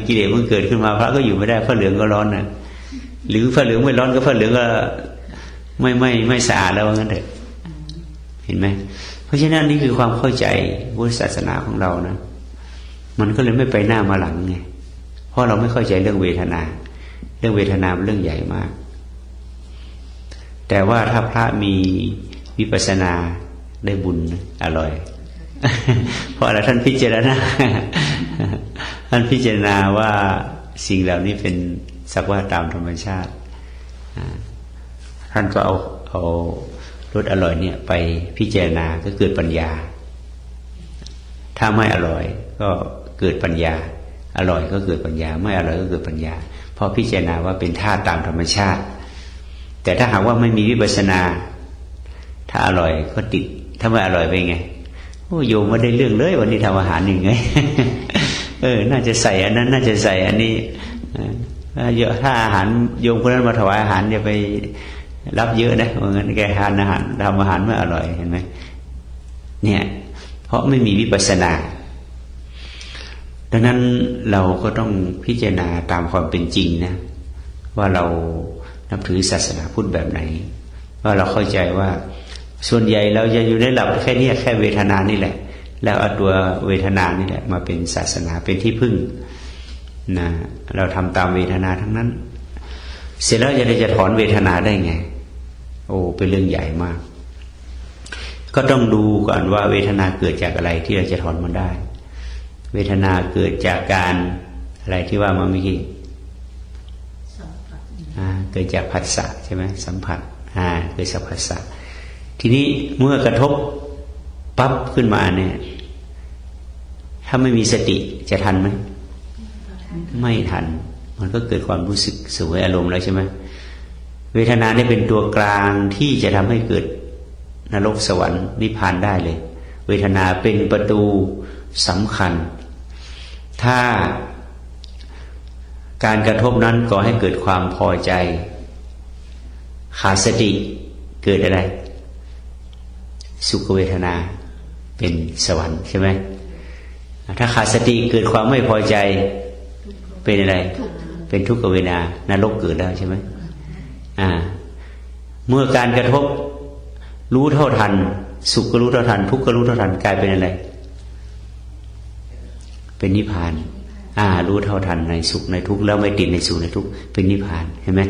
S3: กิเลสมันเกิดขึ้นมาพระก็อยู่ไม่ได้พระเหลืองก็ร้อนนะหรือพระเหลืองไม่ร้อนก็พระเหลืองก็ไม่สะอาดแล้วว่างั้นเถอะเห็นไหมเพราะฉะนั้นนี่คือความเข้าใจพุทธศาสนาของเรานะมันก็เลยไม่ไปหน้ามาหลังไงเพราะเราไม่เข้าใจเรื่องเวทนาเรื่องเวทนาเป็นเรื่องใหญ่มากแต่ว่าถ้าพระมีวิปัสสนาได้บุญอร่อย เพราะอะไรท่านพิจารณา ท่านพิจารณาว่าสิ่งเหล่านี้เป็นสักว่าตามธรรมชาติท่านก็เอารสอร่อยเนี่ยไปพิจารณาก็เกิดปัญญาถ้าไม่อร่อยก็เกิดปัญญาอร่อยก็เกิดปัญญาไม่อร่อยก็เกิดปัญญาเพราะพิจารณาว่าเป็นธาตุตามธรรมชาติแต่ถ้าหากว่าไม่มีวิปัสสนาถ้าอร่อยก็ติดถ้าไม่อร่อยไปไงโอ้โยมไม่ได้เรื่องเลยวันนี้ทำอาหารยังไง น่าจะใส่อันนั้นน่าจะใส่อันนี้เยอะถ้าอาหารโยมคนนั้นมาถวายอาหารอย่าไปรับเยอะนะเพราะงั้นแกทานอาหารทำอาหารไม่อร่อยเห็นไหมเนี่ยเพราะไม่มีวิปัสสนาดังนั้นเราก็ต้องพิจารณาตามความเป็นจริงนะว่าเรานับถือศาสนาพุทธแบบไหนว่าเราเข้าใจว่าส่วนใหญ่เราจะอยู่ในหลักแค่นี้แค่เวทนานี่แหละแล้วเอาตัวเวทนานี่แหละมาเป็นศาสนาเป็นที่พึ่งนะเราทำตามเวทนาทั้งนั้นเสร็จแล้วจะถอนเวทนาได้ไงโอ้เป็นเรื่องใหญ่มากก็ต้องดูก่อนว่าเวทนาเกิดจากอะไรที่เราจะถอนมันได้เวทนาเกิดจากการอะไรที่ว่ามาเมื่อกี้เกิดจากผัสสะใช่ไหมสัมผัสเกิดจากผัสสะทีนี้เมื่อกระทบปั๊บขึ้นมาเนี่ยถ้าไม่มีสติจะทันไหมไม่ทันมันก็เกิดความรู้สึกสวยอารมณ์แล้วใช่ไหมเวทนาเนี่ยเป็นตัวกลางที่จะทำให้เกิดนรกสวรรค์นิพพานได้เลยเวทนาเป็นประตูสำคัญถ้าการกระทบนั้นก่อให้เกิดความพอใจขาดสติเกิดอะไรสุขเวทนาเป็นสวรรค์ใช่ไหมถ้าขาดสติเกิดความไม่พอใจเป็นอะไรเป็นทุกขเวทนานรกเกิดแล้วใช่ไหมเมื่อการกระทบรู้เท่าทันสุขก็รู้เท่าทันทุกข์ก็รู้เท่าทันกลายเป็นอะไรเป็นนิพพานรู้เท่าทันในสุขในทุกข์แล้วไม่ติดในสุขในทุกข์เป็นนิพพานเห็นไหม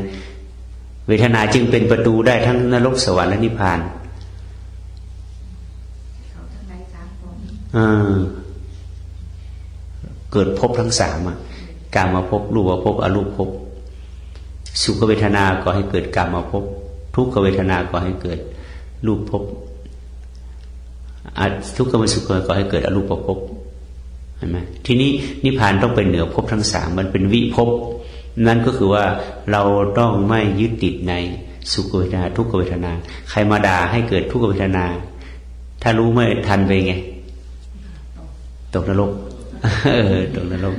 S3: เวทนาจึงเป็นประตูได้ทั้งนรกสวรรค์และนิพพาน เกิดภพทั้งสามกามภพรูปภพอรูปภพสุขเวทนาก็ให้เกิดกามภพทุกขเวทนาก็ให้เกิดรูปภพทุกขมสุขก็ให้เกิดอรูปภพเห็นไหมทีนี้นิพพานต้องเป็นเหนือภพทั้งสามมันเป็นวิภพนั่นก็คือว่าเราต้องไม่ยึดติดในสุขเวทนาทุกขเวทนาใครมาด่าให้เกิดทุกขเวทนาถ้ารู้ไม่ทันไปไงตกนรกตกนรก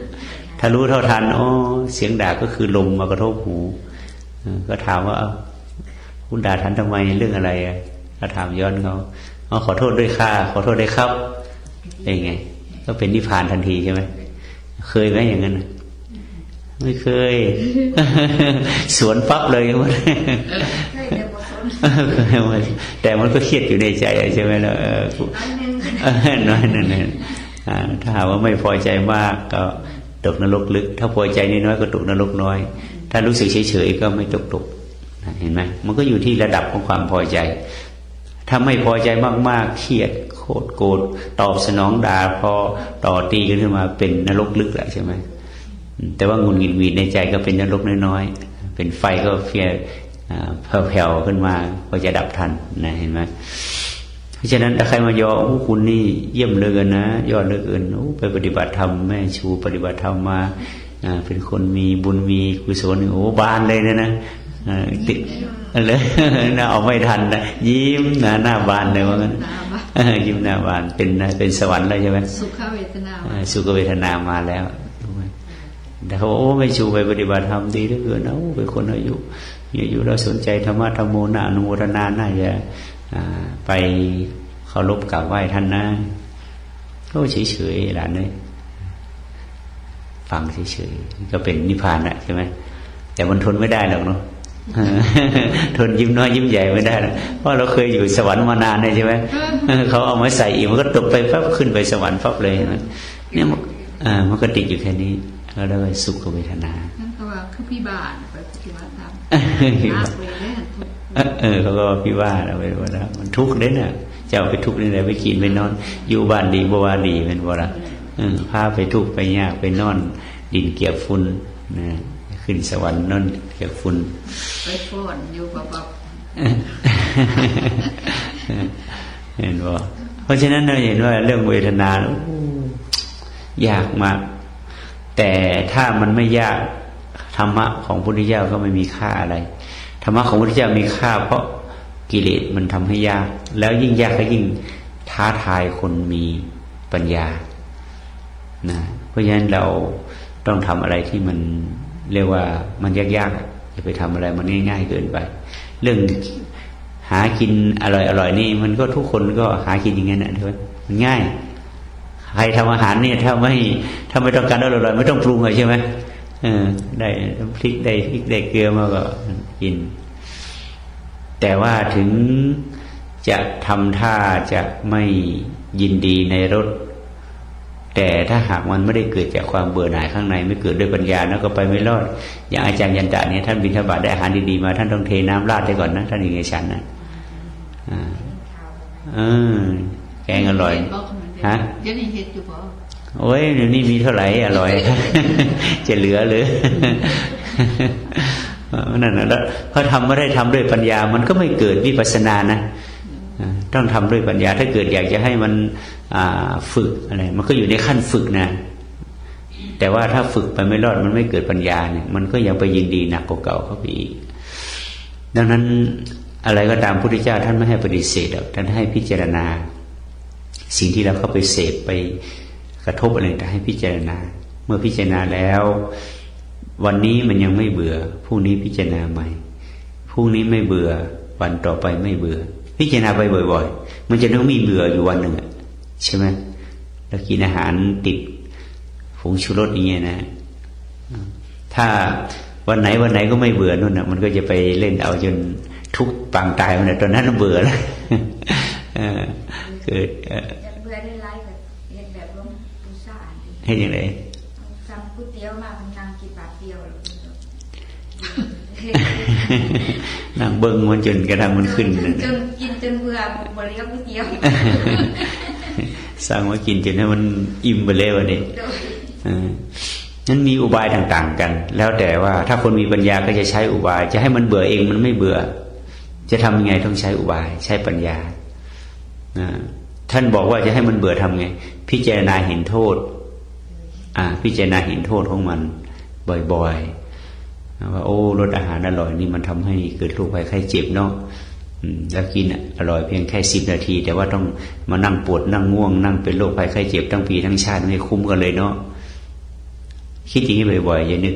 S3: ถ้ารู้เท่าทันอ๋อเสียงด่าก็คือลมมากระทบหูก็ถามว่าคุณด่าทันทำไมเรื่องอะไรถ้าถามย้อนเขาขอโทษด้วยค่ะขอโทษด้วยครับเป็นไงก็เป็นนิพพานทันทีใช่ไหมเคยไหมอย่างนั้นไม่เคยสวนปั๊บเลยมันแต่มันก็เครียดอยู่ในใจใช่ไหมล่ะน้อยนั่นถ้าหากว่าไม่พอใจมากก็ตกนรกลึกถ้าพอใจน้อยก็ตกนรกน้อยถ้ารู้สึกเฉยๆก็ไม่ตกเห็นไหมมันก็อยู่ที่ระดับของความพอใจถ้าไม่พอใจมากๆเครียดโคตรโกรธตอบสนองด่าพอต่อตีกันขึ้นมาเป็นนรกลึกแหละใช่ไหมแต่ว่าหงุดหงิดหวีดในใจก็เป็นนรกน้อยๆเป็นไฟก็เฟียแผ่วๆขึ้นมาก็จะดับทันนะเห็นไหมเพราะฉะนั้นถ้าใครมายอคุณนี่เยี่ยมเหลือเกินนะยอดเหลือเกินไปปฏิบัติธรรมแม่ชูปฏิบัติธรรมมาเป็นคนมีบุญมีกุศลบานเลยนะติดเลยน่าเอาไม่ทันนะยิ้มหน้าบานเลยว่างั้นยิ้มหน้าบานเป็นสวรรค์เลยใช่ไหม
S5: สุขเวทนา
S3: สุขเวทนามาแล้วแต่เขาไม่ชูไปปฏิบัติธรรมดีเหลือเกินเป็นคนอายุเราสนใจธรรมะธรรมโมน่าอนุโมทนาน่าจะไปเคารพกราบไหว้ท่านนะก็เฉยๆหลานเลยฟังเฉยๆก็เป็นนิพพานใช่ไหมแต่มันทนไม่ได้หรอกเนาะทนยิ้มน้อยยิ้มใหญ่ไม่ได้หรอกเพราะเราเคยอยู่สวรรค์มานานเลยใช่ไหมเขาเอามาใส่อีกมันก็ตกไปปั๊บขึ้นไปสวรรค์ปั๊บเลยนะเนี่ยมันก็ติดอยู่แค่นี้เราได้สุขเวทนา
S5: นั่นก็ว่าคือพี่บาทไปปฏิบัติธรรม
S3: เขาก็พี่ว่าเราไปว่ามันทุกข์เด้น่ะจะเอาไปทุกข์นี่แหละไปกินไปนอนอยู่บ้านดีบ่ว่าดีเป็นบ่ล่ะพาไปทุกข์ไปยากไปนอนดินเกียกฝุ่นนะขึ้นสวรรค์นอนเกียกฝุ่น
S5: ไปฟ้อนอยู่บับ
S3: เห็นบ่เพราะฉะนั้นเราเห็นว่าเรื่องเวทนายากมากแต่ถ้ามันไม่ยากธรรมะของพระพุทธเจ้าก็ไม่มีค่าอะไรธรรมะของพระพุทธเจ้ามีค่าเพราะกิเลสมันทำให้ยากแล้วยิ่งยากก็ยิ่งท้าทายคนมีปัญญานะเพราะฉะนั้นเราต้องทำอะไรที่มันเรียกว่ามันยากๆอย่าไปทำอะไรมันง่ายๆเกินไปเรื่องหากินอร่อยๆนี่มันก็ทุกคนก็หากินอย่างนั้นนะเถอะมันง่ายใครทำอาหารเนี่ยถ้าไม่ต้องการอร่อยๆไม่ต้องปรุงเลยใช่ไหมได้พริกได้เกลือมาก็กินแต่ว่าถึงจะทำท่าจะไม่ยินดีในรสแต่ถ้าหากมันไม่ได้เกิดจากความเบื่อหน่ายข้างในไม่เกิดด้วยปัญญาแล้วก็ไปไม่รอดอย่างอาจารย์ยันตะเนี่ยท่านบิณฑบาตได้อาหารดีๆมาท่านต้องเทน้ำราดไปก่อนนะท่านอย่างไงฉันนะแกงอร่อยฮะ
S5: เดี๋ยวนี้เฮ็ดอยู่บ่
S3: โอ้ยเดี๋ยวนี้มีเท่าไหร่อร่อย จะเหลือหรือนั่นนะแล้วพอทำไม่ได้ทำด้วยปัญญามันก็ไม่เกิดวิปัสสนานะต้องทำด้วยปัญญาถ้าเกิดอยากจะให้มันฝึกอะไรมันก็อยู่ในขั้นฝึกนะแต่ว่าถ้าฝึกไปไม่รอดมันไม่เกิดปัญญาเนี่ยมันก็ยังไปยินดีหนักกว่าเก่าเข้าไปอีกดังนั้นอะไรก็ตามพระพุทธเจ้าท่านไม่ให้ปฏิเสธหรอกท่านให้พิจารณาสิ่งที่เราเข้าไปเสพไปกระทบอะไรแต่ให้พิจารณาเมื่อพิจารณาแล้ววันนี้มันยังไม่เบื่อพรุ่งนี้พิจารณาใหม่พรุ่งนี้ไม่เบื่อวันต่อไปไม่เบื่อพิจารณาไปบ่อยๆมันจะต้องมีเบื่ออยู่วันหนึ่งใช่ไหมแล้วกินอาหารติดผงชูรสอย่างเงี้ยนะถ้าวันไหนก็ไม่เบื่อนู่นนะมันก็จะไปเล่นเอาจนทุกปางตายมันตอนนั้นเบื่อแล้วเกิด
S4: เบื่อได้ไล่แบบเห็นแบบล้มปูซ่า
S3: ให้ยังไง
S4: สั่งก๋วยเตี๋ยวมาเป็นนางกินบาทเดียว
S3: นั่งเบิ้งมันจนกระทั่งมันขึ้น
S4: จนกินจนเบื่อบริกับก๋วยเตี๋ยว
S3: สั่งมากินจนให้มันอิ่มไปเลยวันนี้ นั้นมีอุบายต่างๆกันแล้วแต่ว่าถ้าคนมีปัญญาก็จะใช้อุบายจะให้มันเบื่อเองมันไม่เบื่อจะทำยังไงต้องใช้อุบายใช้ปัญญาท่านบอกว่าจะให้มันเบื่อทำไงพิจารณาเห็นโทษพิจารณาเห็นโทษของมันบ่อยๆว่าโอ้รสอาหารอร่อยนี่มันทำให้เกิดโรคภัยไข้เจ็บเนาะแล้วกินอร่อยเพียงแค่10 นาทีแต่ว่าต้องมานั่งปวดนั่งง่วงนั่งเป็นโรคภัยไข้เจ็บทั้งปีทั้งชาติไม่คุ้มกันเลยเนาะคิดอย่างนี้บ่อยๆอย่านึก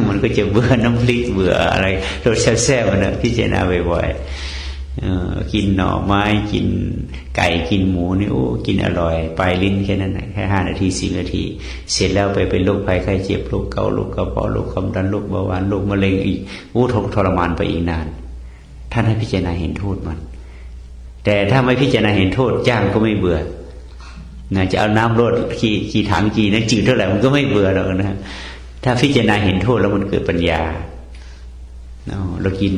S3: มันก็จะเบื่อน้ำพริกเบื่ออะไรรสแซ่บๆนะพิจารณาบ่อยๆกินหน่อไม้กินไก่กินหมูนี่โอ้กินอร่อยปลายลิ้นแค่นั้นแค่5 นาที10 นาทีเสร็จแล้วไปเป็นโรคภัยไข้เจ็บโรคเกาต์โรคกระเพาะโรคความดันโรคเบาหวานโรคมะเร็งอีกโอ้ทรมานไปอีกนานท่านให้พิจารณาเห็นโทษมันแต่ถ้าไม่พิจารณาเห็นโทษจ้างก็ไม่เบื่อนะจะเอาน้ำรดกี่ถังกี่นะจืดเท่าไหร่มันก็ไม่เบื่อหรอกนะถ้าพิจารณาเห็นโทษแล้วมันเกิดปัญญาเรากิน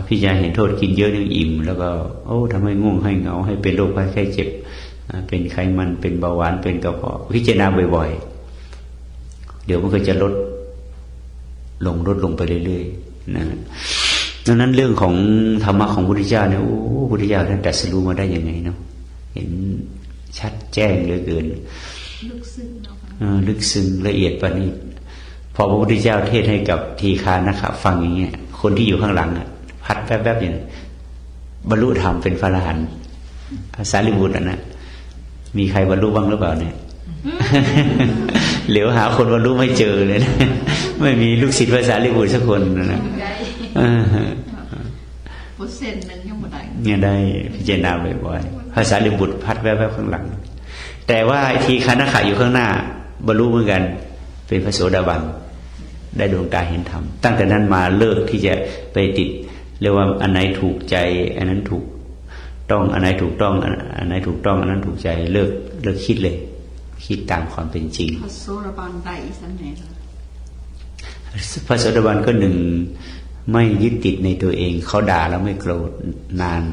S3: พิจารณาเห็นโทษกินเยอะยังอิ่มแล้วก็โอ้ทำให้ง่วงให้เหงาให้เป็นโรคภัยไข้เจ็บเป็นไขมันเป็นเบาหวานเป็นกระเพาะพิจารณาบ่อยๆเดี๋ยวมันก็จะลดลงไปเรื่อยๆนะดังนั้นเรื่องของธรรมะของพุทธเจ้าเนี่ยโอ้พุทธเจ้าท่านตรัสรู้มาได้ยังไงเนาะเห็นชัดแจ้งเหลือเกินลึกซึ้งละเอียดประณีตพอพระพุทธเจ้าเทศให้กับทีฆานะคะฟังอย่างเงี้ยคนที่อยู่ข้างหลังพัดแป๊บๆอย่างบรรลุธรรมเป็นพระอรหันต์สารีบุตรนะมีใครบรรลุบ้างหรือเปล่าเนี่ย เหลียวหาคนบรรลุไม่เจอเลยนะ ไม่มีลูกศิษย์พระสารีบุตรสักคนนะ
S5: เปอร์เซ็นต์นึงยังไม่ได้
S3: เนี่ยได้พิจารณาบ่อยๆพระสารีบุตรพัดแวบๆข้างหลังแต่ว่าทีฆานะคะอยู่ข้างหน้าบรรลุเหมือนกันเป็นพระโสดาบันได้ดวงตาเห็นธรรมตั้งแต่นั้นมาเลิกที่จะไปติดเรียกว่าอันไหนถูกใจอันนั้นถูกต้องอันไหนถูกต้องอันไหนถูกต้องอันนั้นถูกใจเลิกคิดเลยคิดตามความเป็นจริง
S5: พระโสดาบันได้สันไหน
S3: พระโสดาบันก็หนึ่งไม่ยึดติดในตัวเองเขาด่าแล้วไม่โกรธนาน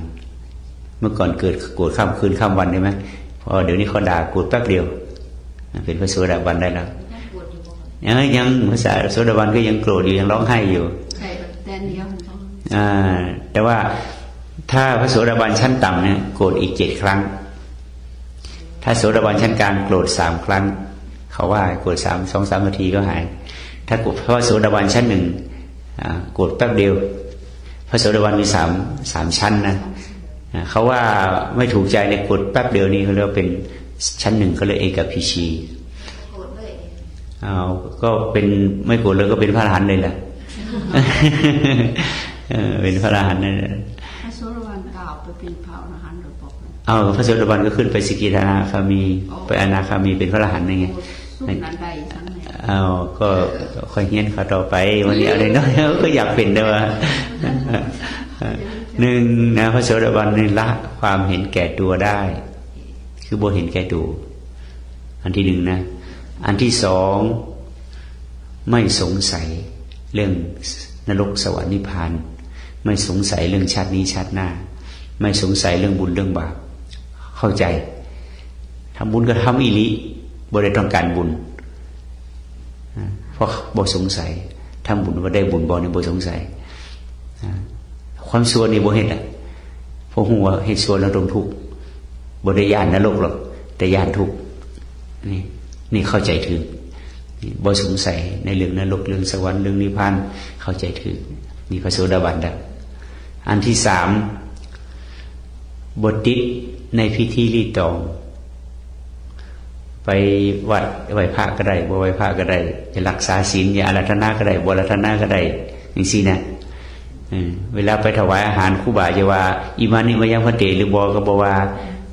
S3: เมื่อก่อนเกิดโกรธข้ามคืนข้ามวันใช่ไหมพอเดี๋ยวนี้เขาด่าโกรธแป๊บเดียวเป็นพระโสดาบันได้แล้วยังภาษาโสดาบันก็ยังโกรธอยู่ยังร้องไห้อยู่แต่ว่าถ้าพระโสดาบันชั้นต่ำเนี่ยโกรธอีก7 ครั้งถ้าโสดาบันชั้นกลางโกรธ3 ครั้งเขาว่าโกรธ2-3 นาทีก็หายถ้าพระโสดาบันชั้นหนึ่งโกรธแป๊บเดียวพระโสดาบันมี3 ชั้นนะเขาว่าไม่ถูกใจในโกรธแป๊บเดียวนี้เขาเรียกเป็นชั้น 1เขาเรียกเอกพีชีก็เป็นไม่โกรธเลยก็เป็นพระอรหันต์เลยแหละ เป็นพระอรหันต์นั่นแหละ
S5: พระโสดาบันกล่าวไปเป็นพระอรหันต์หรือเป
S3: ล่าพระโสดาบันก็ขึ้นไปสกิทาคามีไปอนาคามีเป็นพระอรหันต์ไงก็ค่อยเฮียนเขาต่อไปวันนี้อะไรน้อยก็อยากเป็นด้วยว่าหนึ่งนะพระโสดาบันนี่ละความเห็นแก่ตัวได้คือบ่เห็นแก่ตัวอันที่ 1นะอันที่ 2ไม่สงสัยเรื่องนรกสวรรค์นิพพานไม่สงสัยเรื่องชาตินี้ชาติหน้าไม่สงสัยเรื่องบุญเรื่องบาปเข้าใจทำบุญก็ทำอีหลีบ่ได้ต้องการบุญเพราะบ่สงสัยทำบุญว่าได้บุญบ่เนี่ยบ่สงสัยความชั่วนี่บ่เฮ็ดเพราะหัวเฮ็ดชั่วแล้วต้องทุกข์บ่ได้ย่านนรกหรอกแต่ย่านทุกข์นี่เข้าใจถึงบ่สงสัยในเรื่องนรกเรื่องสวรรค์เรื่องนิพพานเข้าใจถึงนี่พระโสดาบันได้อันที่ 3บ่ติดในพิธีรีตองไปวัดไหว้พระก็ได้บ่ไหว้พระก็ได้จะรักษาศีลอย่าอาราธนาก็ได้บ่อาราธนาก็ได้จังซี่นะเวลาไปถวายอาหารครูบาจะว่าอิมานิมยังพระเตหรือบ่ก็บ่ว่า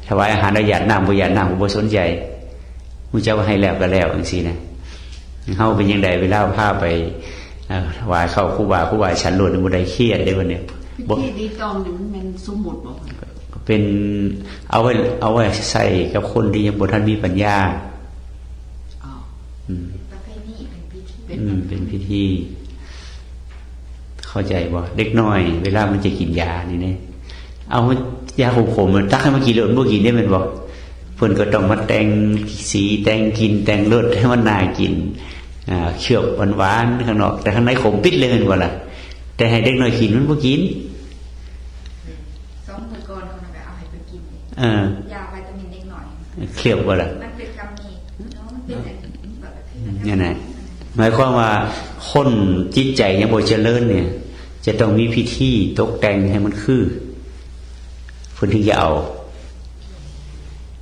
S3: ถวายอาหารแล้วหยาดน้ำบ่หยาดน้ำบ่สนใจมูเจ้าให้แล้วก็แล้วจังซี่นะเฮาเป็นจังได๋เวลาพาไปถวายเข้าครูบาฉันโลดบ่ได้เครียดได้บ่เนี่ย
S5: พิธีรีตองนี่มันเป็นสมมุติบ่
S3: เป็นเอาไว้ใส่กับคนที่ยังบ่ทันมีปัญญาเป็นพิธีเข้าใจบ่เด็กน้อยเวลามันจะกินยานี่เอายาขมๆมันตักให้มันกินแล้วมันบ่กินได้แม่นบ่ เพิ่นก็ต้องมาแต่งสีแต่งกินแต่งรสให้มันน่ากินเชือกหวานๆข้างนอกแต่ข้างในขมปิดเลยว่าล่ะแต่ให้เด็กน้อยกินมันบ่กิน
S4: 2 มื้อก่อนเขาน่ะเอาให้เพิ่นกินยาวิตามินเด็กน้อย
S3: เครียดว่าล่ะ
S4: มันเป็นกรรมนี่เนาะมันเป็นแบบ
S3: นี่นะหมายความว่าคนจิตใจยังบ่เจริญเนี่ยจะต้องมีพิธีตกแต่งให้มันคือเพิ่นถึงจะเอา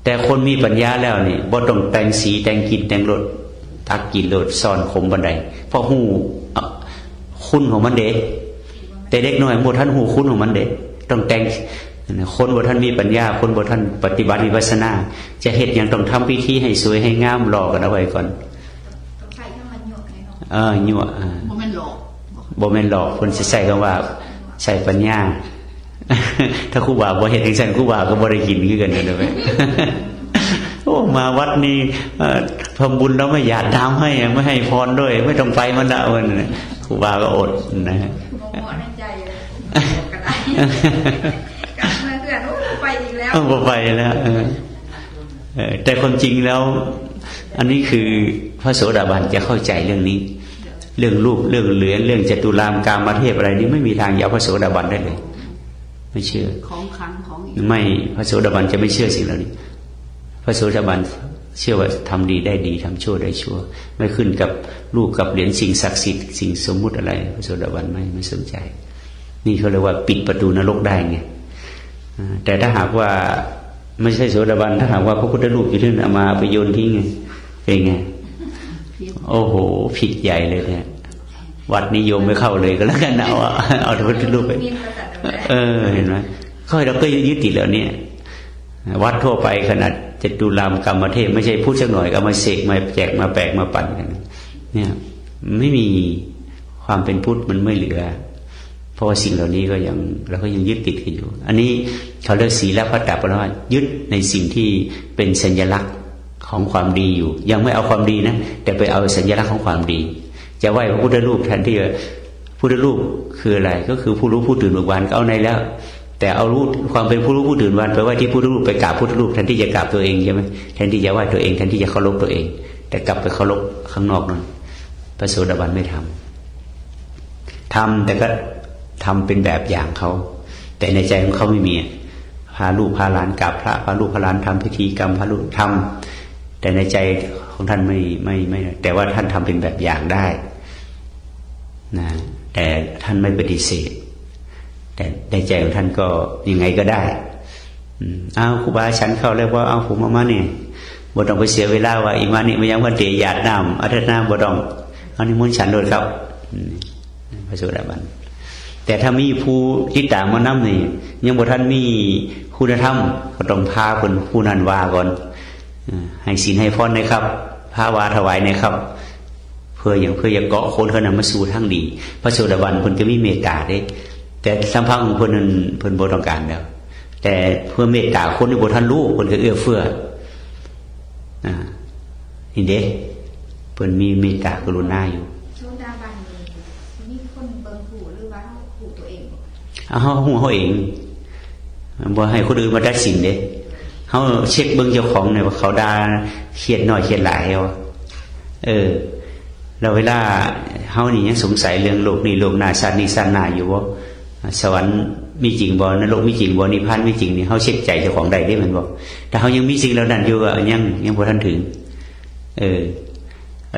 S3: แต่คนมีปัญญาแล้วนี่บ่ต้องแต่งสีแต่งกินแต่งรสตักกินรสซ่อนขมบันไดเพราะฮู้คุณของมันเด้แต่เด็กน้อยบ่ทันฮู้คุณของมันเด้ต้องแต่งคนบ่ทันมีปัญญาคนบ่ทันปฏิบัติวิปัสสนาจะเฮ็ดหยังต้องทำพิธีให้สวยให้งามรอกันเอาไว้ก่อน
S4: ต้องใช้ให้มันยั่วให้เนาะ
S3: ยั่ว
S5: บ่แม่นหลอก
S3: บ่แม่นหลอกเพิ่นสิใช้คำว่าใช้ปัญญาถ้าครูบาบ่เฮ็ดจังซั่นครูบาก็บ่ได้กินคือกันเด้อแม่โอ้มาวัดนี้ทำบุญแล้วไม่หยาดน้ำให้ไม่ให้พรด้วยไม่ต้องไปมันละวันครูบาก็อดนะฮะ
S4: บ่ในใจก็ได้กับเพื่อนๆไปอีกแล้ว
S3: บ่ไปแล้วแต่ความจริงแล้วอันนี้คือพระโสดาบันจะเข้าใจเรื่องนี้เรื่องรูปเรื่องเหลือเรื่องจตุรามกามเทพอะไรนี้ไม่มีทางจะเอาพระโสดาบันได้เลยไม่เชื่อ
S5: ของขังของ
S3: ไม่พระโสดาบันจะไม่เชื่อสิ่งเหล่านี้พระโสดาบันเชื่อว่าทำดีได้ดีทำชั่วได้ชั่วไม่ขึ้นกับรูปกับเหรียญสิ่งศักดิ์สิทธิ์สิ่งสมมุติอะไรพระโสดาบันไม่สนใจนี่เขาเรียกว่าปิดประตูนรกได้ไงแต่ถ้าหากว่าไม่ใช่โสดาบันถ้าหากว่าพระพุทธรูปอยู่ที่นั่นเอามาไปโยนทิ้งไงเป็นไงโอ้โหผิดใหญ่เลยเนี่ยวัดนิยมไม่เข้าเลยก็แล้วกันเอาพระพุทธรูปไปเห็นไหมค่อยเราก็ยึดติดแล้วเนี่ยวัดทั่วไปขนาดจตุรามกามเทพไม่ใช่พูดสักหน่อยก็มาเสกมาแจกมาแปลกมาปั่นกันเนี่ยไม่มีความเป็นพุทธมันไม่เหลือเพราะว่าสิ่งเหล่านี้ก็ยังเราก็ยังยึดติดกันอยู่อันนี้เขาเรียกศีลพัตตปรายึดในสิ่งที่เป็นสัญลักษณ์ของความดีอยู่ยังไม่เอาความดีนะแต่ไปเอาสัญลักษณ์ของความดีจะไหว้พระพุทธรูปแทนที่พุทธรูปคืออะไรก็คือผู้รู้ผู้ตื่นเบิกบานก็เอาในแล้วแต่เอารู้ความเป็นผู้รู้ผู้ตื่นเบิกบานไปไหว้ที่พุทธรูปไปกราบพุทธรูปแทนที่จะกราบตัวเองใช่ไหมแทนที่จะไหว้ตัวเองแทนที่จะเคารพตัวเองแต่กลับไปเคารพข้างนอกนั่นพระโสดาบันไม่ทำแต่ก็ทำเป็นแบบอย่างเขาแต่ในใจของเขาไม่มีพาลูกพาหลานกราบพระพาลูกพาหลานทำพิธีกรรมพาลูกทำแต่ในใจของท่านไม่แต่ว่าท่านทำเป็นแบบอย่างได้นะแต่ท่านไม่ปฏิเสธแต่ในใจของท่านก็ยังไงก็ได้เอาครูบาฉันเข้าแล้วว่าเอาผมมาเนี่ยบ่ต้องไปเสียเวลาว่าอิมานี่มันยังวันเตยหยาดน้ำอัตน้ำบ่ต้องเอานิมนต์ฉันโดยครับพระโสดาบันแต่ถ้ามีผู้ติดตามมานํนี่ยังบ่ท่านมีคุณธรรมก็ต้องพาคนผู้นั้นว่าก่อนให้ศีลให้พรนะครับพาวาถวายนะครับเพื่ออยากเกาะคนเขานำมาสู่ทางดีพระโสดาบันเพิ่นก็มีเมตตาเด้แต่สัมพังของเพิ่นนั้นเพิ่นบ่ต้องการแล้วแต่เพื่อเมตตาคนที่บ่ทันรู้เพิ่นก็เอื้อเฟื้อนี่เด้เพิ่นมีเมตตากรุณาอยู่
S4: โสดาบันมีคนเบิ่งผู้หรือว่าผู้ตัวเอง
S3: เฮาฮู้เฮาเองบ่ให้คนอื่นมาตัดสินเด้เฮาเช็คเบิ่งเจ้าของเนี่ยว่าเขาด่าเครียดน้อยเครียดหลายแล้วเวลาเฮานี่ยังสงสัยเรื่องโลกนี้โลกหน้าชาตินี้ชาติหน้าอยู่ว่าสวรรค์มีจริงบ่นรกมีจริงบ่นิพพานมีจริงนี่เฮาเช็คใจเจ้าของได้เด้แม่นบ่แต่เฮายังมีสิ่งเหล่านั้นอยู่ก็ยังบ่ทันถึง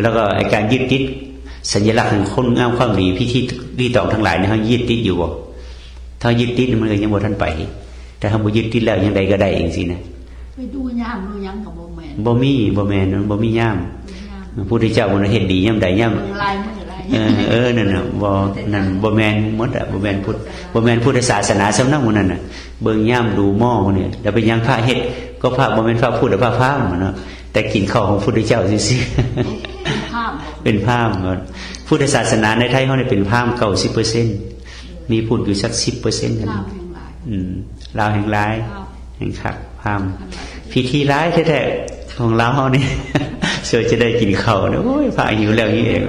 S3: แล้วก็ไอ้การยึดติดสัญลักษณ์ของคนงามความดีพิธีรีตองทั้งหลายเนี่ยเฮายึดติดอยู่บ่ถ้ายึดติดมันก็ยังบ่ทันไปแต่ถ้าบ่ยึดติดแล้วยังใดก็ได้เองสินะ
S5: ไปดูยามดูยังก็บ่แม่น
S3: บ่แม่นบ่มียามพระพุทธเจ้ามันเฮ็ดดียามใดยาม
S5: ลายมือลาย
S3: นั่นน่ะบ่แม่นหมดอ่ะบ่แม่นพุทธศาสนาสำนักหมู่นั้นน่ะเบิ่งยามดูหม้อเนี่ยแล้วเป็นยังพระเฮ็ดก็พระบ่แม่นพระพุทธพระพราหมณ์เนาะแต่กินข้าวของพระพุทธเจ้าซื่อๆเป็นพราหมณ์พุทธศาสนาในไทยเฮานี่เป็นพราหมณ์ 90% มีพุทธอยู่สัก 10% กันลาวแห่งหลายแห่งคักพราหมณ์พิธีหลายแท้ๆของลาวเฮานี่เชื่อจะได้กินข้าวนะโอ้ยพระหิวแล้วนี่เอง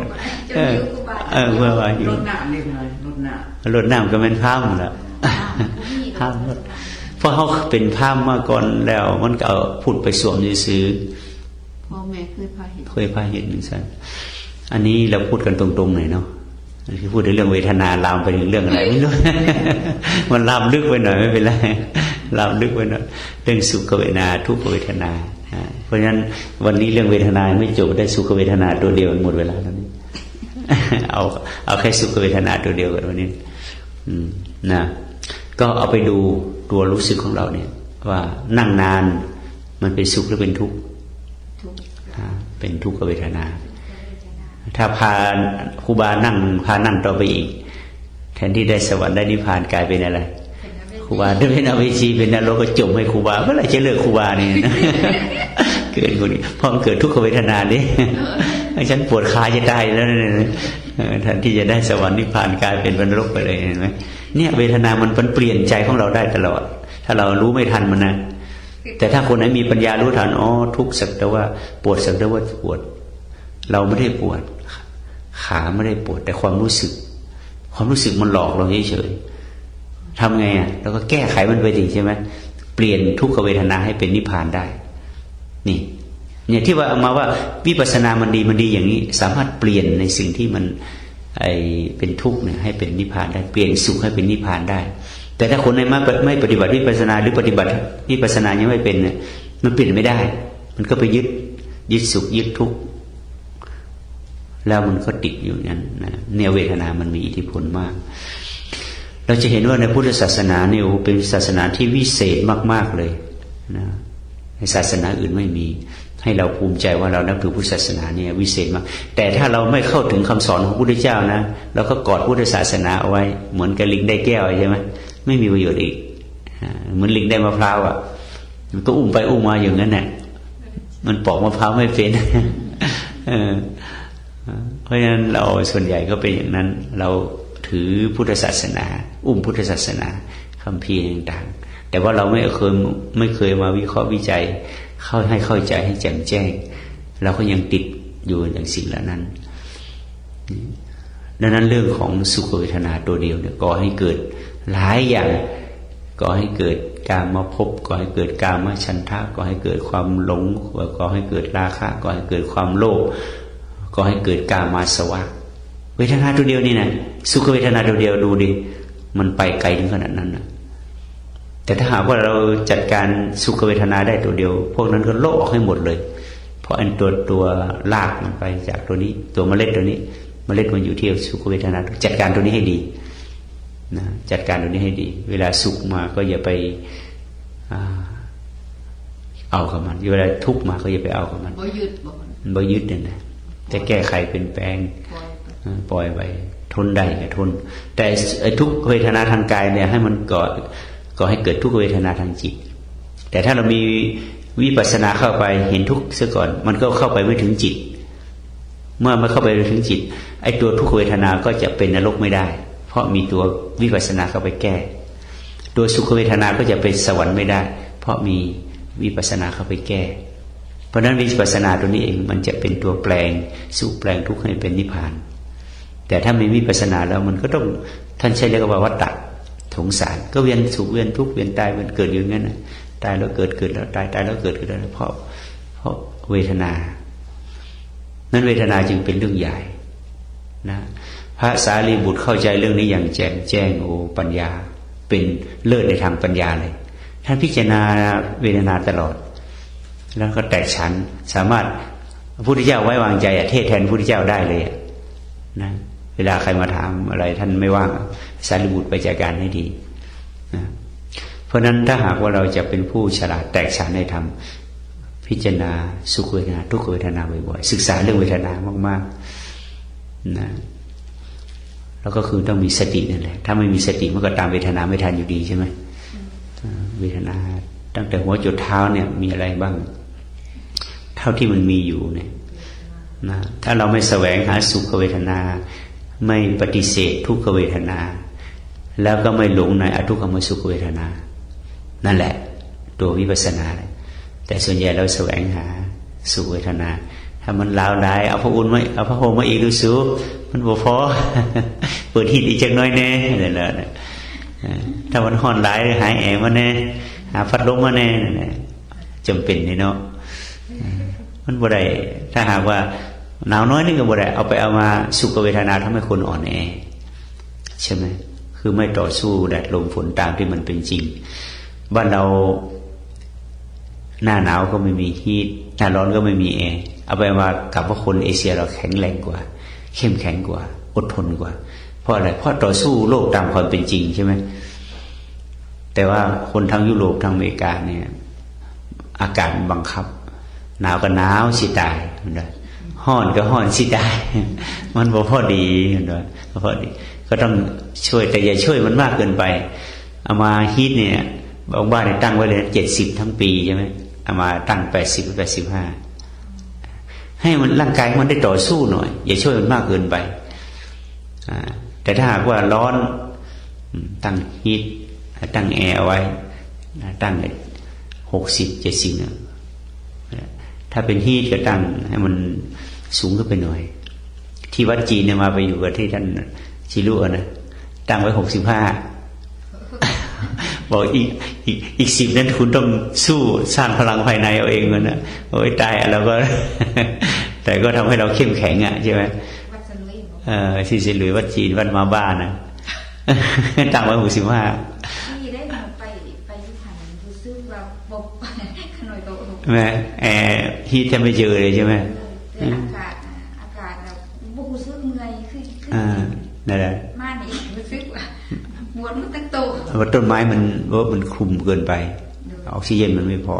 S3: เมื่อว่าหิวรดน้ำก็เป็นพราหมณ์ล่ะพ เพราะเขาเป็นภาพมาก่อนแล้วมันก็เอาพูดไปสวมซื้อ
S5: พ่อแม่เคยพาเห็น
S3: หนึ่งสั้นอันนี้เราพูดกันตรงๆหน่อยเนาะที่พูดในเรื่องเวทนาลามไปถึงเรื่องอะไรไม่รู้ มันลามลึกไปหน่อยไม่เป็นไรลามลึกไปหน่อยเรื่องสุขเวทนาทุกขเวทนาเพราะฉะนั้นวันนี้เรื่องเวทนาไม่จบได้สุขเวทนาตัวเดียวหมดเวลาแล้วนี่ เอาแค่สุขเวทนาตัวเดียวกันวันนี้นะก็เอาไปดูตัวรู้สึกของเราเนี่ยว่านั่งนานมันเป็นสุขหรือเป็นทุกข์เป็นทุกขเวทนาถ้าพาครูบานั่งพานั่งต่อไปอีกแทนที่ได้สวรรค์ได้นิพพานกลายเป็นอะไรครูบาได้เป็นอเวจีเป็นนรกก็จมให้ครูบาเมื่อไหร่จะเลิกครูบาเนี่ยเกิดคนนี้พอมันเกิดทุกขเวทนาดิฉันปวดขาจะตายแล้วเนี่ยแทนที่จะได้สวรรค์นิพพานกลายเป็นนรกไปเลยเห็นไหมเนี่ยเวทนามันเปลี่ยนใจของเราได้ตลอดถ้าเรารู้ไม่ทันมันนะแต่ถ้าคนไหนมีปัญญารู้ทันอ๋อทุกข์สักแต่ว่าปวดสักแต่ว่าปวดเราไม่ได้ปวดขาไม่ได้ปวดแต่ความรู้สึกมันหลอกเราเฉยๆทำไงอ่ะเราก็แก้ไขมันไปดิใช่ไหมเปลี่ยนทุกขเวทนาให้เป็นนิพพานได้นี่เนี่ยที่ว่าเอามาว่าวิปัสสนามันดีอย่างนี้สามารถเปลี่ยนในสิ่งที่มันเป็นทุกข์เนี่ยให้เป็นนิพพานได้เปลี่ยนสุขให้เป็นนิพพานได้แต่ถ้าคนไม่ปฏิบัติวิปัสสนาหรือปฏิบัติวิปัสสนายังไม่เป็นเนี่ยมันเปลี่ยนไม่ได้มันก็ไปยึดสุขยึดทุกข์แล้วมันก็ติดอยู่นั้นนะเนี่ยเวทนามันมีอิทธิพลมากเราจะเห็นว่าในพุทธศาสนาเนี่ยเป็นศาสนาที่วิเศษมากๆเลยนะในศาสนาอื่นไม่มีให้เราภูมิใจว่าเรานับถือพุทธศาสนาเนี่ยวิเศษมากแต่ถ้าเราไม่เข้าถึงคำสอนของพระพุทธเจ้านะเราก็กอดพุทธศาสนาเอาไว้เหมือนกับลิงได้แก้วใช่ไหมไม่มีประโยชน์อีกเหมือนลิงได้มะพร้าวอ่ะมันก็อุ้มไปอุ้มมาอย่างนั้นแหละมันปอกมะพร้าวไม่เป็นเพราะฉะนั้นเราส่วนใหญ่ก็เป็นอย่างนั้นเราถือพุทธศาสนาอุ้มพุทธศาสนาคัมภีร์ต่างๆแต่ว่าเราไม่เคยมาวิเคราะห์วิจัยเข้าใจให้แจ่มแจ้งเราก็ยังติดอยู่อย่างสิ่งเหล่านั้นดังนั้นเรื่องของสุขเวทนาตัวเดียวเนี่ยก่อให้เกิดหลายอย่างก่อให้เกิดกามภพก่อให้เกิดกามฉันทะก่อให้เกิดความหลงก่อให้เกิดราคะก่อให้เกิดความโลภก็ให้เกิดกามาสวะเวทนาตัวเดียวนี่นะสุขเวทนาตัวเดียวดูดิมันไปไกลถึงขนาดนั้นนะแต่ถ้าหากว่าเราจัดการสุขเวทนาได้ตัวเดียวพวกนั้นก็โลกออกให้หมดเลยเพราะอันตัวลากมันไปจากตัวนี้ตัวเมล็ดตัวนี้เมล็ดมันอยู่ที่สุขเวทนาจัดการตัวนี้ให้ดีนะจัดการตัวนี้ให้ดีเวลาสุขมาก็อย่าไปเอากับมันเวลาทุกข์มาก็อย่าไปเอากับมันบ่ยึดเนี่ยนะจะแก้ไขเป็นแปลงปล่อยไปทนได้ก็ทนแต่ทุกเวทนาทางกายเนี่ยให้มันก่อให้เกิดทุกเวทนาทางจิตแต่ถ้าเรามีวิปัสสนาเข้าไปเห็นทุกข์ซะก่อนมันก็เข้าไปไม่ถึงจิตเมื่อมันเข้าไปถึงจิตไอ้ตัวทุกเวทนาก็จะเป็นนรกไม่ได้เพราะมีตัววิปัสสนาเข้าไปแก้ตัวสุขเวทนาก็จะเป็นสวรรค์ไม่ได้เพราะมีวิปัสสนาเข้าไปแก้เพราะนั้นวิปัสสนาตัวนี้เองมันจะเป็นตัวแปลงสุขแปลงทุกข์ให้เป็นนิพพานแต่ถ้าไม่วิปัสสนาแล้วมันก็ต้องท่านใช้เรียกว่าวัฏฏะสงสารก็เวียนสุขเวียนทุกข์เวียนตายเวียนเกิดอยู่งั้นนะตายแล้วเกิดแล้วตายแล้วเกิดแล้วเพราะเวทนานั้นเวทนาจึงเป็นเรื่องใหญ่นะพระสารีบุตรเข้าใจเรื่องนี้อย่างแจ่มแจ้งโอ้ปัญญาเป็นเลิศในทางปัญญาเลยท่านพิจารณาเวทนาตลอดแล้วก็แตกฉานสามารถพระพุทธเจ้าไว้วางใจเทศแทนพระพุทธเจ้าได้เลยนะเวลาใครมาถามอะไรท่านไม่ว่างสารีบุตรไปจัดการให้ดีนะเพราะนั้นถ้าหากว่าเราจะเป็นผู้ฉลาดแตกฉานในธรรมพิจารณาสุขเวทนาทุกขเวทนาบ่อยๆศึกษาเรื่องเวทนามากๆนะแล้วก็คือต้องมีสตินั่นแหละถ้าไม่มีสติมันก็ตามเวทนาไม่ทันอยู่ดีใช่ไหมเวทนาตั้งแต่หัวจนเท้าเนี่ยมีอะไรบ้างเท่าที่มันมีอยู่เนี่ยนะถ้าเราไม่แสวงหาสุขเวทนาไม่ปฏิเสธทุกขเวทนาแล้วก็ไม่หลงในอทุกขมสุขเวทนานั่นแหละตัววิปัสสนาแต่ส่วนใหญ่เราแสวงหาสุขเวทนาถ้ามันลาวได้เอาพระอุ่นมาเอาพระโฮมมาอีกดูสูมันบ่พอเปิดหินอีกจักน้อยแน่นั่นแหละ ถ้ามันห่อนหลายหายแอร์มาแน่หาพัดลมมาแน่จำเป็นนี่เนาะมันบ่ได้ถ้าหากว่าหนาวน้อยนี่ก็บ่ได้เอาไปเอามาสุขเวทนาทำให้คนอ่อนแอใช่ไหมคือไม่ต่อสู้แดดลมฝนตามที่มันเป็นจริงบ้านเราหน้าหนาวก็ไม่มีฮีทหน้าร้อนก็ไม่มีแอร์เอาไปมากับว่าคนเอเชียเราแข็งแรงกว่าเข้มแข็งกว่าอดทนกว่าเพราะอะไรเพราะต่อสู้โลกตามความเป็นจริงใช่ไหมแต่ว่าคนทางยุโรปทางอเมริกาเนี่ยอากาศบังคับหนาวก็หนาวสิตายห้อนก็ห้อนสิตายมันบ่พอดีบ่พอดีก็ต้องช่วยแต่อย่าช่วยมันมากเกินไปเอามาฮีทเนี่ยบางบ้านเนี่ยตั้งไว้เลย70ทั้งปีใช่ไหมเอามาตั้ง80-85ให้มันร่างกายมันได้ต่อสู้หน่อยอย่าช่วยมันมากเกินไปแต่ถ้าหากว่าร้อนตั้งฮีทตั้งแอร์เอาไว้ตั้ง60-70เนี่ยถ้าเป็นฮีทก็ตั้งให้มันสูงขึ้นไปหน่อยที่วัดจีนเนี่ยมาไปอยู่กับที่ท่านชิรุนะตั้งไว้65บอกอีก10นั้นคุณต้องสู้สร้างพลังภายในเอาเองมันนะโอ้ยตายแล้วก็ แต่ก็ทำให้เราเข้มแข็งอ่ะใช่ไหมที่เซลุยวัดจีนวัดมาบ้านนะ ตั้งไว้65
S4: ที่ได้มาไปยุหันรู้สึกว่าบกขน่อยโต
S3: แม่ฮีทจะไม่เจอเลยใช่ไหม
S4: อากาศแบบบุกซึกเมื่อยคือ
S3: นั่นแหละ
S4: มาหนีรู้สึกว่าปวดมันตั้งโต
S3: ว่าต้นไม้มันคลุมเกินไปออกซิเจนมันไม่พอ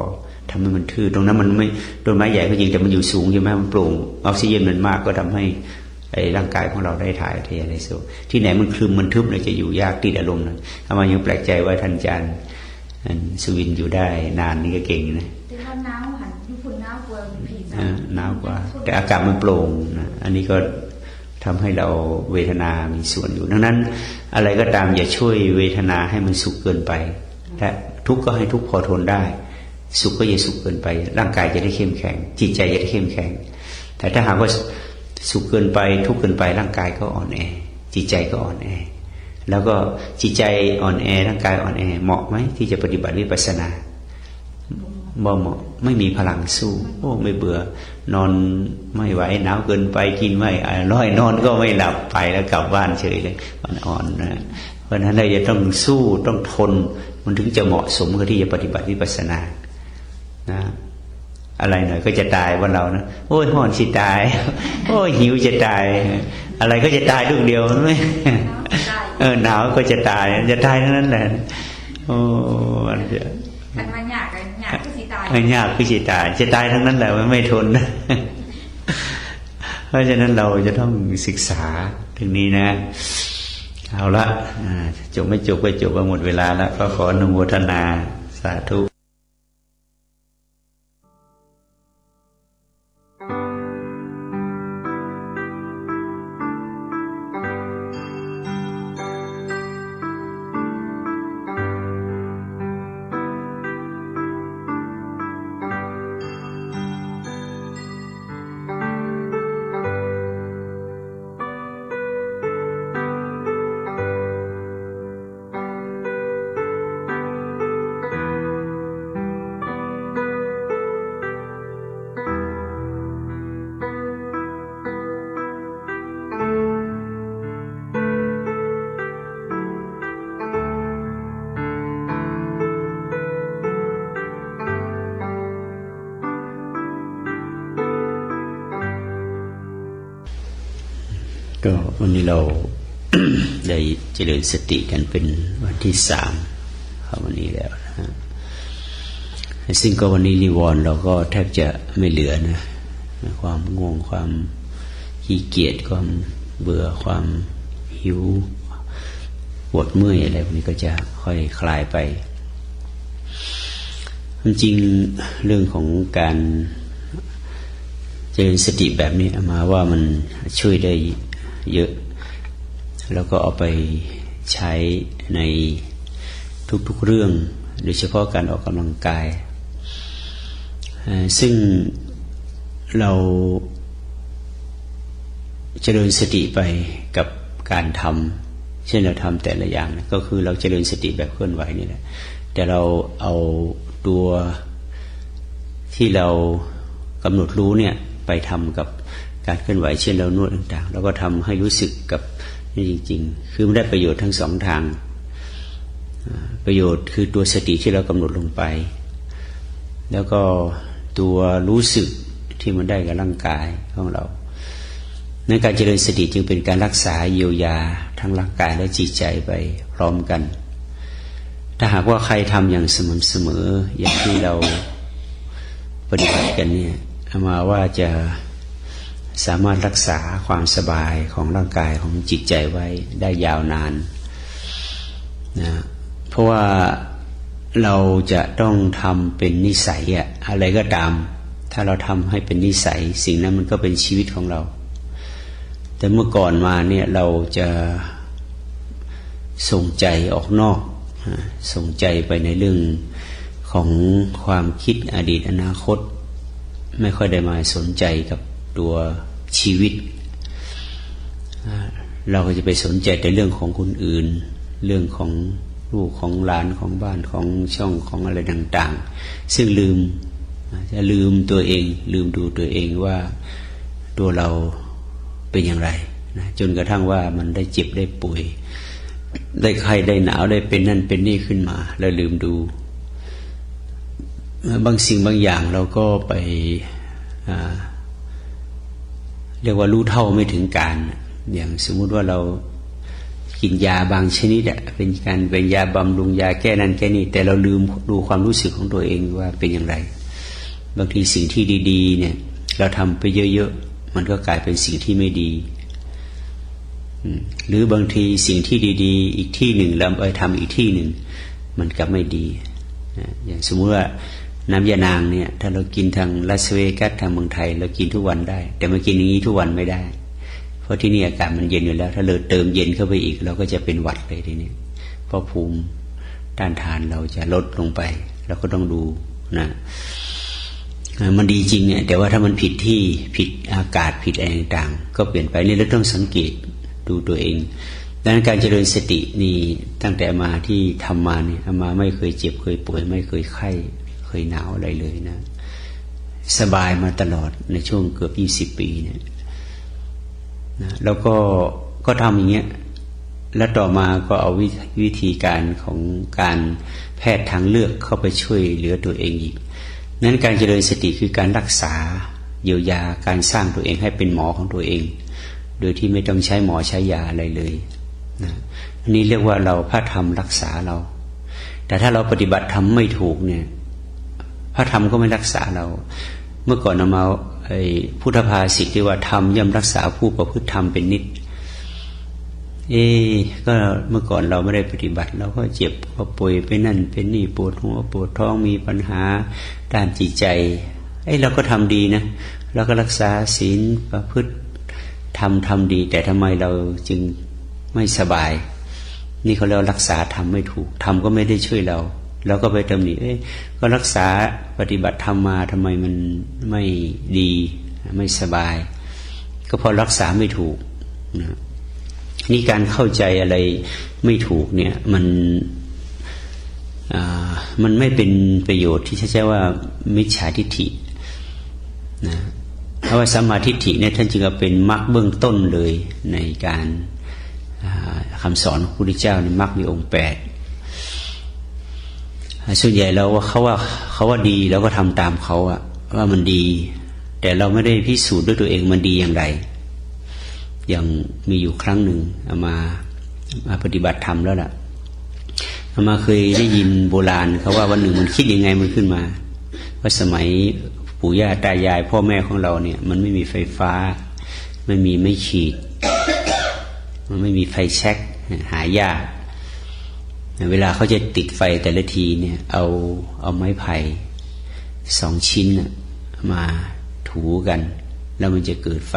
S3: ทำให้มันทื่อตรงนั้นมันไม่ต้นไม้ใหญ่ก็จริงแต่มันอยู่สูงใช่ไหมมันโปร่งออกซิเจนมันมากก็ทำให้ไอ้ร่างกายของเราได้ถ่ายเทอะไรสูงที่ไหนมันคลุมมันทึบเลยจะอยู่ยากติดอารมณ์นะทำไมยังแปลกใจว่าท่านอาจารย์สุวินอยู่ได้นานนี่ก็เก่งนะ
S4: แต่ว่าหนาวหันญี่ปุ่นหนาวกว่าผี
S3: หนาวกว่าแต่อากาศมันโปร่งนะอันนี้ก็ทำให้เราเวทนามีส่วนอยู่ดังนั้นอะไรก็ตามอย่าช่วยเวทนาให้มันสุขเกินไปและทุกข์ก็ให้ทุกข์พอทนได้สุขก็อย่าสุขเกินไปร่างกายจะได้เข้มแข็งจิตใจจะได้เข้มแข็งแต่ถ้าหากว่าสุขเกินไปทุกข์เกินไปร่างกายก็อ่อนแอจิตใจก็อ่อนแอแล้วก็จิตใจอ่อนแอร่างกายอ่อนแอเหมาะไหมที่จะปฏิบัติวิปัสสนาบ่เหมาะไม่มีพลังสู้โอ้ไม่เบื่อนอนไม่ไหวหนาวเกินไปกินไม่อร่อยนอนก็ไม่หลับไปแล้วกลับบ้านเฉยเลยอ่อนนะเพราะฉะนั้นเราจะต้องสู้ต้องทนมันถึงจะเหมาะสมกับที่จะปฏิบัติวิปัสสนานะอะไรหน่อยก็จะตายวันเรานะโอ้ยห่อนสิตายโอ้ยหิวจะตายอะไรก็จะตายลูกเดียวไม่หนาวก็จะตายเท่านั้นแหละโอ้มันจะ
S4: มันยากคือสิตาย
S3: ยากคือสิตายจะตายทั้งนั้นแหละมันไม่ทนเพราะฉะนั้นเราจะต้องศึกษาถึงนี้นะเอาละจบไม่จบก็จบไปหมดเวลาแล้วก็ขออนุโมทนาสาธุก็วันนี้เรา ได้เจริญสติกันเป็นวันที่3ของวันนี้แล้วนะซึ่งก็วันนี้นิวรณ์เราก็แทบจะไม่เหลือนะความง่วงความขี้เกียจความเบื่อความหิวปวดเมื่อยอะไรพวกนี้ก็จะค่อยคลายไปจริงเรื่องของการเจริญสติแบบนี้มาว่ามันช่วยได้เยอะแล้วก็เอาไปใช้ในทุกๆเรื่องโดยเฉพาะการออกกำลังกายซึ่งเราเจริญสติไปกับการทำ เช่นเราทำแต่ละอย่างก็คือเราเจริญสติแบบเคลื่อนไหวนี่แหละแต่เราเอาตัวที่เรากำหนดรู้เนี่ยไปทำกับการเคลื่อนไหวเช่นเรานวดต่างๆแล้วก็ทำให้รู้สึกกับนี่จริงๆคือมันได้ประโยชน์ทั้งสองทางประโยชน์คือตัวสติที่เรากำหนดลงไปแล้วก็ตัวรู้สึกที่มันได้กับร่างกายของเราในการเจริญสติจึงเป็นการรักษาเยียวยาทั้งร่างกายและจิตใจไปพร้อมกันถ้าหากว่าใครทำอย่างสม่ำเสมออย่างที่เราปฏิบัติกันเนี่ยมาว่าจะสามารถรักษาความสบายของร่างกายของจิตใจไว้ได้ยาวนานนะเพราะว่าเราจะต้องทำเป็นนิสัยอะไรก็ตามถ้าเราทำให้เป็นนิสัยสิ่งนั้นมันก็เป็นชีวิตของเราแต่เมื่อก่อนมาเนี่ยเราจะส่งใจออกนอกส่งใจไปในเรื่องของความคิดอดีตอนาคตไม่ค่อยได้มาสนใจกับตัวชีวิตเราก็จะไปสนใจแต่เรื่องของคนอื่นเรื่องของลูกของหลานของบ้านของช่องของอะไรต่างๆซึ่งจะลืมตัวเองลืมดูตัวเองว่าตัวเราเป็นอย่างไรนะจนกระทั่งว่ามันได้เจ็บได้ป่วยได้ไข้ได้หนาวได้เป็นนั่นเป็นนี่ขึ้นมาแล้วลืมดูบางสิ่งบางอย่างเราก็ไปเรียกว่ารู้เท่าไม่ถึงการอย่างสมมุติว่าเรากินยาบางชนิดเป็นยาบำรุงยาแก้นั่นแก้นี่แต่เราลืมดูความรู้สึกของตัวเองว่าเป็นอย่างไรบางทีสิ่งที่ดีๆเนี่ยเราทำไปเยอะๆมันก็กลายเป็นสิ่งที่ไม่ดีหรือบางทีสิ่งที่ดีๆอีกที่หนึ่งเราไปทำอีกที่หนึ่งมันกลับไม่ดีอย่างสมมติว่าน้ำยานางเนี่ยถ้าเรากินทางลาสเวกัสทางเมืองไทยเรากินทุกวันได้แต่มากินอย่างนี้ทุกวันไม่ได้เพราะที่นี่อากาศมันเย็นอยู่แล้วถ้าเราเติมเย็นเข้าไปอีกเราก็จะเป็นหวัดเลยทีนี้เพราะภูมิต้านทานเราจะลดลงไปเราก็ต้องดูนะมันดีจริงเนี่ยแต่ว่าถ้ามันผิดที่ผิดอากาศผิดอะไรต่างๆก็เปลี่ยนไปนี่เราต้องสังเกตดูตัวเองดังนั้นการเจริญสตินี่ตั้งแต่มาที่ทำมาเนี่ยมาไม่เคยเจ็บเคยป่วยไม่เคยไข้เคยหนาวอะไรเลยนะสบายมาตลอดในช่วงเกือบ20 ปีเนี่ยนะแล้วก็ทำอย่างเงี้ยแล้วต่อมาก็เอาวิธีการของการแพทย์ทางเลือกเข้าไปช่วยเหลือตัวเองอีกนั้นการเจริญสติคือการรักษาเยียวยาการสร้างตัวเองให้เป็นหมอของตัวเองโดยที่ไม่ต้องใช้หมอใช้ยาอะไรเลยนะอันนี้เรียกว่าเราพระธรรมรักษาเราแต่ถ้าเราปฏิบัติธรรมไม่ถูกเนี่ยพระธรรมก็ไม่รักษาเราเมื่อก่อนมาพุทธภาษิตที่ว่าธรรมย่อมรักษาผู้ประพฤติธรรมเป็นนิจก็เมื่อก่อนเราไม่ได้ปฏิบัติเราก็เจ็บก็ป่วยไปนั่นเป็นนี่ปวดหัวปวดท้องมีปัญหาด้านจิตใจเราก็ทำดีนะเราก็รักษาศีลประพฤติทำดีแต่ทำไมเราจึงไม่สบายนี่เขาเรียกรักษาทำไม่ถูกทำก็ไม่ได้ช่วยเราก็ไปตำหนิก็รักษาปฏิบัติธรรมมาทำไมมันไม่ดีไม่สบายก็เพราะรักษาไม่ถูกนะนี่การเข้าใจอะไรไม่ถูกเนี่ยมันไม่เป็นประโยชน์ที่ใช้ว่ามิจฉาทิฏฐินะเพราะว่าสัมมาทิฏฐิเนี่ยท่านจึงเป็นมรรคเบื้องต้นเลยในการคำสอนของพระพุทธเจ้าในมรรคมีองค์8ส่วนใหญ่เราว่าเขาว่าดีเราก็ทำตามเขาว่ามันดีแต่เราไม่ได้พิสูจน์ด้วยตัวเองมันดีอย่างไรอย่างมีอยู่ครั้งหนึ่งมาปฏิบัติธรรมแล้วล่ะมาเคยได้ยินโบราณเขาว่าวันหนึ่งมันคิดยังไงมันขึ้นมาว่าสมัยปู่ย่าตายายพ่อแม่ของเราเนี่ยมันไม่มีไฟฟ้าไม่มีไม้ขีดมันไม่มีไฟแช็กหายากเวลาเขาจะติดไฟแต่ละทีเนี่ยเอาไม้ไผ่2 ชิ้นมาถูกันแล้วมันจะเกิดไฟ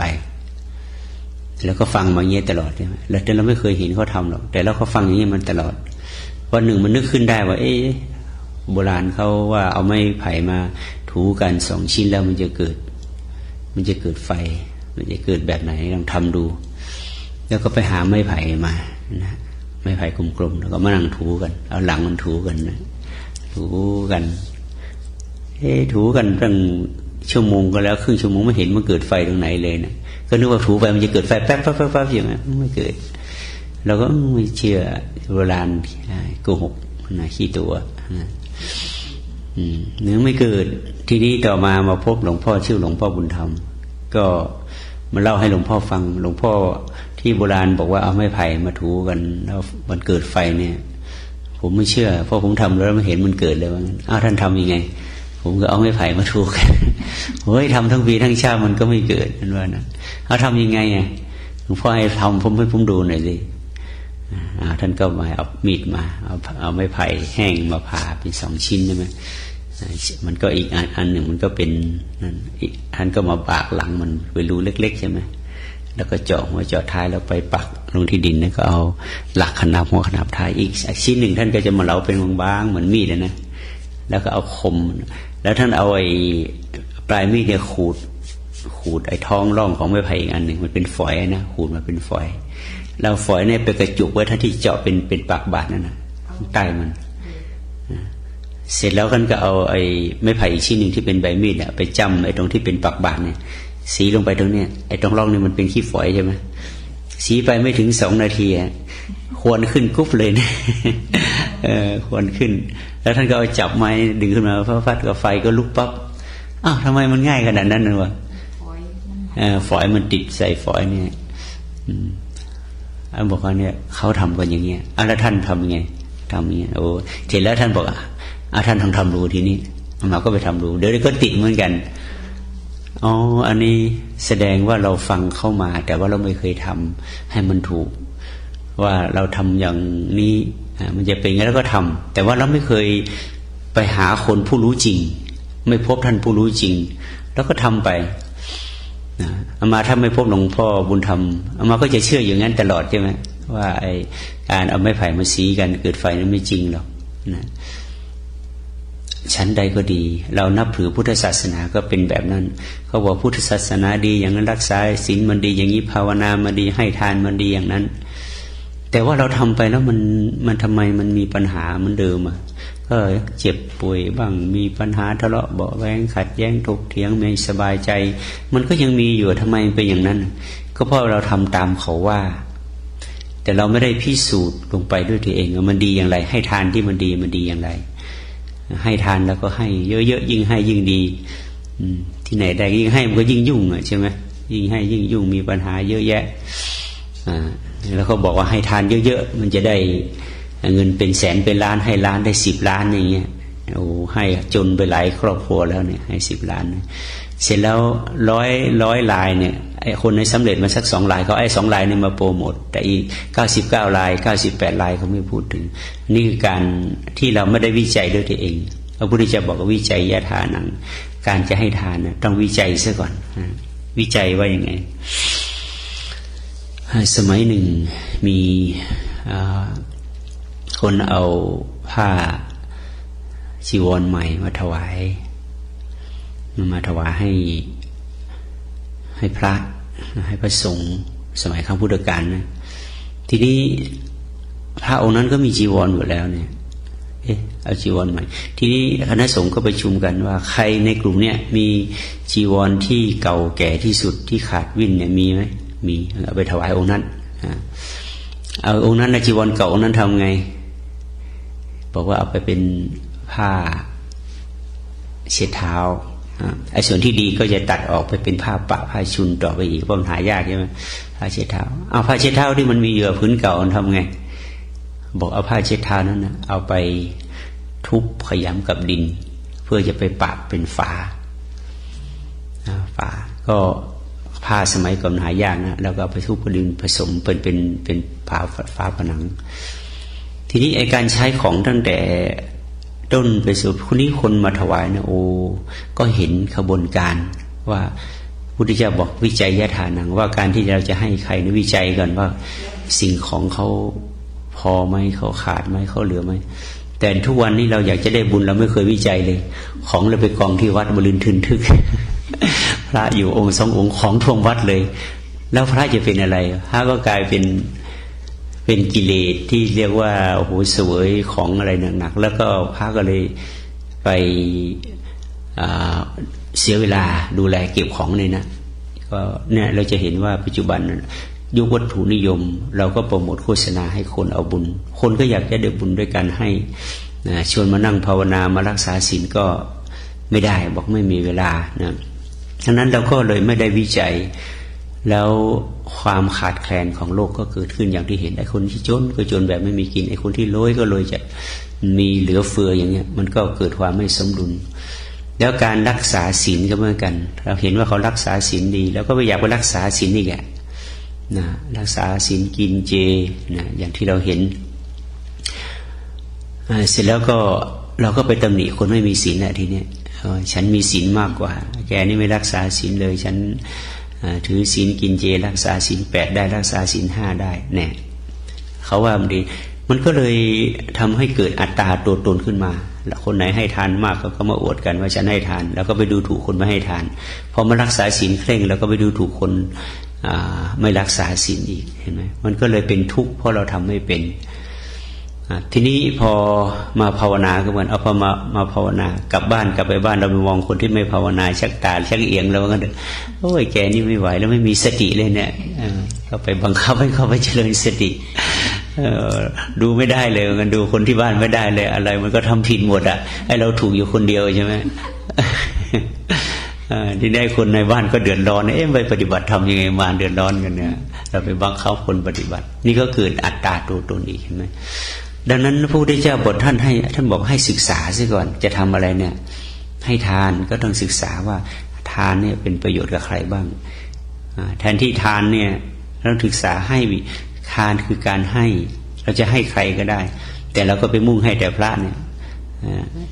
S3: แล้วก็ฟังมาอย่างนี้ตลอดใช่ไหมแล้วแต่เราไม่เคยเห็นเขาทำหรอกแต่เราก็ฟังอย่างนี้มันตลอดวันหนึ่งมันนึกขึ้นได้ว่าโบราณเขาว่าเอาไม้ไผ่มาถูกัน2 ชิ้นแล้วมันจะเกิดไฟมันจะเกิดแบบไหนลองทำดูแล้วก็ไปหาไม้ไผ่มานะ ไม้ไผ่กลมๆแล้วก็มานั่งถูกันเอาหลังมันถูกันนะถูกันถูกันตั้งชั่วโมงก็แล้วครึ่งชั่วโมงไม่เห็นมันเกิดไฟตรงไหนเลยนะก็นึกว่าถูไปมันจะเกิดไฟแป๊บๆๆๆอย่างนั้นไม่เกิดเราก็ไม่เชื่อโบราณโกหกนะขี้ตัวเนื้อไม่เกิดทีนี้ต่อมาพบหลวงพ่อชื่อหลวงพ่อบุญธรรมก็มาเล่าให้หลวงพ่อฟังหลวงพ่อที่โบราณบอกว่าเอาไม้ไผ่มาถูกันแล้วมันเกิดไฟเนี่ยผมไม่เชื่อเพราะผมทำแล้วไม่เห็นมันเกิดเลยว่างั้นท่านทำยังไงผมก็เอาไม้ไผ่มาถูกันโอ้ยทำทั้งปีทั้งชาติมันก็ไม่เกิดนั่นว่านะเอาทำยังไงหลวงพ่อให้ทำผมให้ผมดูหน่อยสิท่านก็มาเอามีดมาเอาไม้ไผ่แห้งมาผ่าเป็น2 ชิ้นใช่ไหมมันก็อีกอันหนึ่งมันก็เป็นนั่นท่านก็มาปากหลังมันไปรูเล็กๆใช่ไหมแล้วก็เจาะหัวเจาะท้ายแล้วไปปักลงที่ดินแล้วก็เอาหลักขนาบหัวขนาบท้ายอีกชิ้นหนึ่งท่านก็จะมาเหลาเป็นบางๆเหมือนมีดนะแล้วก็เอาคมแล้วท่านเอาไอ้ปลายมีดเนี่ยขูดไอ้ท้องร่องของไม้ไผ่อีกอันหนึ่งมันเป็นฝอยนะขูดมาเป็นฝอยแล้วฝอยเนี่ยไปกระจุกไว้ท่านที่เจาะเป็นปากบาดนั่นนะใต้มันเสร็จแล้วท่านก็เอาไอ้ไม้ไผ่อีกชิ้นหนึ่งที่เป็นใบมีดไปจ้ำไอ้ตรงที่เป็นปากบาดเนี่ยสีลงไปตรงเนี้ยไอ้ตรงร่องนี่มันเป็นขี้ฝอยใช่ไหมสีไปไม่ถึง2 นาทีควรขึ้นกุ๊บเลยนะควรขึ้นแล้วท่านก็เอาจับไม้ดึงขึ้นมาฟัดกับไฟก็ลุกปั๊บอ้าวทำไมมันง่ายขนาดนั้นวะฝอยมันติดใส่ฝอยเนี่ยบอกว่าเนี่ยเขาทำกันอย่างเงี้ยแล้วท่านทำยังไงทำอย่างเงี้ยโอ้เสร็จแล้วท่านบอกท่านทำดูทีนี้เราก็ไปทำดูเดี๋ยวก็ติดเหมือนกันอ๋ออันนี้แสดงว่าเราฟังเข้ามาแต่ว่าเราไม่เคยทำให้มันถูกว่าเราทำอย่างนี้มันจะเป็นไงแล้วก็ทำแต่ว่าเราไม่เคยไปหาคนผู้รู้จริงไม่พบท่านผู้รู้จริงแล้วก็ทำไปอามาถ้าไม่พบหลวงพ่อบุญธรรมอามาก็จะเชื่ออย่างนั้นตลอดใช่ไหมว่าไอ้การเอาไม้ไผ่มาสีกันเกิดไฟนั้นไม่จริงหรอกนะชั้นใดก็ดีเรานับถือพุทธศาสนาก็เป็นแบบนั้นเขาบอกพุทธศาสนาดีอย่างนั้นรักษาศีลมันดีอย่างนี้ภาวนามันดีให้ทานมันดีอย่างนั้นแต่ว่าเราทำไปแล้วมันทำไมมันมีปัญหาเหมือนเดิมก็เจ็บป่วยบ้างมีปัญหาทะเลาะเบาะแว้งขัดแย้งถกเถียงไม่สบายใจมันก็ยังมีอยู่ทำไมเป็นอย่างนั้นก็เพราะเราทำตามเขาว่าแต่เราไม่ได้พิสูจน์ลงไปด้วยตัวเองว่ามันดีอย่างไรให้ทานที่มันดีอย่างไรให้ทานแล้วก็ให้เยอะๆยิ่งให้ยิ่งดีที่ไหนได้ยิ่งให้มันก็ยิ่งยุ่งใช่ไหมยิ่งให้ยิ่งยุ่งมีปัญหาเยอะแยะแล้วเขาบอกว่าให้ทานเยอะๆมันจะได้เงินเป็นแสนเป็นล้านให้ล้านได้10 ล้านอย่างเงี้ยโอ้ให้จนไปหลายครอบครัวแล้วเนี่ยให้10 ล้านเสร็จแล้วร้อยลายเนี่ยไอ้คนในสำเร็จมาสัก2 ลายเขาไอ้2 ลายเนี่ยมาโปรโมทแต่อีก99 ลาย98 ลายเขาไม่พูดถึงนี่คือการที่เราไม่ได้วิจัยด้วยตัวเองพระพุทธเจ้าบอกว่าวิจัยยะทานังการจะให้ทานนะต้องวิจัยซะก่อนวิจัยว่ายังไงสมัยหนึ่งมีคนเอาผ้าจีวรใหม่มาถวายให้พระให้พระสงฆ์สมัยครั้งพุทธกาลนะทีนี้พระองค์นั้นก็มีจีวรอยู่แล้วเนี่ยเอาจีวรใหม่ทีนี้คณะสงฆ์ก็ประชุมกันว่าใครในกลุ่มเนี้ยมีจีวรที่เก่าแก่ที่สุดที่ขาดวิ่นเนี่ยมีไหมมีเอาไปถวายองค์นั้นเอาองค์นั้นนะจีวรเก่าองค์นั้นทำไงบอกว่าเอาไปเป็นผ้าเช็ดเท้าไอ้ส่วนที่ดีก็จะตัดออกไปเป็นผ้าปะผ้าชุนต่อไปอีกเพราะมันหายากใช่ไหมผ้าเช็ดเท้าเอาผ้าเช็ดเท้าที่มันมีอยู่พื้นเก่าทำไงบอกเอาผ้าเช็ดเท้านั้นนะเอาไปทุบขยำกับดินเพื่อจะไปปะเป็นฝาก็ผ้าสมัยก่อนหายากนะแล้วก็ไปทุบกับดินผสมเป็นฝาผนังทีนี้ไอ้การใช้ของตั้งแต่ต้นไปสู่คนนี้คนมาถวายนะโอ้ก็เห็นขบวนการว่าพุทธเจ้าบอกวิจัยยะทานังว่าการที่เราจะให้ใครนะวิจัยก่อนว่าสิ่งของเขาพอไหมเขาขาดไหมเขาเหลือไหมแต่ทุกวันนี้เราอยากจะได้บุญเราไม่เคยวิจัยเลยของเราไปกองที่วัดบรินทึนทึก พระอยู่องค์2 องค์ของท่วมวัดเลยแล้วพระจะเป็นอะไรพระก็กลายเป็น เป็นกิเลสที่เรียกว่าโอ้โหเสวยของอะไรหนักๆแล้วก็พระก็เลยไปเสียเวลาดูแลเก็บของเลยนะก็เนี่ยเราจะเห็นว่าปัจจุบันยุควัตถุนิยมเราก็โปรโมทโฆษณาให้คนเอาบุญคนก็อยากจะได้บุญด้วยการให้ชวนมานั่งภาวนามารักษาศีลก็ไม่ได้บอกไม่มีเวลานะฉะนั้นเราก็เลยไม่ได้วิจัยแล้วความขาดแคลนของโลกก็เกิดขึ้นอย่างที่เห็นไอ้คนที่จนก็จนแบบไม่มีกินไอ้คนที่รวยก็รวยจะมีเหลือเฟืออย่างเงี้ยมันก็เกิดความไม่สมดุลแล้วการรักษาศีลก็เหมือนกันเราเห็นว่าเขารักษาศีลดีแล้วก็ไม่อยากไปรักษาศีลอีกแหละนะรักษาศีลกินเจนะอย่างที่เราเห็นเสร็จแล้วก็เราก็ไปตำหนิคนไม่มีศีลทีเนี้ยฉันมีศีลมากกว่าแกนี่ไม่รักษาศีลเลยฉันถือศีลกินเจรักษาศีล8ได้รักษาศีล5ได้เนี่ยเขาว่ามันก็เลยทำให้เกิดอัตตาตัวตนขึ้นมาแล้วคนไหนให้ทานมากก็มาอวดกันว่าฉันให้ทานแล้วก็ไปดูถูกคนไม่ให้ทานพอมารักษาศีลเคร่งแล้วก็ไปดูถูกคนไม่รักษาศีลอีกเห็นไหมมันก็เลยเป็นทุกข์เพราะเราทำไม่เป็นทีนี้พอมาภาวนาก็เหมือนเอาพอมาภาวนากลับไปบ้านเราไปมองคนที่ไม่ภาวนาชักตาชักเอียงแล้วก็โอ้ยแกนี่ไม่ไหวแล้วไม่มีสติเลยเนี่ยก็ไปบังคับให้เขาไปเจริญสติดูไม่ได้เลยกันดูคนที่บ้านไม่ได้เลยอะไรมันก็ทำผิดหมดอ่ะไอ้เราถูกอยู่คนเดียวใช่ไหมที่ได้คนในบ้านก็เดือดร้อนไปปฏิบัติทำยังไงมาเดือดร้อนกันเนี่ยเราไปบังคับคนปฏิบัตินี่ก็เกิดอัตตาตัวตนอีกใช่ไหมดังนั้นพระพุทธเจ้าบอกท่านบอกให้ศึกษาซะก่อนจะทำอะไรเนี่ยให้ทานก็ต้องศึกษาว่าทานเนี่ยเป็นประโยชน์กับใครบ้างแทนที่ทานเนี่ยเราศึกษาให้ทานคือการให้เราจะให้ใครก็ได้แต่เราก็ไปมุ่งให้แต่พระเนี่ย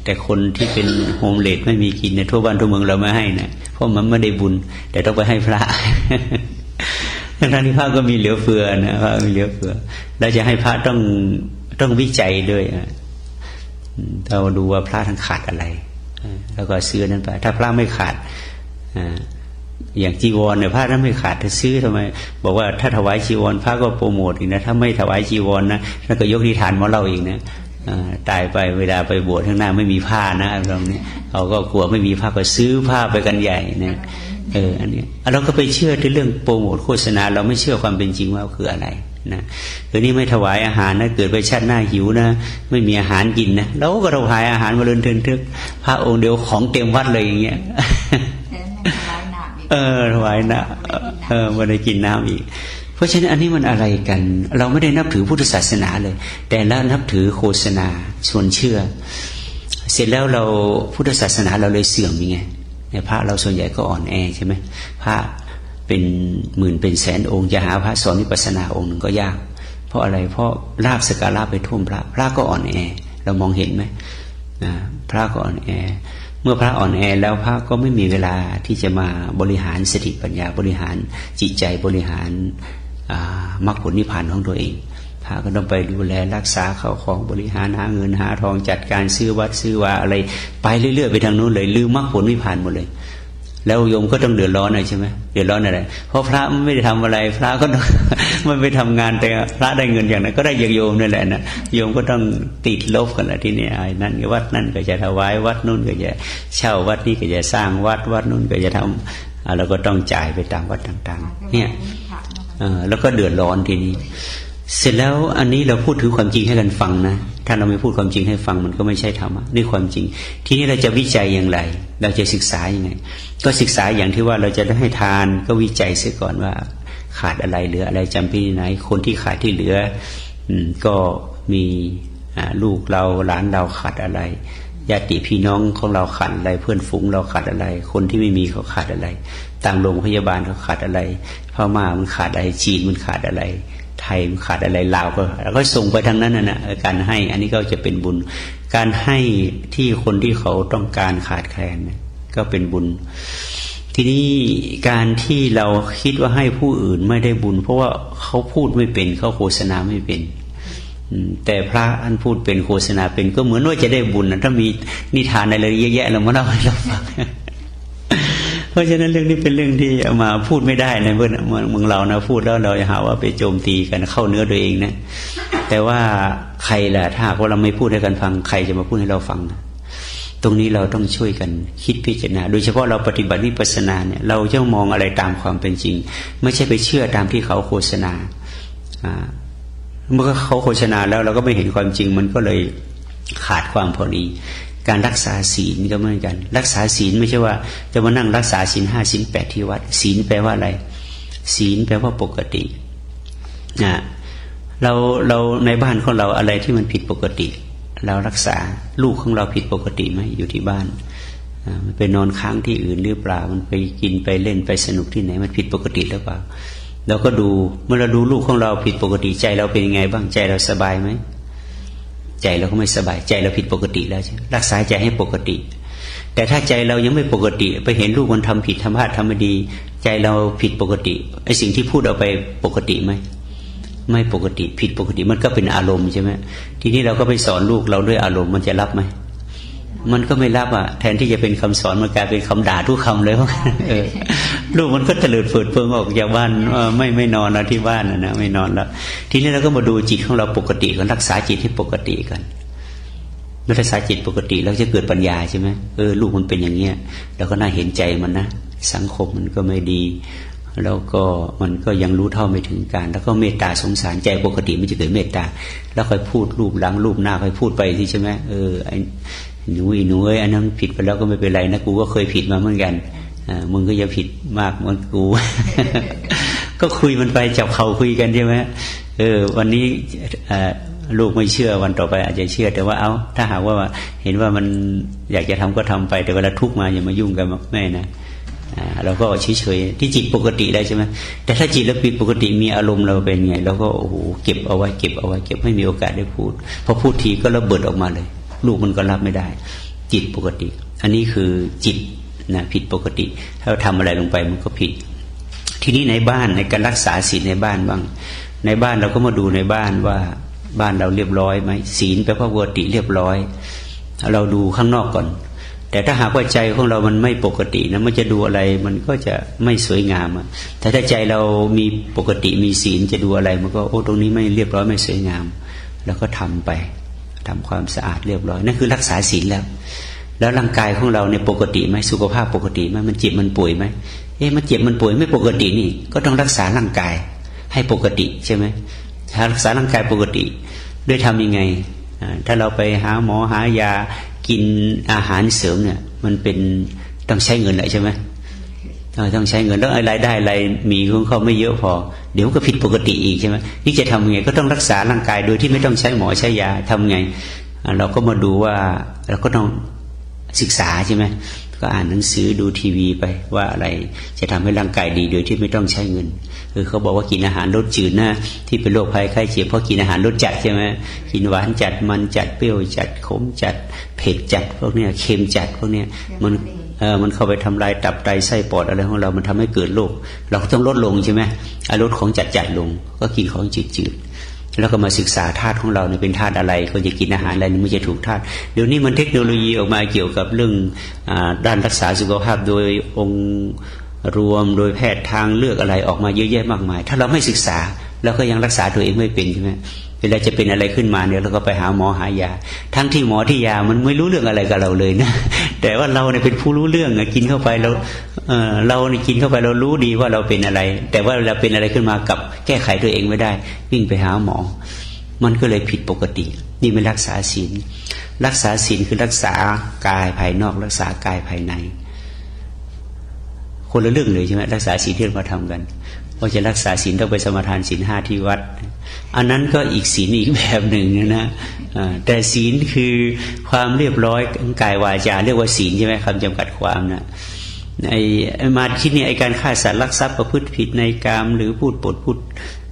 S3: แต่คนที่เป็นโฮมเลสไม่มีกินในทั่วบ้านทั่วเมืองเราไม่ให้นะเพราะมันไม่ได้บุญแต่ต้องไปให้พระ ทั้งที่พระก็มีเหลือเฟือนะพระมีเหลือเฟือเราจะให้พระต้องวิจัยด้วยเราดูว่าพระท่านขาดอะไรแล้วก็ซื้อนั้นไปถ้าพระไม่ขาดอย่างจีวรเนี่ยพระท่านไม่ขาดจะซื้อทำไมบอกว่าถ้าถวายจีวรพระก็โปรโมทอีกนะถ้าไม่ถวายจีวรนะท่านก็ยกนิทานมาเล่าอีกนะตายไปเวลาไปบวชข้างหน้าไม่มีผ้านะตรงนี้เขาก็กลัวไม่มีผ้าก็ซื้อผ้าไปกันใหญ่นะอันนี้เราก็ไปเชื่อในเรื่องโปรโมทโฆษณาเราไม่เชื่อความเป็นจริงว่าคืออะไรนะคือนี่ไม่ถวายอาหารนะเกิดไปชาติหน้าหิวนะไม่มีอาหารกินนะเราก็ถวายอาหารมาเดินทึกพระองค์เดียวของเต็มวัดเลยอย่างเงี้ยถวายน้ำไม่ได้กินน้ำอีกเพราะฉะนั้นอันนี้มันอะไรกันเราไม่ได้นับถือพุทธศาสนาเลยแต่เรานับถือโฆษณาชวนเชื่อเสร็จแล้วเราพุทธศาสนาเราเลยเสื่อมยังไงเนี่ยพระเราส่วนใหญ่ก็อ่อนแอใช่ไหมพระเป็นหมื่นเป็นแสนองค์จะหาพระสอนวิปัสสนาองค์หนึ่งก็ยากเพราะอะไรเพราะลาภสักการะไปท่วมพระก็อ่อนแอเรามองเห็นไหมพระก็อ่อนแอเมื่อพระอ่อนแอแล้วพระก็ไม่มีเวลาที่จะมาบริหารสติปัญญาบริหารจิตใจบริหารมรรคผลนิพพานของตัวเองพระก็ต้องไปดูแลรักษาเข้าของบริหารหาเงินหาทองจัดการซื้อวัดซื้อวาอะไรไปเรื่อยๆไปทางนู้นเลยลืมมรรคผลนิพพานหมดเลยแล้วโยมก็ต้องเดือดร้อนใช่ไหมเดือดร้อนอะไรเพราะพระไม่ได้ทำอะไรพระก็มันไปทำงานแต่พระได้เงินอย่างนั้นก็ได้อย่างโยมนั่นแหละนะโยมก็ต้องติดลบกันละที่นี่ไอ้นั่นวัดนั่นก็จะถวายวัดนู่นก็จะเช่าวัดนี้ก็จะสร้างวัดนู่นก็จะทำแล้วก็ต้องจ่ายไปตามวัดต่างๆเนี่ยแล้วก็เดือดร้อนทีนี้เสร็จแล้วอันนี้เราพูดถือความจริงให้กันฟังนะถ้าเราไม่พูดความจริงให้ฟังมันก็ไม่ใช่ธรรมะนี่ความจริงทีนี้เราจะวิจัยอย่างไรเราจะศึกษาอย่างไงก็ศึกษาอย่างที่ว่าเราจะได้ให้ทานก็วิจัยเสียก่อนว่าขาดอะไรเหลืออะไรจำเป็นไหนคนที่ขาดที่เหลือก็มีลูกเราหลานเราขาดอะไรญาติพี่น้องของเราขาดอะไรเพื่อนฝูงเราขาดอะไรคนที่ไม่มีเขาขาดอะไรต่างโรงพยาบาลเขาขาดอะไรพม่ามันขาดอะไรจีนมันขาดอะไรไทยมันขาดอะไรลาวก็ส่งไปทางนั้นนะการให้อันนี้ก็จะเป็นบุญการให้ที่คนที่เขาต้องการขาดแคลนก็เป็นบุญทีนี้การที่เราคิดว่าให้ผู้อื่นไม่ได้บุญเพราะว่าเขาพูดไม่เป็นเขาโฆษณาไม่เป็นแต่พระอันพูดเป็นโฆษณาเป็นก็เหมือนว่าจะได้บุญนะถ้ามีนิทานอะไรเยอะแยะเรามาเล่าให้เราฟัง เพราะฉะนั้นเรื่องนี้เป็นเรื่องที่เอามาพูดไม่ได้ในเมืองเรานะพูดแล้วเราจะหาว่าไปโจมตีกันเข้าเนื้อตัวเองนะแต่ว่าใครล่ะถ้าว่าเราไม่พูดให้กันฟังใครจะมาพูดให้เราฟังตรงนี้เราต้องช่วยกันคิดพิจารณาโดยเฉพาะเราปฏิบัติวิปัสสนาเนี่ยเราจะมองอะไรตามความเป็นจริงไม่ใช่ไปเชื่อตามที่เขาโฆษณาเมื่อเขาโฆษณาแล้วเราก็ไม่เห็นความจริงมันก็เลยขาดความพอดีการรักษาศีลก็เหมือนกันรักษาศีลไม่ใช่ว่าจะมานั่งรักษาศีล 5 ศีล 8ที่วัดศีลแปลว่าอะไรศีลแปลว่าปกติเราในบ้านของเราอะไรที่มันผิดปกติเรารักษาลูกของเราผิดปกติไหมอยู่ที่บ้านมันไปนอนค้างที่อื่นหรือเปล่ามันไปกินไปเล่นไปสนุกที่ไหนมันผิดปกติหรือเปล่าเราก็ดูเมื่อเราดูลูกของเราผิดปกติใจเราเป็นยังไงบ้างใจเราสบายไหมใจเราก็ไม่สบายใจเราผิดปกติแล้วใช่รักษาใจให้ปกติแต่ถ้าใจเรายังไม่ปกติไปเห็นลูกมันทำผิดทำพลาดทำไม่ดีใจเราผิดปกติไอ้สิ่งที่พูดเอาไปปกติไหมไม่ปกติผิดปกติมันก็เป็นอารมณ์ใช่ไหมทีนี้เราก็ไปสอนลูกเราด้วยอารมณ์มันจะรับไหมมันก็ไม่รับแทนที่จะเป็นคำสอนมันกลายเป็นคำด่าทุกคำเลยลูกมันก็เตลิดเปิดเปิงออกจากบ้านไม่นอนแล้วที่บ้านนะไม่นอนแล้วทีนี้เราก็มาดูจิตของเราปกติกันรักษาจิตให้ปกติกันเมื่อรักษาจิตปกติเราจะเกิดปัญญาใช่ไหมลูกมันเป็นอย่างเงี้ยเราก็น่าเห็นใจมันนะสังคมมันก็ไม่ดีแล้วก็มันก็ยังรู้เท่าไม่ถึงการแล้วก็เมตตาสงสารใจปกติมันจะเกิดเมตตาแล้วค่อยพูดรูปหลังรูปหน้าค่อยพูดไปที่ใช่ไหมไอ้หนูอันนั้นผิดไปแล้วก็ไม่เป็นไรนะกูก็เคยผิดมาเหมือนกันมึงก็อย่าผิดมากเหมือนกู ก็คุยมันไปจับเขาคุยกันใช่ไหมวันนี้ลูกไม่เชื่อวันต่อไปอาจจะเชื่อแต่ว่าถ้าหากว่าเห็นว่ามันอยากจะทำก็ทำไปแต่เวลาทุกข์มาอย่ามายุ่งกันแม่นะเราก็เฉยๆที่จิตปกติได้ใช่ไหมแต่ถ้าจิตเราผิดปกติมีอารมณ์เราเป็นไงเราก็โอ้โหเก็บเอาไว้เก็บไม่มีโอกาสได้พูดพอพูดทีก็ระเบิดออกมาเลยลูกมันก็รับไม่ได้จิตปกติอันนี้คือจิตนะผิดปกติถ้าเราทำอะไรลงไปมันก็ผิดทีนี้ในบ้านในการรักษาศีลในบ้านบ้างในบ้านเราก็มาดูในบ้านว่าบ้านเราเรียบร้อยไหมศีลแปลว่าปกติเรียบร้อยเราดูข้างนอกก่อนแต่ถ้าหากว่าใจของเรามันไม่ปกตินะมันจะดูอะไรมันก็จะไม่สวยงามแต่ถ้าใจเรามีปกติมีศีลจะดูอะไรมันก็ตรงนี้ไม่เรียบร้อยไม่สวยงามแล้วก็ทำไปทำความสะอาดเรียบร้อยนั่นคือรักษาศีลแล้วร่างกายของเราเนี่ยปกติไหมสุขภาพปกติไหมมันเจ็บมันป่วยไหมมันเจ็บมันป่วยไม่ปกตินี่ก็ต้องรักษาร่างกายให้ปกติใช่ไหมถ้ารักษาร่างกายปกติด้วยทำยังไงถ้าเราไปหาหมอหายากินอาหารเสริมเนี่ยมันเป็นต้องใช้เงินแหละใช่ไหมต้องใช้เงินแล้วรายได้อะไรมีของเขาไม่เยอะพอเดี๋ยวก็ผิดปกติอีกใช่ไหมนี่จะทำยังไงก็ต้องรักษาร่างกายโดยที่ไม่ต้องใช้หมอใช้ยาทำไงเราก็มาดูว่าเราก็ต้องศึกษาใช่ไหมก็อ่านหนังสือดูทีวีไปว่าอะไรจะทำให้ร่างกายดีโดยที่ไม่ต้องใช้เงินเขาบอกว่ากินอาหารรสจืดนะที่เป็นโรคภัยไข้เจ็บเพราะกินอาหารรสจัดใช่ไหมกินหวานจัดมันจัดเปรี้ยวจัดขมจัดเผ็ดจัดพวกเนี้ยเค็มจัดพวกเนี้ยมันเข้าไปทำลายตับไตไส้ปอดอะไรของเรามันทำให้เกิดโรคเราก็ต้องลดลงใช่ไหมลดของจัดลงก็กินของจืดแล้วก็มาศึกษาธาตุของเราเนี่ยเป็นธาตุอะไรก็จะกินอาหารอะไรนี่มันจะถูกธาตุเดี๋ยวนี้มันเทคโนโลยีออกมาเกี่ยวกับเรื่องด้านรักษาสุขภาพโดยองค์รวมโดยแพทย์ทางเลือกอะไรออกมาเยอะแยะมากมายถ้าเราไม่ศึกษาเราก็ยังรักษาตัวเองไม่เป็นใช่ไหมเวลาจะเป็นอะไรขึ้นมาเนี่ยเราก็ไปหาหมอหายาทั้งที่หมอที่ยามันไม่รู้เรื่องอะไรกับเราเลยนะแต่ว่าเราเนี่ยเป็นผู้รู้เรื่องกินเข้าไปเราเนี่ยกินเข้าไปเรารู้ดีว่าเราเป็นอะไรแต่ว่าเราเป็นอะไรขึ้นมากับแก้ไขตัวเองไม่ได้วิ่งไปหาหมอมันก็เลยผิดปกตินี่เป็นรักษาศีลรักษาศีลคือรักษากายภายนอกรักษากายภายในคนละเรื่องเลยใช่ไหมรักษาศีลที่เราทำกันพอจะรักษาศีลต้องไปสมาทานศีล 5ที่วัดอันนั้นก็อีกศีลอีกแบบหนึ่งนะแต่ศีลคือความเรียบร้อยกายวาจาเรียกว่าศีลใช่ไหมคำจำกัดความนะมาที่นี่ไอการฆ่าสัตว์ลักทรัพย์ประพฤติผิดในกามหรือพูดปดพูด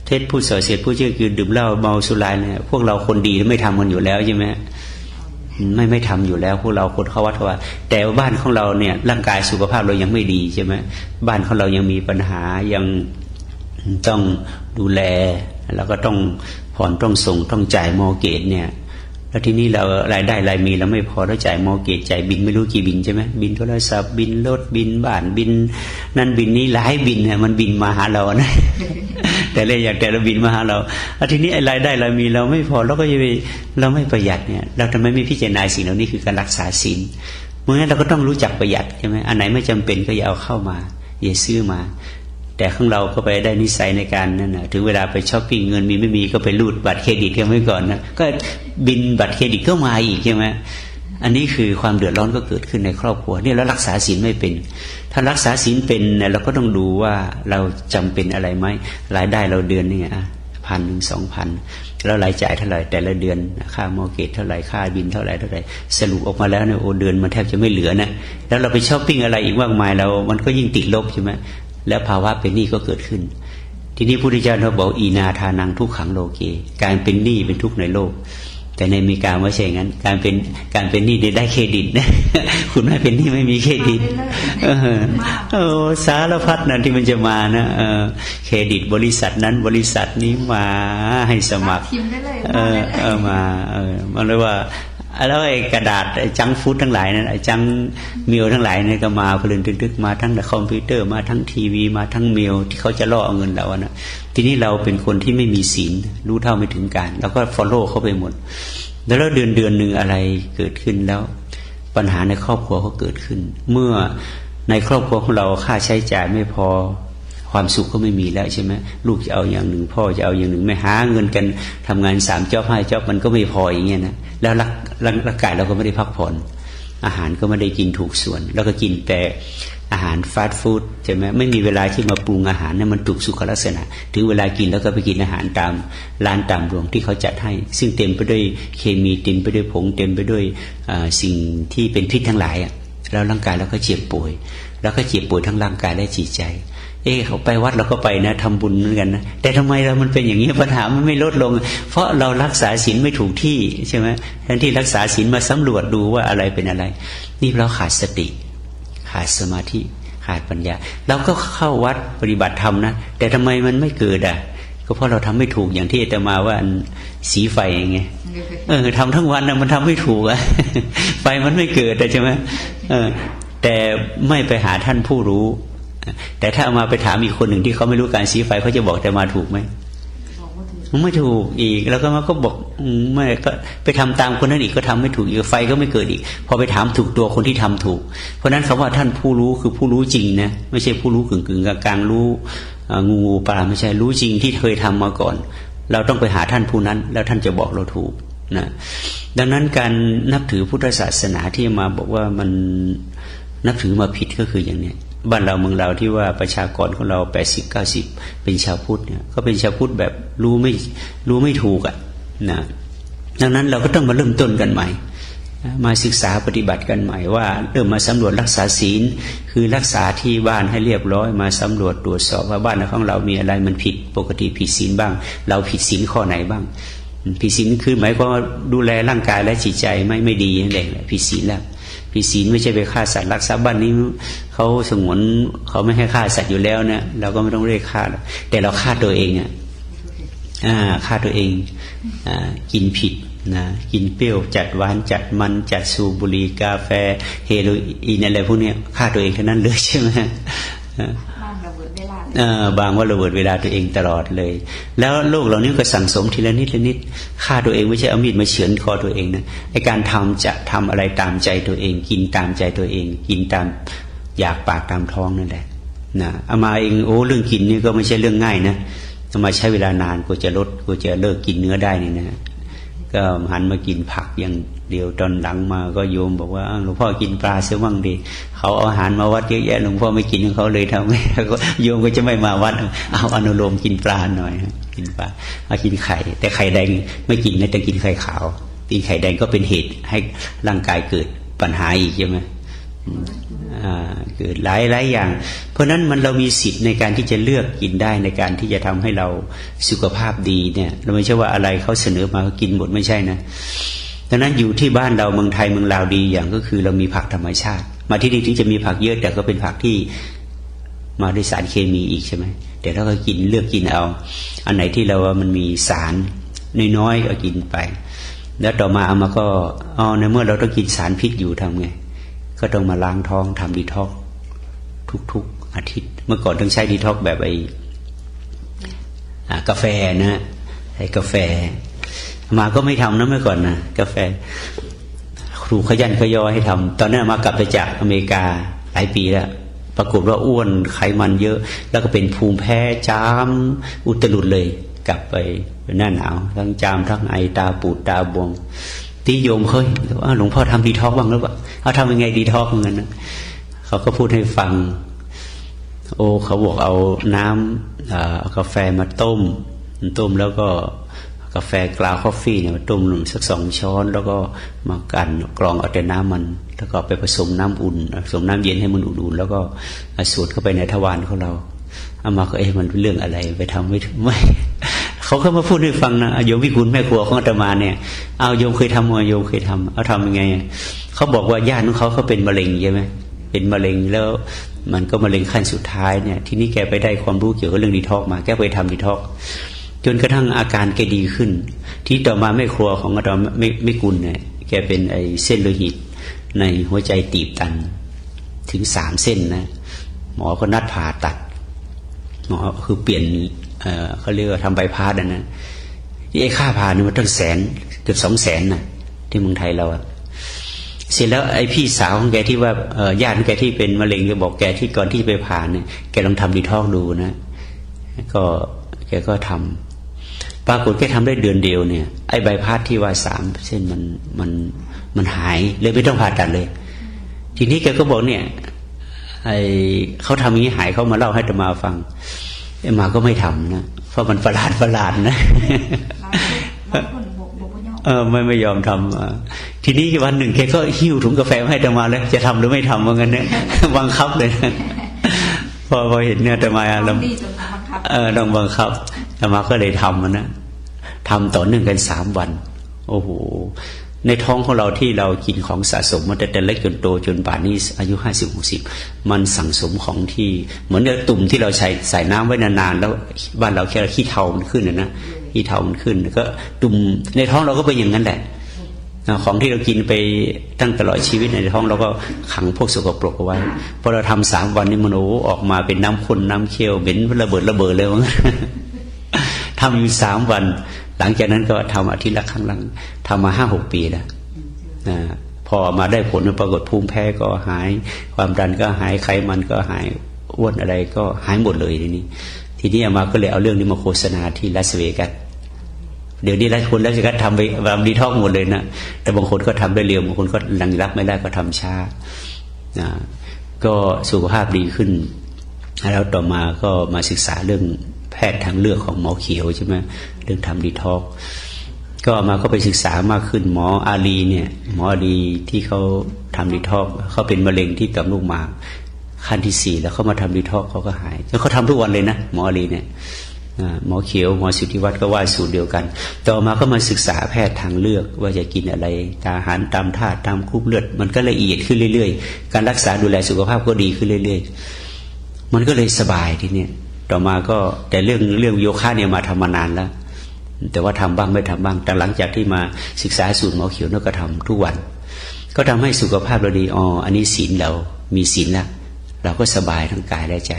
S3: เท็จพูดส่อเสียดพูดเชื่อคือดื่มเหล้าเมาสุราเนี่ยพวกเราคนดีไม่ทำกันอยู่แล้วใช่ไหมไม่ทำอยู่แล้วพวกเราคนเข้าวัดว่าแต่บ้านของเราเนี่ยร่างกายสุขภาพเรายังไม่ดีใช่ไหมบ้านของเรายังมีปัญหายังต้องดูแลแล้วก็ต้องผ่อนต้องส่งต้องจ่ายมอร์เกจเนี่ย แล้วทีนี้เรารายได้รายมีเราไม่พอเราจ่ายมอร์เกจจ่ายบินไม่รู้กี่บินใช่ไหมบินโทรศัพท์บินรถบินบ้านบินนั่นบินนี้หลายบินเนี่ยมันบินมาหาเรานะ แต่ละอย่างแต่ละบินมาหาเราแล้วทีนี้รายได้รายมีเราไม่พอเราก็จะไปเราไม่ประหยัดเนี่ยเราทำไมไม่พิจารณาสิ่งเหล่านี้คือการรักษาศีลเมื่อนั้นเราก็ต้องรู้จักประหยัดใช่ไหมอันไหนไม่จำเป็นก็อย่าเอาเข้ามาอย่าซื้อมาแต่ของเราก็ไปได้นิสัยในการนั่นนะถึงเวลาไปช้อปปิ้งเงินมีไม่มีก็ไปรูดบัตรเครดิตกันไว้ก่อนนะก็บินบัตรเครดิตก็มาอีกใช่ไหมอันนี้คือความเดือดร้อนก็เกิดขึ้นในครอบครัวนี่เรารักษาศีลไม่เป็นถ้ารักษาศีลเป็นเราก็ต้องดูว่าเราจำเป็นอะไรไหมรายได้เราเดือนนี่1,000 2,000แล้วรายจ่ายเท่าไหร่แต่ละเดือนค่ามอร์เกจเท่าไหร่ค่าบินเท่าไหร่สรุปออกมาแล้วเนี่ยโอ้เดือนมันแทบจะไม่เหลือนะแล้วเราไปช้อปปิ้งอะไรอีกมากมายเรามันก็ยิ่งติดลบใช่ไหมแล้วภาวะเป็นหนี้ก็เกิดขึ้นทีนี้พระพุทธเจ้าเราบอกอีนาทานังทุกขังโลเกการเป็นหนี้เป็นทุกข์ในโลกแต่ในอเมริกาไม่ใช่งั้นการเป็นหนี้ได้เครดิตนะ คุณไม่เป็นหนี้ไม่มีเครดิตสารพัดนะที่มันจะมานะเครดิตบริษัทนั้นบริษัทนี้มาให้สมัครมามันเรียกว่าแล้วไอ้กระดาษไอ้จังฟูดทั้งหลายนั่นไอ้จังเมลทั้งหลายนี่ก็มาพลืนทึกๆมาทั้งคอมพิวเตอร์มาทั้งทีวีมาทั้งเมลที่เขาจะล่อเอาเงินเรานะทีนี้เราเป็นคนที่ไม่มีศีลรู้เท่าไม่ถึงการแล้วก็ฟอลโล่เขาไปหมดแล้วเดือนหนึ่งอะไรเกิดขึ้นแล้วปัญหาในครอบครัวเขาเกิดขึ้นเมื่อในครอบครัวของเราค่าใช้จ่ายไม่พอความสุขก็ไม่มีแล้วใช่ไหมลูกจะเอาอย่างหนึ่งพ่อจะเอาอย่างหนึ่งไม่หาเงินกันทำงาน3 จ็อบ5 จ็อบมันก็ไม่พออย่างเงี้ยนะแล้วร่างกายเราก็ไม่ได้พักผ่อนอาหารก็ไม่ได้กินถูกส่วนแล้วก็กินแต่อาหารฟาสต์ฟู้ดใช่ไหมไม่มีเวลาที่มาปรุงอาหารเนี่ยมันถูกสุขลักษณะถึงเวลากินแล้วก็ไปกินอาหารตามร้านตามโรงที่เขาจัดให้ซึ่งเต็มไปด้วยเคมีเต็มไปด้วยผงเต็มไปด้วยสิ่งที่เป็นพิษทั้งหลายแล้วร่างกายเราก็เจ็บป่วยแล้วก็เจ็บป่วยทั้งร่างกายและจิตใจเขาไปวัดเราก็ไปนะทำบุญเหมือนกันนะแต่ทำไมเรามันเป็นอย่างนี้ปัญหามันไม่ลดลงเพราะเรารักษาศีลไม่ถูกที่ใช่ไหมแทนที่รักษาศีลมาสำรวจดูว่าอะไรเป็นอะไรนี่เราขาดสติขาดสมาธิขาดปัญญาเราก็เข้าวัดปฏิบัติธรรมนะแต่ทำไมมันไม่เกิดก็เพราะเราทำไม่ถูกอย่างที่อาตมาว่าสีไฟไงทำทั้งวันนะมันทำไม่ถูกไฟมันไม่เกิดใช่ไหมแต่ไม่ไปหาท่านผู้รู้แต่ถ้าเอามาไปถามอีกคนหนึ่งที่เขาไม่รู้การสีไฟเขาจะบอกแต่มาถูกไหมไม่ถูกอีกแล้วก็มาก็บอกไม่ก็ไปทำตามคนนั้นอีกก็ทำไม่ถูกอีกไฟก็ไม่เกิดอีกพอไปถามถูกตัวคนที่ทำถูกเพราะนั้นคำว่าท่านผู้รู้คือผู้รู้จริงนะไม่ใช่ผู้รู้กึ่งกลางรู้งูปลาไม่ใช่รู้จริงที่เคยทำมาก่อนเราต้องไปหาท่านผู้นั้นแล้วท่านจะบอกเราถูกนะดังนั้นการนับถือพุทธศาสนาที่มาบอกว่ามันนับถือมาผิดก็คืออย่างนี้บ้านเราเมืองเราที่ว่าประชากรของเรา80-90เป็นชาวพุทธเนี่ยก็เป็นชาวพุทธแบบรู้ไม่ถูกนะดังนั้นเราก็ต้องมาเริ่มต้นกันใหม่มาศึกษาปฏิบัติกันใหม่ว่าเริ่มมาสำรวจรักษาศีลคือรักษาที่บ้านให้เรียบร้อยมาสำรวจตรวจสอบว่าบ้านของเรามีอะไรมันผิดปกติผิดศีลบ้างเราผิดศีลข้อไหนบ้างผิดศีลคือหมายความว่าดูแลร่างกายและจิตใจไม่ดีนั่นเองแหละผิดศีลแล้วผิดศีลไม่ใช่ไปฆ่าสัตว์ลักทรัพย์บ้านนี้เขาสงวนเขาไม่ให้ฆ่าสัตว์อยู่แล้วนะเราก็ไม่ต้องเรียกฆ่าแต่เราฆ่าตัวเองฆ่าตัวเองกินผิดนะกินเปรี้ยวจัดหวานจัดมันจัดสูบบุหรี่กาแฟเฮโรอีนอะไรพวกนี้ฆ่าตัวเองเท่านั้นเลยใช่ไหมบางว่าระเบิดเวลาตัวเองตลอดเลยแล้วโลกเหล่านี้ก็สั่งสมทีละนิดละนิดฆ่าตัวเองไม่ใช่เอามีดมาเฉือนคอตัวเองนะไอการจะทำอะไรตามใจตัวเองกินตามใจตัวเองกินตามอยากปากตามท้องนั่นแหละนะเอามาเองเรื่องกินนี่ก็ไม่ใช่เรื่องง่ายนะเอามาใช้เวลานานกว่าจะลดกว่าจะเลิกกินเนื้อได้นี่นะก็หันมากินผักอย่างเดียวตอนหลังมาก็โยมบอกว่าหลวงพ่อกินปลาเสียมั่งดีเขาเอาอาหารมาวัดเยอะแยะหลวงพ่อไม่กินเขาเลยทำให้โยมก็จะไม่มาวัดเอาอนุโลมกินปลาหน่อยกินปลาเอากินไข่แต่ไข่แดงไม่กินนะแต่กินไข่ขาวกินไข่แดงก็เป็นเหตุให้ร่างกายเกิดปัญหาอีกใช่ไหมเกิดหลายอย่างเพราะนั้นเรามีสิทธิ์ในการที่จะเลือกกินได้ในการที่จะทำให้เราสุขภาพดีเนี่ยเราไม่ใช่ว่าอะไรเขาเสนอมาก็กินหมดไม่ใช่นะดังนั้นอยู่ที่บ้านเราเมืองไทยเมืองลาวดีอย่างก็คือเรามีผักธรรมชาติมาที่นี่ถึงจะมีผักเยอะแต่ก็เป็นผักที่มาด้วยสารเคมีอีกใช่ไหมแต่เราก็กินเลือกกินเอาอันไหนที่เราว่ามันมีสารน้อยๆก็กินไป แล้วต่อมาเอามาก็ในเมื่อเราต้องกินสารพิษอยู่ทำไงก็ต้องมาล้างท้องทำดีท็อกทุกๆอาทิตย์เมื่อก่อนต้องใช้ดีท็อกแบบกาแฟนะไอ้กาแฟมาก็ไม่ทำนะเมื่อก่อนนะกาแฟครูขยันขยอให้ทำตอนนั้นมากลับไปจากอเมริกาหลายปีแล้วปรากฏว่าอ้วนไขมันเยอะแล้วก็เป็นภูมิแพ้จามอุตลุดเลยกลับไปหน้าหนาวทั้งจามทั้งไอตาปูดตาบวมที่โยมเฮ้ยว่าหลวงพ่อทำดีท็อกบ้างหรือเปล่าเขาทำยังไงดีท็อกเหมือนกันนะเขาก็พูดให้ฟังเขาบอกเอาน้ำเอากาแฟมาต้มแล้วก็กาแฟกราวคอฟฟี่เนี่ยมาต้มสัก2 ช้อนแล้วก็มากันกรองเอาแต่น้ำมันแล้วก็ไปผสมน้ำอุ่นผสมน้ำเย็นให้มันอุ่นๆแล้วก็สูดเข้าไปในทวารของเราเอามาก็มันเป็นเรื่องอะไรไปทำไม่เขาก็มาพูดให้ฟังนะโยมวิกุลแม่ครัวของอาตมาเนี่ยเอาโยมเคยทำโยมเคยทำเอาทำยังไงเขาบอกว่าญาติของเขาเป็นมะเร็งใช่ไหมเป็นมะเร็งแล้วมันก็มะเร็งขั้นสุดท้ายเนี่ยทีนี้แกไปได้ความรู้เกี่ยวกับเรื่องดีท็อกมาแกไปทำดีท็อกจนกระทั่งอาการแกดีขึ้นที่ต่อมาแม่ครัวของอาตมาไม่กุลเนี่ยแกเป็นเส้นโลหิตในหัวใจตีบตันถึง3 เส้นนะหมอก็นัดผ่าตัดหมอคือเปลี่ยนเขาเรียกว่าทำใบพาสนะไอ้ค่าผ่านี่มันตั้งเกือบ200,000นะที่เมืองไทยเราเสร็จแล้วไอ้พี่สาวของแกที่ว่าญาติของแกที่เป็นมะเร็งแกบอกแกที่ก่อนที่ไปผ่าเนี่ยแกลองทำดีท็อกดูนะก็แกก็ทำปรากฏแกทำได้เดือนเดียวเนี่ยไอ้ใบพาสที่ว่า3 เส้นมันหายเลยไม่ต้องผ่าตัดเลยทีนี้แกก็บอกเนี่ยเขาทำอย่างนี้หายเขามาเล่าให้อาตมาฟังมาก็ไม่ทำนะเพราะมันประหลาดนะไม่ยอมทำทีนี้วันหนึ่งแกก็หิ้วถุงกาแฟมาให้อาตมาแล้วจะทำหรือไม่ทำว่างั้นเนี่ยบังคับเลยนะพอเห็นเนี่ยอาตมาต้องบังคับอาตมาก็เลยทำนะทำต่อเนื่องกัน3 วันโอ้โหในท้องของเราที่เรากินของสะสมมาแต่เล็กจนโตจนป่านนี้อายุ50-60มันสั่งสมของที่เหมือนกับตุ่มที่เราใส่น้ำไว้นานๆแล้วบ้านเราแค่ขี้เถ้ามันขึ้นนะขี้เถ้ามันขึ้นก็ตุ่มในท้องเราก็เป็นอย่างนั้นแหละของที่เรากินไปตั้งตลอดชีวิตในท้องเราก็ขังพวกสกปรกเอาไว้พอเราทำ3 วันนี่มันออกมาเป็นน้ำข้นน้ำเคี่ยวเหม็นระเบิดเลยว่าทำอยู่3 วันหลังจากนั้นก็ทำอาทิตย์ละครั้งหลังทำมา5-6 ปีแล้วพอมาได้ผลปรากฏภูมิแพ้ก็หายความดันก็หายไขมันก็หายอ้วนอะไรก็หายหมดเลยทีนี้มาก็เลยเอาเรื่องนี้มาโฆษณาที่ลาสเวกัสเดี๋ยวนี้หลายคนลาสเวกัสทำไปดีท็อกหมดเลยนะแต่บางคนก็ทำได้เร็วบางคนก็หลังรับไม่ได้ก็ทำช้าก็สุขภาพดีขึ้นแล้วต่อมาก็มาศึกษาเรื่องแพทย์ทางเลือกของหมอเขียวใช่ไหมเรื่องทำดีท็อกก็มาก็ไปศึกษามากขึ้นหมออาลีเนี่ยหมออาลีที่เขาทำดีท็อกเขาเป็นมะเร็งที่ต่อมลูกหมากขั้นที่4แล้วเขามาทำดีท็อกเขาก็หายแล้วเขาทำทุกวันเลยนะหมออาลีเนี่ยหมอเขียวหมอสุทธิวัฒน์ก็ว่าสูตรเดียวกันต่อมาก็มาศึกษาแพทย์ทางเลือกว่าจะกินอะไรอาหารตามธาตุตามกรุ๊ปเลือดมันก็ละเอียดขึ้นเรื่อยๆการรักษาดูแลสุขภาพก็ดีขึ้นเรื่อยๆมันก็เลยสบายทีนี้ต่อมาก็แต่เรื่องโยคะเนี่ยมาทำมานานแล้วแต่ว่าทำบ้างไม่ทำบ้างแต่หลังจากที่มาศึกษาสูตรหมอเขียวนั่นก็ทำทุกวันก็ทำให้สุขภาพเราดีอันนี้ศีลเรามีศีลแล้วเราก็สบายทั้งกายและใจ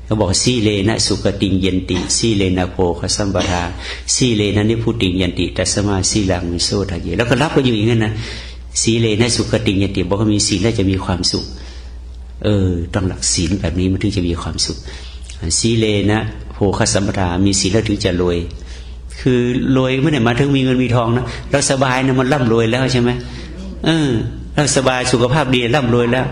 S3: เขาบอกสีเลนะสุขติงยันติสีเลนะโพคสัมปทาสีเลนะนิพุติงยันติตัสมาสีลังมิโสทะเยแล้วก็รับก็อยู่อย่างนั้นนะสีเลนะสุขติงยันติบอกว่ามีศีลแล้วจะมีความสุขต้องหลักศีลแบบนี้มันถึงจะมีความสุขสีเลนะโพคสัมปทามีศีลแล้วถึงจะรวยคือรวยไม่ได้มาถึงมีเงินมีทองนะเราสบายนะมันร่ำรวยแล้วใช่ไหมเราสบายสุขภาพดีร่ำรวยแล้ว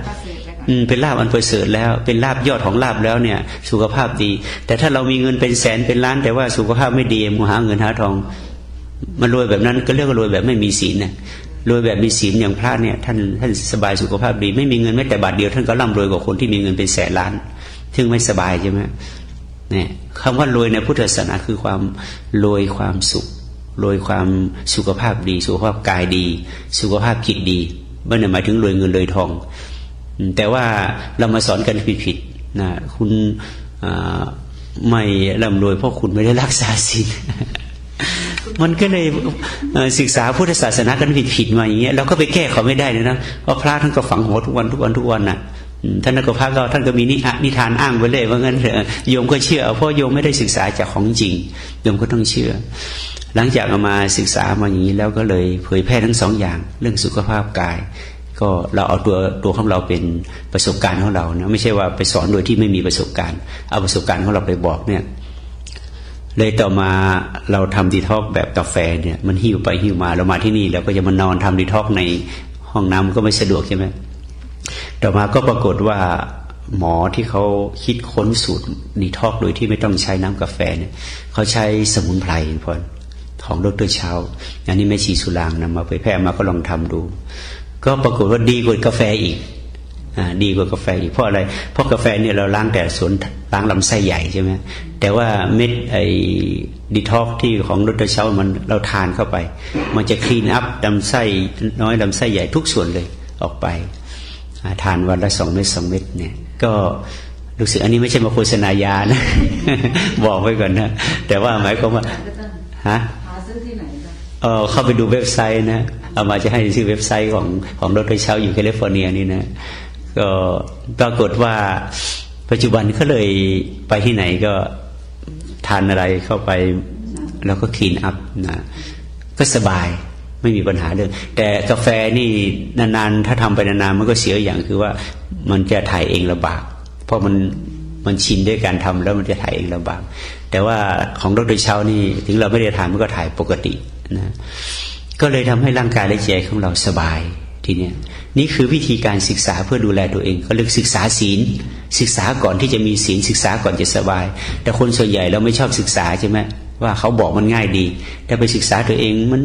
S3: เป็นลาภอันประเสริฐแล้วเป็นลาภยอดของลาภแล้วเนี่ยสุขภาพดีแต่ถ้าเรามีเงินเป็นแสนเป็นล้านแต่ว่าสุขภาพไม่ดีมัวหาเงินหาทองมันรวยแบบนั้นก็เรียกว่ารวยแบบไม่มีศีลนะรวยแบบมีศีลอย่างพระเนี่ยท่านสบายสุขภาพดีไม่มีเงินแม้แต่บาทเดียวท่านก็ร่ำรวยกว่าคนที่มีเงินเป็นแสนล้านถึงไม่สบายใช่ไหมเนี่ยคำว่ารวยในพุทธศาสนาคือความรวยความสุขรวยความสุขภาพดีสุขภาพกายดีสุขภาพจิตดีไม่ได้หมายถึงรวยเงินรวยทองแต่ว่าเรามาสอนกันผิดๆนะคุณไม่ร่ำรวยเพราะคุณไม่ได้รักษาศีล มันก็เลยศึกษาพุทธศาสนากันผิดมาอย่างเงี้ยเราก็ไปแก้เขาไม่ได้นะเพราะพระท่านก็ฝังหัวทุกวันน่ะท่านก็พระก็ท่านก็มีนิทานอ้างไปเลยว่างั้นโยมก็เชื่อเพราะโยมไม่ได้ศึกษาจากของจริงโยมก็ต้องเชื่อหลังจากเอามาศึกษามาอย่างนี้แล้วก็เลยเผยแพร่ทั้งสองอย่างเรื่องสุขภาพกายก็เราเอาตัวของเราเป็นประสบการณ์ของเรานะไม่ใช่ว่าไปสอนโดยที่ไม่มีประสบการณ์เอาประสบการณ์ของเราไปบอกเนี่ยเลยต่อมาเราทำดีท็อกแบบกาแฟเนี่ยมันหิ้วไปหิ้วมาเรามาที่นี่แล้วก็จะมานอนทำดีท็อกในห้องน้ำก็ไม่สะดวกใช่ไหมต่อมาก็ปรากฏว่าหมอที่เขาคิดค้นสูตรดีท็อกโดยที่ไม่ต้องใช้น้ำกาแฟเนี่ยเขาใช้สมุนไพรพอของดร.เช้าอันนี้แม่ชีสุรางนำมาเผยแพร่มาก็ลองทำดูก็ปรากฏว่าดีกว่ากาแฟอีกดีกว่ากาแฟอีกเพราะอะไรเพราะกาแฟเนี่ยเราล้างแต่ส่วนล้างลำไส้ใหญ่ใช่ไหมแต่ว่าเม็ดไอ้ดีท็อกที่ของดร.เช้ามันเราทานเข้าไปมันจะคลีนอัพลำไส้น้อยลำไส้ใหญ่ทุกส่วนเลยออกไปทานวันละ2 เม็ดเนี่ยก็รู้สึกอันนี้ไม่ใช่มาโฆษณายานะ บอกไว้ก่อนนะแต่ว่าหมายความว่าฮะหาซื้อที่ไหนเข้าไปดูเว็บไซต์นะเอามาจะให้ชื่อเว็บไซต์ของดร.เช้าอยู่แคลิฟอร์เนียนี่นะก็ปรากฏว่าปัจจุบันก็เลยไปที่ไหนก็ทานอะไรเข้าไปแล้วก็คลีนอัพนะก็สบายไม่มีปัญหาเรื่องแต่กาแฟนี่นานๆถ้าทำไปนานๆมันก็เสียอย่างคือว่ามันจะถ่ายเองลำบากเพราะมันชินด้วยการทำแล้วมันจะถ่ายเองลำบากแต่ว่าของดร.เช้านี่ถึงเราไม่ได้ทานมันก็ถ่ายปกตินะก็เลยทำให้ร่างกายและใจของเราสบายทีเนี้ยนี่คือวิธีการศึกษาเพื่อดูแลตัวเองเขาเรียกศึกษาศีลศึกษาก่อนที่จะมีศีลศึกษาก่อนจะสบายแต่คนส่วนใหญ่เราไม่ชอบศึกษาใช่ไหมว่าเขาบอกมันง่ายดีแต่ไปศึกษาตัวเองมัน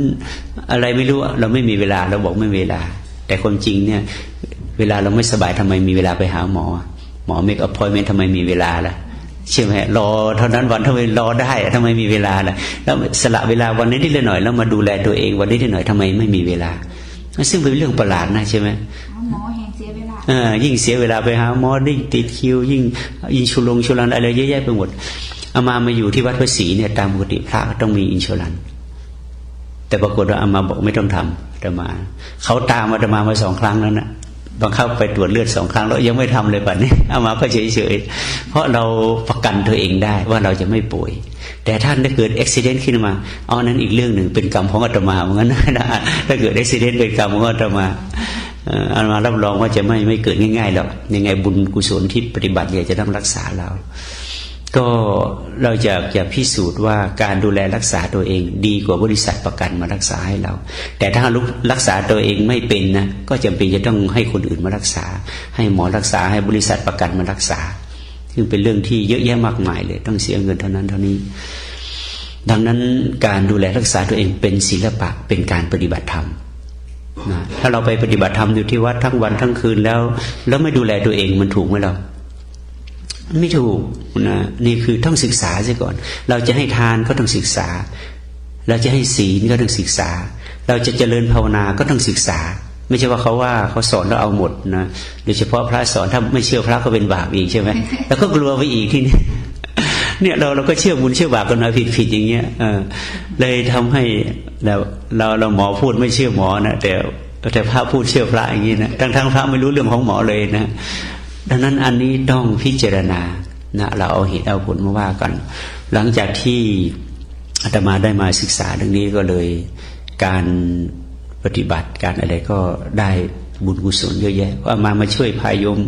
S3: อะไรไม่รู้เราไม่มีเวลาเราบอกไม่มีเวลาแต่ความจริงเนี่ยเวลาเราไม่สบายทำไมมีเวลาไปหาหมอเมคอัพพอยเมนต์ทำไมมีเวลาล่ะใช่ไหมรอเท่านั้นวันทำไมรอได้ทำไมมีเวลาล่ะแล้วสละเวลาวันนี้นิดหน่อยแล้วมาดูแลตัวเองวันนี้นิดหน่อยทำไมไม่มีเวลาซึ่งเป็นเรื่องประหลาดนะใช่ไหม
S4: หมอแห่งเสียเวลา
S3: ยิ่งเสียเวลาไปหาหมอยิ่งติดคิวยิ่งชุลันอะไรเยอะแยะไปหมดอามาอยู่ที่วัดพระศรีเนี่ยตามปกติพระต้องมีอินชูรันแต่ปรากฏว่าอามาบอกไม่ต้องทำอาตมาเขาตามอาตมา2 ครั้งแล้วนะบังคับไปตรวจเลือด2 ครั้งแล้วยังไม่ทำเลยป่ะนี่อามาก็เฉยๆเพราะเราประกันตัวเองได้ว่าเราจะไม่ป่วยแต่ท่านถ้าเกิดอุบัติเหตุขึ้นมาเอานั้นอีกเรื่องหนึ่งเป็นกรรมของอาตมาเหมือนกันนะถ้าเกิดอุบัติเหตุเป็นกรรมของอาตมารับรองว่าจะไม่เกิดง่ายๆหรอกยังไงบุญกุศลที่ปฏิบัติเนี่ยจะต้องรักษาเราก็เราจะพิสูจน์ว่าการดูแลรักษาตัวเองดีกว่าบริษัทประกันมารักษาให้เราแต่ถ้ารักษาตัวเองไม่เป็นนะก็จำเป็นจะต้องให้คนอื่นมารักษาให้หมอรักษาให้บริษัทประกันมารักษาซึ่งเป็นเรื่องที่เยอะแยะมากมายเลยต้องเสียเงินเท่านั้นเท่านี้ดังนั้นการดูแลรักษาตัวเองเป็นศิลปะเป็นการปฏิบัติธรรมนะถ้าเราไปปฏิบัติธรรมอยู่ที่วัดทั้งวันทั้งคืนแล้วไม่ดูแลตัวเองมันถูกไหมเราไม่ถูกนะนี่คือต้องศึกษาซะก่อนเราจะให้ทานก็ต้องศึกษาเราจะให้ศีลก็ต้องศึกษาเราจะเจริญภาวนาก็ต้องศึกษาไม่ใช่ว่าเขาสอนแล้วเอาหมดนะโดยเฉพาะพระสอนถ้าไม่เชื่อพระก็เป็นบาปอีกใช่ไหมแล้วก็กลัวไปอีกที่นี่เนี่ยเราก็เชื่อบุญเชื่อบาปกันมาผิดอย่างเงี้ยเลยทำให้เราหมอพูดไม่เชื่อหมอนะแต่พระพูดเชื่อพระอย่างงี้นะทั้งพระไม่รู้เรื่องของหมอเลยนะดังนั้นอันนี้ต้องพิจารณานะเราเอาเหตุเอาผลมาว่ากันหลังจากที่อาตมาได้มาศึกษาเรื่องนี้ก็เลยการปฏิบัติการอะไรก็ได้บุญกุศลเยอะแยะว่ามาช่วยพายม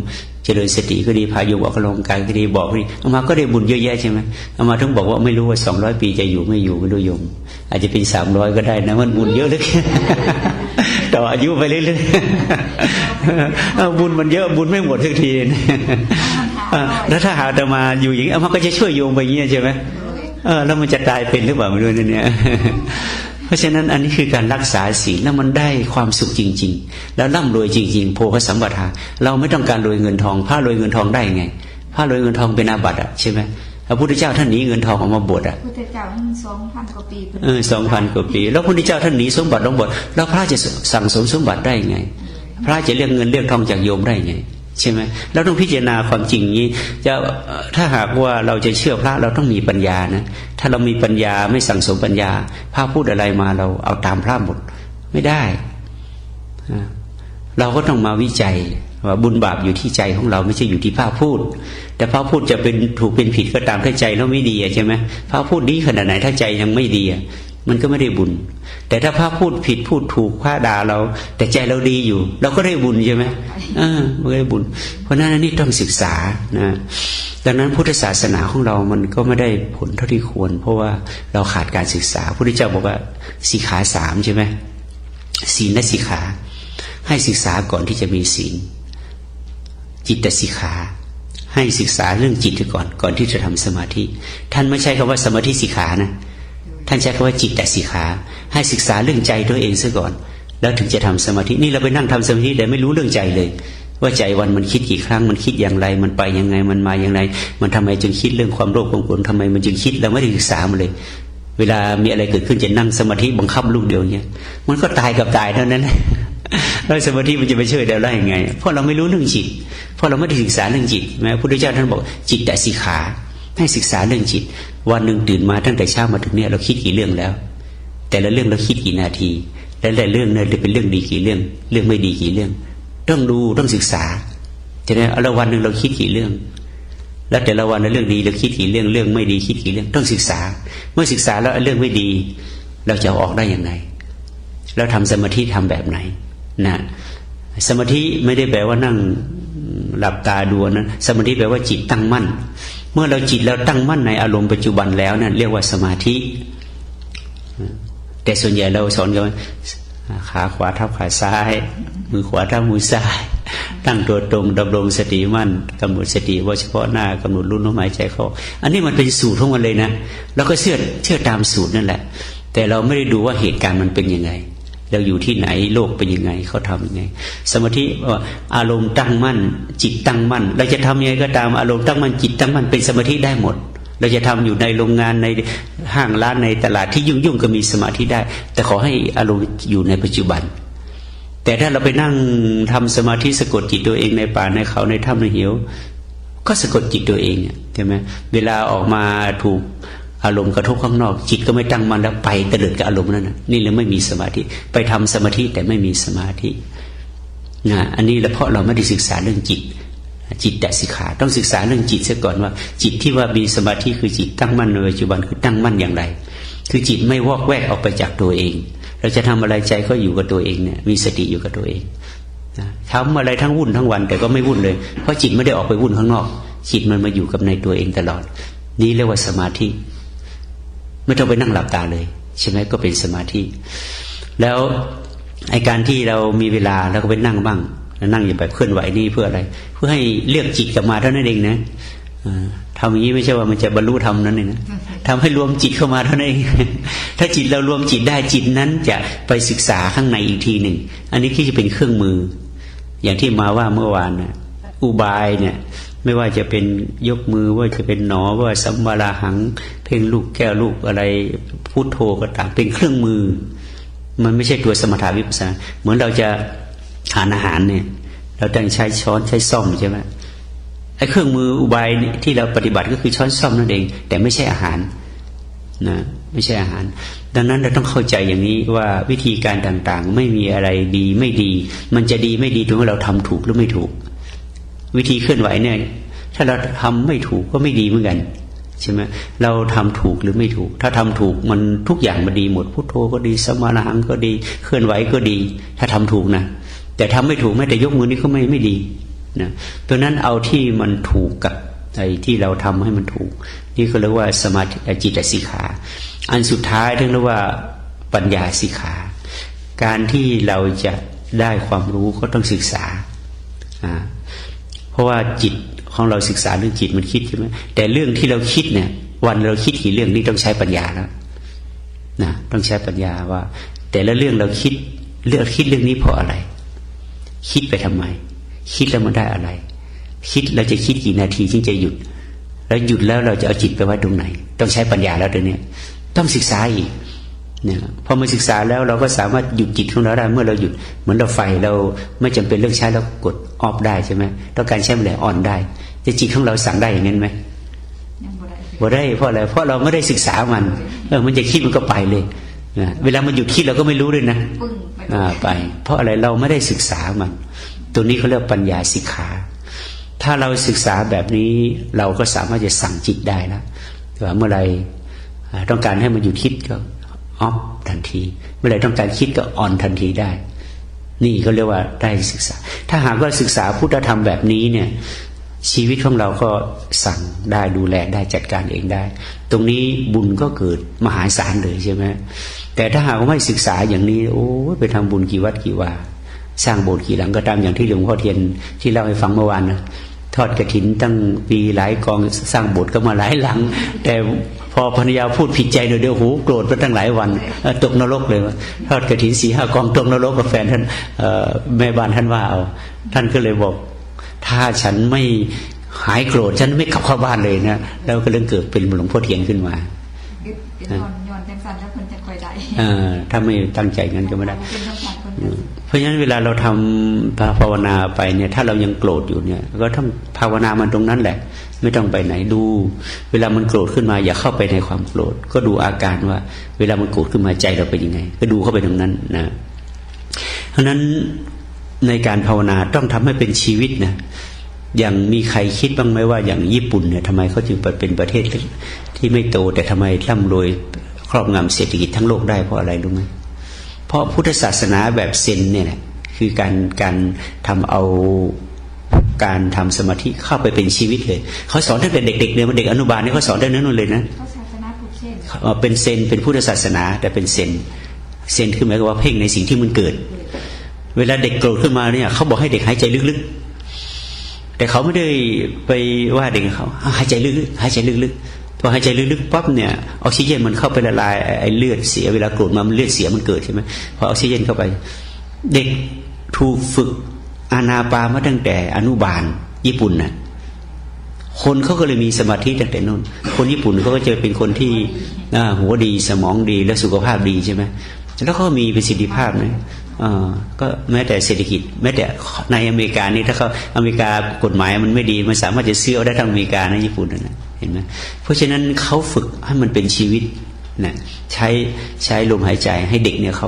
S3: เจริญสติก็ดีพายมออกกำลังกายก็ดีบอกก็ดีเอามาก็ได้บุญเยอะแยะใช่ไหมเอามาต้องบอกว่าไม่รู้ว่า200 ปีจะอยู่ไม่อยู่ไม่รู้โยมอาจจะเป็น300ก็ได้นะมันบุญเยอะเลยต่ออายุไปเรื่อยๆบุญมันเยอะบุญไม่หมดสักทีแล้วถ้าหาอาตมาอยู่อย่างนี้อามาก็จะช่วยโยมไปอย่างนี้ใช่ไหมแล้วมันจะตายเป็นหรือเปล่าไม่รู้เนี่ยเพราะฉะนั้นอันนี้คือการรักษาศีลแล้วมันได้ความสุขจริงๆแล้วร่ำรวยจริงๆโภคสัมปทาเราไม่ต้องการรวยเงินทองพระรวยเงินทองได้ไงพระรวยเงินทองเป็นอาบัติอ่ะใช่ไหมพระพุทธเจ้าท่านหนีเงินทองออกมาบวชอ่ะ
S4: พุทธเจ้าท่าน2,000 กว่าปี
S3: 2,000 กว่าปีแล้วพระพุทธเจ้าท่านหนีสมบัติลงบวชแล้วพระจะสั่งสมสมบัติได้ไงพระจะเรียกเงินเรียกทองจากโยมได้ไง ใช่ไหมเราต้องพิจารณาความจริงนี้จะถ้าหากว่าเราจะเชื่อพระเราต้องมีปัญญานะถ้าเรามีปัญญาไม่สั่งสมปัญญาพระพูดอะไรมาเราเอาตามพระหมดไม่ได้เราก็ต้องมาวิจัยว่าบุญบาปอยู่ที่ใจของเราไม่ใช่อยู่ที่พระพูดแต่พระพูดจะเป็นถูกเป็นผิดก็ตามถ้าใจเราไม่ดีใช่ไหมพระพูดดีขนาดไหนถ้าใจยังไม่ดีมันก็ไม่ได้บุญแต่ถ้าพระพูดผิดพูดถูกพระด่าเราแต่ใจเราดีอยู่เราก็ได้บุญใช่ไหมมันก็ได้บุญเพราะนั้นนี่ต้องศึกษานะดังนั้นพุทธศาสนาของเรามันก็ไม่ได้ผลเท่าที่ควรเพราะว่าเราขาดการศึกษาพระพุทธเจ้าบอกว่าสิกขา3ใช่ไหมศีลและสิกขาให้ศึกษาก่อนที่จะมีศีลจิตสิกขาให้ศึกษาเรื่องจิตก่อนที่จะทำสมาธิท่านไม่ใช้คำว่าสมาธิสิกขานะท่านใช้คำว่าจิตสิกขาให้ศึกษาเรื่องใจตัวเองซะก่อนแล้วถึงจะทำสมาธินี่เราไปนั่งทำสมาธิแต่ไม่รู้เรื่องใจเลยว่าใจวันมันคิดกี่ครั้งมันคิดอย่างไรมันไปยังไงมันมาอย่างไรมันทำไมจึงคิดเรื่องความโลภความโกรธทำไมมันจึงคิดเราไม่ได้ศึกษามันเลยเวลามีอะไรเกิดขึ้นจะนั่งสมาธิบังคับลูกเดียวเนี่ยมันก็ตายกับตายเท่านั้นแล้วสมาธิมันจะไปช่วยเราได้ยังไงเพราะเราไม่รู้เรื่องจิตเพราะเราไม่ได้ศึกษาเรื่องจิตแม้พระพุทธเจ้าท่านบอกจิตสิกขาให้ศึกษาเรื่องจิตวันหนึ่งตื่นมาตั้งแต่เช้ามาถึงเนี่ยเราคิดกี่เรื่องแล้วแต่ละเรื่องเราคิดกี่นาทีและแต่เรื่องนั้นเป็นเรื่องดีกี่เรื่องเรื่องไม่ดีกี่เรื่องต้องดูต้องศึกษาจะได้เอาละวันหนึ่งเราคิดกี่เรื่องแล้วแต่ละวันเรื่องดีเราคิดกี่เรื่องเรื่องไม่ดีคิดกี่เรื่องต้องศึกษาเมื่อศึกษาแล้วเรื่องไม่ดีเราจะออกได้ยังไงแล้วทำสมาธิทำแบบไหนนะสมาธิไม่ได้แปลว่านั่งหลับตาดูนะสมาธิแปลว่าจิตตั้งมั่นเมื่อเราจิตเราตั้งมั่นในอารมณ์ปัจจุบันแล้วนั่นเรียกว่าสมาธิแต่ส่วนใหญ่เราสอนกันขาขวาทับขาซ้ายมือขวาทับมือซ้ายตั้งตัวตรงดำรงสติมั่นกำหนดสติว่าเฉพาะหน้ากำหนดรู้ลมหายใจเข้าอันนี้มันเป็นสูตรของมันเลยนะเราก็เชื่อตามสูตรนั่นแหละแต่เราไม่ได้ดูว่าเหตุการณ์มันเป็นยังไงเราอยู่ที่ไหนโลกเป็นยังไงเขาทำยังไงสมาธิอารมณ์ตั้งมั่นจิตตั้งมั่นเราจะทำยังไงก็ตามอารมณ์ตั้งมั่นจิตตั้งมั่นเป็นสมาธิได้หมดเราจะทำอยู่ในโรงงานในห้างร้านในตลาดที่ยุ่งก็มีสมาธิได้แต่ขอให้อารมณ์อยู่ในปัจจุบันแต่ถ้าเราไปนั่งทำสมาธิสะกดจิตตัวเองในป่าในเขาในถ้ำในเหวก็สะกดจิตตัวเองใช่ไหมเวลาออกมาถูกอารมณ์กระทบข้างนอกจิตก็ไม่ตั้งมั่นแล้วไปเตลิดกับอารมณ์นั่นนี่เลยไม่มีสมาธิไปทำสมาธิแต่ไม่มีสมาธิอันนี้แล้วเพราะเราไม่ได้ศึกษาเรื่องจิตสิกขาต้องศึกษาเรื่องจิตซะก่อนว่าจิตที่ว่ามีสมาธิคือจิตตั้งมั่นในปัจจุบันคือตั้งมั่นอย่างไรคือจิตไม่วอกแวกออกไปจากตัวเองเราจะทำอะไรใจก็อยู่กับตัวเองเนี่ยมีสติอยู่กับตัวเองทำอะไรทั้งวุ่นทั้งวันแต่ก็ไม่วุ่นเลยเพราะจิตไม่ได้ออกไปวุ่นข้างนอกจิตมันมาอยู่กับในตัวเองตลอดนี่เรียกว่าสมาธิไม่ต้องไปนั่งหลับตาเลยใช่ไหมก็เป็นสมาธิแล้วไอการที่เรามีเวลาเราก็ไปนั่งบ้างนั่งอย่าแบบเคลื่อนไหวนี่เพื่ออะไรเพื่อให้เรียกจิตกลับมาเท่านั้นเองนะทำอย่างนี้ไม่ใช่ว่ามันจะบรรลุธรรมนั้นเองนะทำให้รวมจิตเข้ามาเท่านั้นเองถ้าจิตเรารวมจิตได้จิตนั้นจะไปศึกษาข้างในอีกทีหนึ่งอันนี้ที่จะเป็นเครื่องมืออย่างที่มาว่าเมื่อวานนะอุบายเนี่ยไม่ว่าจะเป็นยกมือว่าจะเป็นหนอว่าสัมมาราหังเพ่งลูกแก้วลูกอะไรพุทโธก็ตามเป็นเครื่องมือมันไม่ใช่ตัวสมถะวิปัสสนาเหมือนเราจะทานอาหารเนี่ยเราต้องใช้ช้อนใช้ซ่อมใช่ไหมไอ้เครื่องมืออุบายที่เราปฏิบัติก็คือช้อนซ่อมนั่นเองแต่ไม่ใช่อาหารนะไม่ใช่อาหารดังนั้นเราต้องเข้าใจอย่างนี้ว่าวิธีการต่างๆไม่มีอะไรดีไม่ดีมันจะดีไม่ดีตรงที่เราทำถูกหรือไม่ถูกวิธีเคลื่อนไหวเนี่ยถ้าเราทำไม่ถูกก็ไม่ดีเหมือนกันใช่ไหมเราทำถูกหรือไม่ถูกถ้าทำถูกมันทุกอย่างมันดีหมดพุทโธก็ดีสัมมาหังก็ดีเคลื่อนไหวก็ดีถ้าทำถูกนะแต่ทำไม่ถูกแม้แต่ยกมือนี่ก็ไม่ดีนะตัวนั้นเอาที่มันถูกกับไอ้ที่เราทำให้มันถูกนี่ก็เรียกว่าสมาธิจิตสิกขาอันสุดท้ายเรียกว่าปัญญาสิกขาการที่เราจะได้ความรู้ก็ต้องศึกษาเพราะว่าจิตของเราศึกษาเรื่องจิตมันคิดใช่ไหมแต่เรื่องที่เราคิดเนี่ยวันเราคิดกี่เรื่องนี่ต้องใช้ปัญญาแล้วนะต้องใช้ปัญญาว่าแต่ละเรื่องเราคิดเรื่องนี้เพราะอะไรคิดไปทำไมคิดแล้วมันได้อะไรคิดเราจะคิดกี่นาทีจึงจะหยุดแล้วหยุดแล้วเราจะเอาจิตไปไว้ตรงไหนต้องใช้ปัญญาแล้วเดี๋ยวนี้ต้องศึกษาอีก เนี่ยพอมาศึกษาแล้วเราก็สามารถหยุดจิตของเราได้เมื่อเราหยุดเหมือนเราไฟเราไม่จำเป็นเรื่องใช้เรากดออฟได้ใช่ไหมต้องการใช้เมื่อไหร่ออนได้แต่จิตของเราสั่งได้อย่างนั้นไหมบ่ได้เพราะอะไรเพราะเราไม่ได้ศึกษามันมันจะคิดมันก็ไปเลยนะเวลามันหยุดคิดเราก็ไม่รู้เลยนะไปเพราะอะไรเราไม่ได้ศึกษามันตัวนี้เขาเรียกปัญญาสิกขาถ้าเราศึกษาแบบนี้เราก็สามารถจะสั่งจิตได้แล้วว่าเมื่อไรต้องการให้มันหยุดคิดก็ออฟทันทีเมื่อไรต้องการคิดก็ออนทันทีได้นี่เขาเรียกว่าได้ศึกษาถ้าหากว่าศึกษาพุทธธรรมแบบนี้เนี่ยชีวิตของเราก็สั่งได้ดูแลได้จัดการเองได้ตรงนี้บุญก็เกิดมหาศาลเลยใช่ไหมแต่ถ้าหากว่าไม่ศึกษาอย่างนี้โอ้ไปทำบุญกี่วัดกี่วาสร้างโบสถ์กี่หลังก็ตามอย่างที่หลวงพ่อเทียนที่เล่าให้ฟังเมื่อวานนะทอดกฐินตั้งปีหลายกองสร้างโบสถ์ก็มาหลายหลังแต่พอภรรยาพูดผิดใจเดี๋ยวโหโกรธไปตั้งหลายวันตกนรกเลยว่าทอดกฐิน 4-5 กองตกนรกกับแฟนท่านแม่บ้านท่านว่าเอาท่านก็เลยบอกถ้าฉันไม่หายโกรธฉันไม่กลับเข้าบ้านเลยนะแล้วก็เรื่องเกิดเป็นหลวงพ่อเทียนขึ้นมา
S4: ย้อนจังสันแล้วคนจะคอยได้
S3: ถ้าไม่ตั้งใจงั้นก็ไม่ได้เพราะฉะนั้นเวลาเราทำภาวนาไปเนี่ยถ้าเรายังโกรธอยู่เนี่ยก็ต้องภาวนามันตรงนั้นแหละไม่ต้องไปไหนดูเวลามันโกรธขึ้นมาอย่าเข้าไปในความโกรธก็ดูอาการว่าเวลามันโกรธขึ้นมาใจเราเป็นยังไงก็ดูเข้าไปตรงนั้นนะเพราะฉะนั้นในการภาวนาต้องทำให้เป็นชีวิตนะอย่างมีใครคิดบ้างไหมว่าอย่างญี่ปุ่นเนี่ยทำไมเขาจึงเป็นประเทศที่ไม่โตแต่ทำไมร่ำรวยครอบงำเศรษฐกิจทั้งโลกได้เพราะอะไรรู้ไหมเพราะพุทธศาสนาแบบเซนเนี่ยแหละคือการทำเอาการทำสมาธิเข้าไปเป็นชีวิตเลยเขาสอนตั้งแต่เด็กๆเลยเด็กอนุบาลนี่เขาสอนได้นั่นเลยนะ
S4: เขาศาสนาพุทธเซน
S3: เป็นเซนเป็นพุทธศาสนาแต่เป็นเซนคือหมายความว่าเพ่งในสิ่งที่มันเกิดเวลาเด็กโกรธขึ้นมาเนี่ยเขาบอกให้เด็กหายใจลึกๆแต่เขาไม่ได้ไปว่าเด็กเขาหายใจลึกๆหายใจลึกๆพอหายใจลึกๆปั๊บเนี่ยออกซิเจนมันเข้าไปละลายไอ้เลือดเสียเวลาโกรธมามันเลือดเสียมันเกิดใช่ไหมพอออกซิเจนเข้าไปเด็กถูกฝึกอานาปานมาตั้งแต่อนุบาลญี่ปุ่นน่ะคนเขาก็เลยมีสมาธิตั้งแต่นู้นคนญี่ปุ่นเขาก็จะเป็นคนที่หัวดีสมองดีและสุขภาพดีใช่ไหมแล้วก็มีประสิทธิภาพนะก็แม้แต่เศรษฐกิจแม้แต่ในอเมริกานี่ถ้าเขาอเมริกากฎหมายมันไม่ดีมันสามารถจะซื้อเอาได้ทั้งอเมริกานะญี่ปุ่นนะเห็นไหมเพราะฉะนั้นเขาฝึกให้มันเป็นชีวิตนะใช้ลมหายใจให้เด็กเนี่ยเข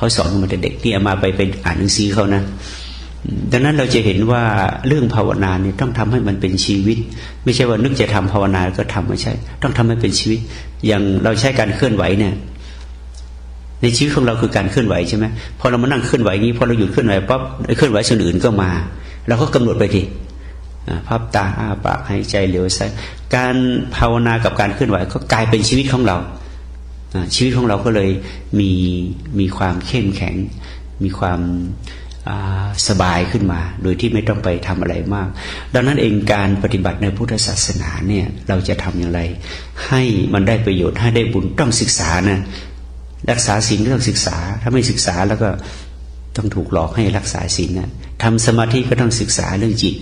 S3: าสอนมาแต่เด็กที่เอามาไปอ่านหนังสือเขานะดังนั้นเราจะเห็นว่าเรื่องภาวนาเนี่ยต้องทำให้มันเป็นชีวิตไม่ใช่ว่านึกจะทำภาวนาก็ทำไม่ใช่ต้องทำให้เป็นชีวิตอย่างเราใช้การเคลื่อนไหวเนี่ยในชีวิตของเราคือการเคลื่อนไหวใช่ไหมพอเรามานั่งเคลื่อนไหวงี้พอเราหยุดเคลื่อนไหวปั๊บเคลื่อนไหวส่วนอื่นก็มาเราก็กำหนดไปทีพับตาอ้าปากหายใจเหลวซ้ายการภาวนากับการเคลื่อนไหวก็กลายเป็นชีวิตของเราชีวิตของเราก็เลยมีความเข้มแข็งมีความสบายขึ้นมาโดยที่ไม่ต้องไปทำอะไรมากดังนั้นเองการปฏิบัติในพุทธศาสนาเนี่ยเราจะทำอย่างไรให้มันได้ประโยชน์ให้ได้บุญต้องศึกษานะรักษาศีลก็ต้องศึกษาถ้าไม่ศึกษาแล้วก็ต้องถูกหลอกให้รักษาศีลนะทำสมาธิก็ต้องศึกษาเรื่องจิต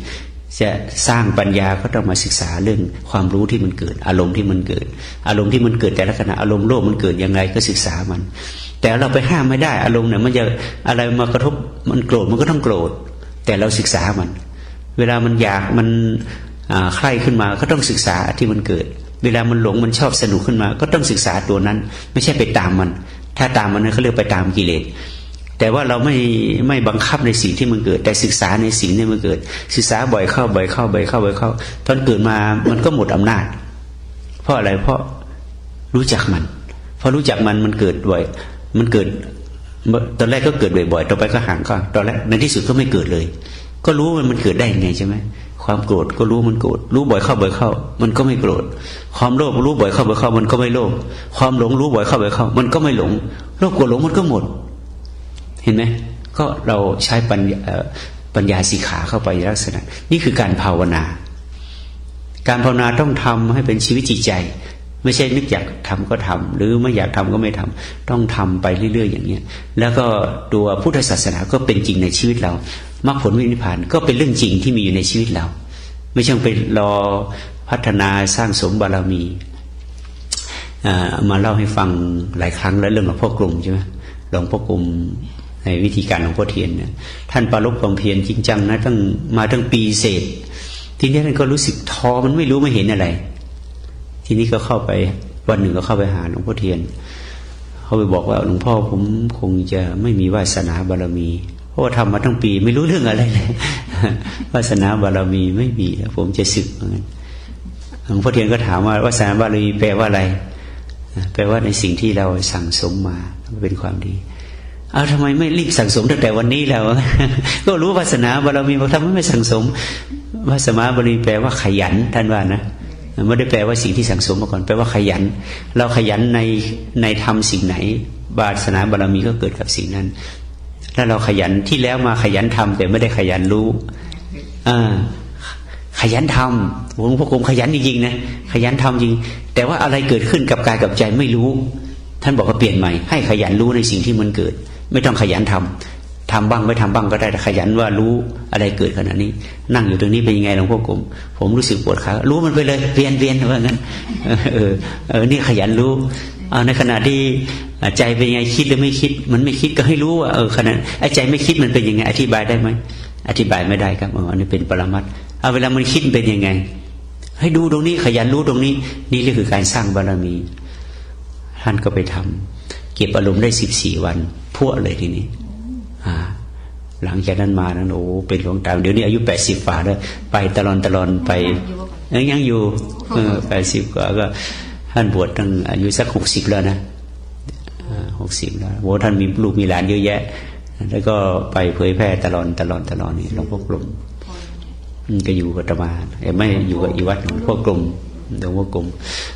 S3: จะสร้างปัญญาก็ต้องมาศึกษาเรื่องความรู้ที่มันเกิดอารมณ์ที่มันเกิดอารมณ์ที่มันเกิดแต่ละขณะอารมณ์โลภมันเกิดยังไงก็ศึกษามันแต่เราไปห้ามไม่ได้อารมณ์เนี่ยมันจะอะไรมากระทบมันโกรธมันก็ต้องโกรธแต่เราศึกษามันเวลามันอยากมันใคร่ขึ้นมาก็ต้องศึกษาที่มันเกิดเวลามันหลงมันชอบสนุกขึ้นมาก็ต้องศึกษาตัวนั้นไม่ใช่ไปตามมันถ้าตามมันเขาเรียกไปตามกิเลสแต่ว่าเราไม่บังคับในสิ่งที่มันเกิดแต่ศึกษาในสิ่งที่มันเกิดศึกษาบ่อยเข้าตอนเกิดมามันก็หมดอำนาจเพราะอะไรเพราะรู้จักมันพอรู้จักมันเกิดบ่อยมันเกิดตอนแรกก็เกิดบ่อยๆต่อไปก็ห่างก็ตอนแรกในที่สุดก็ไม่เกิดเลยก็รู้ว่ามันเกิดได้ยังไงใช่ไหมความโกรธก็รู้มันโกรธรู้บ่อยเข้ามันก็ไม่โกรธความโลภรู้บ่อยเข้ามันก็ไม่โลภความหลงรู้บ่อยเข้ามันก็ไม่หลงโลภโกรธหลงมันก็หมดเห็นไหมก็เราใช้ปัญญาสิกขาเข้าไปลักษณะนี่คือการภาวนาการภาวนาต้องทำให้เป็นชีวิตจิตใจไม่ใช่นึกอยากทำก็ทำหรือไม่อยากทำก็ไม่ทำต้องทำไปเรื่อยๆอย่างนี้แล้วก็ตัวพุทธศาสนาก็เป็นจริงในชีวิตเรามรรคผลนิพพานก็เป็นเรื่องจริงที่มีอยู่ในชีวิตเราไม่ใช่ไปรอพัฒนาสร้างสมบารมี มาเล่าให้ฟังหลายครั้งแล้วเรื่องหลวงพ่อกลุ่มใช่ไหมหลวงพ่อกลุ่มในวิธีการหลวงพ่อเทียนเนี่ยท่านปรารภความเพียรจริงจังนะตั้งปีเศษทีนี้ท่านก็รู้สึกท้อมันไม่รู้ไม่เห็นอะไรทีนี้ก็เข้าไปวันหนึ่งก็เข้าไปหาหลวงพ่อเทียนเขาไปบอกว่าหลวงพ่อผมคงจะไม่มีวาสนาบารมีเพราะว่าทำมาทั้งปีไม่รู้เรื่องอะไรเลยวาสนาบารมีไม่มีผมจะสึกเหมือนกันหลวงพ่อเทียนก็ถามว่าวาสนาบารมีแปลว่าอะไรแปลว่าในสิ่งที่เราสั่งสมมาเป็นความดีเอาทำไมไม่รีบสั่งสมตั้งแต่วันนี้แล้ว ก็รู้วาสนาบารมีบอกทำไมไม่สั่งสมวาสนาบารมีแปลว่าขยันท่านว่านะไม่ได้แปลว่าสิ่งที่สั่งสมมาก่อนแปลว่าขยันเราขยันในทำสิ่งไหนวาสนาบารมีก็เกิดกับสิ่งนั้นถ้าเราขยันที่แล้วมาขยันทำแต่ไม่ได้ขยันรู้ขยันทำหลวงพ่อกรมขยันจริงๆนะขยันทำจริงแต่ว่าอะไรเกิดขึ้นกับกายกับใจไม่รู้ท่านบอกว่าเปลี่ยนใหม่ให้ขยันรู้ในสิ่งที่มันเกิดไม่ต้องขยันทำบ้างไม่ทำบ้างก็ได้แต่ขยันว่ารู้อะไรเกิดขณะนี้นั่งอยู่ตรงนี้เป็นยังไงหลวงพ่อกรมผมรู้สึกปวดขารู้มันไปเลยเวียนว่างั้นนี่ขยันรู้ในขณะที่ใจเป็นยังไงคิดหรือไม่คิดมันไม่คิดก็ให้รู้ว่าขณะไอ้ใจไม่คิดมันเป็นยังไงอธิบายได้ไหมอธิบายไม่ได้ครับอันนี้เป็นปรมัตถ์เวลามันคิดเป็นยังไงให้ดูตรงนี้ขยันรู้ตรงนี้นี่เรียกคือการสร้างบารมีท่านก็ไปทำเก็บอารมณ์ได้14 วันพวกเลยทีนี้หลังจากนั้นมานั้นโอ้เป็นหลวงตาเดี๋ยวนี้อายุ80 ฝ่าแล้วไปตลอดไปยังอยู่80 กว่าก็ท่านบวชตั้งอายุสัก60แล้วนะ60แล้วโอ้ท่านมีลูกมีหลานเยอะแยะแล้วก็ไปเผยแพร่ตลอดนี่หลวงพ่อกลมก็อยู่กับอาตมาไม่อยู่กับอีวัดหลวงพ่อกลม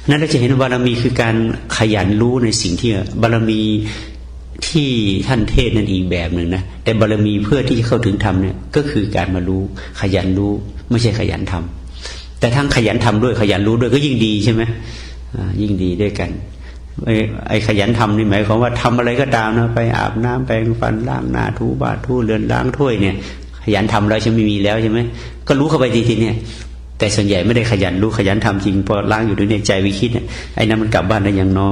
S3: นั้นเราจะเห็นบารมีคือการขยันรู้ในสิ่งที่บารมีที่ท่านเทศนั่นอีกแบบหนึ่งนะแต่บารมีเพื่อที่จะเข้าถึงธรรมเนี่ยก็คือการมารู้ขยันรู้ไม่ใช่ขยันทำแต่ทั้งขยันทำด้วยขยันรู้ด้วยก็ยิ่งดีใช่ไหมยิ่งดีด้วยกันไอ้ขยันทำนี่หมายความว่าทำอะไรก็ตามนะไปอาบน้ำแปรงฟันล้างหน้าถูบาทถูเรือนล้างถ้วยเนี่ยขยันทำแล้วจะไม่มีแล้วใช่ไหมก็รู้เข้าไปทีเนี่ยแต่ส่วนใหญ่ไม่ได้ขยันรู้ขยันทำจริงพอล้างอยู่ด้วยในใจวิคิดเนี่ยไอ้นั้นมันกลับบ้านได้อย่างนอ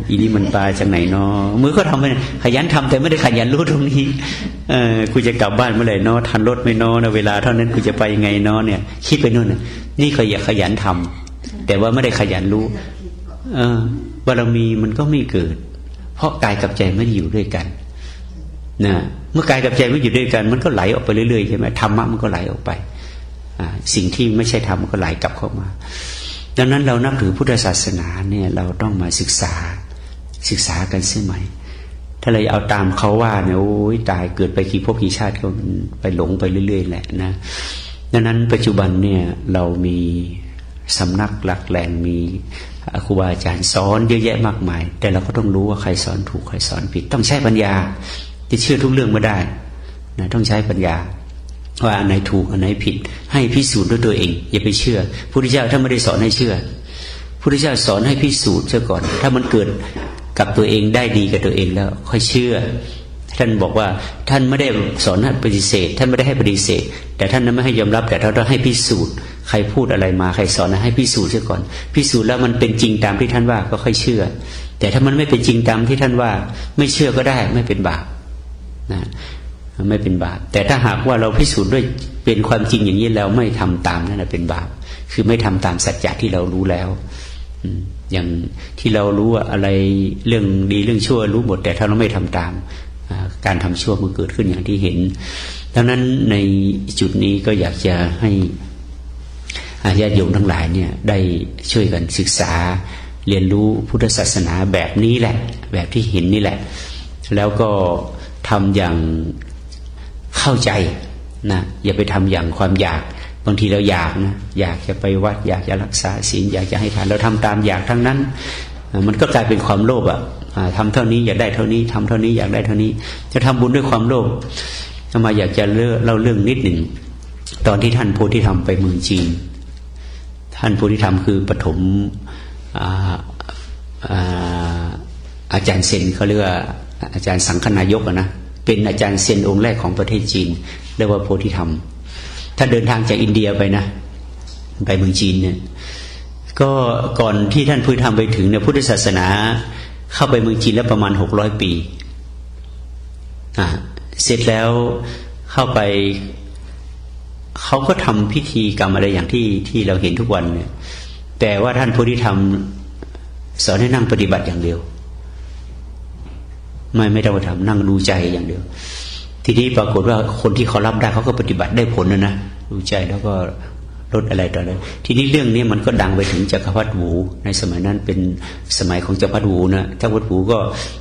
S3: อีนี่มันตายจากไหนนอมือก็ทำไปขยันทำแต่ไม่ได้ขยันรู้ตรงนี้กูจะกลับบ้านเมื่อไหร่นอทันรถไม่นอนะเวลาเท่านั้นกูจะไปยังไงนอเนี่ยคิดไปนู่นนี่ขยันทำแต่ว่าไม่ได้ขยันรู้บารมีมันก็ไม่เกิดเพราะกายกับใจไม่ได้อยู่ด้วยกันนะเมื่อกายกับใจไม่อยู่ด้วยกันมันก็ไหลออกไปเรื่อยๆใช่ไหมธรรมะมันก็ไหลออกไปสิ่งที่ไม่ใช่ธรรมมันก็ไหลกลับเข้ามาดังนั้นเรานับถือพุทธศาสนาเนี่ยเราต้องมาศึกษากันเสียใหม่ถ้าเราเอาตามเขาว่าเนี่ยโอ้ยตายเกิดไปกี่ภพกี่ชาติก็ไปหลงไปเรื่อยๆแหละนะดังนั้นปัจจุบันเนี่ยเรามีสำนักหลักแหล่งมีครูบาอาจารย์สอนเยอะแยะมากมายแต่เราก็ต้องรู้ว่าใครสอนถูกใครสอนผิดต้องใช้ปัญญาจะเชื่อทุกเรื่องไม่ได้นะต้องใช้ปัญญาว่าอันไหนถูกอันไหนผิดให้พิสูจน์ด้วยตัวเองอย่าไปเชื่อพระพุทธเจ้าท่านไม่ได้สอนให้เชื่อพระพุทธเจ้าสอนให้พิสูจน์ซะก่อนถ้ามันเกิดกับตัวเองได้ดีกับตัวเองแล้วค่อยเชื่อท่านบอกว่าท่านไม่ได้สอนให้ปฏิเสธท่านไม่ได้ให้ปฏิเสธแต่ท่านนั้นไม่ให้ยอมรับแต่ท่านต้องให้พิสูจน์ใครพูดอะไรมาใครสอนให้พิสูจน์ซะก่อนพิสูจน์แล้วมันเป็นจริงตามที่ท่านว่าก็ค่อยเชื่อแต่ถ้ามันไม่เป็นจริงตามที่ท่านว่าไม่เชื่อก็ได้ไม่เป็นบาปนะไม่เป็นบาปแต่ถ้าหากว่าเราพิสูจน์ด้วยเป็นความจริงอย่างนี้แล้วไม่ทำตามนั่นแหละเป็นบาปคือไม่ทำตามสัจจะที่เรารู้แล้วอย่างที่เรารู้ว่าอะไรเรื่องดีเรื่องชั่วรู้หมดแต่ถ้าเราไม่ทำตามการทำชั่วมันเกิดขึ้นอย่างที่เห็นดังนั้นในจุดนี้ก็อยากจะให้ญาติโยมทั้งหลายเนี่ยได้ช่วยกันศึกษาเรียนรู้พุทธศาสนาแบบนี้แหละแบบที่เห็นนี่แหละแล้วก็ทำอย่างเข้าใจนะอย่าไปทำอย่างความอยากบางทีเราอยากนะอยากจะไปวัดอยากจะรักษาศีลอยากจะให้ทานเราทำตามอยากทั้งนั้นมันก็กลายเป็นความโลภทำเท่านี้อยากได้เท่านี้ทำเท่านี้อยากได้เท่านี้จะทำบุญด้วยความโลภทำไมอยากจะเล่าเรื่องนิดหนึ่งตอนที่ท่านโพธิธรรมไปเมืองจีนท่านโพธิธรรมคือปฐมอาจารย์เซนเขาเรียกว่าอาจารย์สังฆนายกนะเป็นอาจารย์เซนองค์แรกของประเทศจีนเรียกว่าโพธิธรรมถ้าเดินทางจากอินเดียไปนะไปเมืองจีนเนี่ย ก็ก่อนที่ท่านพุทธธรรมไปถึงเนี่ยพุทธศาสนาเข้าไปเมืองจีนแล้วประมาณ600 ปีเสร็จแล้วเข้าไปเขาก็ทำพิธีกรรมอะไรอย่างที่เราเห็นทุกวันเนี่ยแต่ว่าท่านพุทธธรรมสอนให้นั่งปฏิบัติอย่างเดียวไม่ต้องทำนั่งดูใจอย่างเดียวทีนี้ปรากฏว่าคนที่เขารับได้เขาก็ปฏิบัติได้ผลนะดูใจแล้วก็ลดอะไรต่ออะไรทีนี้เรื่องนี้มันก็ดังไปถึงจักรพรรดิหูในสมัยนั้นเป็นสมัยของจักรพรรดิหูนะจักรพรรดิหูก็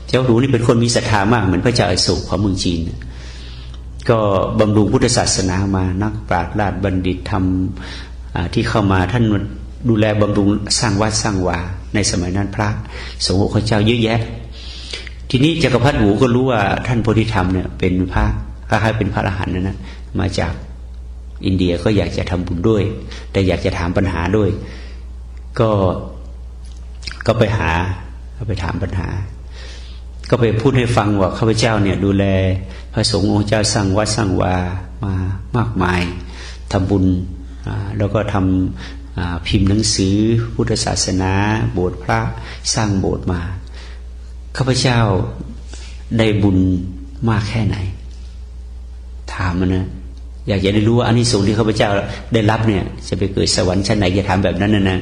S3: เจ้าหูนี่เป็นคนมีศรัทธามากเหมือนพระเจ้าอโศกของเมืองจีนก็บำรุงพุทธศาสนามานักปราชญ์ราชบัณฑิตทำที่เข้ามาท่านดูแลบำรุงสร้างวัดสร้างวาในสมัยนั้นพระสงฆ์ของเจ้าเยอะแยะทีนี้จักรพรรดิหูก็รู้ว่าท่านโพธิธรรมเนี่ยเป็นพระคล้ายๆเป็นพระอรหันต์นะมาจากอินเดียก็อยากจะทำบุญด้วยแต่อยากจะถามปัญหาด้วยก็ไปถามปัญหาก็ไปพูดให้ฟังว่าข้าพเจ้าเนี่ยดูแลพระสงฆ์องค์เจ้าสร้างวัดสร้างวามามากมายทำบุญแล้วก็ทำพิมพ์หนังสือพุทธศาสนาโบสถ์พระสร้างโบสถ์มาข้าพเจ้าได้บุญมากแค่ไหนถามมันนะอยากจะได้รู้ว่าอานิสงส์ที่ข้าพเจ้าได้รับเนี่ยจะไปเกิดสวรรค์ชั้นไหนจะถามแบบนั้นนะ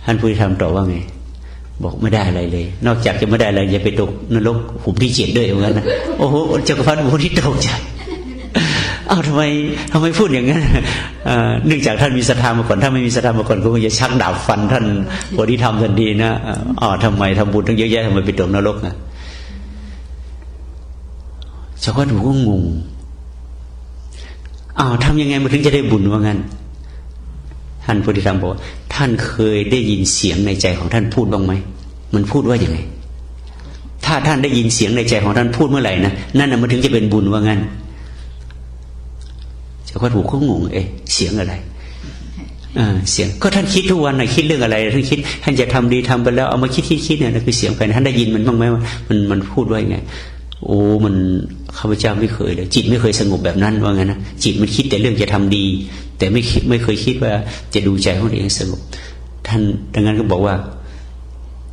S3: ท่านพุทธธรรมตอบว่าไงบอกไม่ได้อะไรเลยนอกจากจะไม่ได้อะไรจะไปตกนรกขุมที่7ด้วยเหมือนกันนะโอ้โหจักรพรรดิโมที่ตกใจอ้าวทำไมพูดอย่างนั้นเนื่องจากท่านมีศรัทธามาก่อนถ้าไม่มีศรัทธามาก่อนก็คงจะชักดาบฟันท่านโพธิธรรมทันทีนะทำไมทำบุญตั้งเยอะแยะทำไมไปตกนรกนะจักรพรรดิก็งงทำยังไงมันถึงจะได้บุญว่างั้นท่านโพธิธรรมบอกท่านเคยได้ยินเสียงในใจของท่านพูดบ้างไหมมันพูดว่าอย่างไงถ้าท่านได้ยินเสียงในใจของท่านพูดเมื่อไหร่นะนั่นน่ะมันถึงจะเป็นบุญว่างั้นจักรพรรดิก็งงเสียงอะไรเสียงก็ท่านคิดทุกวันนะคิดเรื่องอะไรท่านคิดท่านจะทำดีทำไปแล้วเอามาคิดเนี่ยนั่นคือเสียงภายในท่านได้ยินมันบ้างไหมว่ามันพูดว่ายังไงโอ้มันข้าพเจ้าไม่เคยเลยจิตไม่เคยสงบแบบนั้นว่างั้นนะจิตมันคิดแต่เรื่องจะทำดีแต่ไม่เคยคิดว่าจะดูใจของตัวเองสงบท่านดังนั้นก็บอกว่า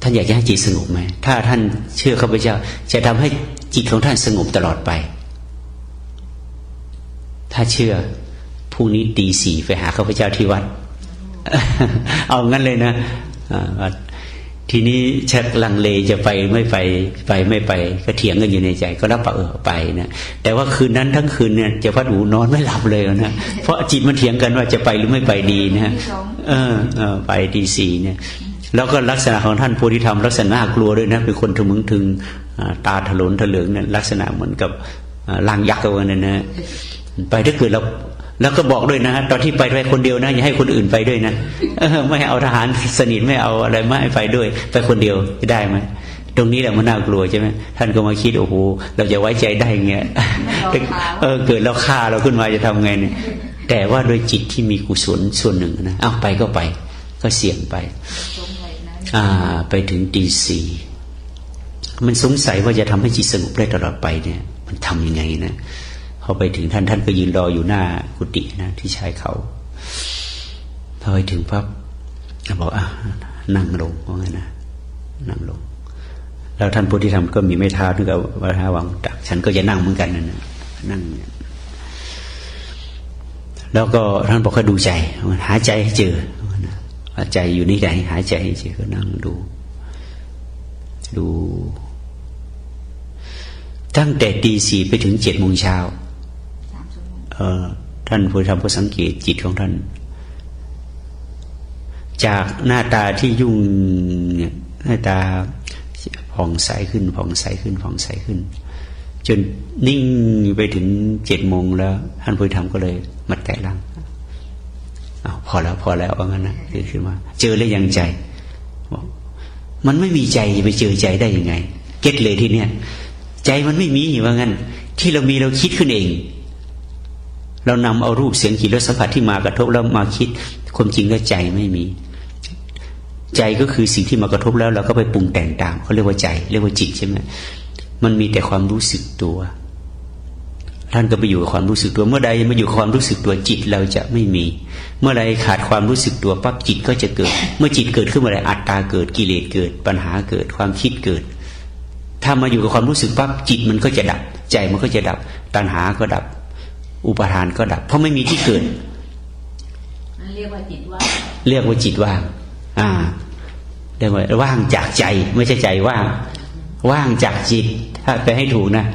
S3: ท่านอยากจะให้จิตสงบไหมถ้าท่านเชื่อข้าพเจ้าจะทำให้จิตของท่านสงบตลอดไปถ้าเชื่อพรุ่งนี้ตี 4ไปหาข้าพเจ้าที่วัด เอางั้นเลยนะทีนี้ชักลังเลจะไปไม่ไปก็เถียงกันอยู่ในใจก็รับปากไปนะแต่ว่าคืนนั้นทั้งคืนเนี่ยจะพัดหูนอนไม่หลับเลยนะเพราะจิตมันเถียงกันว่าจะไปหรือไม่ไปดีนะไปตี 4เนี่ยแล้วก็ลักษณะของท่านโพธิธรรมลักษณะน่ากลัวด้วยนะเป็นคนทะมึงถึงตาถลนถลึงเนี่ยลักษณะเหมือนกับร่างยักษ์กันนะไปถ้าเกิดเราแล้วก็บอกด้วยนะตอนที่ไปคนเดียวนะอย่าให้คนอื่นไปด้วยนะไม่เอาทหารสนิทไม่เอาอะไรไม่ไปด้วยไปคนเดียวได้ไหมตรงนี้แหละมันน่ากลัวใช่ไหมท่านก็มาคิดโอ้โหเราจะไว้ใจได้เงี้ยเกิดเราฆ่าเราขึ้นมาจะทำไงเนี่ยแต่ว่าโดยจิตที่มีกุศลส่วนหนึ่งนะไปก็ไปก็เสี่ยงไปไปถึงตี 4มันสงสัยว่าจะทำให้จิตสงบได้ตลอดไปเนี่ยมันทำยังไงนะพอไปถึงท่านก็ยืนรออยู่หน้ากุฏินะที่ชายเขาพอไปถึงปั๊บบอกนั่งลงว่าไงนะนั่งลงแล้วท่านโพธิธรรมก็มีไม้เท้านึกเอาไม้เท้าวางตักฉันก็จะนั่งเหมือนกันนะนั่งแล้วก็ท่านบอกให้ดูใจหาใจให้เจอใจอยู่นี่ไหนหาใจให้เจอก็นั่งดูตั้งแต่ตี 4ไปถึง7 โมงเช้าท่านโพธิธรรมก็สังเกตจิตของท่านจากหน้าตาที่ยุ่งเนี่ยหน้าตาผ่องใสขึ้นจนนิ่งไปถึง7 โมงแล้วท่านโพธิธรรมก็เลยมาแตะหลังพอแล้วว่างั้นนะขึ้นมาเจอแล้วยังใจบอกมันไม่มีใจจะไปเจอใจได้ยังไงเก็ตเลยที่เนี้ยใจมันไม่มีว่างั้นที่เรามีเราคิดขึ้นเองเรานำเอารูปเสียงกลิ่นรสสัมผัสที่มากระทบแล้วมาคิดความจริงแล้วใจไม่มีใจก็คือสิ่งที่มากระทบแล้วเราก็ไปปรุงแต่งตามเขาเรียกว่าใจเรียกว่าจิตใช่ไหมมันมีแต่ความรู้สึกตัว ท่านก็ไปอยู่กับความรู้สึกตัวเมื่อใดมาอยู่กับความรู้สึกตัวจิตเราจะไม่มีเมื่อใดขาดความรู้สึกตัวปั๊บจิตก็จะเกิดเมื่อจิตเกิดขึ้นเมื่อใดอัตตาเกิดกิเลสเกิดปัญหาเกิดความคิดเกิดถ้ามาอยู่กับความรู้สึกปั๊บจิตมันก็จะดับใจมันก็จะดับตัณหาก็ดับอุปาทานก็ดับเพราะไม่มีที่เกิด
S5: เรียกว่าจิตว่าง
S3: เรียกว่าจิตว่างเรียกว่าว่างจากใจไม่ใช่ใจว่างว่างจากจิตถ้าแปลให้ถูกนะ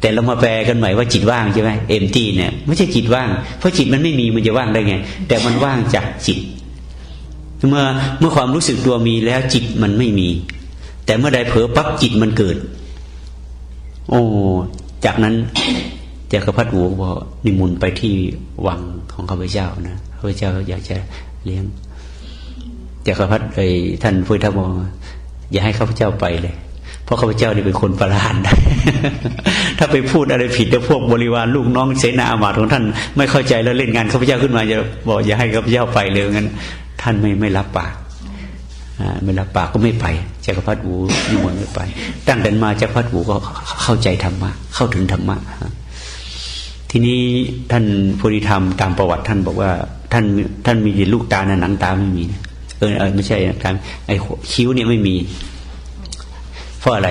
S3: แต่เรามาแปลกันใหม่ว่าจิตว่างใช่ไหมเอ็มตีเนี่ยไม่ใช่จิตว่างเพราะจิตมันไม่มีมันจะว่างได้ไงแต่มันว่างจากจิตเมื่อความรู้สึกตัวมีแล้วจิตมันไม่มีแต่เมื่อใดเผลอปั๊บจิตมันเกิดโอ้จากนั้นจักรพรรดิหูบอกนิมนต์ไปที่วังของข้าพเจ้านะข้าพเจ้าอยากจะเลี้ยงจักรพรรดิท่านพุทธมองอย่าให้ข้าพเจ้าไปเลยเพราะข้าพเจ้านี่เป็นคนประหลาด ถ้าไปพูดอะไรผิดแล้วพวกบริวารลูกน้องเสนาอามาตย์ของท่านไม่เข้าใจแล้วเล่นงานข้าพเจ้าขึ้นมาจะบอกอย่าให้ข้าพเจ้าไปเลยงั้นท่านไม่รับปากไม่รับปากก็ไม่ไปจักรพรรดิหูนิมนต์ไม่ไปตั้งแต่มาจักรพรรดิหูก็เข้าใจธรรมะเข้าถึงธรรมะทีนี้ท่านโพธิธรรมตามประวัติท่านบอกว่าท่านมีลูกตาหนังตาไม่มีไม่ใช่การไอ้คิ้วเนี่ยไม่มีเพราะอะไร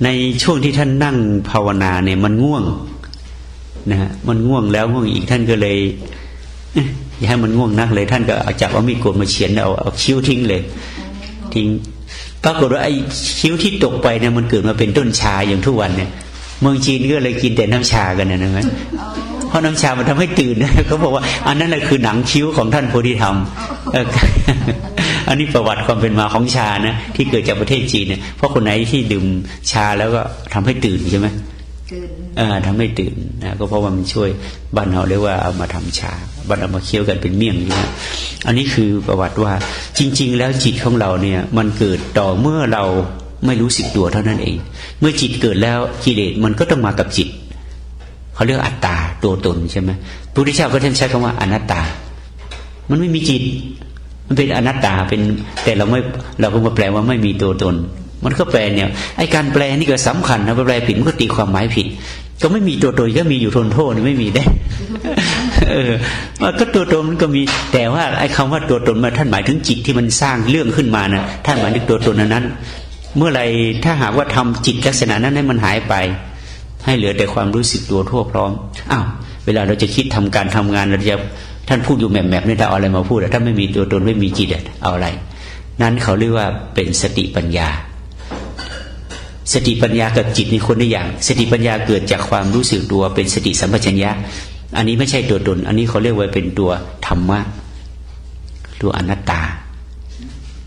S3: ในช่วงที่ท่านนั่งภาวนาเนี่ยมันง่วงนะฮะมันง่วงแล้วง่วงอีกท่านก็เลยอย่าให้มันง่วงนักเลยท่านก็เอาจับเอามีดโกนมาเฉือนเอาคิ้วทิ้งเลยทิ้งปรากฏว่าไอ้คิ้วที่ตกไปเนี่ยมันเกิดมาเป็นต้นชาอย่างทุกวันเนี่ยเมืองจีนก็เลยกินแต่น้ำชากันนะมั้ยเพราะน้ำชามันทำให้ตื่นเขาบอกว่าอันนั้นแหละคือหนังคิ้วของท่านโพธิธรรมอันนี้ประวัติความเป็นมาของชานะที่เกิดจากประเทศจีนเนี่ยเพราะคนไหนที่ดื่มชาแล้วก็ทำให้ตื่นใช่ไหมทำให้ตื่นนะก็เพราะว่ามันช่วยบ้านเราเรียกว่าเอามาทำชาบ้านเอามาเคี้ยวกันเป็นเมี่ยงใช่ไหมอันนี้คือประวัติว่าจริงๆแล้วจิตของเราเนี่ยมันเกิดต่อเมื่อเราไม่รู้สึกตัวเท่านั้นเองเมื่อจิตเกิดแล้วกิเลสมันก็ต้องมากับจิตเขาเรียกอัตตาตัวตนใช่ไหมพระพุทธเจ้าก็ท่านใช้คำว่าอนัตตามันไม่มีจิตมันเป็นอนัตตาเป็นแต่เราก็มาแปลว่าไม่มีตัวตนมันก็แปลเนี่ยไอ้การแปลนี่ก็สำคัญนะแปลผิดมันก็ตีความหมายผิดก็ไม่มีตัวตนก็มีอยู่ทนโทษไม่มีได้มันก็ตัวตนมันก็มีแต่ว่าไอ้คำว่าตัวตนมาท่านหมายถึงจิตที่มันสร้างเรื่องขึ้นมานะท่านหมายถึงตัวตนนั้นเมื่อไรถ้าหากว่าทำจิตลักษณะนั้นให้มันหายไปให้เหลือแต่ความรู้สึกตัวทั่วพร้อมเวลาเราจะคิดทำการทำงานเราจะท่านพูดอยู่แมบๆนี่ถ้าเอาอะไรมาพูดถ้าไม่มีตัวตนไม่มีจิตเอาอะไรนั้นเขาเรียกว่าเป็นสติปัญญาสติปัญญากับจิตนี่คนละอย่างสติปัญญาเกิดจากความรู้สึกตัวเป็นสติสัมปชัญญะอันนี้ไม่ใช่ตัวตนอันนี้เขาเรียกว่าเป็นตัวธรรมะตัวอนัตตา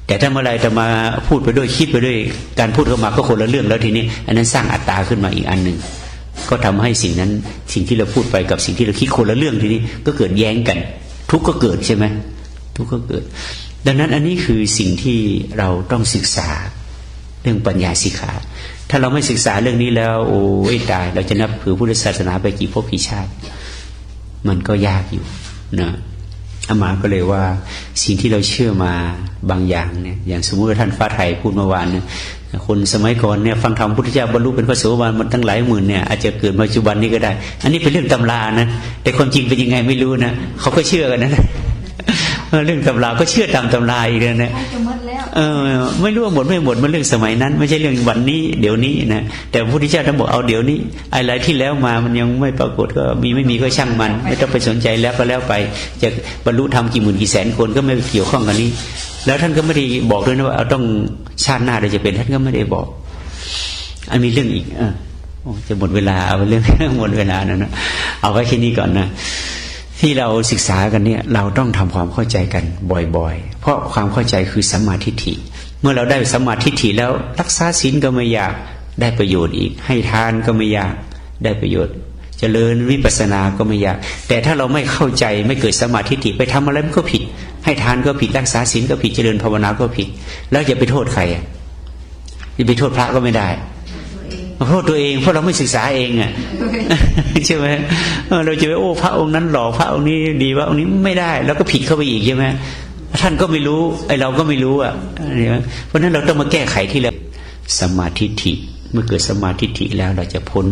S3: แต่ถ้าเมื่อไรจะมาพูดไปด้วยคิดไปด้วยการพูดเข้ามาก็คนละเรื่องแล้วทีนี้อันนั้นสร้างอัตตาขึ้นมาอีกอันหนึ่งก็ทำให้สิ่งนั้นสิ่งที่เราพูดไปกับสิ่งที่เราคิดคนละเรื่องทีนี้ก็เกิดแย้งกันทุกข์ก็เกิดใช่ไหมทุกข์ก็เกิดดังนั้นอันนี้คือสิ่งที่เราต้องศึกษาเรื่องปัญญาสิกขาถ้าเราไม่ศึกษาเรื่องนี้แล้วโอ้ยตายเราจะนับถือพุทธศาสนาไปกี่ภพกี่ชาติมันก็ยากอยู่นะอามาก็เลยว่าสิ่งที่เราเชื่อมาบางอย่างเนี่ยอย่างสมมติว่าท่านฟ้าไทยพูดเมื่อวานเนี่ยคนสมัยก่อนเนี่ยฟังธรรมพุทธเจ้าบรรลุเป็นพระโสดาบันมันตั้งหลายหมื่นเนี่ยอาจจะเกิดมาปัจจุบันนี้ก็ได้อันนี้เป็นเรื่องตำรานะแต่ความจริงเป็นยังไงไม่รู้นะเขาก็เชื่อกันนะเรื่องตำราก็เชื่อตามตำราอีกแล้วนะไม่รู้ว่าหมดไม่หมดมันเรื่องสมัยนั้นไม่ใช่เรื่องวันนี้เดี๋ยวนี้นะแต่พระพุทธเจ้าท่านบอกเอาเดี๋ยวนี้อะไรที่แล้วมามันยังไม่ปรากฏก็มีไม่มีก็ช่างมันไม่ต้องไปสนใจแล้วก็แล้วไปจะบรรลุธรรมกี่หมื่นกี่แสนคนก็ไม่เกี่ยวข้องกันนี้แล้วท่านก็ไม่ได้บอกด้วยนะว่าเอาต้องชาติหน้าเราจะเป็นท่านก็ไม่ได้บอกอันมีเรื่องอีกจะหมดเวลาเอาเรื่องหมดเวลานะเอาไว้แค่นี้ก่อนนะที่เราศึกษากันเนี่ยเราต้องทำความเข้าใจกันบ่อยๆเพราะความเข้าใจคือสัมมาทิฏฐิเมื่อเราได้สัมมาทิฏฐิแล้วรักษาศีลก็ไม่อยากได้ประโยชน์อีกให้ทานก็ไม่อยากได้ประโยชน์เจริญวิปัสสนาก็ไม่อยากแต่ถ้าเราไม่เข้าใจไม่เกิดสัมมาทิฏฐิไปทำอะไรมันก็ผิดให้ทานก็ผิดรักษาศีลก็ผิดเจริญภาวนาก็ผิดแล้วจะไปโทษใครจะไปโทษพระก็ไม่ได้โทษตัวเองเพราะเราไม่ศึกษาเองใช่ไหมเราจะไปโอ้พระองค์นั้นหล่อพระองค์นี้ดีว่าองค์นี้ไม่ได้แล้วก็ผิดเข้าไปอีกใช่ไหมท่านก็ไม่รู้ไอเราก็ไม่รู้เพราะนั้นเราต้องมาแก้ไขที่เราสัมมาทิฏฐิ เมื่อเกิดสัมมาทิฏฐิแล้วเราจะพ้น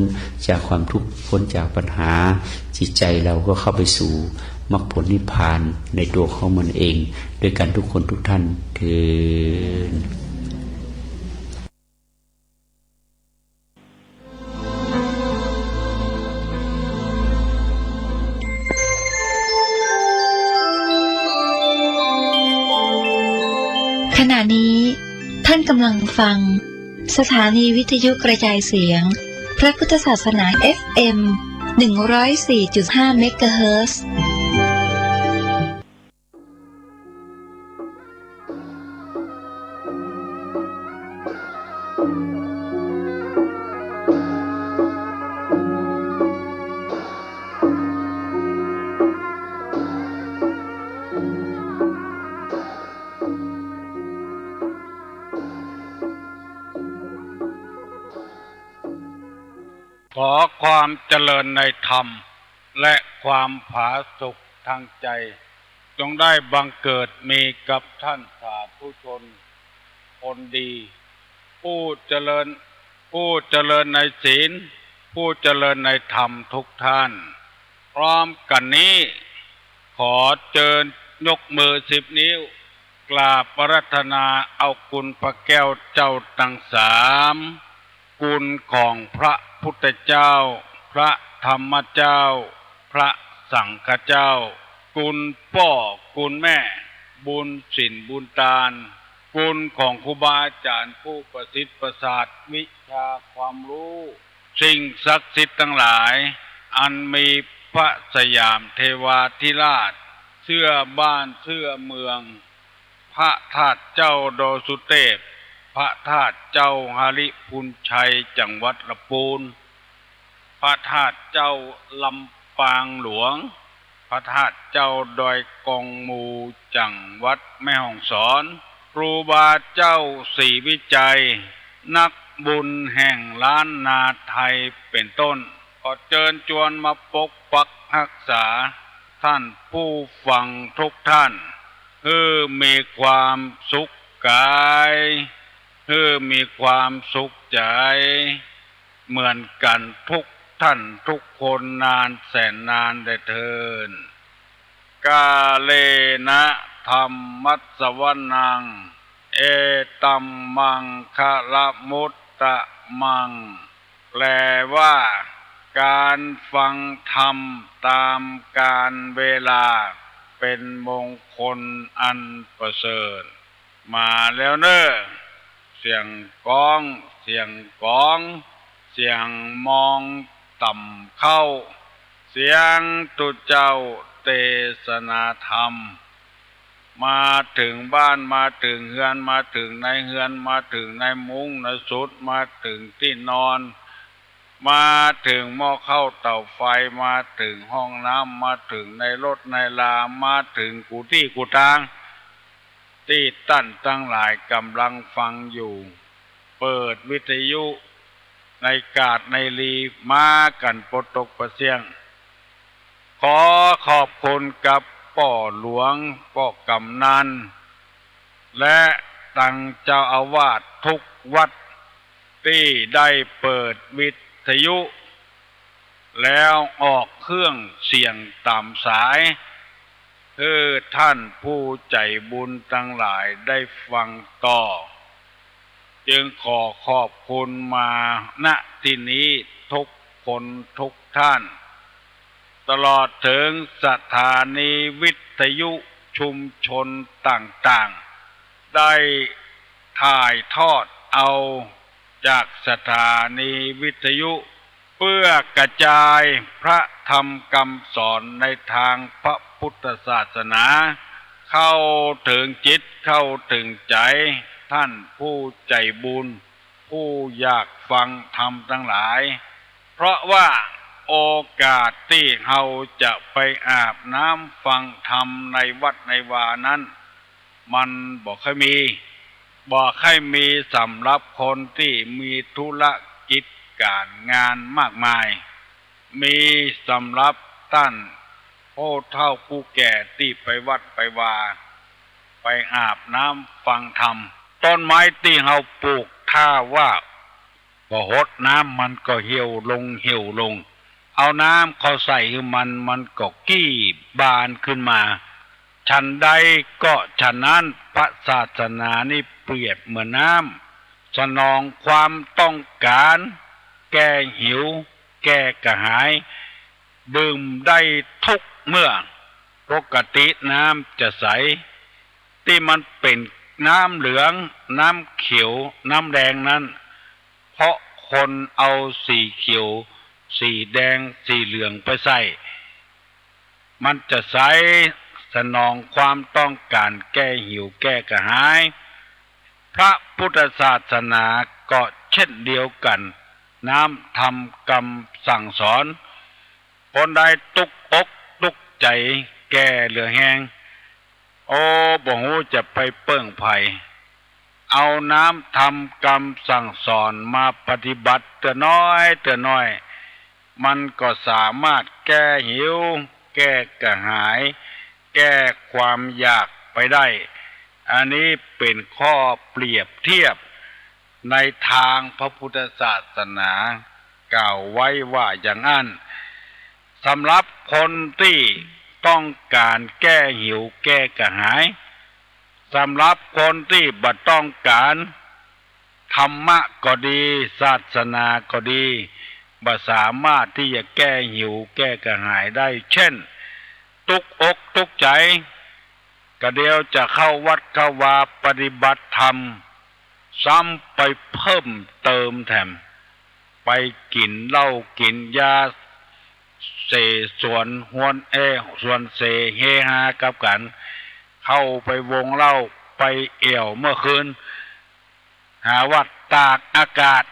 S3: จากความทุกข์พ้นจากปัญหาจิตใจเราก็เข้าไปสู่มรรคผลนิพพานในตัวของมันเองด้วยกันทุกคนทุกท่านเถิด
S2: ขณะนี้ท่านกำลังฟังสถานีวิทยุกระจายเสียงพระพุทธศาสนา FM 104.5 เมกะเฮิรตซ์
S7: ขอความเจริญในธรรมและความผาสุกทางใจจงได้บังเกิดมีกับท่านสาธุชนคนดีผู้เจริญในศีลผู้เจริญในธรรมทุกท่านพร้อมกันนี้ขอเชิญยกมือ10 นิ้วกราบอาราธนาเอาคุณพระแก้วเจ้าทั้ง3คุณของพระพุทธเจ้าพระธรรมเจ้าพระสังฆเจ้าคุณพ่อคุณแม่บุญศีลบุญทานคุณของครูบาอาจารย์ผู้ประสิทธิ์ประสาทวิชาความรู้สิ่งศักดิ์สิทธิ์ทั้งหลายอันมีพระสยามเทวาธิราชเชื่อบ้านเชื่อเมืองพระธาตุเจ้าโดสุเทพพระธาตุเจ้าหริพุนชัยจังหวัดลำพูนพระธาตุเจ้าลำปางหลวงพระธาตุเจ้าดอยกองมูจังหวัดแม่ฮ่องสอนครูบาเจ้าศรีวิจัยนักบุญแห่งล้านนาไทยเป็นต้นขอเชิญชวนมาปกปักรักษาท่านผู้ฟังทุกท่านมีความสุขกายมีความสุขใจเหมือนกันทุกท่านทุกคนนานแสนนานได้เถิดกาเลนะธรรมัสสวนังเอตัมมังคะละมุตตะมังแปลว่าการฟังธรรมตามกาลเวลาเป็นมงคลอันประเสริฐมาแล้วเนอะเสียงก้องเสียงมองต่ำเข้าเสียงตุเจ้าเทศนาธรรมมาถึงบ้านมาถึงเฮือนมาถึงในเฮือนมาถึงในมุ้งในสุดมาถึงที่นอนมาถึงหม้อข้าวเตาไฟมาถึงห้องน้ำมาถึงในรถในลามาถึงกุฏิกุฏางที่ท่านทั้งหลายกำลังฟังอยู่เปิดวิทยุในกาดในลีมากันปตกประเสียงขอขอบคุณกับป่อหลวงป่อกำนันและตั้งเจ้าอาวาสทุกวัดที่ได้เปิดวิทยุแล้วออกเครื่องเสียงตามสายท่านผู้ใจบุญทั้งหลายได้ฟังต่อจึงขอขอบคุณมาณที่นี้ทุกคนทุกท่านตลอดถึงสถานีวิทยุชุมชนต่างๆได้ถ่ายทอดเอาจากสถานีวิทยุเพื่อกระจายพระธรรมคำสอนในทางพระพุทธศาสนาเข้าถึงจิตเข้าถึงใจท่านผู้ใจบุญผู้อยากฟังธรรมทั้งหลายเพราะว่าโอกาสที่เราจะไปอาบน้ำฟังธรรมในวัดในวานั้นมันบ่ค่อยมีสำหรับคนที่มีธุรกิจการงานมากมายมีสำหรับท่านผู้เฒ่าผู้แก่ที่ไปวัดไปวาไปอาบน้ำฟังธรรมต้นไม้ที่เราปลูกถ้าว่า พอหดน้ำมันก็เหี่ยวลงเอาน้ำเข้าใส่ให้มันก็กี้บานขึ้นมาฉันใดก็ฉะนั้นพระศาสนานี่เปรียบเหมือนน้ำสนองความต้องการแก้หิวแก้กระหายดื่มได้ทุกเมื่อปกติน้ำจะใสที่มันเป็นน้ำเหลืองน้ำเขียวน้ำแดงนั้นเพราะคนเอาสีเขียวสีแดงสีเหลืองไปใส่มันจะใสสนองความต้องการแก้หิวแก้กระหายพระพุทธศาสนาก็เช่นเดียวกันน้ำทำกรรมสั่งสอนคนใดตุกอกตุกใจแก่เหลือแห้งโอ้บ่ฮู้จะไปเปิ้งไผเอาน้ำทำกรรมสั่งสอนมาปฏิบัติเตือน้อยมันก็สามารถแก้หิวแก้กระหายแก้ความอยากไปได้อันนี้เป็นข้อเปรียบเทียบในทางพระพุทธศาสนากล่าวไว้ว่าอย่างนั้นสำหรับคนที่ต้องการแก้หิวแก้กระหายสำหรับคนที่บ่ต้องการธรรมะก็ดีศาสนาก็ดีบ่สามารถที่จะแก้หิวแก้กระหายได้เช่นตุกอกตุกใจก็เดียวจะเข้าวัดเข้าวาปฏิบัติธรรมซ้ำไปเพิ่มเติมแถมไปกินเหล้ากินยาเสส่วนหวนส่วนเสเฮฮากับกันเข้าไปวงเหล้าไปเอี่ยวเมื่อคืนหาว่าตากอากาศ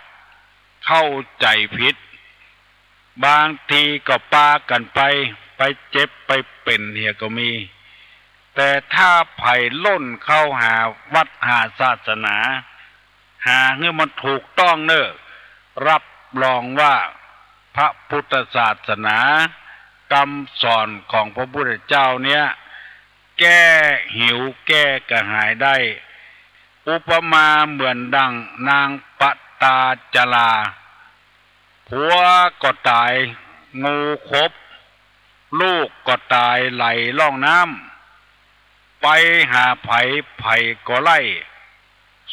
S7: เข้าใจผิดบางทีก็ปากันไปเจ็บไปเป็นเหียก็มีแต่ถ้าไผ่ล้นเข้าหาวัดหาศาสนาหาเงื่อมันถูกต้องเนอะรับรองว่าพระพุทธศาสนากรรมสอนของพระพุทธเจ้าเนี้ยแก้หิวแก้กระหายได้อุปมาเหมือนดังนางปตาจลาผัวก็ตายงูคบลูกก็ตายไหลล่องน้ำไปหาไผ่ก็ไล่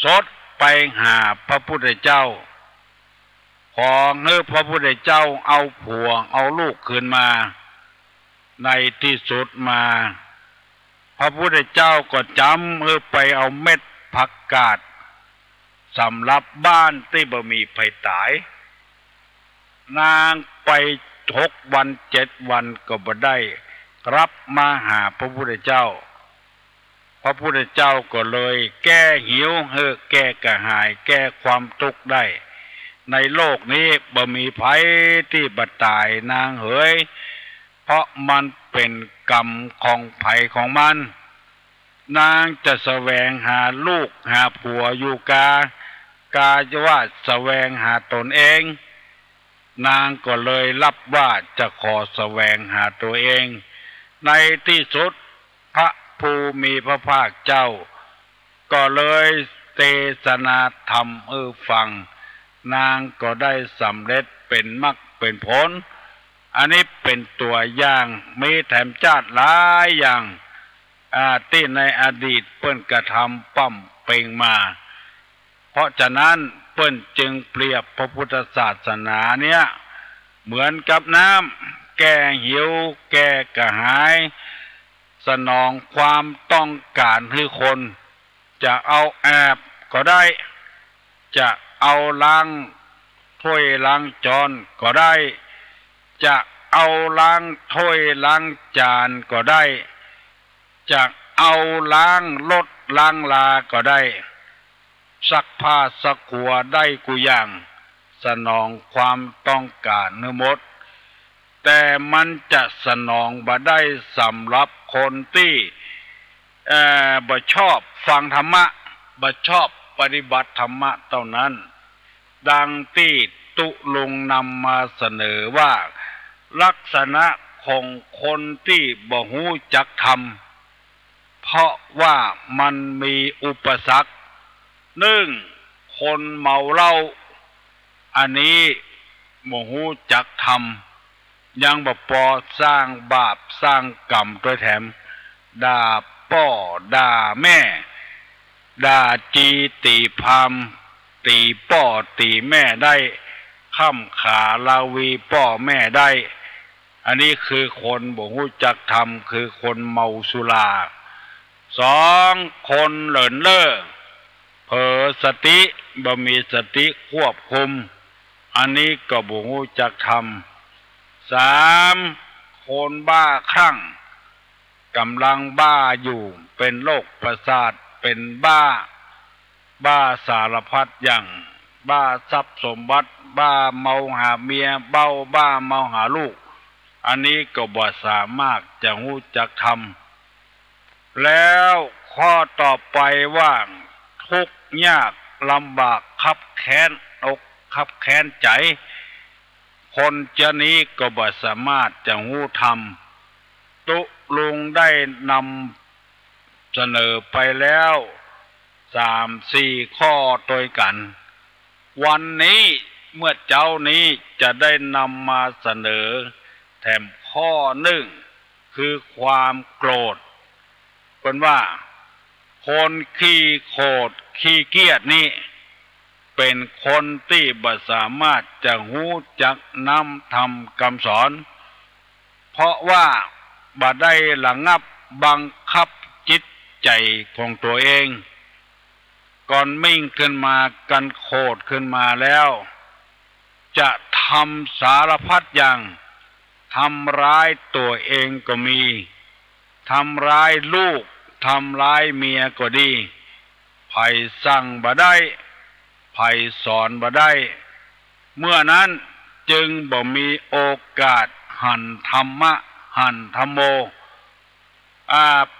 S7: สดไปหาพระพุทธเจ้าขอเงื่อพระพุทธเจ้าเอาผัวเอาลูกคืนมาในที่สุดมาพระพุทธเจ้าก็จำไปเอาเม็ดผักกาดสำหรับบ้านที่บ่มีไผตายนางไป6 วัน7 วันก็บ่ได้รับมาหาพระพุทธเจ้าพระพุทธเจ้าก็เลยแก้หิวแก้กระหายแก้ความทุกข์ได้ในโลกนี้บ่มีไผที่บ่ตายนางเอ๋ยเพราะมันเป็นกรรมของไผของมันนางจะแสวงหาลูกหาผัวอยู่กาจะว่าแสวงหาตนเองนางก็เลยรับว่าจะขอแสวงหาตัวเองในที่สุดพระภูมิพระภาคเจ้าก็เลยเทศนาธรรมฟังนางก็ได้สำเร็จเป็นมรรคเป็นผลอันนี้เป็นตัวอย่างมีแถมชาติหลายอย่างที่ในอดีตเปิ้นกระทำปั้มเป่งมาเพราะฉะนั้นเปิ้นจึงเปรียบพระพุทธศาสนาเนี้ยเหมือนกับน้ำแก้หิวแก้กระหายสนองความต้องการให้คนจะเอาแอบก็ได้จะเอาล้างถ้วยล้างจานก็ได้จะเอาล้างถ้วยล้างจานก็ได้จะเอาล้างรถล้างลาก็ได้ซักผ้าซักหัวได้กุอย่างสนองความต้องการทั้งหมดแต่มันจะสนองบ่ได้สำหรับคนที่บ่ชอบฟังธรรมะบ่ชอบปฏิบัติธรรมะเท่านั้นดังที่ตุลงนำมาเสนอว่าลักษณะของคนที่บ่ฮู้จักธรรมเพราะว่ามันมีอุปสรรค1คนเมาเหล้า อันนี้โมหูจักทำยังบ่พอสร้างบาปสร้างกรรมตัวแถมด่าพ่อด่าแม่ด่าจีตีพามตีพ่อตีแม่ได้ข้ามขาลาวีพ่อแม่ได้อันนี้คือคนบ่ฮู้จักทำคือคนเมาสุราสองคนเหลินเล่อเผลอสติบ่มีสติควบคุมอันนี้ก็บ่ฮู้จักทำสามคนบ้าคลั่งกำลังบ้าอยู่เป็นโรคประสาทเป็นบ้าสารพัดอย่างบ้าทรัพย์สมบัติบ้าเมาหาเมียบ้าเมาหาลูกอันนี้ก็บ่สามารถจะฮู้จักทำแล้วข้อต่อไปว่าทุกข์ยากลำบากคับแค้นอกคับแค้นใจคนจะนี้ก็บ่สามารถจะฮู้ทำตุลุงได้นำเสนอไปแล้ว3-4 ข้อตัวกัน วันนี้เมื่อเจ้านี้จะได้นำมาเสนอแถมข้อหนึ่งคือความโกรธเป็นว่าคนขี้โกรธขี้เกียจนี่เป็นคนที่บ่สามารถจะฮู้จักนำธรรมคำสอนเพราะว่าบ่ได้ระงับบังคับจิตใจของตัวเองก่อนมิ่งขึ้นมากันโคตรขึ้นมาแล้วจะทำสารพัดอย่างทำร้ายตัวเองก็มีทำร้ายลูกทำร้ายเมียก็ดีไผสั่งบ่ได้ไผสอนบ่ได้เมื่อนั้นจึงบ่มีโอกาสหันธรรมะหันธรรมโม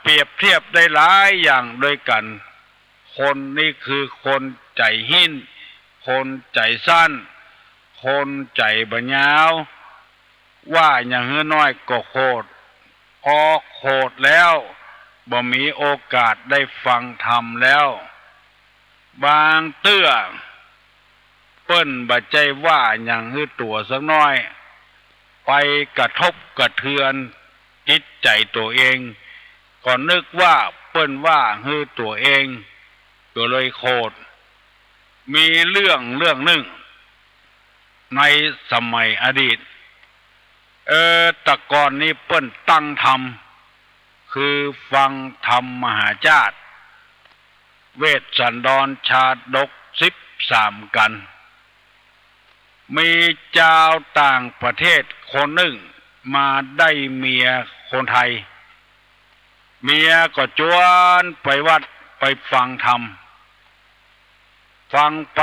S7: เปรียบเทียบได้หลายอย่างด้วยกันคนนี่คือคนใจหิ้นคนใจสั้นคนใจบ่ยาวว่าอย่างเฮือน้อยก็โคตรพอโคตรแล้วบ่มีโอกาสได้ฟังธรรมแล้วบางเตื้อเปิ้นบ่ใจว่าอย่างฮือตัวสักน้อยไปกระทบกระเทือนจิตใจตัวเองก็นึกว่าเปิ้นว่าฮือตัวเองก็เลยโคตรมีเรื่องหนึ่งในสมัยอดีตแต่ก่อนนี้เปิ้นตั้งธรรมคือฟังธรรมมหาชาติเวสสันดรชาดก13กันมีเจ้าต่างประเทศคนหนึ่งมาได้เมียคนไทยเมียก็ชวนไปวัดไปฟังธรรมฟังไป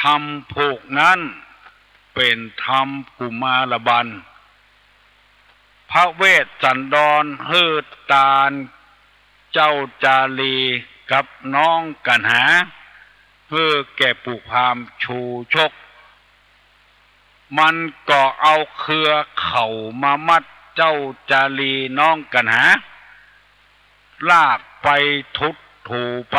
S7: ธรรมผูกนั้นเป็นธรรมกุมารบันพระเวสสันดรฮืดตาลเจ้าจารีกับน้องกันหาเพื่อแก่ปุพามชูชกมันก็เอาเครือเข่ามามัดเจ้าจารีน้องกันหาลากไปทุบถูไป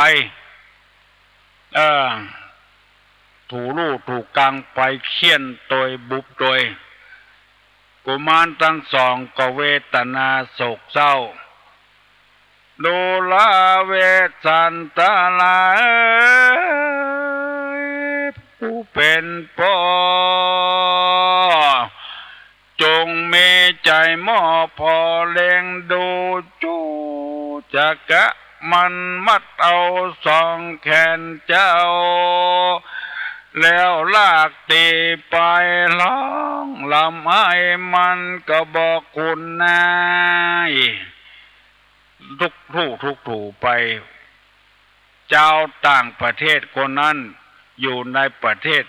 S7: ถูลู่ถูกกลางไปเคี่ยนโดยบุบโดยกุมารทั้งสองก็เวทนาโศกเศร้าดูลาเวสันตาลาผู้เป็นพ่อจงมีใจหม้อพอเล็งดูจูจักะมันมัดเอาสองแขนเจ้าแล้วลากตีไปร้องลำให้มันก็บอกคุณนายทุกถูไปเจ้าต่างประเทศคนนั้นอยู่ในประเทศ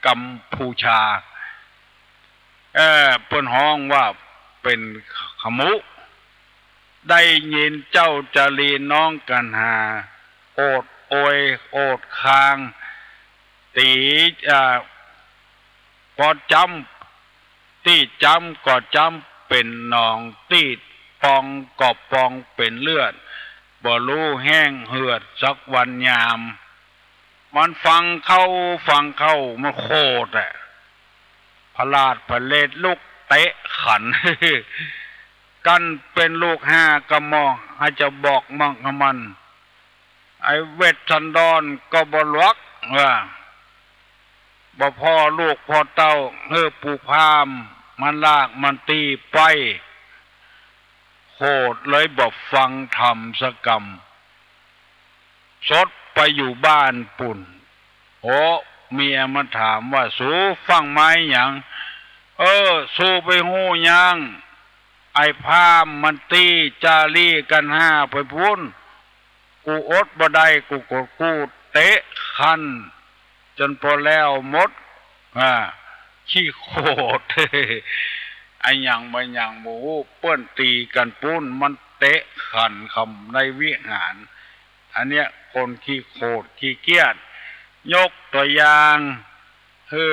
S7: กัมพูชาเปิ้นฮ้องว่าเป็นขมุได้ยินเจ้าจารีน้องกันหาโอดโอยโอดคางตีพอจำที่จำก็จำเป็นหนองที่ปองก็ปองเป็นเลือดบ่รู้แห้งเหือดสักวันยาม มันฟังเข้ามันโคตรแหละพลาดพเลดลูกเตะขัน กันเป็นลูกห้ากระมอให้จะบอกมั่งมันไอเวทสันดอนก็บลวกว่าบ่พ่อลูกพ่อเต้าปูพามมันลากมันตีไปโคตรเลยบอกฟังธรรมสกรรมสดไปอยู่บ้านปุ่นโอ้เมียมันถามว่าสู้ฟังไหมหยังสู้ไปหู้ยังไอ้พามมันตีจารีกันห้าไปพุ่นกูอดบ่ได้กูกดกูเตะคันจนพอแล้วหมดขี้โคตร ไอ้หยังบ่หยังหมูเปิ้นตีกันปุ้นมันเตะขันคำในวิหารอันเนี้ยคนขี้โคตรขี้เกียจยกตัวอย่างให้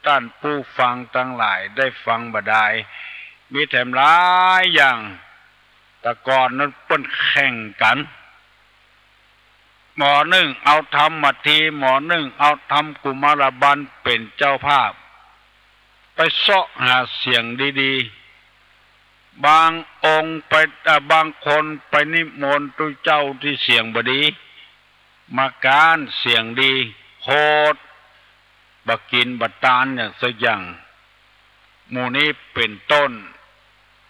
S7: ท่านผู้ฟังทั้งหลายได้ฟังบ่ได้มีแถมหลายอย่างแต่ก่อนนั้นเปิ้นแข่งกันหมอหนึ่งเอาทำมาทีหมอหนึ่งเอาทำกุมารบันเป็นเจ้าภาพไปเสาะหาเสียงดีๆบางองค์ไปบางคนไปนิมนต์ตุเจ้าที่เสียงบดีมาการเสียงดีโคตรบักกินบัตตานอย่างสักอย่างหมู่นี้เป็นต้น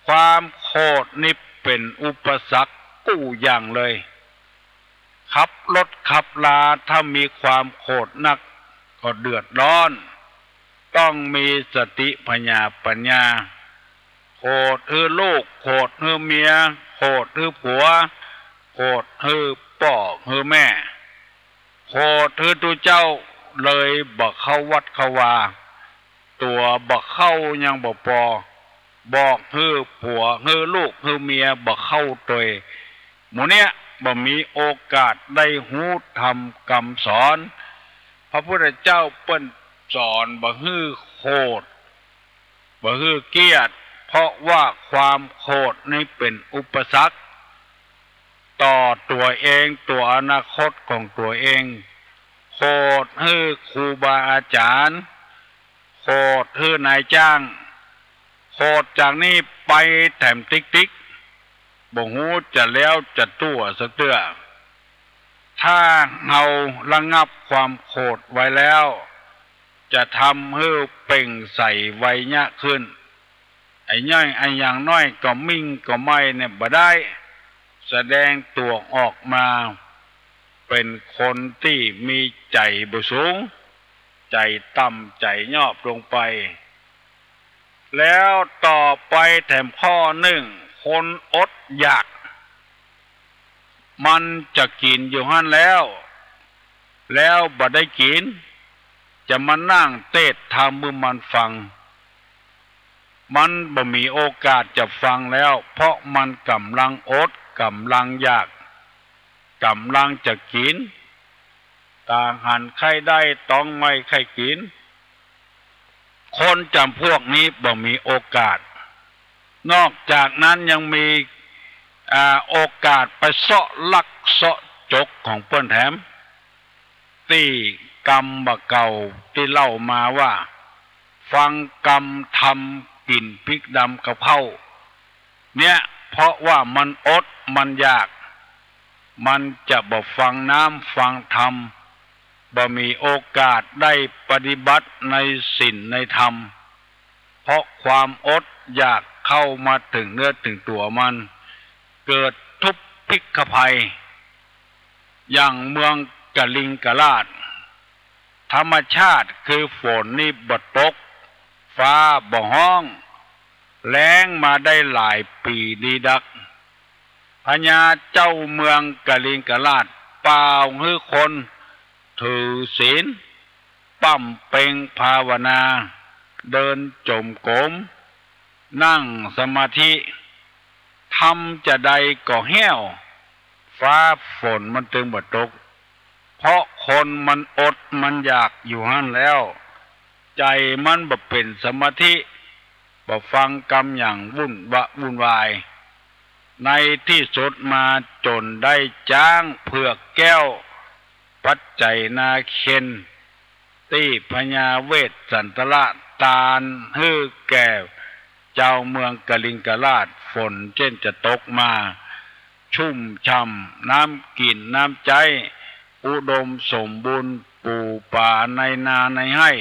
S7: ความโคตรนี่เป็นอุปสรรคกู้อย่างเลยขับรถขับลาถ้ามีความโคตรนักก็เดือดร้อนต้องมีสติปัญญาโคตรลูกโคตรเมียโคตรผัวโคตรพ่อแม่โคตรตัวเจ้าเลยบ่เข้าวัดเข้าวาตัวบ่เข้ายังบ่พอบอกผัวลูกเมียบ่เข้าตัวหมู่เนี้ยบ่มีโอกาสได้หูธรรมคำสอนพระพุทธเจ้าเปิ้นสอนบ่โคตรบ่เกียรติเพราะว่าความโคตรนี่เป็นอุปสรรคต่อตัวเองตัวอนาคตของตัวเองโคตรครูบาอาจารย์โคตรนายจ้างโคตรจากนี้ไปแถมติ๊กบ่ฮู้จะแล้วจะตัวสักเตื้อถ้าเราระงับความโคตรไว้แล้วจะทำให้เป่งใสไวยะขึ้นไอ้ย่อยไอ้อย่างน้อยก็มิ่งก็ไม่เนี่ยบ่ได้แสดงตัวออกมาเป็นคนที่มีใจบ่สูงใจต่ำใจยอบลงไปแล้วต่อไปแถมข้อหนึ่งคนอดอยากมันจะกินอยู่หั่นแล้วบ่ได้กินจะมานั่งเทศทำมือมันฟังมันบ่มีโอกาสจะฟังแล้วเพราะมันกำลังอดกำลังอยากกำลังจะกินต่างหันใครได้ต้องไม่ใครกินคนจำพวกนี้บ่มีโอกาสนอกจากนั้นยังมีโอกาสไปเสาะลักเสาะจกของเปิ้นแถมที่กรรมบะเก่าที่เล่ามาว่าฟังกรรมทำกินพริกดำกะเพราเนี่ยเพราะว่ามันอดมันอยากมันจะบ่ฟังน้ำฟังธรรมบ่มีโอกาสได้ปฏิบัติในศีลในธรรมเพราะความอดอยากเข้ามาถึงเนื้อถึงตัวมันเกิดทุพพิกภัยอย่างเมืองกะลิงกะลาดธรรมชาติคือฝนนี่บ่ตกฟ้าบ่ห้องแล้งมาได้หลายปีดีดักพญาเจ้าเมืองกะลิงกะลาดเปล่าคนถือศีลปั้มเป่งภาวนาเดินจมกรมนั่งสมาธิทำจะใดก็แห้วฟ้าฝนมันตึงบ่ตกเพราะคนมันอดมันอยากอยู่หั่นแล้วใจมันบ่เป็นสมาธิบ่ฟังกรรมอย่างวุ่นวายในที่สุดมาจนได้จ้างเผือกแก้ว ปัจจัยนาเคนตี้พญาเวสสันตละตาลฮื้อแก่เจ้าเมืองกลิงกราชฝนเช่นจะตกมาชุ่มช่ำน้ำกินน้ำใจอุดมสมบูรณ์ปูป่าในนาในให้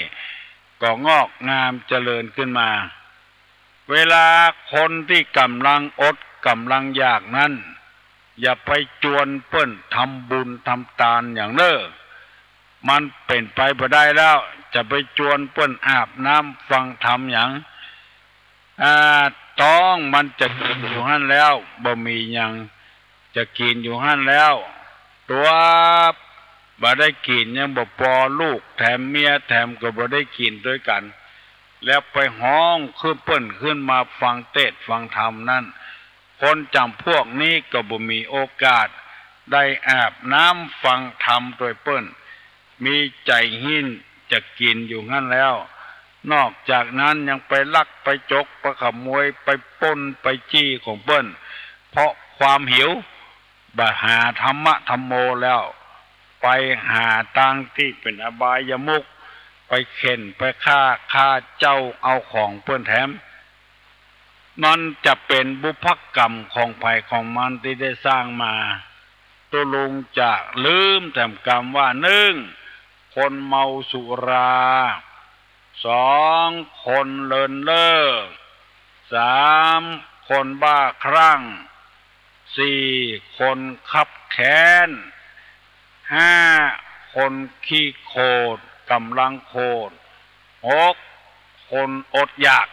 S7: ก็งอกงามเจริญขึ้นมาเวลาคนที่กำลังอดกำลังอยากนั้นอย่าไปจวนเปิ้นทำบุญทำทานอย่างเน้อมันเป็นไปบ่ได้แล้วจะไปจวนเปิ้นอาบน้ำฟังธรรมอย่างต้องมันจะกินอยู่หั่นแล้วบ่มีหยังจะกินอยู่หั่นแล้วตัวบ่ได้กินยังบ่พอลูกแถมเมียแถมก็บ่ได้กินด้วยกันแล้วไปห้องขึ้นเปิ้นขึ้นมาฟังเทศน์ฟังธรรมนั่นคนจำพวกนี้ก็บ่มีโอกาสได้อาบน้ำฟังธรรมโดยเปิ้นมีใจหิ้นจะกินอยู่งั้นแล้วนอกจากนั้นยังไปลักไปจกไปขโมยไปปล้นไปจี้ของเปิ้นเพราะความหิวบ่หาธรรมะธรรมโมแล้วไปหาทางที่เป็นอบายมุขไปเข็นไปฆ่าเจ้าเอาของเปิ้นแถมนั่นจะเป็นบุพกรรมของภัยของมันที่ได้สร้างมาตัวลุงจะลืมแต่กรรมว่า1คนเมาสุรา2คนเลินเล่อ3คนบ้าคลั่ง4คนคับแค้น5คนขี้โคตรกำลังโคตร6คนอดอยาก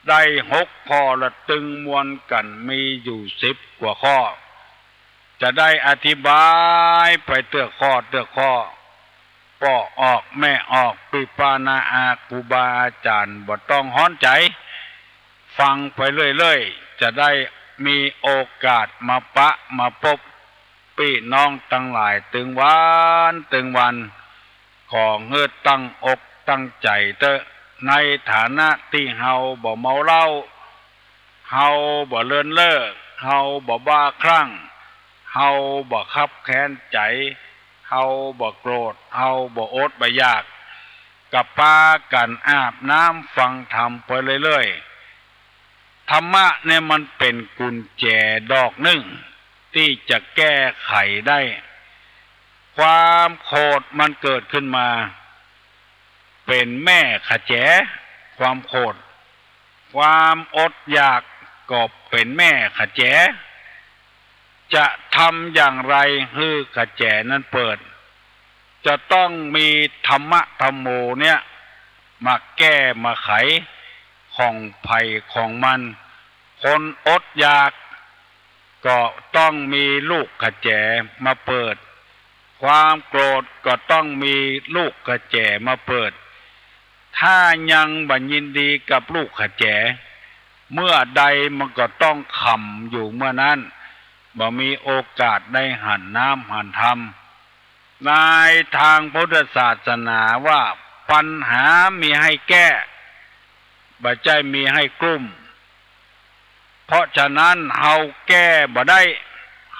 S7: ได้6ข้อละตึงมวลกันมีอยู่10กว่าข้อจะได้อธิบายไปเตื้อข้อป่อออกแม่ออกปิปานาอาครูบาอาจารย์บ่ต้องฮ้อนใจฟังไปเรื่อยๆจะได้มีโอกาสมาปะมาพบพี่น้องทั้งหลายตึงวันขอเฮือตั้งอกตั้งใจเตอะในฐานะที่เฮาบ่เมาเหล้าเฮาบ่เลินเล่อเฮาบ่บ้าคลั่งเฮาบ่คับแค้นใจเฮาบ่โกรธเฮาบ่อดบ่อยากกับปากันอาบน้ำฟังธรรมไปเรื่อยๆธรรมะเนี่ยมันเป็นกุญแจดอกหนึ่งที่จะแก้ไขได้ความโกรธมันเกิดขึ้นมาเป็นแม่ขแจความโกรธความอดอยากก็เป็นแม่ขแจจะทำอย่างไรให้ขแจนั้นเปิดจะต้องมีธรรมะธรรมโมเนี่ยมาแก้มาไขของภัยของมันคนอดอยากก็ต้องมีลูกขแจมาเปิดความโกรธก็ต้องมีลูกขแจมาเปิดถ้ายังบ่ยินดีกับลูกขแจเมื่อใดมันก็ต้องขำอยู่เมื่อนั้นบ่มีโอกาสได้หันน้ำหันธรรมในทางพุทธศาสนาว่าปัญหามีให้แก้บ่ใช่มีให้กลุ่มเพราะฉะนั้นเฮาแก้บ่ได้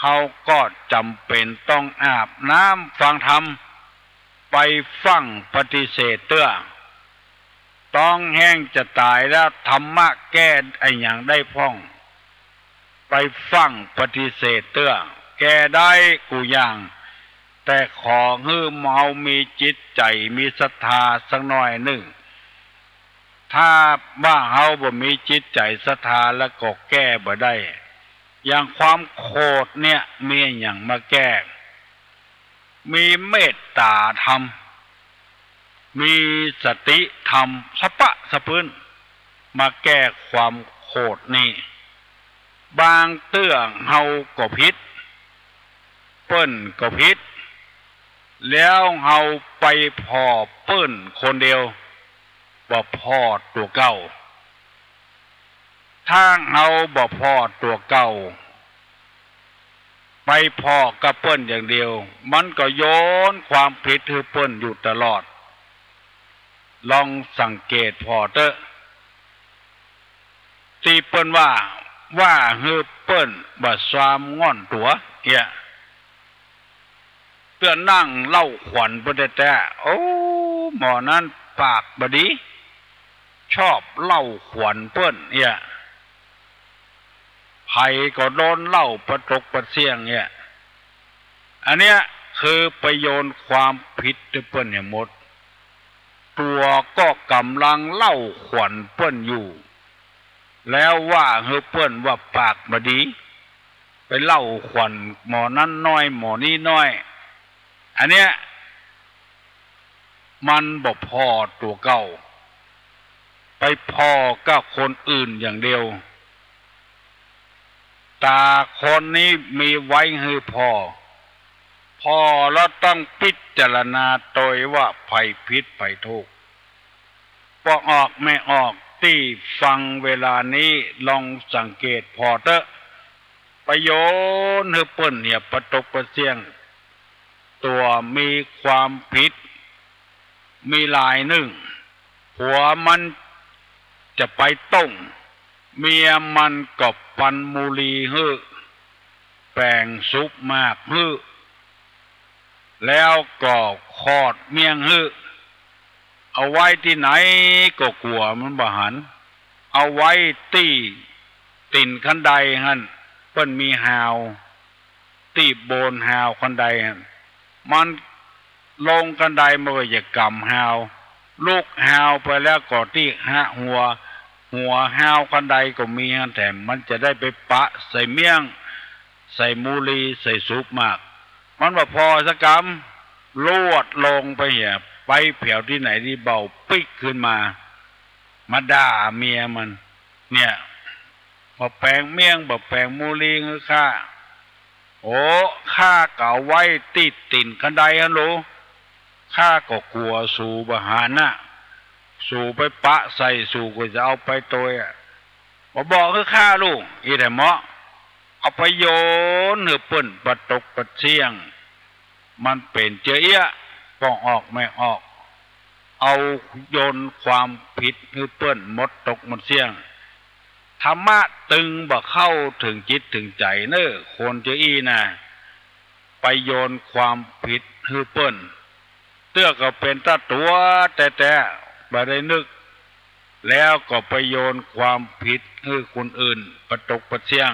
S7: เฮาก็จำเป็นต้องอาบน้ำฟังธรรมไปฟังปฏิเสธเตื้อต้องแห้งจะตายแล้วธรรมะแก้ไอ้อย่างได้พ่องไปฟังปฏิเสธเตื้อแก้ได้กูอย่างแต่ขอให้เฮามีจิตใจมีศรัทธาสักหน่อยหนึ่งถ้าว่าเฮาบ่มีจิตใจศรัทธาแล้วก็แก้บ่ได้อย่างความโกรธเนี่ยมีอย่างมาแก้มีเมตตาธรรมมีสติธรรมสะปะสะพื้นมาแก้ความโกรธนี่บางเตื้อเฮาก็ผิดเปิ้นก็ผิดแล้วเฮาไปพอเปิ้นคนเดียวบ่พอตัวเก่าถ้าเฮาบ่พอตัวเก่าไปพอกับเปิ้นอย่างเดียวมันก็โยนความผิดให้เปิ้นอยู่ตลอดลองสังเกตพอเถอะที่เปิ้นว่าให้เปิ้นบ่ซ้ำง่อนตัว เตือนนั่งเล่าขวัญประเดแต่โอ้หมอนั้นปากบดีชอบเล่าขวัญเปิ้นเนี่ยไผ่ก็โดนเล่าประตกประเสียงเนี่ยอันเนี้ยคือประโยชน์ความผิดเปิ้นเนี่ยหมดตัวก็กำลังเล่าขวัญเปิ้นอยู่แล้วว่าเฮเปิ้นว่าปากบดีไปเล่าขวัญหมอนั้นน้อยหมอนี้น้อยอันเนี้ยมันบ่พอตัวเก่าไปพอก็คนอื่นอย่างเดียวตาคนนี้มีไว้ให้พอแล้วต้องพิจารณาโดยว่าไผผิดไผถูกพอออกไม่ออกที่ฟังเวลานี้ลองสังเกตพอเถอะประโยชน์ให้เปิ้นเนี่ยประตกประเสียงตัวมีความผิดมีหลายหนึ่งหัวมันจะไปต้มเมียมันก็ปันมูลีฮื้อแปลงซุปมากฮื้อแล้วก็คอดเมียงฮื้อเอาไว้ที่ไหนก็กลัวมันบ่หันเอาไว้ที่ติ่นคันใดหันเพิ่นมีหาวที่โบนหาวคันใดหันมันลงกันใดมันก็จะกำหาวลูกหาวไปแล้วก็ที่หัวหาวคันใดก็มีหันแต่มันจะได้ไปปะใส่เมี่ยงใส่มูลีใส่ซุปมากมันว่าพอสักกำลวดลงไปเหี่ยไปแผ่วที่ไหนที่เบาปิ๊กขึ้นมาด่าเมียมันเนี่ยบ่แปลงเมี่ยงบ่แปลงมูลีคือข้าโอ้ข้าเก่าไว้ติดติ่นคันใดฮัลโหลข้าก็กลัวสู่บหารน่ะสู่ไปปะใส่สู่ก็จะเอาไปตัวบอกคือข้าลูกอีแต่เหมาะเอาไปโยนเหือเปิ้นประตกประเสียงมันเป็นเจี๊ยป้องออกไม่ออกเอาโยนความผิดเหือเปิ้นหมดตกหมดเสียงธรรมะตึงบ่เข้าถึงจิตถึงใจเน้อคนเจี๊ยน่ะไปโยนความผิดเหือเปิ้นเตื้อก็เป็นตาตัวแต่บ่ได้นึกแล้วก็ไปโยนความผิดให้คนอื่นประตกประเสียง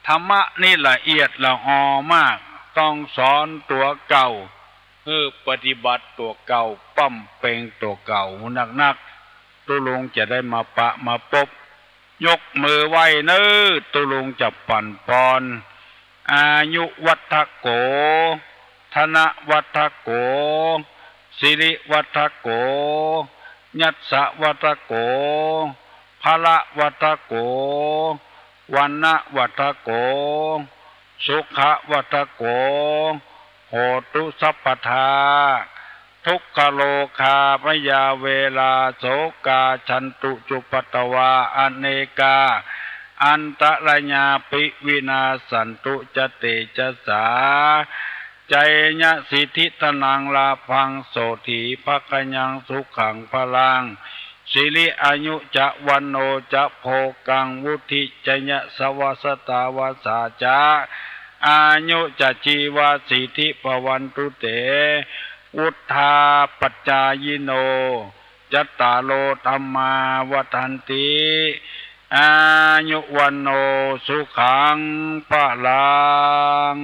S7: ธรรมะนี่ละเอียดละออมากต้องสอนตัวเก่าปฏิบัติตัวเก่าปั้มเป่งตัวเก่านักตุลุงจะได้มาปะมาปบยกมือไหว้เน้อตุลุงจะปั่นปอนอายุวัฏโกธนวัฏโกสิริวัฏโกยัสสะวัฏโกภละวัฏโกวันนะวัฏโกสุขวัฏโกโหตุสัพพทาทุกขโลคาพยาเวลาโสกาชันตุจุปตวาอเนกาอันตรญาปิวินาสันตุจเตจสาใจญะสิทธิตนังลาพังโสถีภคยังสุขังพลังสิริอายุจะวันโนจะโภกังวุธิจยะสวัสตาวาสาจาอายุจะจีวาสิทธิปวันตุเตอุทธาปัจจายโนจัตตาโลธัมมาวัฏันติอายุวันโนสุขังพลัง